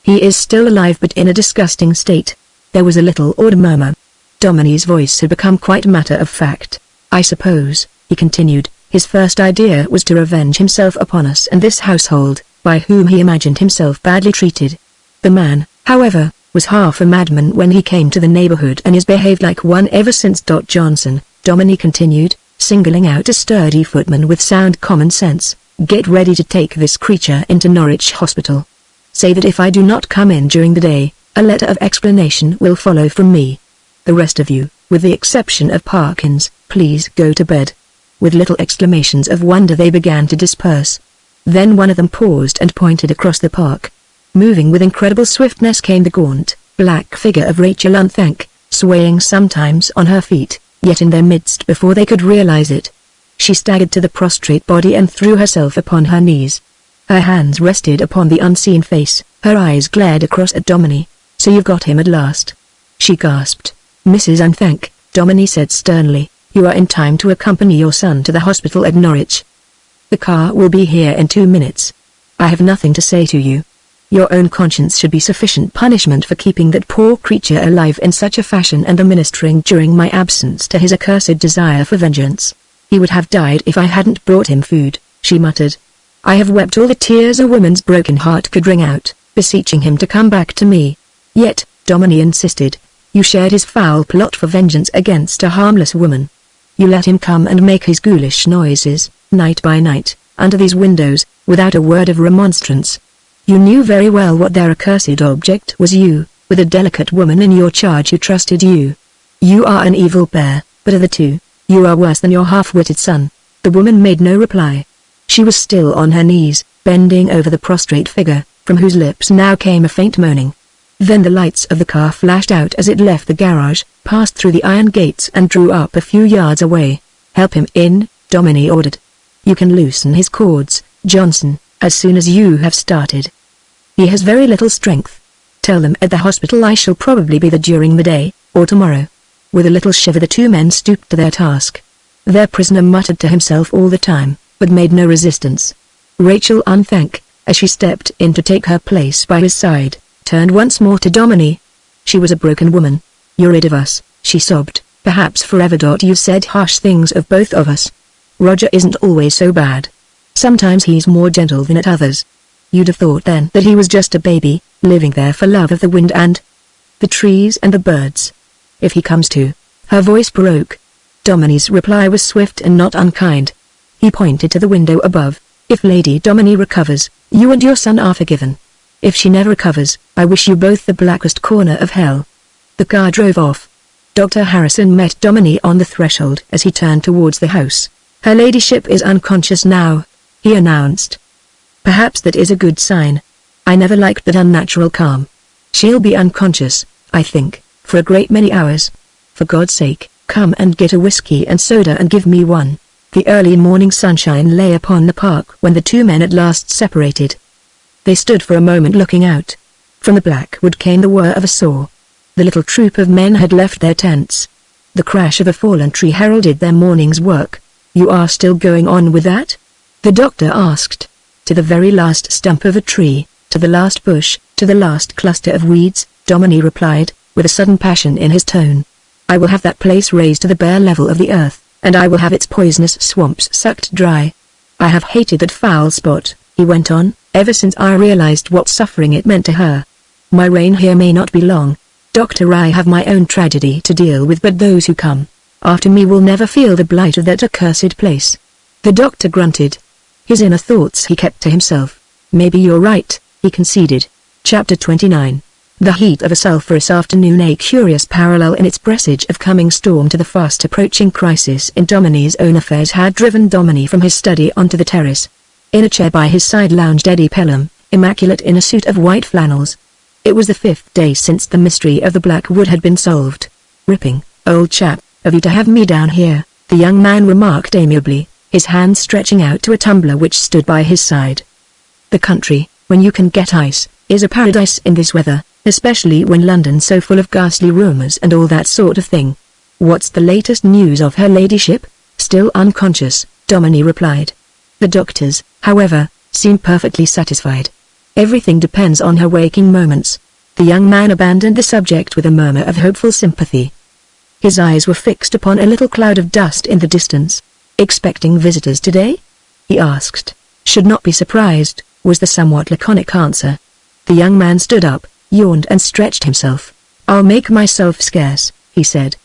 He is still alive but in a disgusting state." There was a little awed murmur. Dominie's voice had become quite matter of fact. "I suppose," he continued, "his first idea was to revenge himself upon us and this household, by whom he imagined himself badly treated. The man, however, was half a madman when he came to the neighborhood and has behaved like one ever since." Johnson, Dominie continued, singling out a sturdy footman with sound common sense, "get ready to take this creature into Norwich Hospital. Say that if I do not come in during the day, a letter of explanation will follow from me. The rest of you, with the exception of Parkins, please go to bed." With little exclamations of wonder they began to disperse. Then one of them paused and pointed across the park. Moving with incredible swiftness came the gaunt, black figure of Rachel Unthank, swaying sometimes on her feet, yet in their midst before they could realize it. She staggered to the prostrate body and threw herself upon her knees. Her hands rested upon the unseen face, her eyes glared across at Dominie. "So you've got him at last," she gasped. "Mrs. Unthank," Dominie said sternly, "you are in time to accompany your son to the hospital at Norwich. The car will be here in 2 minutes. I have nothing to say to you. Your own conscience should be sufficient punishment for keeping that poor creature alive in such a fashion and administering during my absence to his accursed desire for vengeance. He would have died if I hadn't brought him food," she muttered. "I have wept all the tears a woman's broken heart could wring out, beseeching him to come back to me. Yet," Dominie insisted, "you shared his foul plot for vengeance against a harmless woman. You let him come and make his ghoulish noises, night by night, under these windows, without a word of remonstrance. You knew very well what their accursed object was, you, with a delicate woman in your charge who trusted you. You are an evil pair, but of the two, You are worse than your half-witted son." The woman made no reply. She was still on her knees, bending over the prostrate figure, from whose lips now came a faint moaning. Then the lights of the car flashed out as it left the garage, passed through the iron gates and drew up a few yards away. "Help him in," Domini ordered. "You can loosen his cords, Johnson, as soon as you have started. He has very little strength. Tell them at the hospital I shall probably be there during the day, or tomorrow." With a little shiver the two men stooped to their task. Their prisoner muttered to himself all the time, but made no resistance. Rachel Unthank, as she stepped in to take her place by his side, turned once more to Domini. She was a broken woman. "You're rid of us," she sobbed, "perhaps forever. You said harsh things of both of us. Roger isn't always so bad. Sometimes he's more gentle than at others. You'd have thought then that he was just a baby, living there for love of the wind and the trees and the birds. If he comes to..." Her voice broke. Domini's reply was swift and not unkind. He pointed to the window above. "If Lady Domini recovers, you and your son are forgiven. If she never recovers, I wish you both the blackest corner of hell." The car drove off. Dr. Harrison met Domini on the threshold as he turned towards the house. "Her ladyship is unconscious now," he announced. "Perhaps that is a good sign. I never liked that unnatural calm. She'll be unconscious, I think, for a great many hours. For God's sake, come and get a whiskey and soda and give me one." The early morning sunshine lay upon the park when the two men at last separated. They stood for a moment looking out. From the black wood came the whir of a saw. The little troop of men had left their tents. The crash of a fallen tree heralded their morning's work. "You are still going on with that?" the doctor asked. "To the very last stump of a tree, to the last bush, to the last cluster of weeds," Domini replied, with a sudden passion in his tone. "I will have that place raised to the bare level of the earth, and I will have its poisonous swamps sucked dry. I have hated that foul spot," he went on, "ever since I realized what suffering it meant to her. My reign here may not be long, Doctor. I have my own tragedy to deal with, but those who come after me will never feel the blight of that accursed place." The doctor grunted. His inner thoughts he kept to himself. "Maybe you're right," he conceded. Chapter 29. The heat of a sulphurous afternoon, a curious parallel in its presage of coming storm to the fast approaching crisis in Domini's own affairs, had driven Domini from his study onto the terrace. In a chair by his side lounged Eddie Pelham, immaculate in a suit of white flannels. It was the 5th day since the mystery of the Black Wood had been solved. "Ripping, old chap, of you to have me down here," the young man remarked amiably, his hand stretching out to a tumbler which stood by his side. "The country, when you can get ice, is a paradise in this weather, especially when London's so full of ghastly rumours and all that sort of thing." "What's the latest news of her ladyship?" "Still unconscious," Domini replied. "The doctors, however, seem perfectly satisfied. Everything depends on her waking moments." The young man abandoned the subject with a murmur of hopeful sympathy. His eyes were fixed upon a little cloud of dust in the distance. "Expecting visitors today?" he asked. "Should not be surprised," was the somewhat laconic answer. The young man stood up, yawned and stretched himself. "I'll make myself scarce," he said.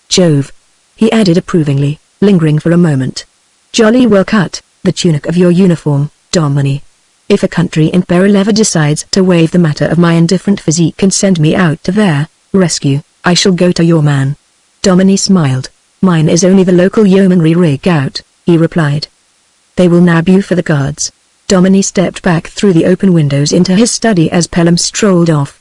"Jove," he added approvingly, lingering for a moment. "Jolly well cut, the tunic of your uniform, Domini. If a country in peril ever decides to waive the matter of my indifferent physique and send me out to their rescue, I shall go to your man." Domini smiled. "Mine is only the local yeomanry rig out," he replied. "They will nab you for the guards." Domini stepped back through the open windows into his study as Pelham strolled off.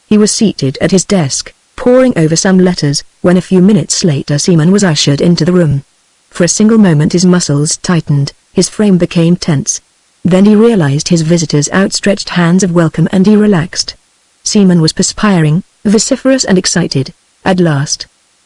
He was seated at his desk, poring over some letters, when a few minutes later Seaman was ushered into the room. For a single moment his muscles tightened, his frame became tense. Then he realized his visitor's outstretched hands of welcome and he relaxed. Seaman was perspiring, vociferous and excited. "At last!"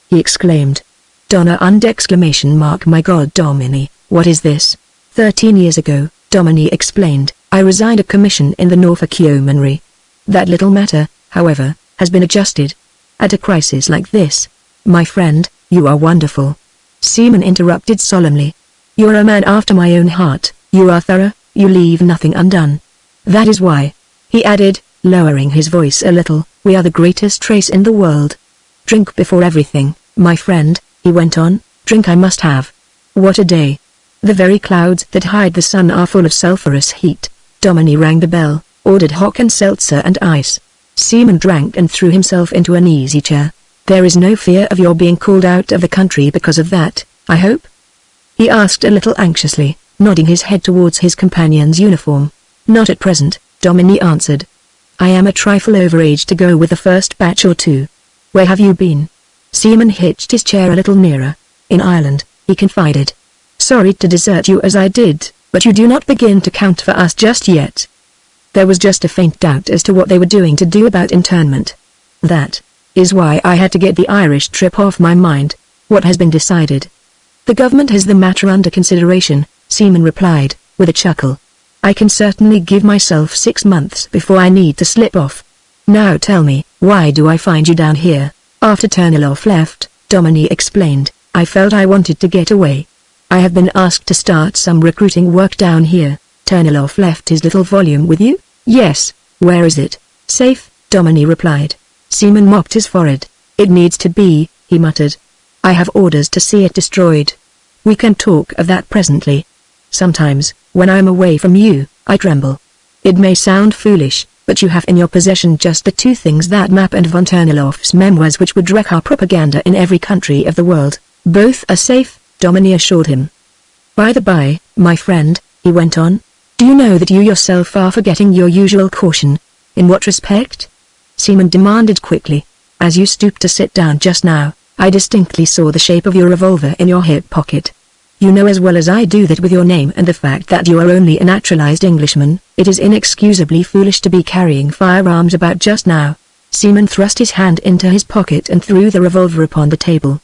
he exclaimed. "Donna und exclamation mark my God Domini, what is this?" 13 years ago, Domini explained, "I resigned a commission in the Norfolk Yeomanry. That little matter, however, has been adjusted. At a crisis like this, my friend, you are wonderful." Seaman interrupted solemnly. "You're a man after my own heart, you are thorough, you leave nothing undone. That is why," he added, lowering his voice a little, "we are the greatest race in the world. Drink before everything, my friend," he went on, "drink I must have. What a day. The very clouds that hide the sun are full of sulphurous heat." Domini rang the bell, ordered hock and seltzer and ice. Seaman drank and threw himself into an easy chair. "There is no fear of your being called out of the country because of that," I hope?" he asked a little anxiously, nodding his head towards his companion's uniform. "Not at present," Domini answered. "I am a trifle overage to go with the first batch or two." "Where have you been?" Seaman hitched his chair a little nearer. "In Ireland," he confided. "Sorry to desert you as I did, but you do not begin to count for us just yet." There was just a faint doubt as to what they were doing to do about internment. "That is why I had to get the Irish trip off my mind." "What has been decided?" "The government has the matter under consideration," Seaman replied, with a chuckle. "I can certainly give myself 6 months before I need to slip off. Now tell me, why do I find you down here?" "After Turnilov left," Domini explained, "I felt I wanted to get away. I have been asked to start some recruiting work down here." "Turnilov left his little volume with you?" "Yes." "Where is it?" "Safe," Domini replied. Seaman mopped his forehead. "It needs to be," he muttered. "I have orders to see it destroyed. We can talk of that presently. Sometimes, when I am away from you, I tremble. It may sound foolish, but you have in your possession just the two things that map and von Turnilov's memoirs which would wreck our propaganda in every country of the world. Both are safe," Domini assured him. "By the by, my friend," he went on, "do you know that you yourself are forgetting your usual caution?" "In what respect?" Seaman demanded quickly. "As you stooped to sit down just now, I distinctly saw the shape of your revolver in your hip pocket. You know as well as I do that with your name and the fact that you are only a naturalized Englishman, it is inexcusably foolish to be carrying firearms about just now." Seaman thrust his hand into his pocket and threw the revolver upon the table.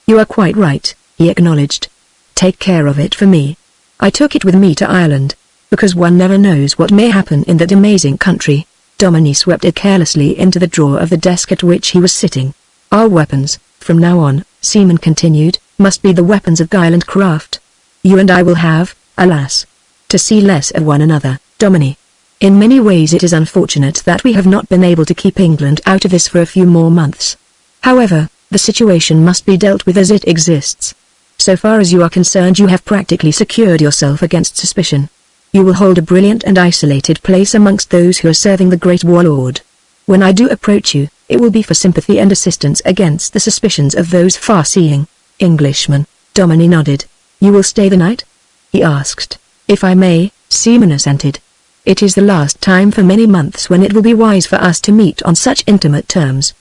"You are quite right," he acknowledged. "Take care of it for me. I took it with me to Ireland, because one never knows what may happen in that amazing country." Domini swept it carelessly into the drawer of the desk at which he was sitting. "Our weapons, from now on," Seaman continued, "must be the weapons of guile and craft. You and I will have, alas, to see less of one another, Domini. In many ways it is unfortunate that we have not been able to keep England out of this for a few more months. However, the situation must be dealt with as it exists. So far as you are concerned, you have practically secured yourself against suspicion. You will hold a brilliant and isolated place amongst those who are serving the great warlord. When I do approach you, it will be for sympathy and assistance against the suspicions of those far-seeing Englishmen." Domini nodded. "You will stay the night?" he asked. "If I may," Seaman assented. "It is the last time for many months when it will be wise for us to meet on such intimate terms.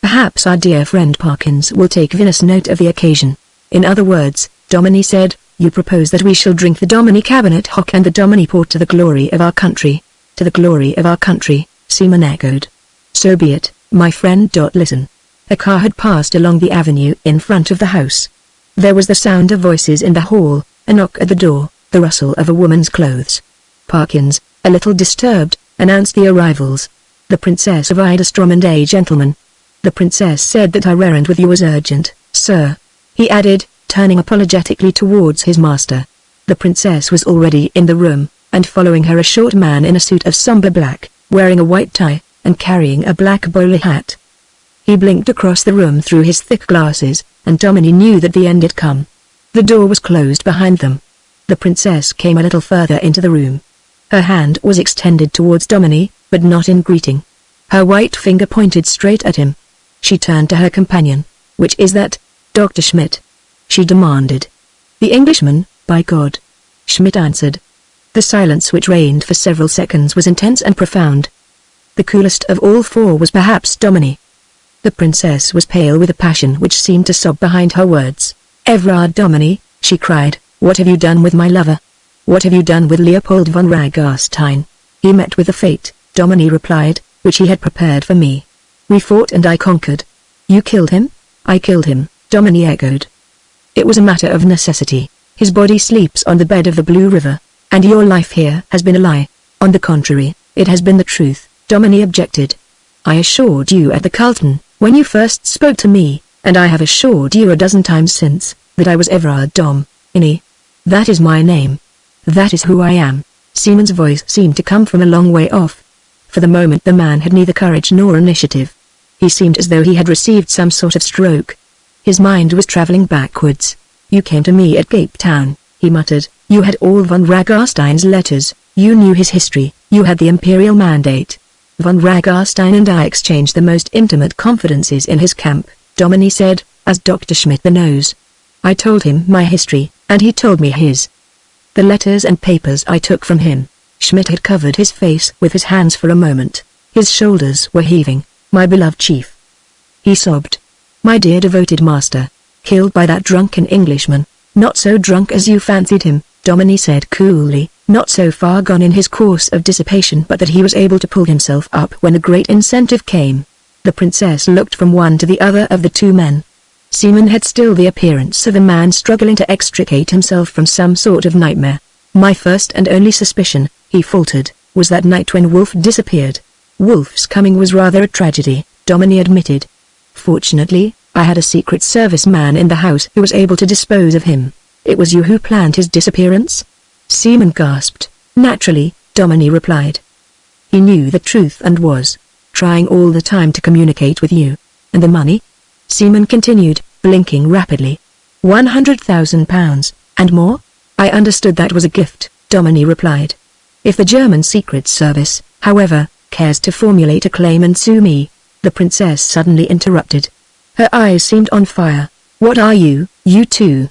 Perhaps our dear friend Parkins will take vinous note of the occasion." "In other words," Domini said, "you propose that we shall drink the Domini Cabinet Hock and the Domini Port to the glory of our country." "To the glory of our country," Seaman echoed. "So be it, my friend. Listen." A car had passed along the avenue in front of the house. There was the sound of voices in the hall, a knock at the door, the rustle of a woman's clothes. Parkins, a little disturbed, announced the arrivals. "The Princess of Idestrom and a gentleman." "The princess said that our errand with you was urgent, sir," he added, turning apologetically towards his master. The princess was already in the room, and following her a short man in a suit of somber black, wearing a white tie, and carrying a black bowler hat. He blinked across the room through his thick glasses, and Domini knew that the end had come. The door was closed behind them. The princess came a little further into the room. Her hand was extended towards Domini, but not in greeting. Her white finger pointed straight at him. She turned to her companion. "Which is that, Dr. Schmidt?" she demanded. "The Englishman, by God," Schmidt answered. The silence which reigned for several seconds was intense and profound. The coolest of all four was perhaps Domini. The princess was pale with a passion which seemed to sob behind her words. "Everard Domini," she cried, "what have you done with my lover? What have you done with Leopold von Ragarstein?" "He met with a fate," Domini replied, "which he had prepared for me. We fought and I conquered." "You killed him?" "I killed him," Domini echoed. "It was a matter of necessity. His body sleeps on the bed of the Blue River, and your life here has been a lie." "On the contrary, it has been the truth," Domini objected. "I assured you at the Carlton, when you first spoke to me, and I have assured you a dozen times since, that I was Everard Domini. That is my name. That is who I am." Seaman's voice seemed to come from a long way off. For the moment the man had neither courage nor initiative. He seemed as though he had received some sort of stroke. His mind was traveling backwards. "You came to me at Cape Town," he muttered. "You had all von Ragarstein's letters, you knew his history, you had the imperial mandate." "Von Ragarstein and I exchanged the most intimate confidences in his camp," Domini said, as Dr. Schmidt knows. I told him my history, and he told me his. The letters and papers I took from him. Schmidt had covered his face with his hands for a moment. His shoulders were heaving. My beloved chief. He sobbed. My dear devoted master. Killed by that drunken Englishman. Not so drunk as you fancied him, Domini said coolly, not so far gone in his course of dissipation but that he was able to pull himself up when a great incentive came. The princess looked from one to the other of the two men. Seaman had still the appearance of a man struggling to extricate himself from some sort of nightmare. My first and only suspicion, he faltered, was that night when Wolf disappeared. Wolf's coming was rather a tragedy, Domini admitted. Fortunately, I had a Secret Service man in the house who was able to dispose of him. It was you who planned his disappearance? Seaman gasped. Naturally, Domini replied. He knew the truth and was trying all the time to communicate with you. And the money? Seaman continued, blinking rapidly. £100,000, and more? I understood that was a gift, Domini replied. If the German Secret Service, however, cares to formulate a claim and sue me, the princess suddenly interrupted. Her eyes seemed on fire. What are you, you two?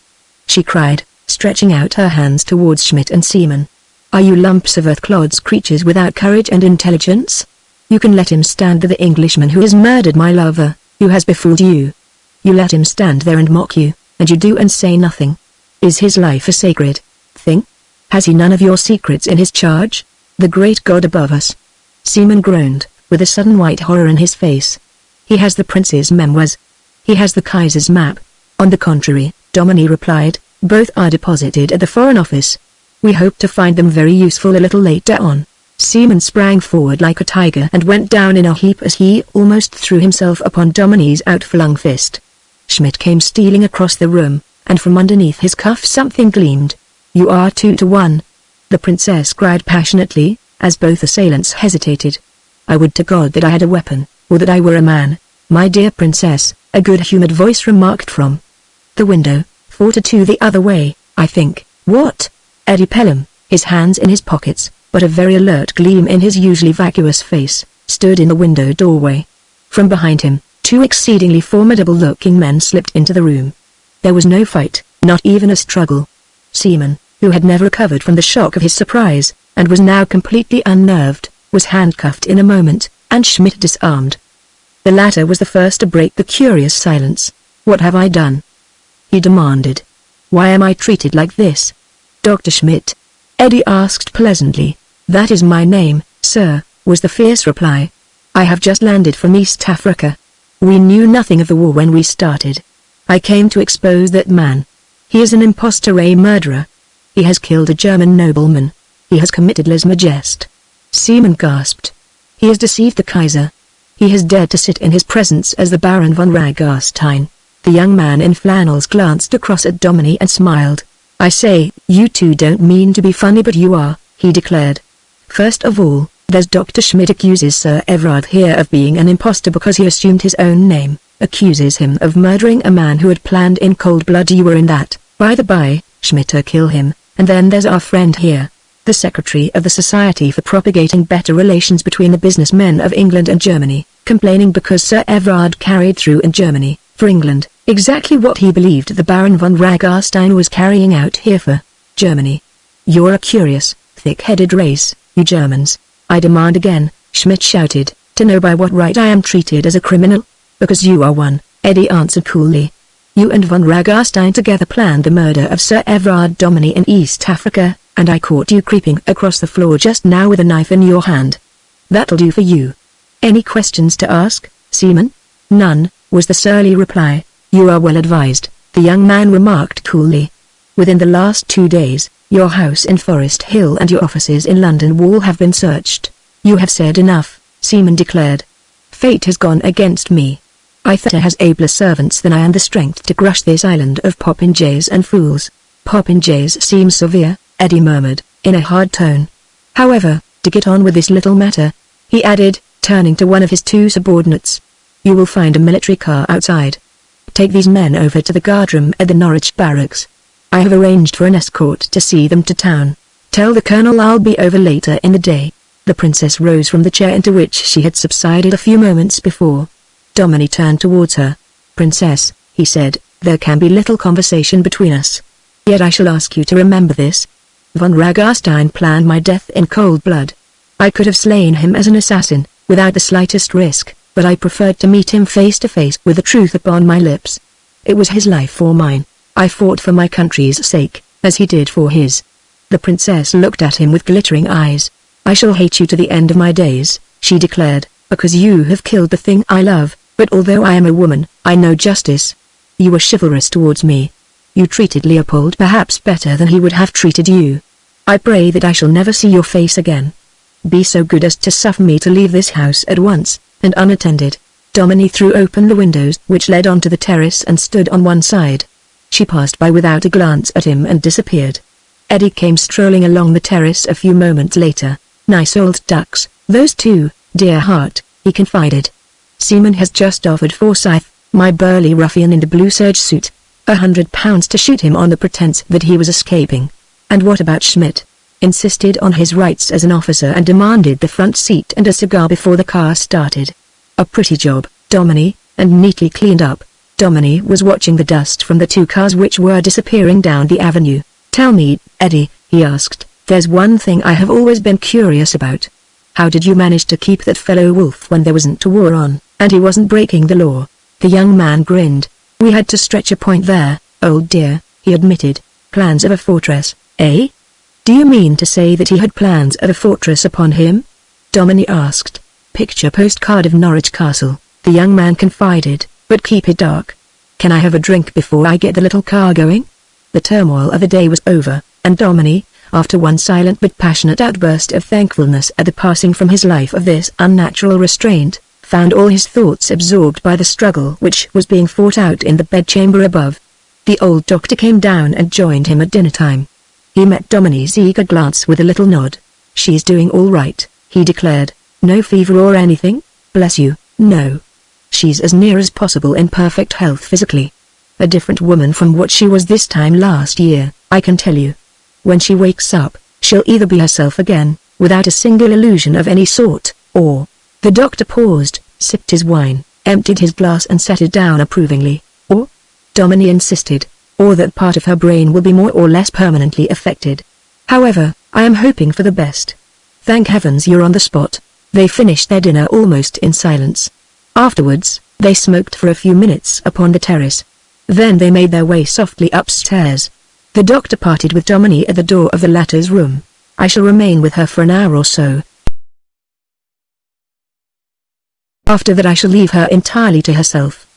She cried, stretching out her hands towards Schmidt and Seaman. Are you lumps of earth clods, creatures without courage and intelligence? You can let him stand there, the Englishman who has murdered my lover, who has befooled you. You let him stand there and mock you, and you do and say nothing. Is his life a sacred thing? Has he none of your secrets in his charge? The great God above us. Seaman groaned, with a sudden white horror in his face. He has the prince's memoirs. He has the Kaiser's map. On the contrary, Domini replied, both are deposited at the Foreign Office. We hope to find them very useful a little later on. Seaman sprang forward like a tiger and went down in a heap as he almost threw himself upon Domini's outflung fist. Schmidt came stealing across the room, and from underneath his cuff something gleamed. You are 2 to 1. The princess cried passionately, as both assailants hesitated. I would to God that I had a weapon, or that I were a man. My dear princess, a good-humored voice remarked from the window, 4 to 2 the other way, I think. What? Eddie Pelham, his hands in his pockets, but a very alert gleam in his usually vacuous face, stood in the window doorway. From behind him, 2 exceedingly formidable-looking men slipped into the room. There was no fight, not even a struggle. Seaman, who had never recovered from the shock of his surprise, and was now completely unnerved, was handcuffed in a moment, and Schmidt disarmed. The latter was the first to break the curious silence. What have I done? He demanded. Why am I treated like this? Dr. Schmidt? Eddie asked pleasantly. That is my name, sir, was the fierce reply. I have just landed from East Africa. We knew nothing of the war when we started. I came to expose that man. He is an impostor, a murderer. He has killed a German nobleman. He has committed lèse-majesté. Seaman gasped. He has deceived the Kaiser. He has dared to sit in his presence as the Baron von Ragarstein. The young man in flannels glanced across at Domini and smiled. I say, you two don't mean to be funny but you are, he declared. First of all, there's Dr. Schmidt accuses Sir Everard here of being an impostor because he assumed his own name, accuses him of murdering a man who had planned in cold blood. You were in that, by the by, Schmidt kill him, and then there's our friend here, the Secretary of the Society for Propagating Better Relations between the Businessmen of England and Germany, complaining because Sir Everard carried through in Germany, for England, exactly what he believed the Baron von Ragarstein was carrying out here for Germany. You're a curious, thick-headed race, you Germans. I demand again, Schmidt shouted, to know by what right I am treated as a criminal? Because you are one, Eddie answered coolly. You and von Ragarstein together planned the murder of Sir Everard Domini in East Africa, and I caught you creeping across the floor just now with a knife in your hand. That'll do for you. Any questions to ask, Seaman? None, was the surly reply. You are well advised, the young man remarked coolly. Within the last 2 days, your house in Forest Hill and your offices in London Wall have been searched. You have said enough, Seaman declared. Fate has gone against me. I thought I has abler servants than I and the strength to crush this island of popinjays and fools. Popinjays seem severe, Eddie murmured, in a hard tone. However, to get on with this little matter, he added, turning to one of his 2 subordinates. You will find a military car outside. Take these men over to the guardroom at the Norwich barracks. I have arranged for an escort to see them to town. Tell the colonel I'll be over later in the day. The princess rose from the chair into which she had subsided a few moments before. Domini turned towards her. Princess, he said, There can be little conversation between us. Yet I shall ask you to remember this. Von Ragarstein planned my death in cold blood. I could have slain him as an assassin, without the slightest risk, but I preferred to meet him face to face with the truth upon my lips. It was his life or mine. I fought for my country's sake, as he did for his. The princess looked at him with glittering eyes. I shall hate you to the end of my days, she declared, because you have killed the thing I love, but although I am a woman, I know justice. You were chivalrous towards me. You treated Leopold perhaps better than he would have treated you. I pray that I shall never see your face again. Be so good as to suffer me to leave this house at once, and unattended. Domini threw open the windows which led onto the terrace and stood on one side. She passed by without a glance at him and disappeared. Eddie came strolling along the terrace a few moments later. Nice old ducks, those two, dear heart, he confided. Seaman has just offered Forsyth, my burly ruffian in the blue serge suit, £100 to shoot him on the pretense that he was escaping. And what about Schmidt? Insisted on his rights as an officer and demanded the front seat and a cigar before the car started. A pretty job, Domini, and neatly cleaned up. Domini was watching the dust from the two cars which were disappearing down the avenue. Tell me, Eddie, he asked, there's one thing I have always been curious about. How did you manage to keep that fellow Wolf when there wasn't a war on, and he wasn't breaking the law? The young man grinned. We had to stretch a point there, old dear, he admitted. Plans of a fortress, eh? Do you mean to say that he had plans of a fortress upon him? Domini asked. Picture postcard of Norwich Castle, the young man confided, but keep it dark. Can I have a drink before I get the little car going? The turmoil of the day was over, and Domini, after one silent but passionate outburst of thankfulness at the passing from his life of this unnatural restraint, found all his thoughts absorbed by the struggle which was being fought out in the bedchamber above. The old doctor came down and joined him at dinner time. He met Domini's eager glance with a little nod. She's doing all right, he declared. No fever or anything? Bless you, no. She's as near as possible in perfect health physically. A different woman from what she was this time last year, I can tell you. When she wakes up, she'll either be herself again, without a single illusion of any sort, or... The doctor paused, sipped his wine, emptied his glass and set it down approvingly. Or? Domini insisted. Or that part of her brain will be more or less permanently affected. However, I am hoping for the best. Thank heavens you're on the spot. They finished their dinner almost in silence. Afterwards, they smoked for a few minutes upon the terrace. Then they made their way softly upstairs. The doctor parted with Domini at the door of the latter's room. I shall remain with her for an hour or so. After that I shall leave her entirely to herself.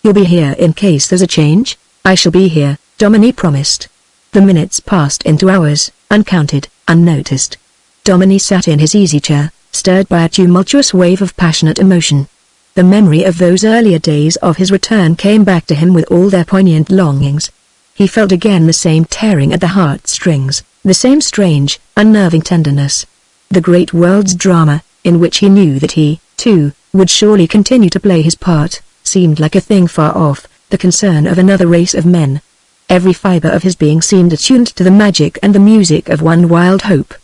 You'll be here in case there's a change? I shall be here, Domini promised. The minutes passed into hours, uncounted, unnoticed. Domini sat in his easy chair, stirred by a tumultuous wave of passionate emotion. The memory of those earlier days of his return came back to him with all their poignant longings. He felt again the same tearing at the heartstrings, the same strange, unnerving tenderness. The great world's drama, in which he knew that he, too, would surely continue to play his part, seemed like a thing far off, the concern of another race of men. Every fiber of his being seemed attuned to the magic and the music of one wild hope.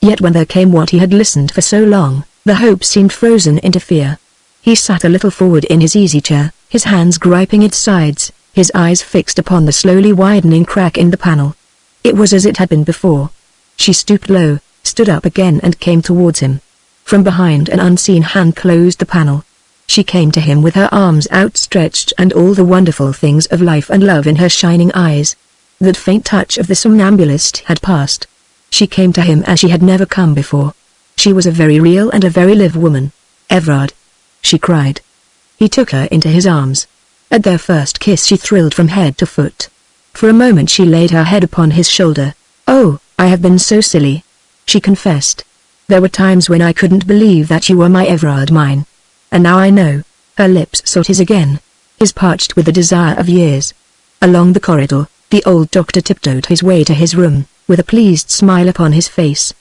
Yet when there came what he had listened for so long, the hope seemed frozen into fear. He sat a little forward in his easy chair, his hands griping its sides, his eyes fixed upon the slowly widening crack in the panel. It was as it had been before. She stooped low, stood up again and came towards him. From behind an unseen hand closed the panel. She came to him with her arms outstretched and all the wonderful things of life and love in her shining eyes. That faint touch of the somnambulist had passed. She came to him as she had never come before. She was a very real and a very live woman. Everard! She cried. He took her into his arms. At their first kiss she thrilled from head to foot. For a moment she laid her head upon his shoulder. Oh, I have been so silly, she confessed. There were times when I couldn't believe that you were my Everard, mine. And now I know. Her lips sought his again. His parched with the desire of years. Along the corridor, the old doctor tiptoed his way to his room, with a pleased smile upon his face.